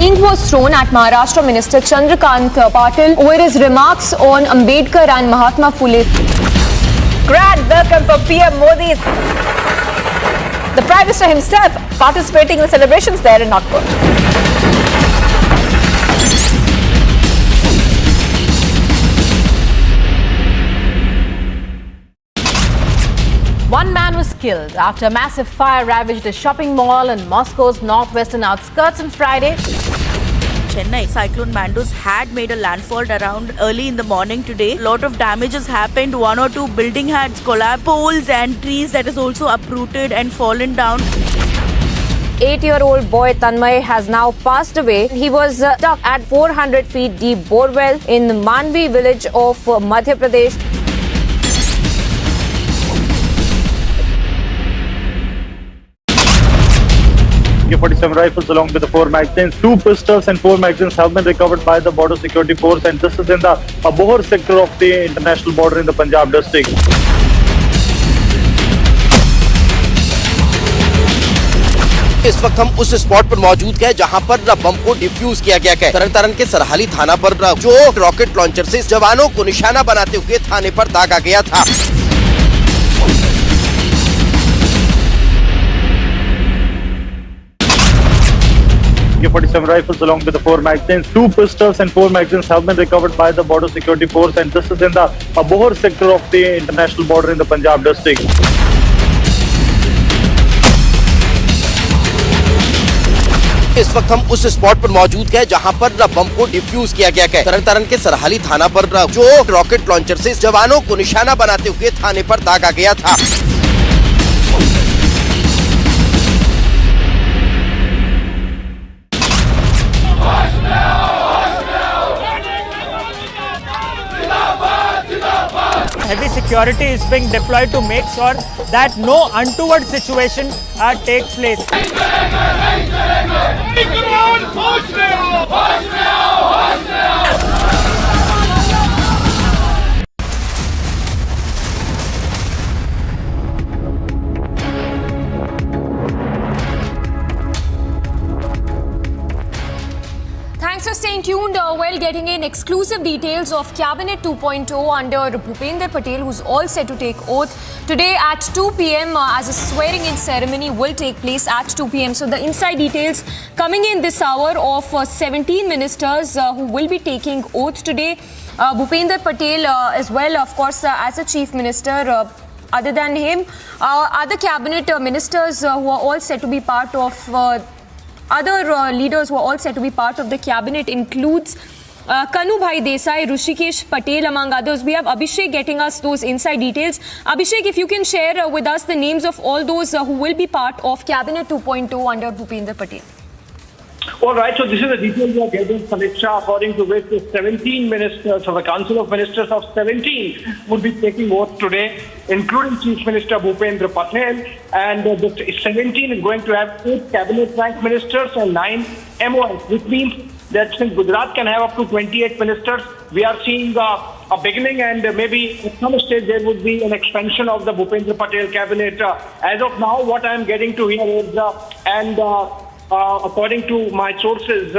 [SPEAKER 5] Ink was thrown at Maharashtra Minister Chandrakant Patel over his remarks on Ambedkar and Mahatma Phule.
[SPEAKER 2] Grand welcome for PM Modi. The Prime Minister himself participating in the celebrations there in Nagpur. One man was killed after a massive fire ravaged a shopping mall in Moscow's northwestern outskirts on Friday.
[SPEAKER 8] Chennai, cyclone Mandus had made a landfall around early in the morning today. A lot of damages happened. 1 or 2 building had collapsed, poles and trees that is also uprooted and fallen down.
[SPEAKER 10] 8-year-old boy Tanmay has now passed away. He was stuck at 400 feet deep borewell in the Manvi village of Madhya Pradesh.
[SPEAKER 15] AK-47 rifles along with the 4 magazines. 2 pistols and 4 magazines have been recovered by the Border Security Force, and this is in the Abohar sector of the international border in the Punjab district.
[SPEAKER 22] इस वक्त हम उस spot पर मौजूद हैं जहां पर बम को डिफ्यूज किया गया है। तरन के सरहाली थाना पर जो रॉकेट लॉन्चर से जवानों को निशाना बनाते हुए थाने पर दागा गया था।
[SPEAKER 15] AK-47 rifles along with the 4 magazines. 2 pistols and 4 magazines have been recovered by the Border Security Force, and this is in the Abohar sector of the international border in the Punjab district.
[SPEAKER 22] इस वक्त हम उस spot पर मौजूद हैं जहां पर बम को डिफ्यूज किया गया है। तरन के सरहाली थाना पर जो रॉकेट लॉन्चर से जवानों को निशाना बनाते हुए थाने पर दागा गया था।
[SPEAKER 12] Heavy security is being deployed to make sure that no untoward situation takes place.
[SPEAKER 5] Thanks for staying tuned. getting in exclusive details of Cabinet 2.0 under Bhupendra Patel, who's all set to take oath today at 2 p.m. As a swearing-in ceremony will take place at 2 p.m. So the inside details coming in this hour of 17 ministers who will be taking oath today. Bhupendra Patel as well, of course, as a chief minister. Other than him, other cabinet ministers who are all set to be part of other leaders who are all set to be part of the cabinet includes Kanubhai Desai, Rishikesh Patel, among others. We have Abhishek getting us those inside details. Abhishek, if you can share with us the names of all those who will be part of Cabinet 2.0 under Bhupendra Patel.
[SPEAKER 16] All right, so this is the details we are getting, Samiksha, according to which the 17 ministers of the Council of Ministers of 17 would be taking oath today, including Chief Minister Bhupendra Patel. And the 17 is going to have 8 cabinet rank ministers and 9 MOS, which means that since Gujarat can have up to 28 ministers, we are seeing a beginning, and maybe at some stage there would be an expansion of the Bhupendra Patel cabinet. As of now, what I am getting to hear is, according to my sources,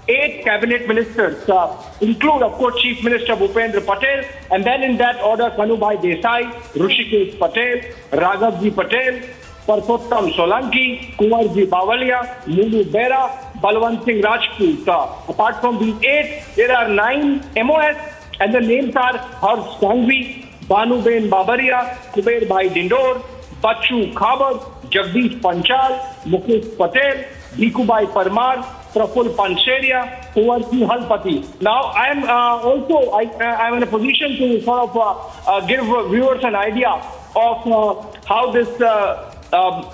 [SPEAKER 16] 8 cabinet ministers include, of course, Chief Minister Bhupendra Patel, and then in that order, Kanubhai Desai, Rishikesh Patel, Raghavji Patel, Parshottam Solanki, Kumarji Bavalia, Mulu Bera, Balwant Singh Rajput. Apart from these 8, there are 9 MOS, and the names are Harsh Sanghvi, Banuben Babaria, Kuber Bhai Dindor, Bachu Khabar, Jagdish Panchal, Mukesh Patel, Bhikubai Parmar, Praful Pancheria, Kuwarji Halpati. Now, I am I'm in a position to sort of give viewers an idea of how this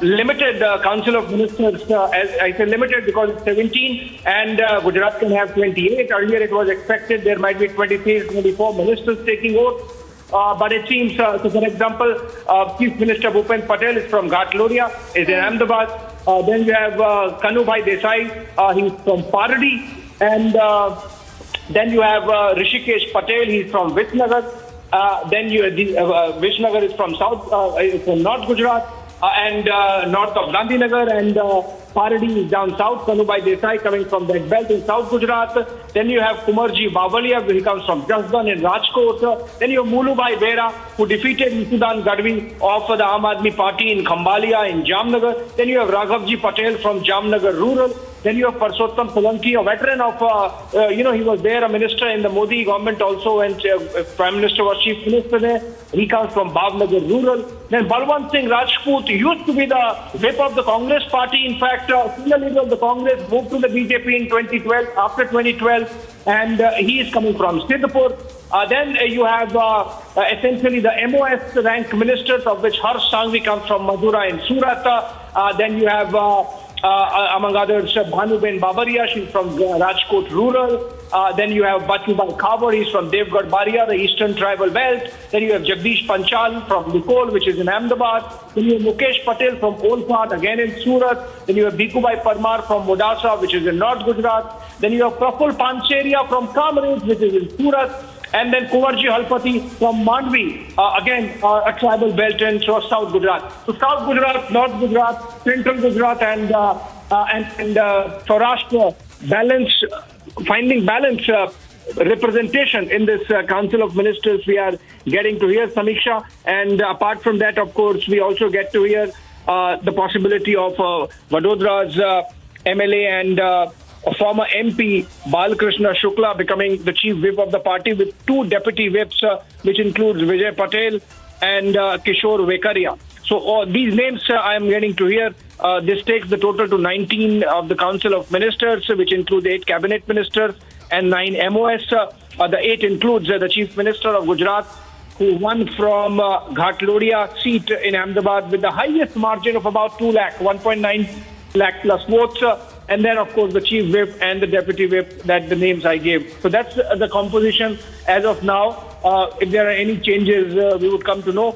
[SPEAKER 16] limited Council of Ministers, as I say limited because it's 17 and Gujarat can have 28. Earlier it was expected there might be 23, 24 ministers taking oath. But it seems, so for example, Chief Minister Bhupendra Patel is from Ghatlodia, is in Ahmedabad. Then you have Kanubhai Desai, he's from Paradi. And then you have Rishikesh Patel, he's from Visnagar. Then Visnagar is from from North Gujarat and north of Gandhinagar, and Paradi is down south. Kanubhai Desai coming from that belt in South Gujarat. Then you have Kumarji Bavalia, he comes from Jasdan in Rajkot. Then you have Mulubai Bera, who defeated Isudan Gadvi of the Aam Aadmi Party in Khambalia in Jamnagar. Then you have Raghavji Patel from Jamnagar Rural. Then you have Parshottam Solanki, a veteran of, he was there, a minister in the Modi government also, and Prime Minister was Chief Minister there. He comes from Bhavnagar Rural. Then Balwant Singh Rajput used to be the whip of the Congress party. In fact, senior leader of the Congress moved to the BJP in 2012, after 2012, and he is coming from Siddhpur. Then you have essentially the MOS rank ministers, of which Harsh Sanghvi comes from Madura and Surat. Then you have among others, Bhanuben Babaria, she's from Rajkot Rural. Then you have Bachubai Khabar, he's from Devgarh Baria, the Eastern Tribal Belt. Then you have Jagdish Panchal from Nikol, which is in Ahmedabad. Then you have Mukesh Patel from Olphat, again in Surat. Then you have Bhikubai Parmar from Modasa, which is in North Gujarat. Then you have Praful Pancheria from Kamraj, which is in Surat. And then Kuwarji Halpati from Mandvi, again a tribal belt in South Gujarat. So South Gujarat, North Gujarat, Central Gujarat, and Saurashtra finding balance representation in this Council of Ministers we are getting to hear, Samiksha. And apart from that, of course, we also get to hear the possibility of Vadodara's MLA and former MP Balkrishna Shukla becoming the chief whip of the party, with 2 deputy whips, which includes Vijay Patel and Kishore Vekaria. So these names I am getting to hear. This takes the total to 19 of the Council of Ministers, which include 8 cabinet ministers and 9 MOS. The 8 includes the Chief Minister of Gujarat, who won from Ghatlodia seat in Ahmedabad with the highest margin of about 2 lakh, 1.9 lakh plus votes. And then, of course, the chief whip and the deputy whip, that the names I gave. So that's the composition as of now. If there are any changes, we would come to know.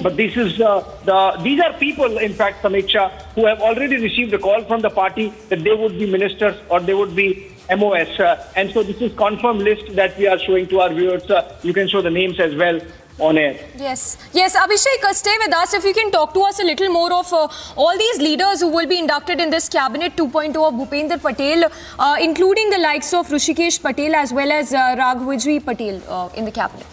[SPEAKER 16] But this is these are people, in fact, Samiksha, who have already received a call from the party that they would be ministers or they would be MOS. And so this is confirmed list that we are showing to our viewers. You can show the names as well. on air.
[SPEAKER 5] Yes, Abhishek, stay with us. If you can talk to us a little more of all these leaders who will be inducted in this cabinet 2.0 of Bhupendra Patel, including the likes of Rishikesh Patel as well as Raghvji Patel in the cabinet.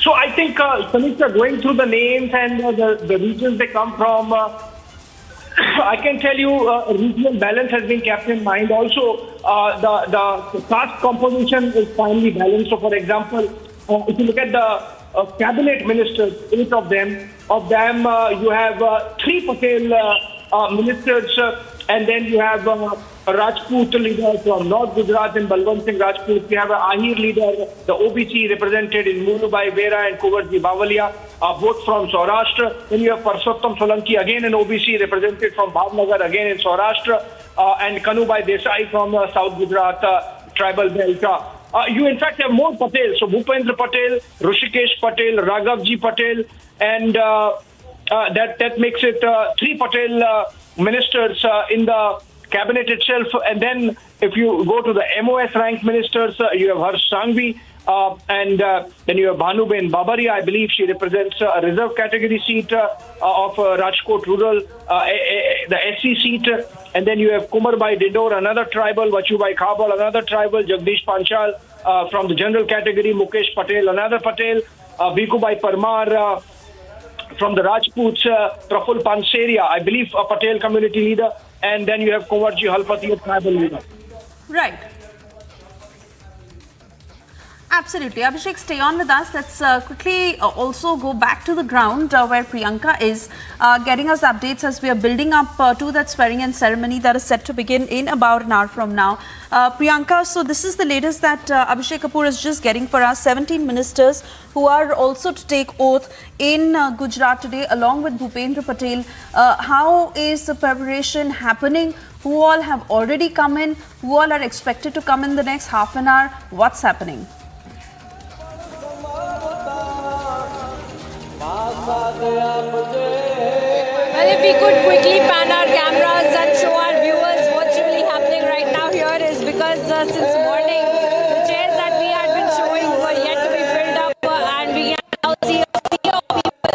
[SPEAKER 16] So I think, Samitra, going through the names and the regions they come from, I can tell you regional balance has been kept in mind. Also, the caste composition is finely balanced. So, for example, if you look at the cabinet ministers, 8 of them, you have 3 Patel ministers, and then you have a Rajput leader from North Gujarat and Balwant Singh Rajput. We have an Ahir leader, the OBC represented in Munubai Vera and Kuvarji Bavalia, both from Saurashtra. Then you have Parsottam Solanki, again an OBC represented from Bhavnagar, again in Saurashtra, and Kanubai Desai from South Gujarat tribal belt. You in fact have more Patel. So Bhupendra Patel, Rishikesh Patel, Raghvji Patel, and that makes it 3 Patel ministers in the cabinet itself. And then if you go to the MOS ranked ministers, you have Harsh Sanghvi, and then you have Bhanuben Babaria. I believe she represents a reserve category seat of Rajkot Rural, the SC seat. And then you have Kumarbai Dindor, another tribal, Vachubai Khabal, another tribal, Jagdish Panchal from the general category, Mukesh Patel, another Patel, Bhikubai Parmar from the Rajputs, Praful Panseria, I believe a Patel community leader, and then you have Kumarji Halpati, a tribal leader.
[SPEAKER 7] Right. Absolutely. Abhishek, stay on with us. Let's quickly also go back to the ground where Priyanka is getting us updates as we are building up to that swearing-in ceremony that is set to begin in about an hour from now. Priyanka, so this is the latest that Abhishek Kapoor is just getting for us. 17 ministers who are also to take oath in Gujarat today along with Bhupendra Patel. How is the preparation happening? Who all have already come in? Who all are expected to come in the next half an hour? What's happening?
[SPEAKER 10] Well, if we could quickly pan our cameras and show our viewers what's really happening right now here is because since morning, the chairs that we had been showing were yet to be filled up and we can now see a sea of people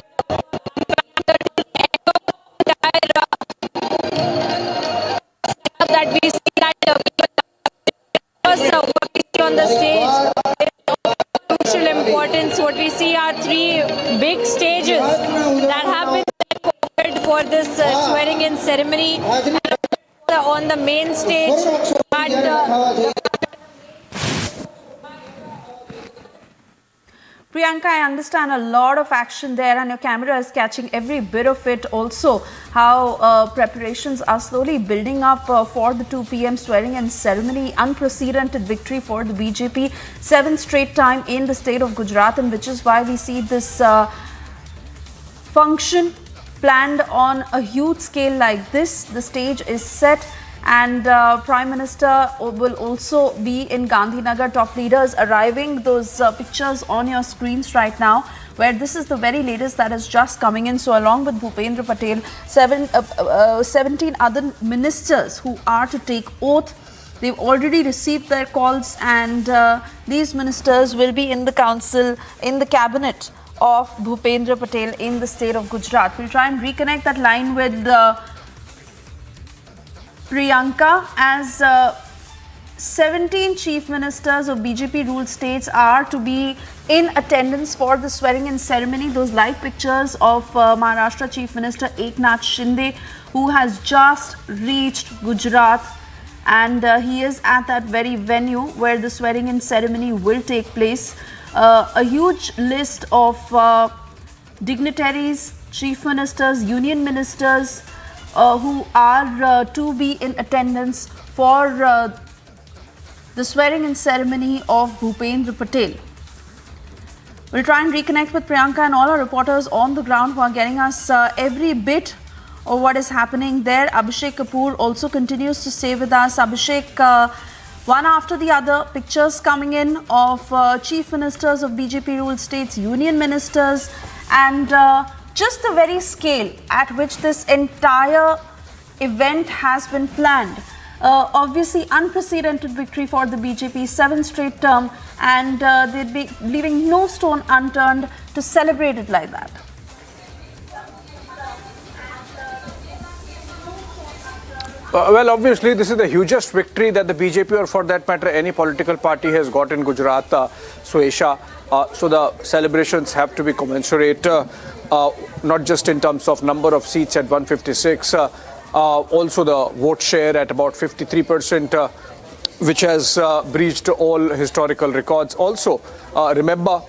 [SPEAKER 10] that we see that what we see on the stage is of crucial importance. What we see are 3 big stages that have been for this swearing-in ceremony. On the main stage,
[SPEAKER 7] Priyanka, I understand a lot of action there and your camera is catching every bit of it also. How preparations are slowly building up for the 2 p.m. swearing-in ceremony. Unprecedented victory for the BJP. 7th straight time in the state of Gujarat, and which is why we see this function planned on a huge scale like this. The stage is set and Prime Minister will also be in Gandhinagar. Top leaders arriving. Those pictures on your screens right now, where this is the very latest that is just coming in. So along with Bhupendra Patel, 17 other ministers who are to take oath. They've already received their calls, and these ministers will be in the council, in the cabinet of Bhupendra Patel in the state of Gujarat. We'll try and reconnect that line with Priyanka, as 17 chief ministers of BJP ruled states are to be in attendance for the swearing-in ceremony. Those live pictures of Maharashtra Chief Minister Eknath Shinde, who has just reached Gujarat, and he is at that very venue where the swearing-in ceremony will take place. A huge list of dignitaries, chief ministers, union ministers who are to be in attendance for the swearing-in ceremony of Bhupendra Patel. We'll try and reconnect with Priyanka and all our reporters on the ground who are getting us every bit of what is happening there. Abhishek Kapoor also continues to stay with us. Abhishek, one after the other, pictures coming in of chief ministers of BJP ruled states, union ministers, and just the very scale at which this entire event has been planned. Obviously unprecedented victory for the BJP, 7th straight term, and they'd be leaving no stone unturned to celebrate it like that.
[SPEAKER 3] Well, obviously, this is the hugest victory that the BJP, or for that matter, any political party has got in Gujarat, Suesha. So the celebrations have to be commensurate, not just in terms of number of seats at 156, also the vote share at about 53%, which has breached all historical records. Also, remember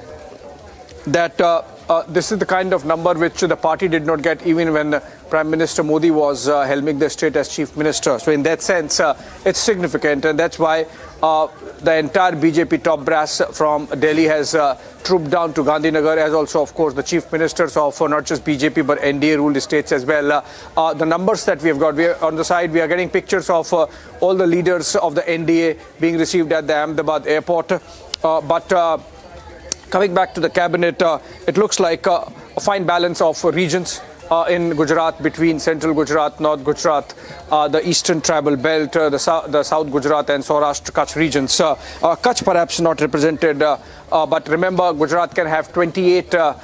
[SPEAKER 3] that this is the kind of number which the party did not get even when Prime Minister Modi was helming the state as Chief Minister. So in that sense, it's significant, and that's why the entire BJP top brass from Delhi has trooped down to Gandhinagar, as also, of course, the Chief Ministers of not just BJP but NDA ruled states as well. The numbers that we have got, on the side, we are getting pictures of all the leaders of the NDA being received at the Ahmedabad airport. Coming back to the cabinet, it looks like a fine balance of regions in Gujarat, between central Gujarat, North Gujarat, the eastern tribal belt, the South Gujarat and Saurashtra Kutch regions. Kutch perhaps not represented, but remember, Gujarat can have 28, a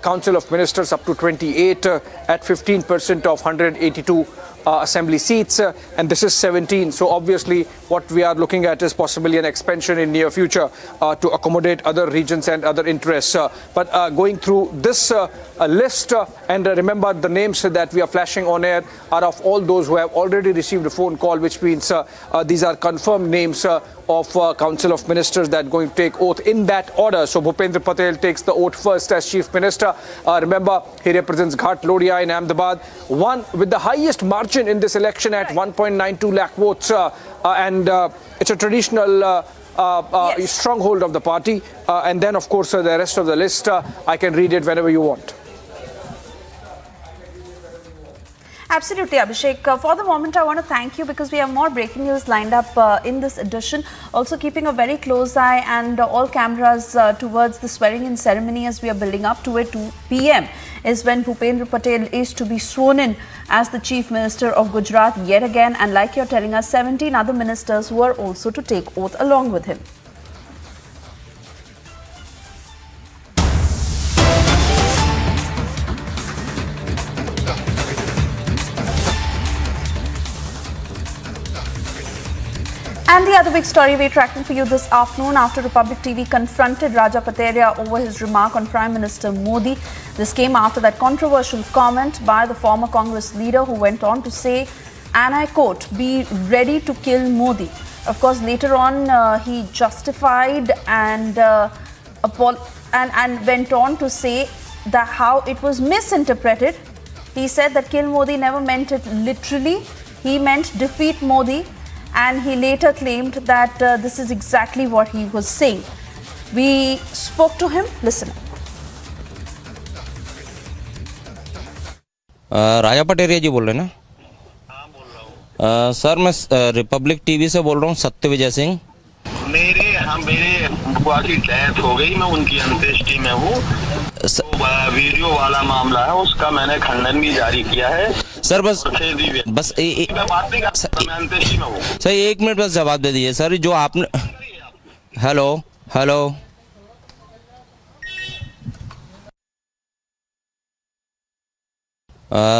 [SPEAKER 3] council of ministers up to 28 at 15% of 182 assembly seats, and this is 17. So obviously what we are looking at is possibly an expansion in near future to accommodate other regions and other interests. But going through this list, and remember, the names that we are flashing on air are of all those who have already received a phone call, which means these are confirmed names of Council of Ministers that are going to take oath in that order. So Bhupendra Patel takes the oath first as Chief Minister. Remember, he represents Ghat Lodia in Ahmedabad, won with the highest margin in this election at 1.92 lakh votes, and it's a traditional stronghold of the party. And then, of course, the rest of the list, I can read it whenever you want.
[SPEAKER 7] Absolutely, Abhishek. For the moment, I want to thank you because we have more breaking news lined up in this edition. Also keeping a very close eye and all cameras towards the swearing-in ceremony as we are building up to it. 2 p.m. is when Bhupendra Patel is to be sworn in as the Chief Minister of Gujarat yet again. And like you're telling us, 17 other ministers who are also to take oath along with him. And the other big story we're tracking for you this afternoon, after Republic TV confronted Raja Patel over his remark on Prime Minister Modi. This came after that controversial comment by the former Congress leader, who went on to say, and I quote, "Be ready to kill Modi." Of course, later on, he justified and went on to say that how it was misinterpreted. He said that kill Modi never meant it literally. He meant defeat Modi. And he later claimed that this is exactly what he was saying. We spoke to him. Listen.
[SPEAKER 18] राजा पटेरिया जी बोल रहे हैं ना? हाँ, बोल रहा हूँ। Sir, मैं Republic TV से बोल रहा हूँ, सत्य विजय सिंह।
[SPEAKER 21] मेरे बुआ की डेथ हो गई, मैं उनकी अंत्येष्टि में हूँ। वीडियो वाला मामला है, उसका मैंने खंडन भी जारी किया है।
[SPEAKER 18] सर बस सर 1 मिनट बस जवाब दे दीजिए सर। जो आपने हेलो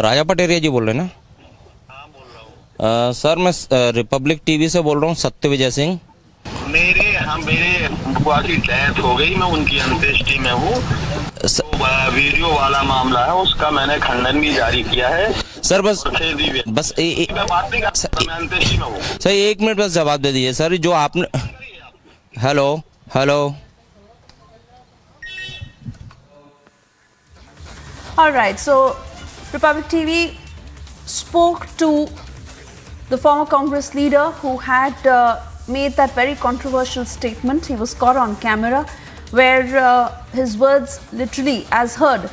[SPEAKER 18] राजा पटेरिया जी बोल रहे हैं ना? हाँ, बोल रहा हूँ। सर, मैं रिपब्लिक टीवी से बोल रहा हूँ, सत्य विजय सिंह।
[SPEAKER 21] मेरे बुआ की डेथ हो गई, मैं उनकी अंत्येष्टि में हूँ। वीडियो वाला मामला है, उसका मैंने खंडन भी जारी किया है।
[SPEAKER 18] सर बस सर 1 मिनट बस जवाब दे दीजिए सर। जो आपने hello
[SPEAKER 7] All right, so Republic TV spoke to the former Congress leader who had made that very controversial statement. He was caught on camera where his words literally, as heard,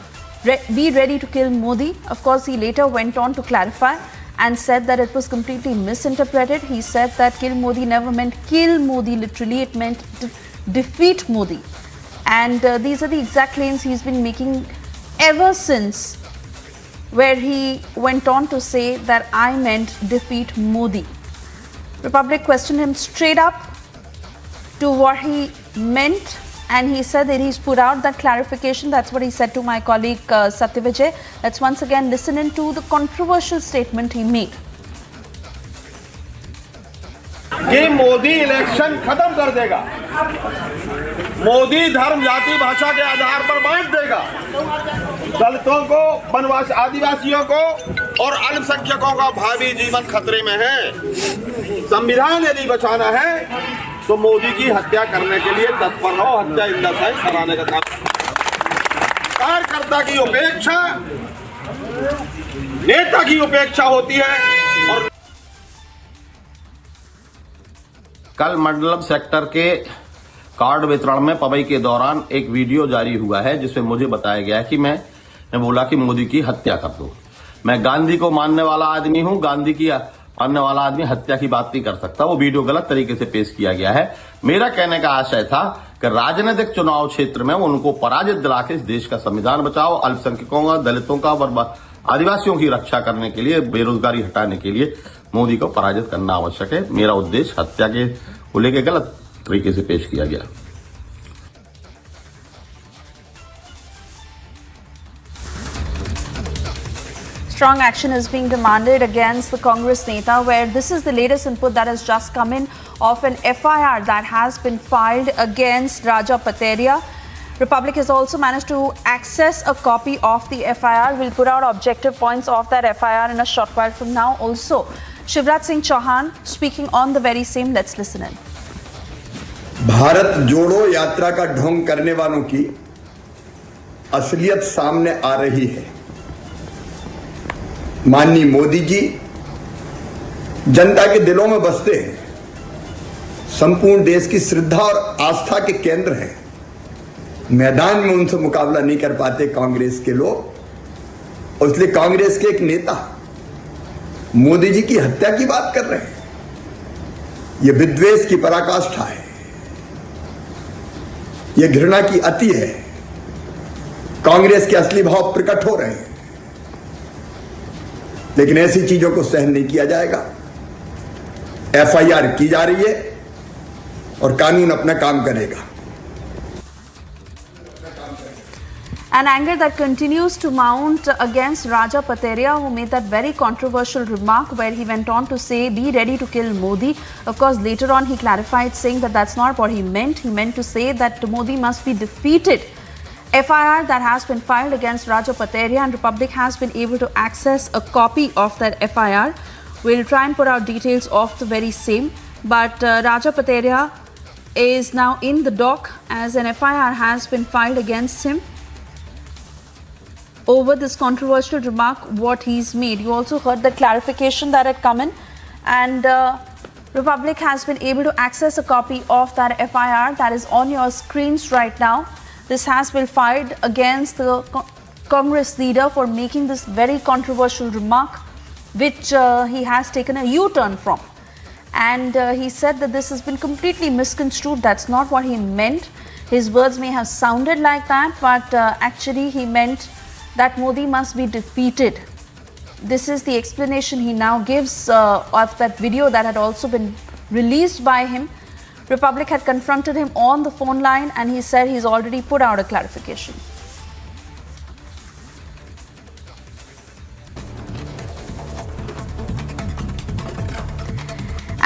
[SPEAKER 7] be ready to kill Modi. Of course, he later went on to clarify and said that it was completely misinterpreted. He said that kill Modi never meant kill Modi literally, it meant defeat Modi. And these are the exact claims he's been making ever since, where he went on to say that I meant defeat Modi. Republic questioned him straight up to what he meant, and he said that he's put out that clarification. That's what he said to my colleague Satyavijay. Let's once again listen into the controversial statement he made.
[SPEAKER 17] कि Modi election खत्म कर देगा, मोदी धर्म जाति भाषा के आधार पर बांट देगा, दलितों को, वनवासी आदिवासियों को और अल्पसंख्यकों का भावी जीवन खतरे में है। संविधान यदि बचाना है तो मोदी की हत्या करने के लिए तत्पर हो, हत्या इन दशाएं कराने का काम। कार्यकर्ता की उपेक्षा नेता की उपेक्षा होती है। और कल मंडलम सेक्टर के कार्ड वितरण में पवई के दौरान एक वीडियो जारी हुआ है जिसमें मुझे बताया गया है कि मैंने बोला कि मोदी की हत्या कर दो। मैं गांधी को मानने वाला आदमी हूं, गांधी की मानने वाला आदमी हत्या की बात नहीं कर सकता। वो वीडियो गलत तरीके से पेश किया गया है। मेरा कहने का आशय था कि राजनीतिक चुनाव क्षेत्र में उनको पराजित दिला के इस देश का संविधान बचाओ, अल्पसंख्यकों का, दलितों का और आदिवासियों की रक्षा करने के लिए, बेरोजगारी हटाने के लिए मोदी को पराजित करना आवश्यक है। मेरा उद्देश्य हत्या के को लेकर गलत तरीके से पेश किया गया।
[SPEAKER 7] Strong action is being demanded against the Congress Neta, where this is the latest input that has just come in of an FIR that has been filed against Raja Patel. Republic has also managed to access a copy of the FIR. We'll put out objective points of that FIR in a short while from now. Also, Shivraj Singh Chauhan speaking on the very same. Let's listen in.
[SPEAKER 9] Bharat जोड़ो यात्रा का ढोंग करने वालों की असलियत सामने आ रही है। माननीय मोदी जी जनता के दिलों में बसते हैं, संपूर्ण देश की श्रद्धा और आस्था के केंद्र हैं। मैदान में उनसे मुकाबला नहीं कर पाते कांग्रेस के लोग, और इसलिए कांग्रेस के एक नेता मोदी जी की हत्या की बात कर रहे हैं। यह विद्वेष की पराकाष्ठा है, यह घृणा की अति है। कांग्रेस के असली भाव प्रकट हो रहे हैं, लेकिन ऐसी चीजों को सहन नहीं किया जाएगा। FIR की जा रही है और कानून अपना काम करेगा।
[SPEAKER 7] An anger that continues to mount against Raja Patel, who made that very controversial remark where he went on to say, be ready to kill Modi. Of course, later on he clarified saying that that's not what he meant. He meant to say that Modi must be defeated. FIR that has been filed against Raja Patel, and Republic has been able to access a copy of that FIR. We'll try and put out details of the very same. But Raja Patel is now in the dock as an FIR has been filed against him over this controversial remark what he's made. You also heard the clarification that had come in, and Republic has been able to access a copy of that FIR that is on your screens right now. This has been filed against the Congress leader for making this very controversial remark, which he has taken a U-turn from. And he said that this has been completely misconstrued. That's not what he meant. His words may have sounded like that, but actually he meant that Modi must be defeated. This is the explanation he now gives of that video that had also been released by him. Republic had confronted him on the phone line, and he said he's already put out a clarification.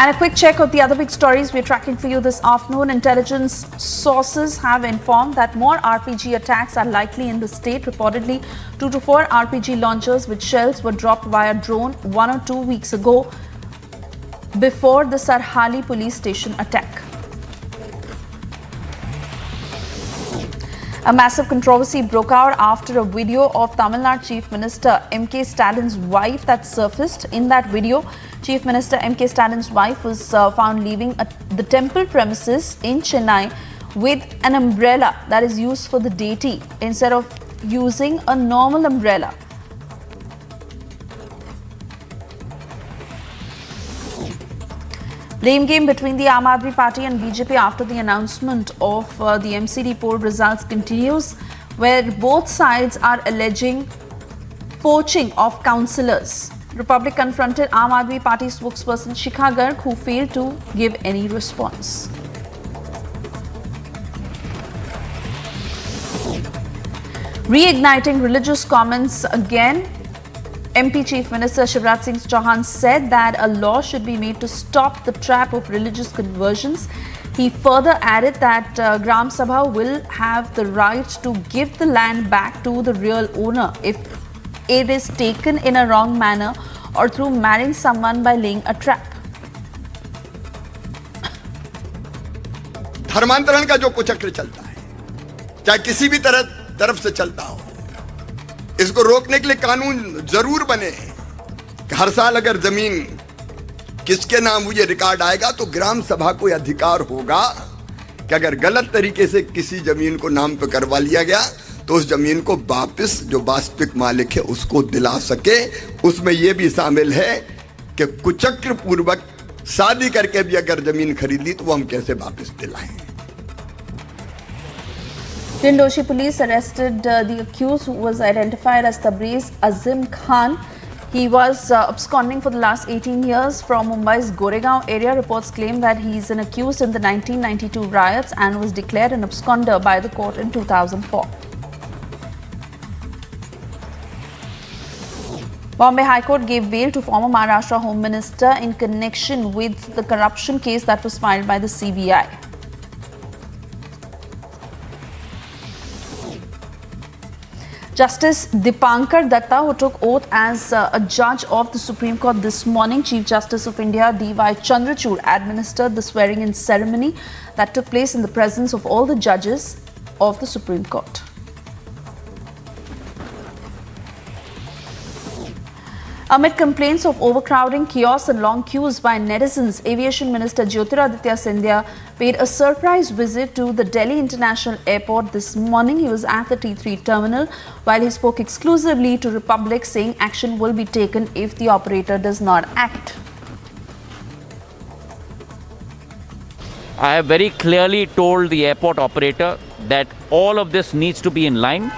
[SPEAKER 7] And a quick check of the other big stories we're tracking for you this afternoon. Intelligence sources have informed that more RPG attacks are likely in the state. Reportedly, 2 to 4 RPG launchers with shells were dropped via drone 1 or 2 weeks ago before the Sarhali police station attack. A massive controversy broke out after a video of Tamil Nadu Chief Minister M.K. Stalin's wife that surfaced. In that video, Chief Minister M.K. Stalin's wife was found leaving the temple premises in Chennai with an umbrella that is used for the deity instead of using a normal umbrella. Blame game between the Aam Aadmi Party and BJP after the announcement of the MCD poll results continues, where both sides are alleging poaching of councillors. Republic confronted Aam Aadmi Party spokesperson Shikha Garg, who failed to give any response. Reigniting religious comments again, MP Chief Minister Shivraj Singh Chauhan said that a law should be made to stop the trap of religious conversions. He further added that Gram Sabha will have the right to give the land back to the real owner if it is taken in a wrong manner or through marrying someone by laying a trap.
[SPEAKER 9] धर्मांतरण का जो कुचक्र चलता है, चाहे किसी भी तरफ से चलता हो, इसको रोकने के लिए कानून जरूर बने कि हर साल अगर जमीन किसके नाम हुई रिकॉर्ड आएगा तो ग्राम सभा को अधिकार होगा कि अगर गलत तरीके से किसी जमीन को नाम पे करवा लिया गया तो उस जमीन को वापस जो वास्तविक मालिक है उसको दिला सके। उसमें यह भी शामिल है कि कुचक्र पूर्वक शादी करके भी अगर जमीन खरीद ली तो वो हम कैसे वापस दिलाएं।
[SPEAKER 7] Tindoshi police arrested the accused, who was identified as Tabriz Azim Khan. He was absconding for the last 18 years from Mumbai's Goregaon area. Reports claim that he is an accused in the 1992 riots and was declared an absconder by the court in 2004. Bombay High Court gave bail to former Maharashtra Home Minister in connection with the corruption case that was filed by the CBI. Justice Dipankar Datta, who took oath as a judge of the Supreme Court this morning, Chief Justice of India D.Y. Chandrachud administered the swearing-in ceremony that took place in the presence of all the judges of the Supreme Court. Amid complaints of overcrowding, chaos and long queues by netizens, Aviation Minister Jyotiraditya Scindia paid a surprise visit to the Delhi International Airport this morning. He was at the T3 terminal while he spoke exclusively to Republic, saying action will be taken if the operator does not act.
[SPEAKER 6] I have very clearly told the airport operator that all of this needs to be in line.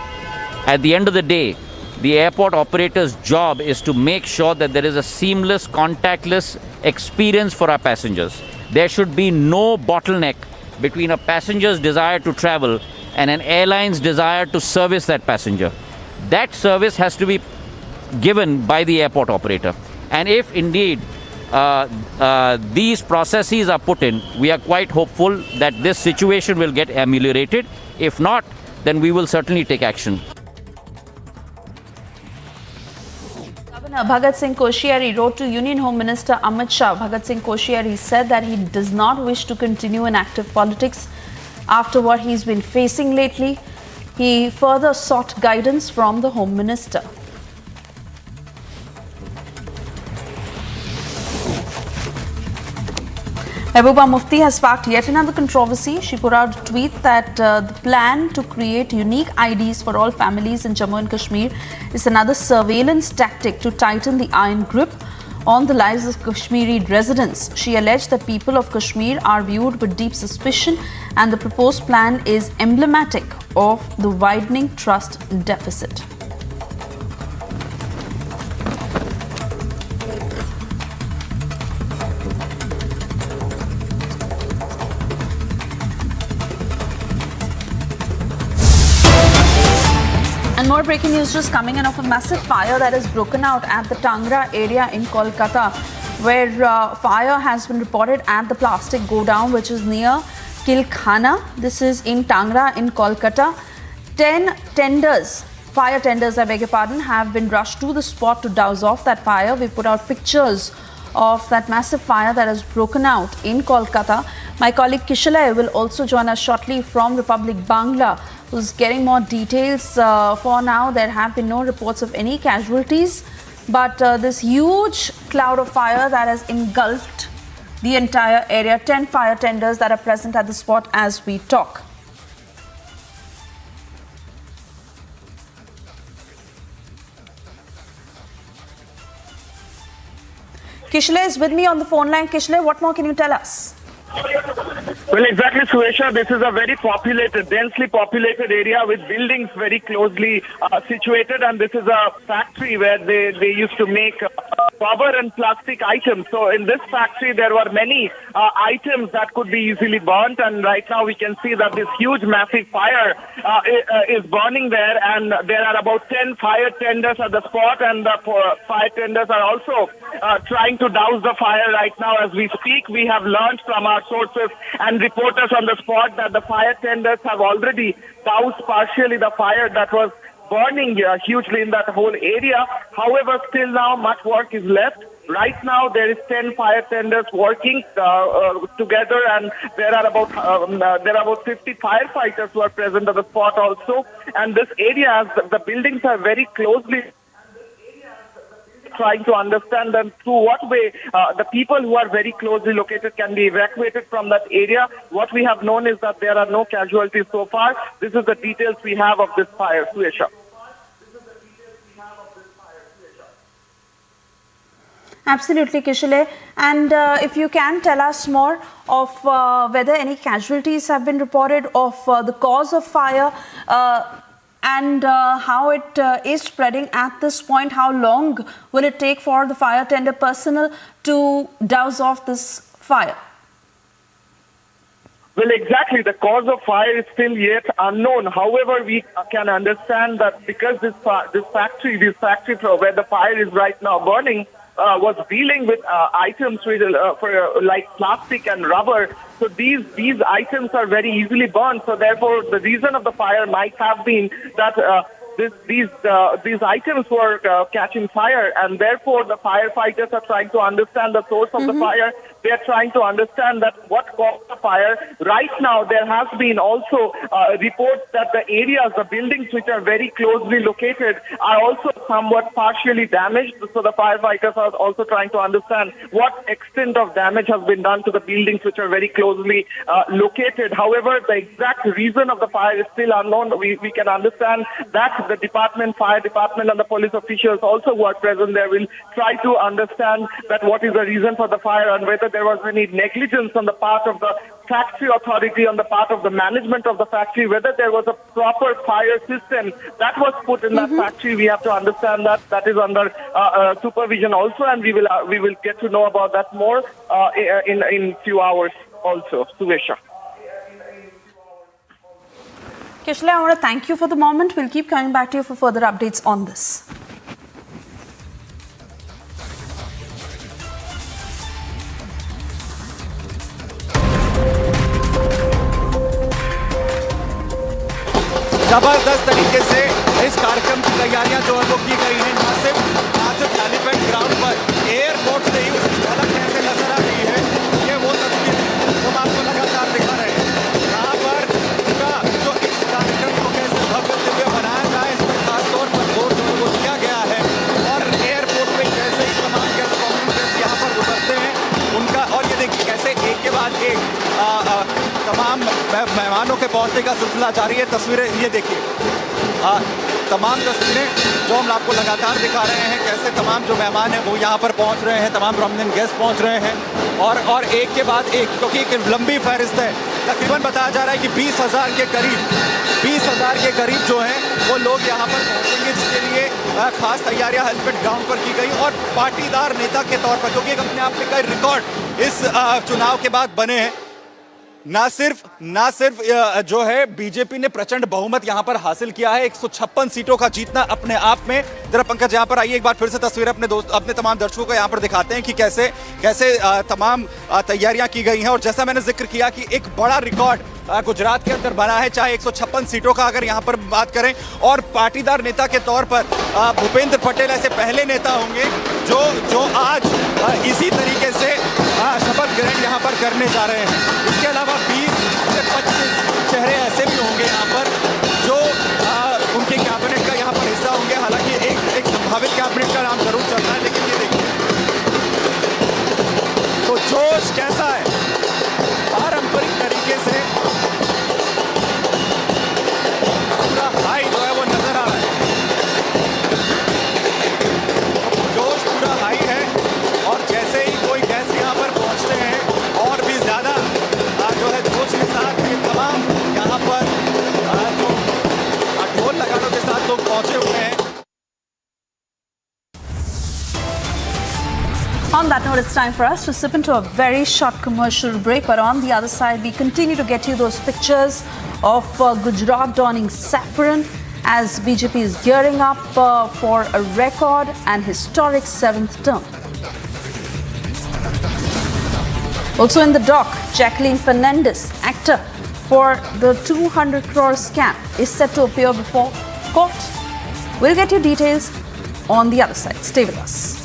[SPEAKER 6] At the end of the day, the airport operator's job is to make sure that there is a seamless, contactless experience for our passengers. There should be no bottleneck between a passenger's desire to travel and an airline's desire to service that passenger. That service has to be given by the airport operator. And if indeed these processes are put in, we are quite hopeful that this situation will get ameliorated. If not, then we will certainly take action.
[SPEAKER 7] Governor Bhagat Singh Koshyari wrote to Union Home Minister Amit Shah. Bhagat Singh Koshyari said that he does not wish to continue in active politics after what he's been facing lately. He further sought guidance from the Home Minister. Mehbooba Mufti has sparked yet another controversy. She put out a tweet that the plan to create unique IDs for all families in Jammu and Kashmir is another surveillance tactic to tighten the iron grip on the lives of Kashmiri residents. She alleged that people of Kashmir are viewed with deep suspicion and the proposed plan is emblematic of the widening trust deficit. And more breaking news just coming in of a massive fire that has broken out at the Tangra area in Kolkata, where fire has been reported at the plastic godown, which is near Kilkhana. This is in Tangra in Kolkata. 10 tenders, fire tenders, I beg your pardon, have been rushed to the spot to douse off that fire. We put out pictures of that massive fire that has broken out in Kolkata. My colleague Kishalay will also join us shortly from Republic Bangla, who's getting more details. For now, there have been no reports of any casualties, but this huge cloud of fire that has engulfed the entire area. 10 fire tenders that are present at the spot as we talk. Kishalay is with me on the phone line. Kishalay, what more can you tell us?
[SPEAKER 1] Well, exactly, Suesha. This is a very populated, densely populated area with buildings very closely situated, and this is a factory where they used to make rubber and plastic items. So in this factory, there were many items that could be easily burnt, and right now we can see that this huge, massive fire is burning there, and there are about 10 fire tenders at the spot, and the fire tenders are also trying to douse the fire right now as we speak. We have learned from our sources and reporters on the spot that the fire tenders have already doused partially the fire that was burning hugely in that whole area. However, still now much work is left. Right now there is 10 fire tenders working together, and there are about 50 firefighters who are present at the spot also. And this area, the buildings are very closely trying to understand them through what way the people who are very closely located can be evacuated from that area. What we have known is that there are no casualties so far. This is the details we have of this fire, Suesha.
[SPEAKER 7] Absolutely, Kishile. And if you can tell us more of whether any casualties have been reported, of the cause of fire, and how it is spreading at this point. How long will it take for the fire tender personnel to douse off this fire?
[SPEAKER 1] Well, exactly. The cause of fire is still yet unknown. However, we can understand that because this factory where the fire is right now burning was dealing with items like plastic and rubber. So these items are very easily burned. So therefore, the reason of the fire might have been that these items were catching fire, and therefore the firefighters are trying to understand the source of the fire. They are trying to understand that what caused the fire. Right now, there has been also reports that the areas, the buildings which are very closely located, are also somewhat partially damaged. So the firefighters are also trying to understand what extent of damage has been done to the buildings which are very closely located. However, the exact reason of the fire is still unknown. We can understand that the fire department and the police officials also who are present there will try to understand that what is the reason for the fire and whether there was any negligence on the part of the factory authority, on the part of the management of the factory, whether there was a proper fire system that was put in that factory. We have to understand that is under supervision also, and we will get to know about that more in few hours also. Suesha.
[SPEAKER 7] Kishile, I want to thank you for the moment. We'll keep coming back to you for further updates on this.
[SPEAKER 13] जबरदस्त तरीके से इस कार्यक्रम की तैयारियां जो है वो की गई हैं। न सिर्फ एलिफेंट ग्राउंड पर एयरपोर्ट से ही उसकी झलक कैसे नजर आ रही है, ये वो तस्वीर हम आपको लगातार दिखा रहे हैं। यहाँ पर जो इस कार्यक्रम को कैसे भव्य दिव्य बनाया जाए, इस पर खास तौर पर जोर जो है वो दिया गया है। और एयरपोर्ट पे जैसे ही तमाम गेस्ट कॉम्युनिटीज यहाँ पर उतरते हैं उनका, और ये देखिए कैसे एक के बाद एक तमाम मेहमानों के पहुंचने का सिलसिला जारी है। तस्वीरें ये देखिए, तमाम तस्वीरें जो हम आपको लगातार दिखा रहे हैं, कैसे तमाम जो मेहमान हैं वो यहाँ पर पहुँच रहे हैं, तमाम प्रोमिनेंट गेस्ट पहुँच रहे हैं, और एक के बाद एक, क्योंकि एक लंबी फहरिस्त है। तकरीबन बताया जा रहा है कि 20,000 के करीब जो हैं वो लोग यहाँ पर पहुँचेंगे, जिसके लिए खास तैयारियाँ एलिफेंट ग्राउंड पर की गई। और पाटीदार नेता के तौर पर, क्योंकि अपने आप में कई रिकॉर्ड इस चुनाव के बाद बने हैं। ना सिर्फ जो है बीजेपी ने प्रचंड बहुमत यहां पर हासिल किया है, 156 सीटों का जीतना अपने आप में। जरा पंकज यहां पर आइए, एक बार फिर से तस्वीर अपने तमाम दर्शकों को यहां पर दिखाते हैं कि कैसे तमाम तैयारियां की गई हैं। और जैसा मैंने जिक्र किया कि एक बड़ा रिकॉर्ड गुजरात के अंदर बना है, चाहे 156 सीटों का अगर यहां पर बात करें। और पाटीदार नेता के तौर पर भूपेंद्र पटेल ऐसे पहले नेता होंगे जो आज इसी तरीके से शपथ ग्रहण यहाँ पर करने जा रहे हैं। इसके अलावा 20 से 25 चेहरे ऐसे भी होंगे यहाँ पर जो उनके कैबिनेट का यहाँ पर हिस्सा होंगे। हालांकि एक संभावित कैबिनेट का नाम जरूर चल रहा है, लेकिन ये देखिए तो जोश कैसा है, पारंपरिक तरीके से पूरा हाई जो है वो नजर आ रहा है। जोश पूरा हाई है, और जैसे ही कोई गेस्ट यहाँ पर पहुँचते हैं और भी ज़्यादा जो है जोश के साथ ये तमाम यहाँ पर जो ढोल लगानों के साथ लोग पहुँचे हुए हैं।
[SPEAKER 7] that note, it's time for us to slip into a very short commercial break. But on the other side, we continue to get you those pictures of Gujarat donning saffron as BJP is gearing up for a record and historic 7th term. Also in the dock, Jacqueline Fernandez, actor for the 200 crore scam, is set to appear before court. We'll get you details on the other side. Stay with us.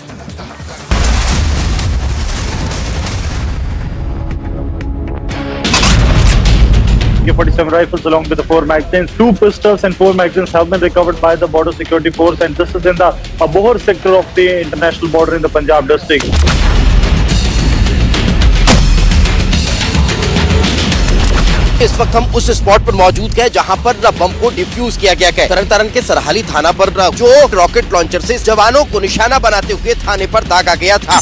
[SPEAKER 15] AK-47 rifles along with the 4 magazines. 2 pistols and 4 magazines have been recovered by the border security force, and this is in the Abohar sector of the international border in the Punjab district.
[SPEAKER 22] इस वक्त हम उस spot पर मौजूद हैं जहां पर बम को डिफ्यूज किया गया है। तरन तारण के सरहाली थाना पर जो रॉकेट लॉन्चर से जवानों को निशाना बनाते हुए थाने पर दागा गया था।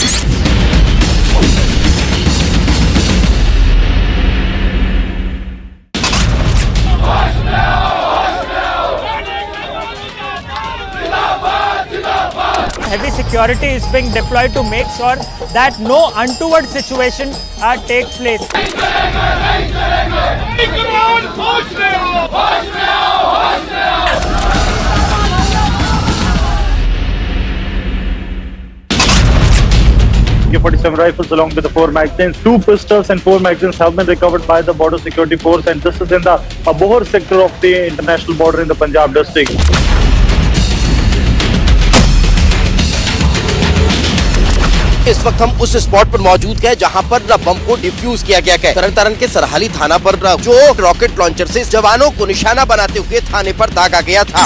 [SPEAKER 12] Heavy security is being deployed to make sure that no untoward situation takes place.
[SPEAKER 15] AK-47 rifles along with the 4 magazines. 2 pistols and 4 magazines have been recovered by the border security force, and this is in the Abohar sector of the international border in the Punjab district.
[SPEAKER 22] इस वक्त हम उस spot पर मौजूद हैं जहां पर बम को डिफ्यूज किया गया है। तरन तारण के सरहाली थाना पर जो रॉकेट लॉन्चर से जवानों को निशाना बनाते हुए थाने पर दागा गया था।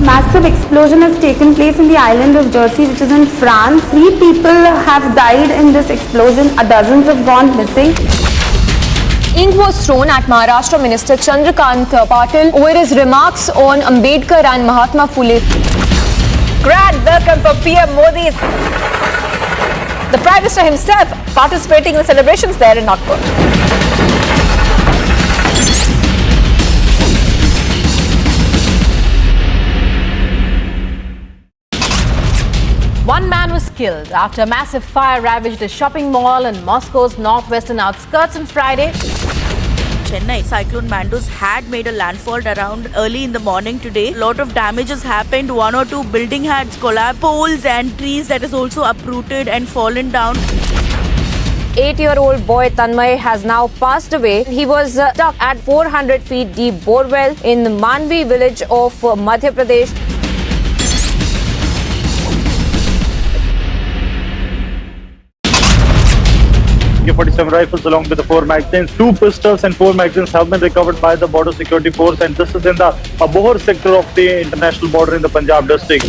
[SPEAKER 20] Massive explosion has taken place in the island of Jersey, which is in France. 3 people have died in this explosion. Dozens have gone missing.
[SPEAKER 5] Ink was thrown at Maharashtra Minister Chandrakant Patel over his remarks on Ambedkar and Mahatma Phule.
[SPEAKER 2] Grand welcome for PM Modi. The Prime Minister himself participating in the celebrations there in Nagpur. One man was killed after a massive fire ravaged a shopping mall in Moscow's northwestern outskirts on Friday.
[SPEAKER 8] Chennai cyclone Mandus had made a landfall around early in the morning today. A lot of damages happened. 1 or 2 building had collapsed. Poles and trees that is also uprooted and fallen down.
[SPEAKER 10] 8-year-old boy Tanmay has now passed away. He was stuck at 400 feet deep borewell in the Manvi village of Madhya Pradesh.
[SPEAKER 15] AK-47 rifles along with the 4 magazines. 2 pistols and 4 magazines have been recovered by the border security force, and this is in the Abohar sector of the international border in the Punjab district.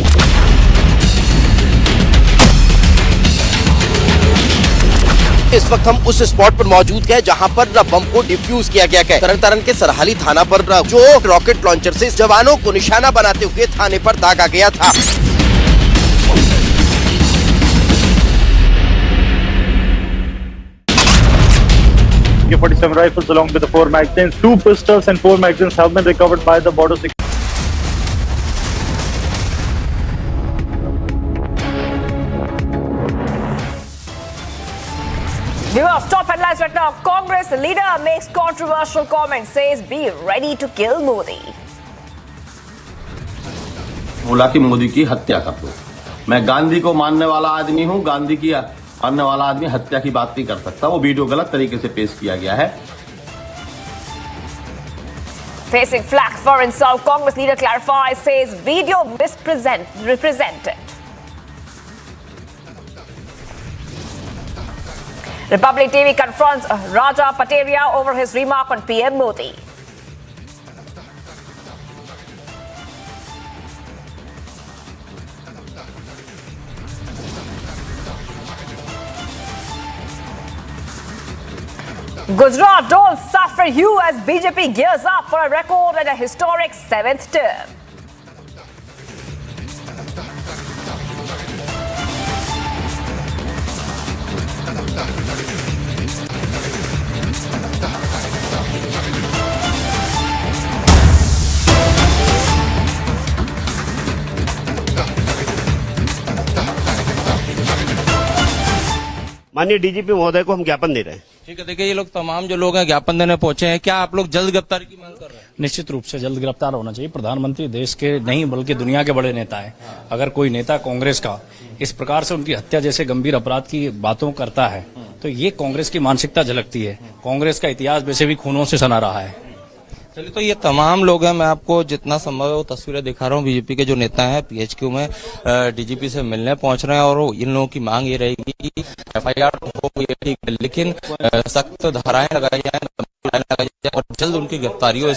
[SPEAKER 22] इस वक्त हम उस spot पर मौजूद हैं जहां पर बम को डिफ्यूज किया गया है। तरन तारण के सरहाली थाना पर जो रॉकेट लॉन्चर से जवानों को निशाना बनाते हुए थाने पर दागा गया था।
[SPEAKER 15] AK-47 rifles along with the 4 magazines. 2 pistols and 4 magazines have been recovered by the border security.
[SPEAKER 2] Viewers, top headlines right now. Congress leader makes controversial comments, says be ready to kill Modi.
[SPEAKER 17] बोला कि मोदी की हत्या कर दो। मैं गांधी को मानने वाला आदमी हूं, गांधी की मानने वाला आदमी हत्या की बात नहीं कर सकता। वो वीडियो गलत तरीके से पेश किया गया है।
[SPEAKER 2] Facing flack for insult, Congress leader clarifies, says video represented. Republic TV confronts Raja Pateria over his remark on PM Modi. Gujarat don't suffer you as BJP gears up for a record and a historic 7th term.
[SPEAKER 14] माननीय DGP महोदय को हम ज्ञापन दे रहे हैं।
[SPEAKER 18] ठीक है, देखिए ये लोग तमाम जो लोग हैं ज्ञापन देने पहुंचे हैं, क्या आप लोग जल्द गिरफ्तारी की मांग कर रहे हैं?
[SPEAKER 19] निश्चित रूप से जल्द गिरफ्तार होना चाहिए। प्रधानमंत्री देश के नहीं बल्कि दुनिया के बड़े नेता है। अगर कोई नेता कांग्रेस का इस प्रकार से उनकी हत्या जैसे गंभीर अपराध की बातों करता है तो ये कांग्रेस की मानसिकता झलकती है। कांग्रेस का इतिहास वैसे भी खूनों से सना रहा है।
[SPEAKER 18] चलिए, तो ये तमाम लोग हैं, मैं आपको जितना संभव है वो तस्वीरें दिखा रहा हूँ। बीजेपी के जो नेता हैं पीएचक्यू में डीजीपी से मिलने पहुंच रहे हैं और इन लोगों की मांग ये रहेगी कि एफआईआर हो ये ठीक है, लेकिन सख्त धाराएं लगाई जाए और जल्द उनकी गिरफ्तारी हो।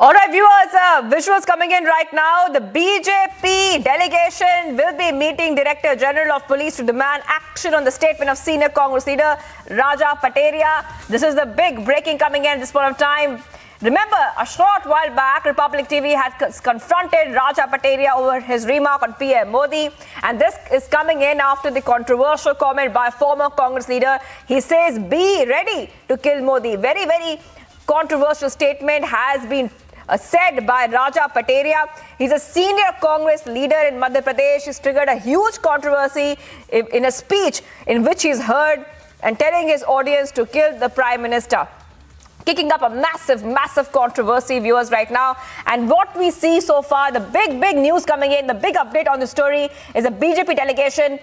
[SPEAKER 23] All right, viewers, visuals coming in right now. The BJP delegation will be meeting Director General of Police to demand action on the statement of senior Congress leader Raja Patel. This is the big breaking coming in at this point of time. Remember, a short while back, Republic TV had confronted Raja Patel over his remark on PM Modi. And this is coming in after the controversial comment by former Congress leader. He says, be ready to kill Modi. Very, very controversial statement has been said by Raja Patel. He's a senior Congress leader in Madhya Pradesh. He's triggered a huge controversy in a speech in which he's heard and telling his audience to kill the Prime Minister. Kicking up a massive, massive controversy, viewers, right now. And what we see so far, the big news coming in, the big update on the story is a BJP delegation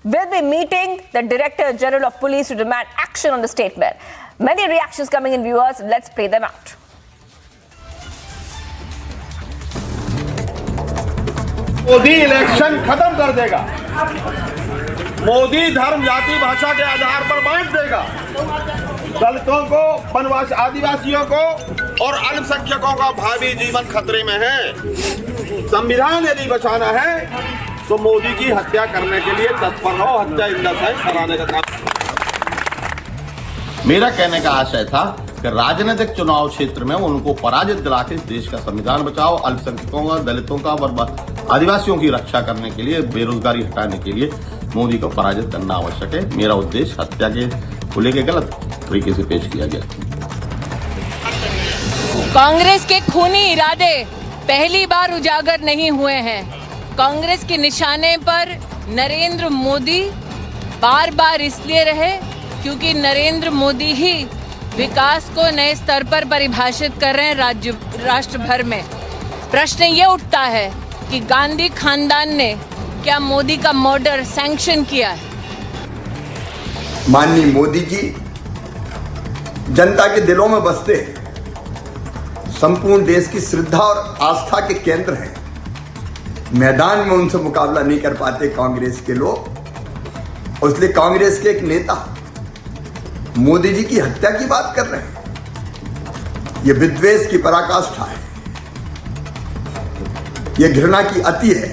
[SPEAKER 23] will be meeting the Director General of Police to demand action on the statement. Many reactions coming in, viewers. Let's play them out.
[SPEAKER 17] Modi election खत्म कर देगा। मोदी धर्म जाति भाषा के आधार पर बांट देगा। दलितों को, वनवासी आदिवासियों को और अल्पसंख्यकों का भावी जीवन खतरे में है। संविधान यदि बचाना है तो मोदी की हत्या करने के लिए तत्पर हो। हत्या इंदस है कराने का काम। मेरा कहने का आशय था कि राजनीतिक चुनाव क्षेत्र में उनको पराजित दिला के देश का संविधान बचाओ, अल्पसंख्यकों का, दलितों का और आदिवासियों की रक्षा करने के लिए, बेरोजगारी हटाने के लिए मोदी को पराजित करना आवश्यक है। मेरा उद्देश्य हत्या के को लेकर गलत तरीके से पेश किया गया।
[SPEAKER 24] कांग्रेस के खूनी इरादे पहली बार उजागर नहीं हुए हैं। कांग्रेस के निशाने पर नरेंद्र मोदी बार बार इसलिए रहे क्योंकि नरेंद्र मोदी ही विकास को नए स्तर पर परिभाषित कर रहे हैं राष्ट्र भर में। प्रश्न ये उठता है कि गांधी खानदान ने क्या मोदी का मर्डर सैंक्शन किया है?
[SPEAKER 9] माननीय मोदी जी जनता के दिलों में बसते हैं, संपूर्ण देश की श्रद्धा और आस्था के केंद्र हैं। मैदान में उनसे मुकाबला नहीं कर पाते कांग्रेस के लोग, और इसलिए कांग्रेस के एक नेता मोदी जी की हत्या की बात कर रहे हैं। यह विद्वेष की पराकाष्ठा है, यह घृणा की अति है।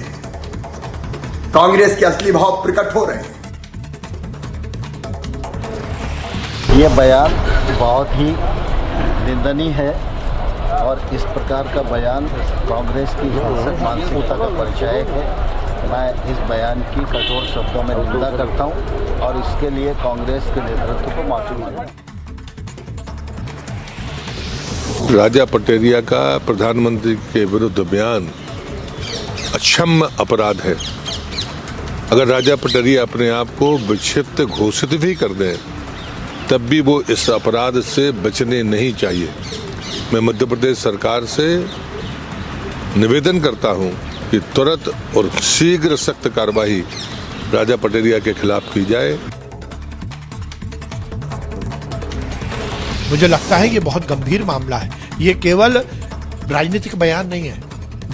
[SPEAKER 9] कांग्रेस के असली भाव प्रकट हो रहे हैं।
[SPEAKER 25] ये बयान बहुत ही निंदनीय है और इस प्रकार का बयान कांग्रेस की मानसिकता का परिचय है। मैं इस बयान की कठोर शब्दों में निंदा करता हूं और इसके लिए कांग्रेस के नेतृत्व को माफी मांगता हूं।
[SPEAKER 26] राजा पटेरिया का प्रधानमंत्री के विरुद्ध बयान अक्षम्य अपराध है। अगर राजा पटेरिया अपने आप को विक्षिप्त घोषित भी कर दें तब भी वो इस अपराध से बचने नहीं चाहिए। मैं मध्य प्रदेश सरकार से निवेदन करता हूं कि तुरंत और शीघ्र सख्त कार्रवाई राजा पटेरिया के खिलाफ की जाए।
[SPEAKER 27] मुझे लगता है ये बहुत गंभीर मामला है। ये केवल राजनीतिक बयान नहीं है,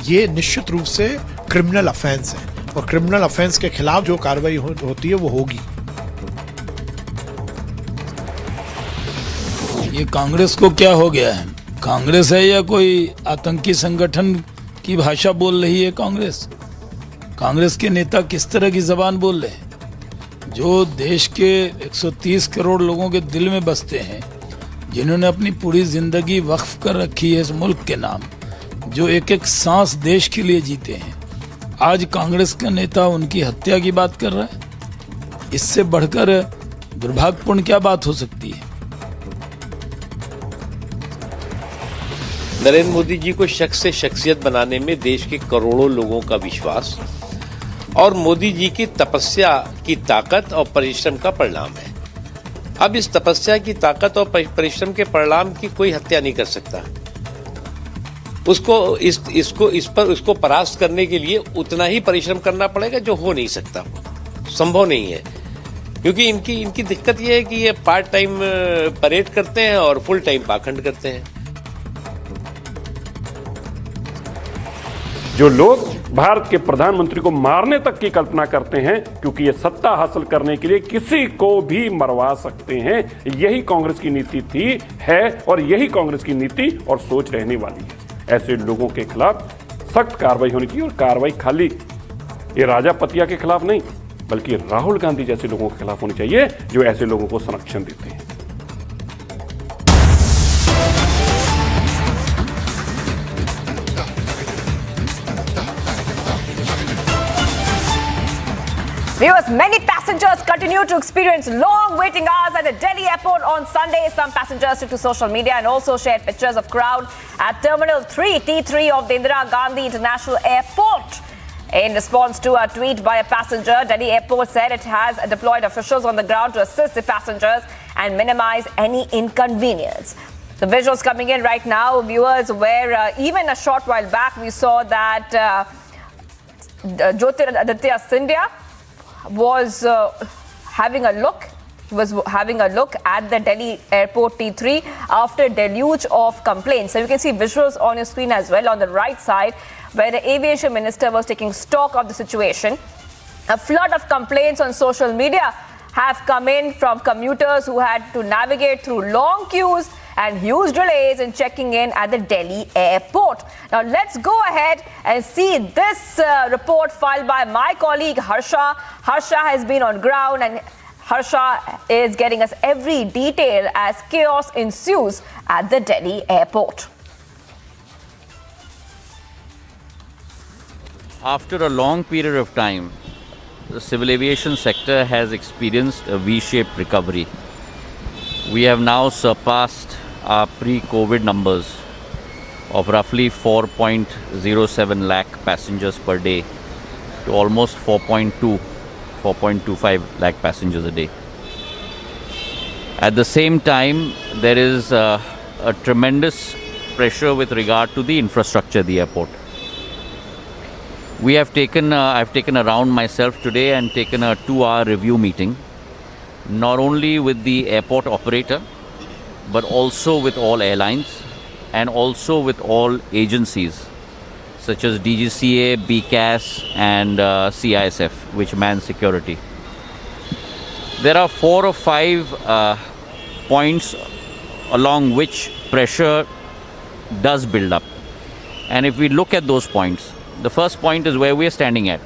[SPEAKER 27] ये निश्चित रूप से क्रिमिनल ऑफेंस है और क्रिमिनल ऑफेंस के खिलाफ जो कार्रवाई होती है वो होगी।
[SPEAKER 28] ये कांग्रेस को क्या हो गया है? कांग्रेस है या कोई आतंकी संगठन की भाषा बोल रही है? कांग्रेस के नेता किस तरह की जबान बोल रहे हैं? जो देश के 130 करोड़ लोगों के दिल में बसते हैं, जिन्होंने अपनी पूरी जिंदगी वक्फ कर रखी है इस मुल्क के नाम, जो एक एक सांस देश के लिए जीते हैं, आज कांग्रेस का नेता उनकी हत्या की बात कर रहा है। इससे बढ़कर दुर्भाग्यपूर्ण क्या बात हो सकती है?
[SPEAKER 1] नरेंद्र मोदी जी को शख्स से शख्सियत बनाने में देश के करोड़ों लोगों का विश्वास और मोदी जी की तपस्या की ताकत और परिश्रम का परिणाम है। अब इस तपस्या की ताकत और परिश्रम के परिणाम की कोई हत्या नहीं कर सकता। उसको परास्त करने के लिए उतना ही परिश्रम करना पड़ेगा जो हो नहीं सकता, संभव नहीं है। क्योंकि इनकी दिक्कत यह है कि ये पार्ट टाइम परेड करते हैं और फुल टाइम पाखंड करते हैं।
[SPEAKER 3] जो लोग भारत के प्रधानमंत्री को मारने तक की कल्पना करते हैं क्योंकि ये सत्ता हासिल करने के लिए किसी को भी मरवा सकते हैं, यही कांग्रेस की नीति थी, है और यही कांग्रेस की नीति और सोच रहने वाली है। ऐसे लोगों के खिलाफ सख्त कार्रवाई होनी चाहिए और कार्रवाई खाली ये राजा पतिया के खिलाफ नहीं बल्कि राहुल गांधी जैसे लोगों के खिलाफ होनी चाहिए जो ऐसे लोगों को संरक्षण देते हैं।
[SPEAKER 23] Viewers, many passengers continue to experience long waiting hours at the Delhi airport on Sunday. Some passengers took to social media and also shared pictures of crowd at Terminal 3, T3 of the Indira Gandhi International Airport. In response to a tweet by a passenger, Delhi Airport said it has deployed officials on the ground to assist the passengers and minimize any inconvenience. The visuals coming in right now, viewers, where even a short while back we saw that Jyotiraditya Scindia was having a look at the Delhi airport T3 after a deluge of complaints. So you can see visuals on your screen as well on the right side where the aviation minister was taking stock of the situation. A flood of complaints on social media have come in from commuters who had to navigate through long queues and huge delays in checking in at the Delhi airport. Now let's go ahead and see this report filed by my colleague Harsha. Harsha has been on ground and Harsha is getting us every detail as chaos ensues at the Delhi airport.
[SPEAKER 4] After a long period of time, the civil aviation sector has experienced a V-shaped recovery. We have now surpassed our pre-COVID numbers of roughly 4.07 lakh passengers per day to almost 4.25 lakh passengers a day. At the same time, there is a tremendous pressure with regard to the infrastructure of the airport. We have I've taken a round myself today and taken a 2-hour review meeting, not only with the airport operator, but also with all airlines and also with all agencies such as DGCA, BCAS and CISF, which mans security. There are 4 or 5 points along which pressure does build up. And if we look at those points, the first point is where we are standing at.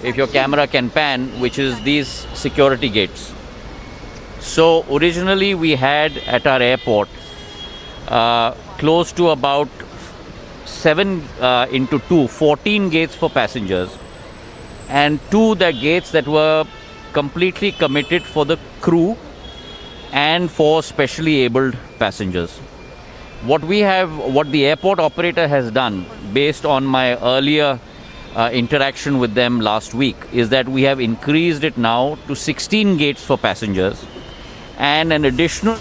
[SPEAKER 4] If your camera can pan, which is these security gates. So originally we had at our airport close to about 7 into 2, 14 gates for passengers and 2 the gates that were completely committed for the crew and for specially abled passengers. What the airport operator has done based on my earlier interaction with them last week is that we have increased it now to 16 gates for passengers and an additional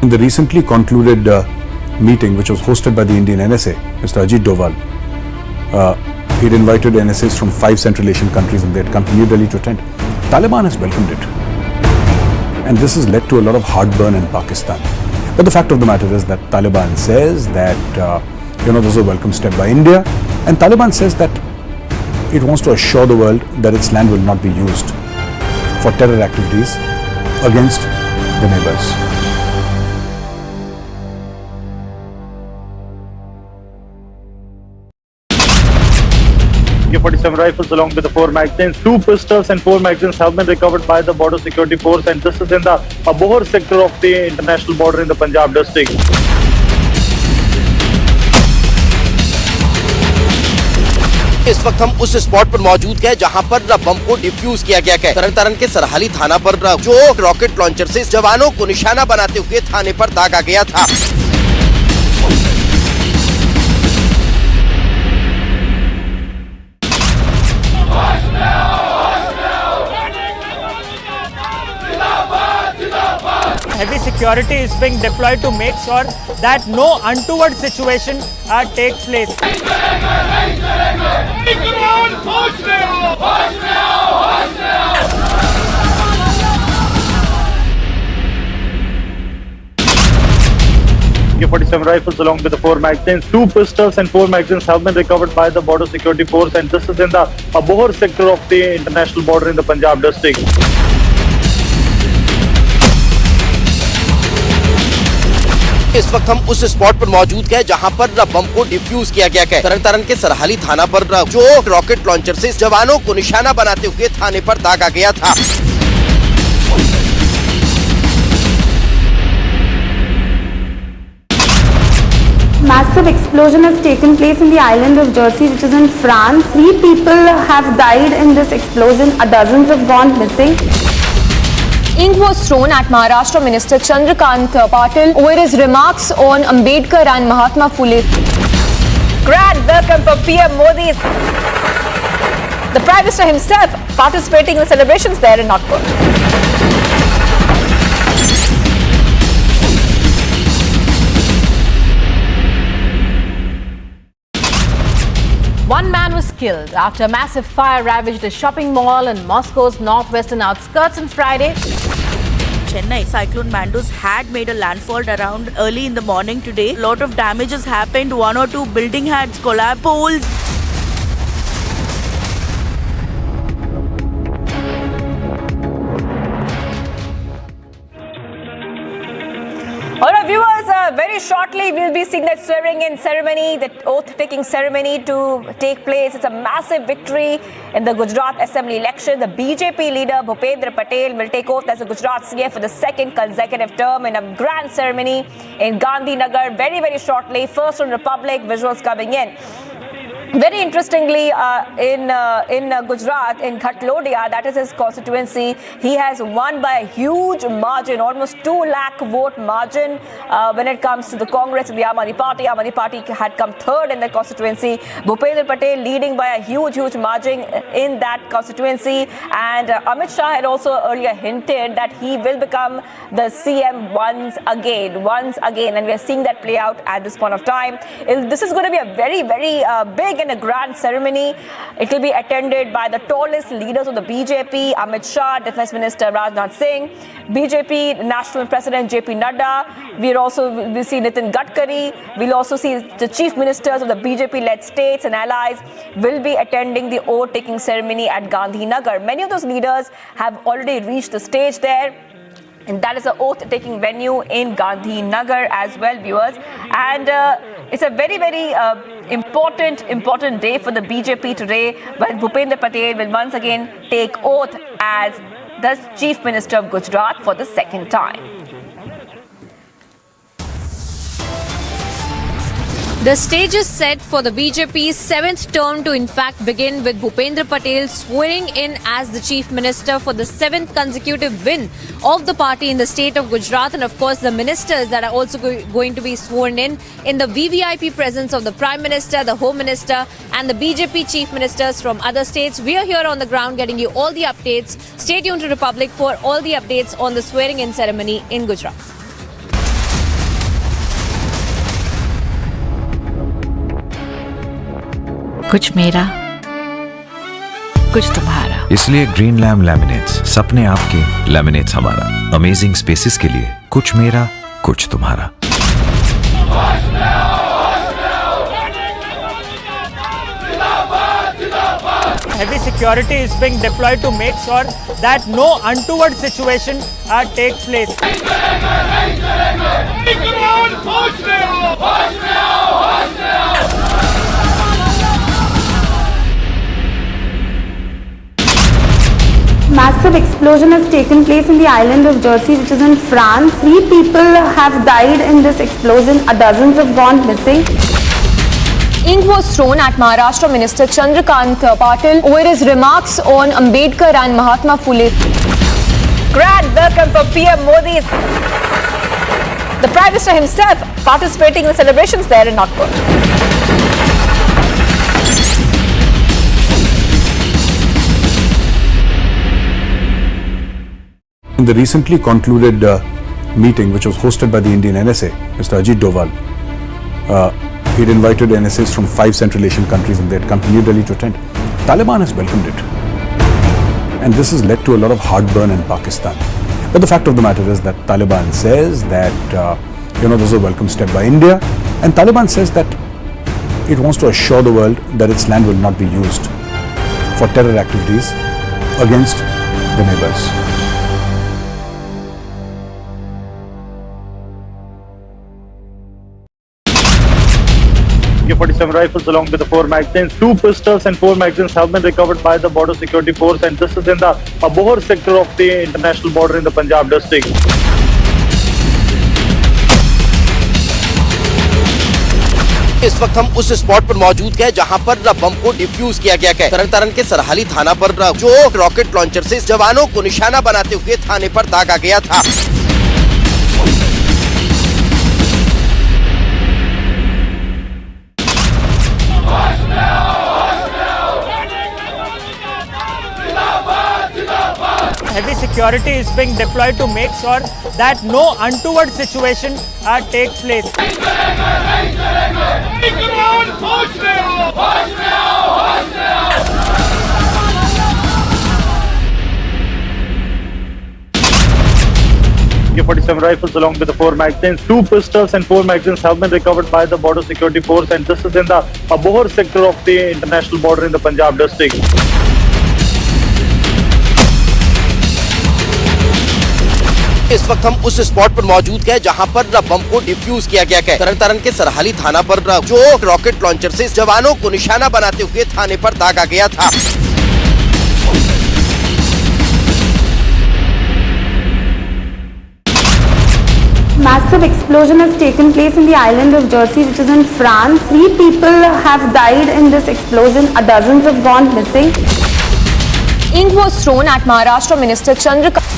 [SPEAKER 6] In the recently concluded meeting, which was hosted by the Indian NSA, Mr. Ajit Doval, he had invited NSAs from 5 Central Asian countries and they had come to New Delhi to attend. Taliban has welcomed it. And this has led to a lot of heartburn in Pakistan. But the fact of the matter is that Taliban says that, this is a welcome step by India. And Taliban says that it wants to assure the world that its land will not be used for terror activities against the neighbors.
[SPEAKER 15] AK-47 rifles along with the 4 magazines. 2 pistols and 4 magazines have been recovered by the border security force, and this is in the Abohar sector of the international border in the Punjab district.
[SPEAKER 22] इस वक्त हम उस spot पर मौजूद हैं जहां पर बम को डिफ्यूज किया गया है। तरन तारण के सरहाली थाना पर जो रॉकेट लॉन्चर से जवानों को निशाना बनाते हुए थाने पर दागा गया था।
[SPEAKER 5] Heavy security is being deployed to make sure that no untoward situation takes place.
[SPEAKER 15] AK-47 rifles along with the 4 magazines. 2 pistols and 4 magazines have been recovered by the border security force, and this is in the Abohar sector of the international border in the Punjab district.
[SPEAKER 22] इस वक्त हम उस spot पर मौजूद हैं जहां पर बम को डिफ्यूज किया गया है। तरन तारण के सरहाली थाना पर जो रॉकेट लॉन्चर से जवानों को निशाना बनाते हुए थाने पर दागा गया था।
[SPEAKER 7] Massive explosion has taken place in the island of Jersey, which is in France. 3 people have died in this explosion. Dozens have gone missing.
[SPEAKER 23] Ink was thrown at Maharashtra Minister Chandrakant Patel over his remarks on Ambedkar and Mahatma Phule. Grand welcome for PM Modi. The Prime Minister himself participating in the celebrations there in Nagpur.
[SPEAKER 2] One man was killed after a massive fire ravaged a shopping mall in Moscow's northwestern outskirts on Friday.
[SPEAKER 8] Chennai cyclone Mandus had made a landfall around early in the morning today. A lot of damages happened. 1 or 2 building had collapsed. Poles.
[SPEAKER 23] Alright viewers, very shortly we'll be seeing that swearing-in ceremony, that oath-taking ceremony to take place. It's a massive victory in the Gujarat Assembly election. The BJP leader Bhupendra Patel will take oath as the Gujarat CM for the 2nd consecutive term in a grand ceremony in Gandhinagar very, very shortly. First on Republic, visuals coming in. Very interestingly, in Gujarat, in Khatlodia, that is his constituency, he has won by a huge margin, almost 2 lakh vote margin when it comes to the Congress and the Aam Aadmi Party. Aam Aadmi Party had come 3rd in the constituency. Bhupendra Patel leading by a huge margin in that constituency. And Amit Shah had also earlier hinted that he will become the CM once again. And we are seeing that play out at this point of time. This is going to be a very, very big and a grand ceremony. It will be attended by the tallest leaders of the BJP, Amit Shah, Defence Minister Rajnath Singh, BJP National President JP Nadda. We'll see Nitin Gadkari. We'll also see the chief ministers of the BJP-led states and allies will be attending the oath-taking ceremony at Gandhinagar. Many of those leaders have already reached the stage there. And that is the oath-taking venue in Gandhinagar as well, viewers. And it's a very, very important day for the BJP today, when Bhupendra Patel will once again take oath as the Chief Minister of Gujarat for the 2nd time.
[SPEAKER 10] The stage is set for the BJP's 7th term to in fact begin with Bhupendra Patel swearing in as the Chief Minister for the 7th consecutive win of the party in the state of Gujarat, and of course the ministers that are also going to be sworn in the VVIP presence of the Prime Minister, the Home Minister and the BJP Chief Ministers from other states. We are here on the ground getting you all the updates. Stay tuned to Republic for all the updates on the swearing-in ceremony in Gujarat.
[SPEAKER 11] कुछ मेरा, कुछ तुम्हारा। इसलिए green lamb laminates, सपने आपके, laminates हमारा। Amazing spaces के लिए कुछ मेरा, कुछ तुम्हारा।
[SPEAKER 5] Heavy security is being deployed to make sure that no untoward situation takes place.
[SPEAKER 7] Massive explosion has taken place in the island of Jersey, which is in France. 3 people have died in this explosion. Dozens have gone missing.
[SPEAKER 12] Ink was thrown at Maharashtra Minister Chandrakant Patel over his remarks on Ambedkar and Mahatma Phule.
[SPEAKER 23] Grand welcome for PM Modi. The Prime Minister himself participating in the celebrations there in Nagpur.
[SPEAKER 6] In the recently concluded meeting, which was hosted by the Indian NSA, Mr. Ajit Doval, he'd invited NSAs from 5 Central Asian countries and they had come to New Delhi to attend. Taliban has welcomed it. And this has led to a lot of heartburn in Pakistan. But the fact of the matter is that Taliban says that, this is a welcome step by India. And Taliban says that it wants to assure the world that its land will not be used for terror activities against the neighbors.
[SPEAKER 15] 47 rifles along with the 4 magazines. 2 pistols and 4 magazines have been recovered by the border security force, and this is in the Abohar sector of the international border in the Punjab district.
[SPEAKER 22] इस वक्त हम उस spot पर मौजूद हैं जहां पर बम को डिफ्यूज किया गया है। तरन के सरहाली थाना पर जो रॉकेट लॉन्चर से जवानों को निशाना बनाते हुए थाने पर दागा गया था।
[SPEAKER 5] Heavy security is being deployed to make sure that no untoward situation takes place.
[SPEAKER 15] AK-47 rifles along with the 4 magazines. 2 pistols and 4 magazines have been recovered by the border security force, and this is in the Abohar sector of the international border in the Punjab district.
[SPEAKER 22] इस वक्त हम उस spot पर मौजूद हैं जहां पर बम को डिफ्यूज किया गया है। तरन के सरहाली थाना पर जो रॉकेट लॉन्चर से जवानों को निशाना बनाते हुए थाने पर दागा गया था।
[SPEAKER 7] Massive explosion has taken place in the island of Jersey, which is in France. 3 people have died in this explosion. Dozens have gone missing.
[SPEAKER 12] Ink was thrown at Maharashtra Minister Chandrakant.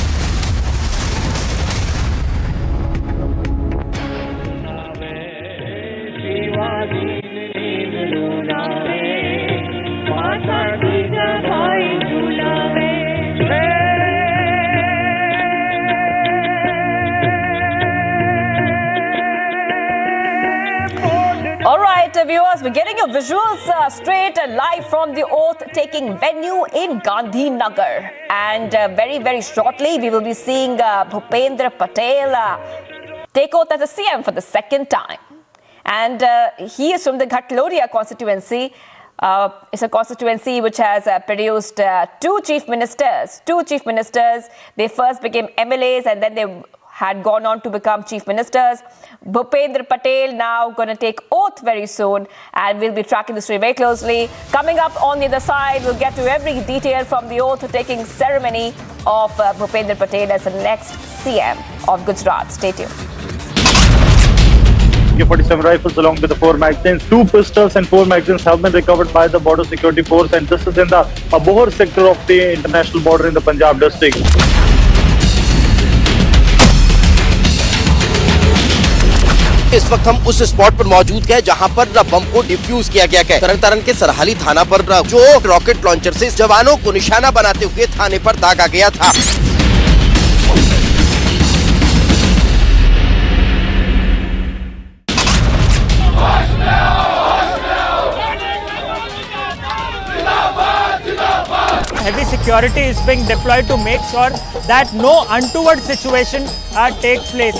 [SPEAKER 23] Viewers, we're getting your visuals straight and live from the oath-taking venue in Gandhinagar. And very, very shortly, we will be seeing Bhupendra Patel take oath as a CM for the 2nd time. And he is from the Ghatloria constituency. It's a constituency which has produced 2 chief ministers. 2 chief ministers. They first became MLAs and then they had gone on to become chief ministers. Bhupendra Patel now going to take oath very soon, and we'll be tracking this very closely. Coming up on the other side, we'll get to every detail from the oath-taking ceremony of Bhupendra Patel as the next CM of Gujarat. Stay tuned.
[SPEAKER 15] AK-47 rifles along with the 4 magazines. 2 pistols and 4 magazines have been recovered by the border security force, and this is in the Abohar sector of the international border in the Punjab district.
[SPEAKER 22] इस वक्त हम उस spot पर मौजूद हैं जहां पर बम को डिफ्यूज किया गया है। तरन के सरहाली थाना पर जो रॉकेट लॉन्चर से जवानों को निशाना बनाते हुए थाने पर दागा गया था।
[SPEAKER 5] Heavy security is being deployed to make sure that no untoward situation takes place.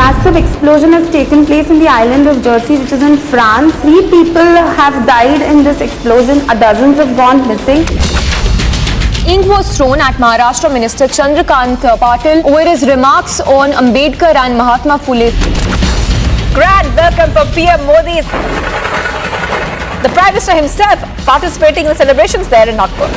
[SPEAKER 7] Massive explosion has taken place in the island of Jersey, which is in France. 3 people have died in this explosion. Dozens have gone missing.
[SPEAKER 12] Ink was thrown at Maharashtra Minister Chandrakant Patel over his remarks on Ambedkar and Mahatma Phule.
[SPEAKER 23] Grand welcome for PM Modi. The Prime Minister himself participating in the celebrations there in Nagpur.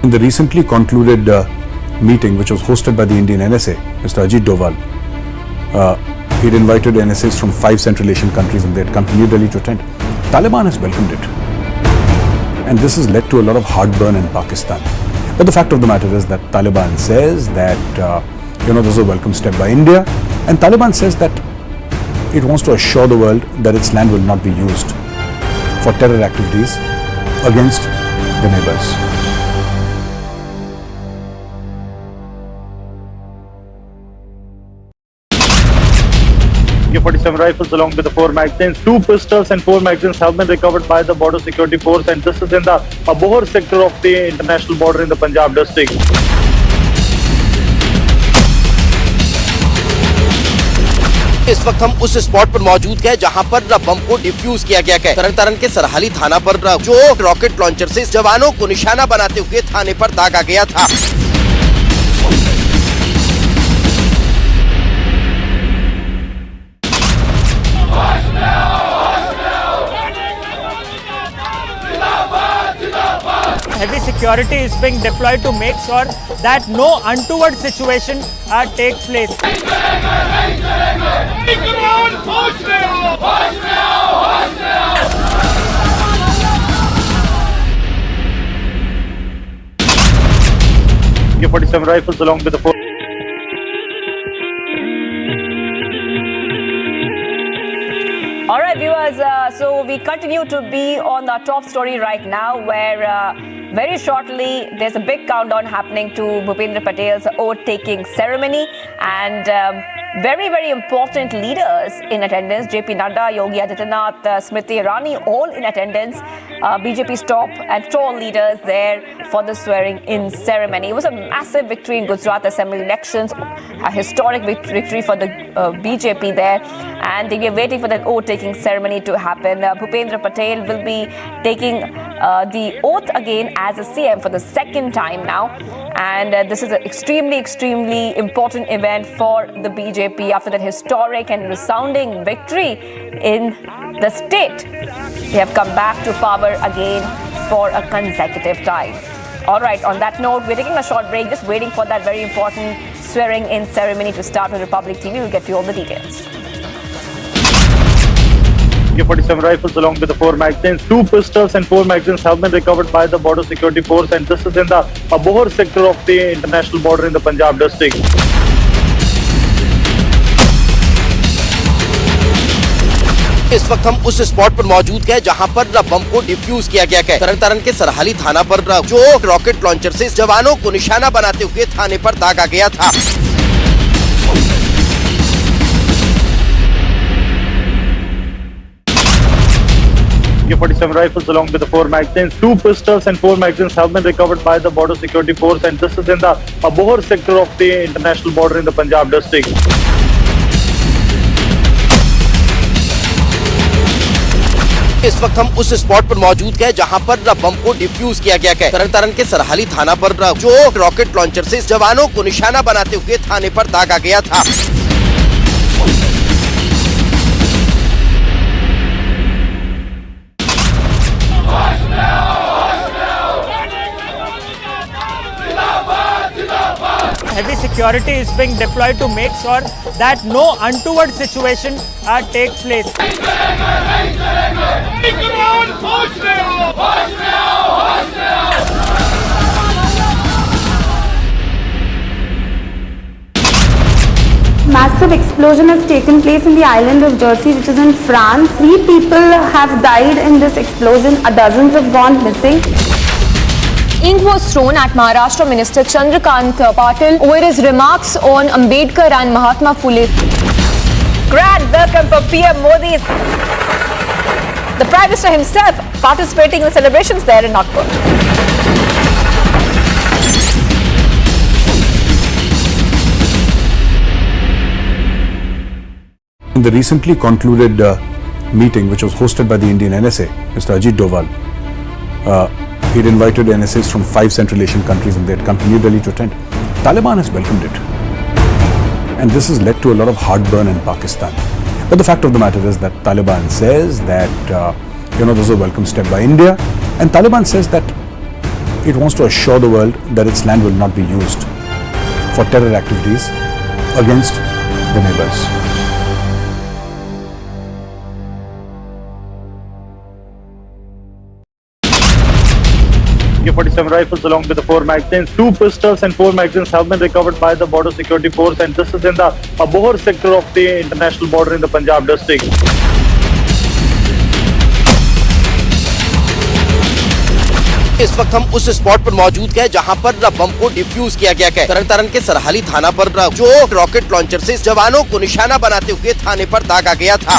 [SPEAKER 6] In the recently concluded meeting, which was hosted by the Indian NSA, Mr. Ajit Doval, he had invited NSAs from 5 Central Asian countries and they had come to New Delhi to attend. Taliban has welcomed it. And this has led to a lot of heartburn in Pakistan. But the fact of the matter is that Taliban says that, this is a welcome step by India. And Taliban says that it wants to assure the world that its land will not be used for terror activities against the neighbors.
[SPEAKER 15] AK-47 rifles along with the 4 magazines. 2 pistols and 4 magazines have been recovered by the border security force, and this is in the Abohar sector of the international border in the Punjab district.
[SPEAKER 22] इस वक्त हम उस spot पर मौजूद हैं जहां पर बम को डिफ्यूज किया गया है। तरन तारण के सरहाली थाना पर जो रॉकेट लॉन्चर से जवानों को निशाना बनाते हुए थाने पर दागा गया था।
[SPEAKER 5] Heavy security is being deployed to make sure that no untoward situation takes place.
[SPEAKER 15] AK-47 rifles along with the 4.
[SPEAKER 23] All right, viewers, so we continue to be on the top story right now, where very shortly there's a big countdown happening to Bhupendra Patel's oath-taking ceremony, and very, very important leaders in attendance. JP Nadda, Yogi Adityanath, Smriti Irani, all in attendance. BJP's top and tall leaders there for the swearing-in ceremony. It was a massive victory in Gujarat Assembly elections, a historic victory for the BJP there, and they are waiting for that oath-taking ceremony to happen. Bhupendra Patel will be taking the oath again as a CM for the second time now, and this is an extremely, extremely important event for the BJP after that historic and resounding victory in the state. They have come back to power again for a consecutive time. All right, on that note, we're taking a short break, just waiting for that very important swearing-in ceremony to start with Republic TV. We'll get you all the details.
[SPEAKER 15] AK-47 rifles along with the 4 magazines. 2 pistols and 4 magazines have been recovered by the border security force, and this is in the Abohar sector of the international border in the Punjab district.
[SPEAKER 22] इस वक्त हम उस spot पर मौजूद हैं जहां पर बम को डिफ्यूज किया गया है। तरन तारण के सरहाली थाना पर जो रॉकेट लॉन्चर से जवानों को निशाना बनाते हुए थाने पर दागा गया था।
[SPEAKER 15] AK-47 rifles along with the 4 magazines. 2 pistols and 4 magazines have been recovered by the border security force, and this is in the Abohar sector of the international border in the Punjab district.
[SPEAKER 22] इस वक्त हम उस spot पर मौजूद हैं जहां पर बम को डिफ्यूज किया गया है। तरन तारण के सरहाली थाना पर जो रॉकेट लॉन्चर से जवानों को निशाना बनाते हुए थाने पर दागा गया था।
[SPEAKER 5] Heavy security is being deployed to make sure that no untoward situation takes place.
[SPEAKER 7] Massive explosion has taken place in the island of Jersey, which is in France. 3 people have died in this explosion. Dozens have gone missing.
[SPEAKER 12] Ink was thrown at Maharashtra Minister Chandrakant Patel over his remarks on Ambedkar and Mahatma Phule.
[SPEAKER 23] Grand welcome for PM Modi. The Prime Minister himself participating in the celebrations there in Nagpur.
[SPEAKER 6] In in the recently concluded meeting, which was hosted by the Indian NSA, Mr. Ajit Doval, he'd invited NSAs from 5 Central Asian countries and they had come to New Delhi to attend. Taliban has welcomed it. And this has led to a lot of heartburn in Pakistan. But the fact of the matter is that Taliban says that, this is a welcome step by India. And Taliban says that it wants to assure the world that its land will not be used for terror activities against the neighbors.
[SPEAKER 15] AK-47 rifles along with the 4 magazines. 2 pistols and 4 magazines have been recovered by the border security force, and this is in the Abohar sector of the international border in the Punjab district.
[SPEAKER 22] इस वक्त हम उस spot पर मौजूद हैं जहां पर बम को डिफ्यूज किया गया है। तरन तारण के सरहाली थाना पर जो रॉकेट लॉन्चर से जवानों को निशाना बनाते हुए थाने पर दागा गया था।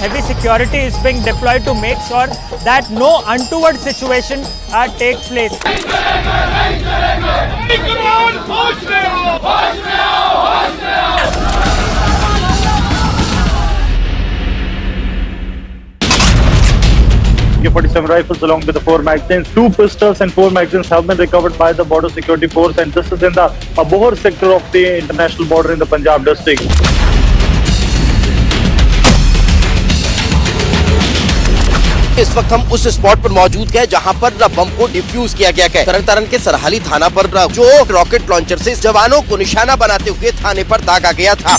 [SPEAKER 5] Heavy security is being deployed to make sure that no untoward situation takes place.
[SPEAKER 15] AK-47 rifles along with the 4 magazines. 2 pistols and 4 magazines have been recovered by the border security force, and this is in the Abohar sector of the international border in the Punjab district.
[SPEAKER 22] इस वक्त हम उस spot पर मौजूद हैं जहां पर बम को डिफ्यूज किया गया है। तरन तारण के सरहाली थाना पर जो रॉकेट लॉन्चर से जवानों को निशाना बनाते हुए थाने पर दागा गया था।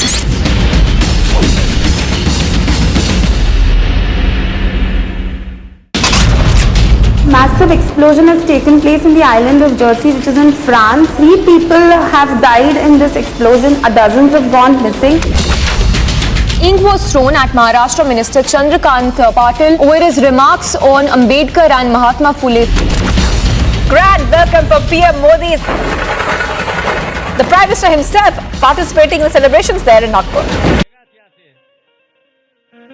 [SPEAKER 7] Massive explosion has taken place in the island of Jersey, which is in France. 3 people have died in this explosion. Dozens have gone missing.
[SPEAKER 12] Ink was thrown at Maharashtra Minister Chandrakant Patel over his remarks on Ambedkar and Mahatma Phule.
[SPEAKER 23] Grand welcome for PM Modi. The Prime Minister himself participating in the celebrations there in Nagpur.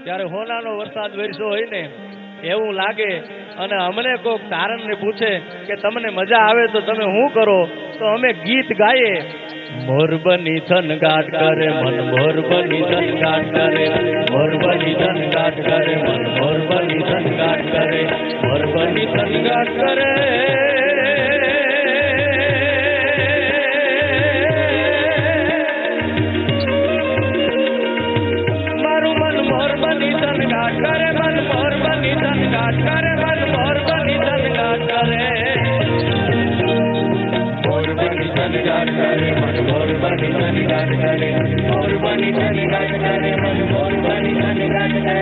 [SPEAKER 13] ત્યારે હોનાનો વરસાદ વરસ્યો હોય ને એવું લાગે અને અમને કોક તારણને પૂછે કે તમને મજા આવે તો તમે શું કરો તો અમે ગીત ગાઈએ મોર બની થનગાટ કરે મન મોર બની થનગાટ કરે મોર બની થનગાટ કરે મન મોર બની થનગાટ કરે મોર બની થનગાટ કરે મારું મન મોર બની થનગાટ કરે મન મોર બની થનગાટ કરે મન મોર બની થનગાટ કરે મોર બની થનગાટ કરે મન મોર બની થનગાટ કરે મોર બની થનગાટ કરે મન મોર બની થનગાટ કરે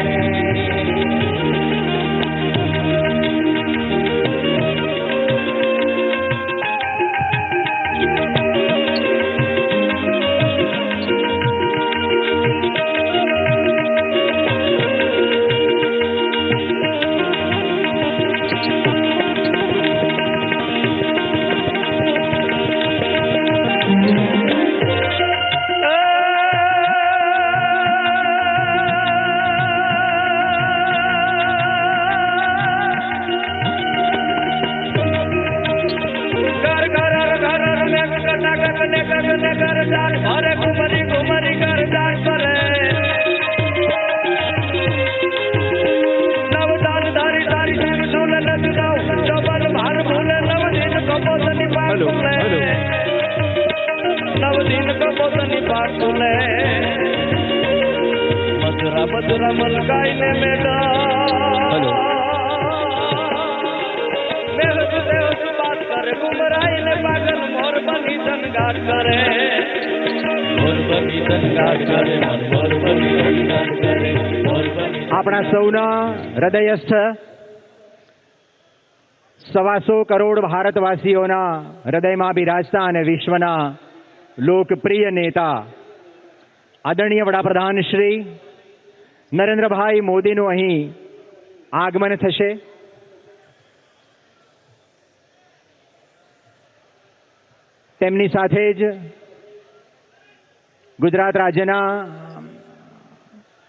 [SPEAKER 13] मधुरा मलकाई ने मेरा मेरे से बात करे गुमराई ने पागल मोर बनी धनगाट करे मोर बनी धनगाट करे मोर बनी धनगाट करे मोर बनी
[SPEAKER 5] આપણા સૌના હૃદયસ્થ 125 કરોડ ભારતવાસીઓના હૃદયમાં બિરાજતા અને વિશ્વના લોકપ્રિય નેતા આદરણીય વડાપ્રધાન શ્રી નરેન્દ્રભાઈ મોદીનું અહીં આગમન થશે. તેમની સાથે જ ગુજરાત રાજ્યના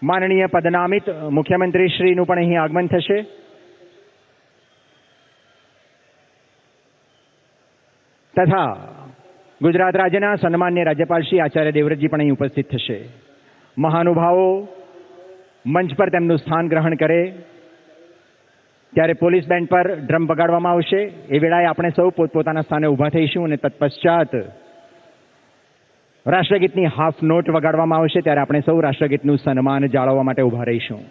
[SPEAKER 14] માનનીય પદનામિત મુખ્યમંત્રીશ્રીનું પણ અહીં આગમન થશે. તથા ગુજરાત રાજ્યના સન્માન્ય રાજ્યપાલ શ્રી આચાર્ય દેવવ્રતજી પણ અહીં ઉપસ્થિત થશે. મહાનુભાવો મંચ પર તેમનું સ્થાન ગ્રહણ કરે ત્યારે પોલીસ બેન્ડ પર ડ્રમ વગાડવામાં આવશે. એ વેળાએ આપણે સૌ પોતપોતાના સ્થાને ઊભા થઈશું અને તત્પશ્ચાત રાષ્ટ્રગીતની હાફ નોટ વગાડવામાં આવશે ત્યારે આપણે સૌ રાષ્ટ્રગીતનું સન્માન જાળવવા માટે ઊભા રહીશું.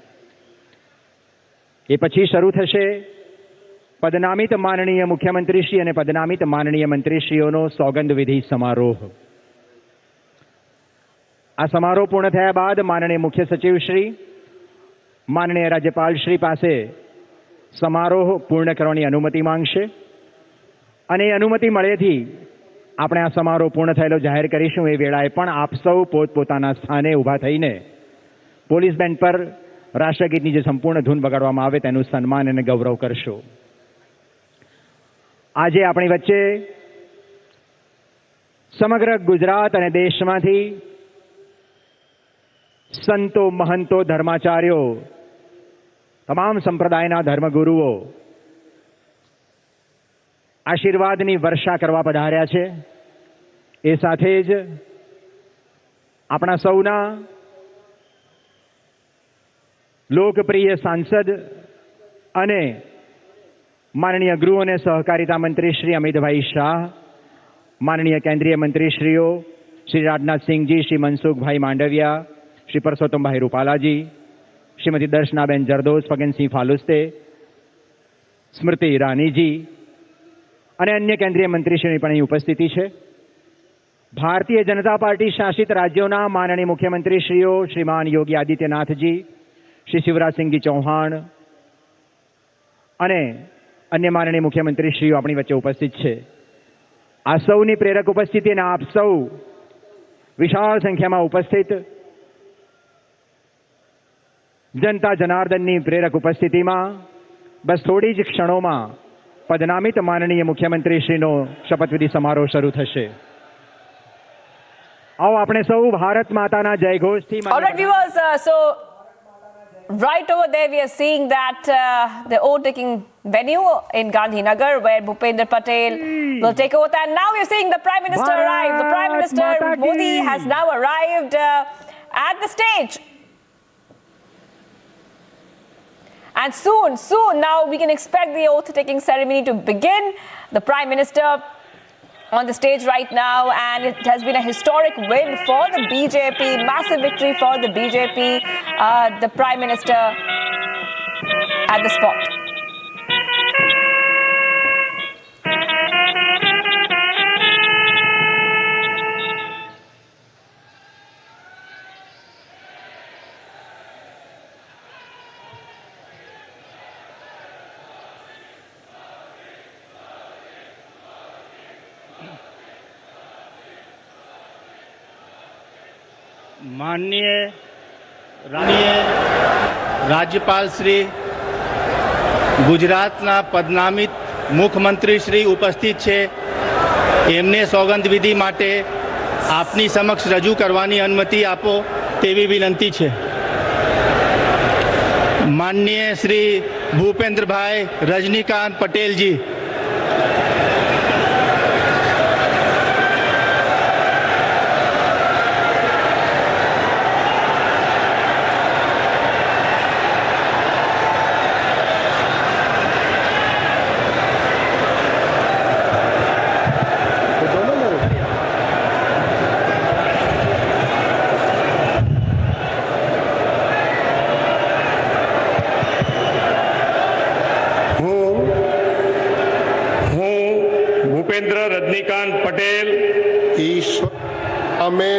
[SPEAKER 14] એ પછી શરૂ થશે પદનામિત માનનીય મુખ્યમંત્રીશ્રી અને પદનામિત માનનીય મંત્રીશ્રીઓનો સોગંદ વિધિ સમારોહ. આ સમારોહ પૂર્ણ થયા બાદ માનનીય મુખ્ય સચિવશ્રી માનનીય રાજ્યપાલશ્રી પાસે સમારોહ પૂર્ણ કરવાની અનુમતિ માંગશે અને એ અનુમતિ મળેથી આપણે આ સમારોહ પૂર્ણ થયેલો જાહેર કરીશું. એ વેળાએ પણ આપ સૌ પોતપોતાના સ્થાને ઊભા થઈને પોલીસ બેન્ડ પર રાષ્ટ્રગીતની જે સંપૂર્ણ ધૂન વગાડવામાં આવે તેનું સન્માન અને ગૌરવ કરશો. આજે આપણી વચ્ચે સમગ્ર ગુજરાત અને દેશમાંથી સંતો, મહંતો, ધર્માચાર્યો, તમામ સંપ્રદાયના ધર્મગુરુઓ આશીર્વાદની વર્ષા કરવા પધાર્યા છે. એ સાથે જ આપણા સૌના લોકપ્રિય સાંસદ અને માનનીય ગૃહ અને સહકારિતા મંત્રી શ્રી અમિતભાઈ શાહ, માનનીય કેન્દ્રીય મંત્રીશ્રીઓ શ્રી રાજનાથસિંહજી, શ્રી મનસુખભાઈ માંડવિયા, શ્રી પરસોત્તમભાઈ રૂપાલાજી, શ્રીમતી દર્શનાબેન જરદોસ, ફગનસિંહ ફાલુસ્તે, સ્મૃતિ ઈરાનીજી અને અન્ય કેન્દ્રીય મંત્રીશ્રીની પણ અહીં ઉપસ્થિતિ છે. ભારતીય જનતા પાર્ટી શાસિત રાજ્યોના માનનીય મુખ્યમંત્રીશ્રીઓ શ્રીમાન યોગી આદિત્યનાથજી, શ્રી શિવરાજસિંહજી ચૌહાણ અને અન્ય માનનીય મુખ્યમંત્રીશ્રીઓ આપણી વચ્ચે ઉપસ્થિત છે. આ સૌની પ્રેરક ઉપસ્થિતિ અને આપ સૌ વિશાળ સંખ્યામાં ઉપસ્થિત જનતા જનાર્દનની પ્રેરક ઉપસ્થિતિમાં બસ થોડી જ ક્ષણોમાં પદનામિત માનનીય મુખ્યમંત્રીશ્રીનો શપથવિધિ સમારોહ શરૂ થશે. આવો આપણે સૌ ભારત માતાના જયઘોષથી.
[SPEAKER 23] All right, viewers, so right over there we are seeing that the oath-taking venue in Gandhinagar where Bhupendra Patel will take oath, and now we are seeing the Prime Minister arrive. The Prime Minister Modi has now arrived at the stage. And soon now we can expect the oath-taking ceremony to begin. The Prime Minister on the stage right now, and it has been a historic win for the BJP, massive victory for the BJP. The Prime Minister at the spot.
[SPEAKER 16] માનનીય રાજ્યપાલ શ્રી, ગુજરાતના પદનામિત મુખ્યમંત્રી શ્રી ઉપસ્થિત છે. એમને સોગંદ વિધિ માટે આપની સમક્ષ રજૂ કરવાની અનુમતિ આપો તેવી વિનંતી છે. માનનીય શ્રી ભૂપેન્દ્રભાઈ રજનીકાંત પટેલજી,
[SPEAKER 17] ભૂપેન્દ્ર રજનીકાંત પટેલ ઈશ્વર અમે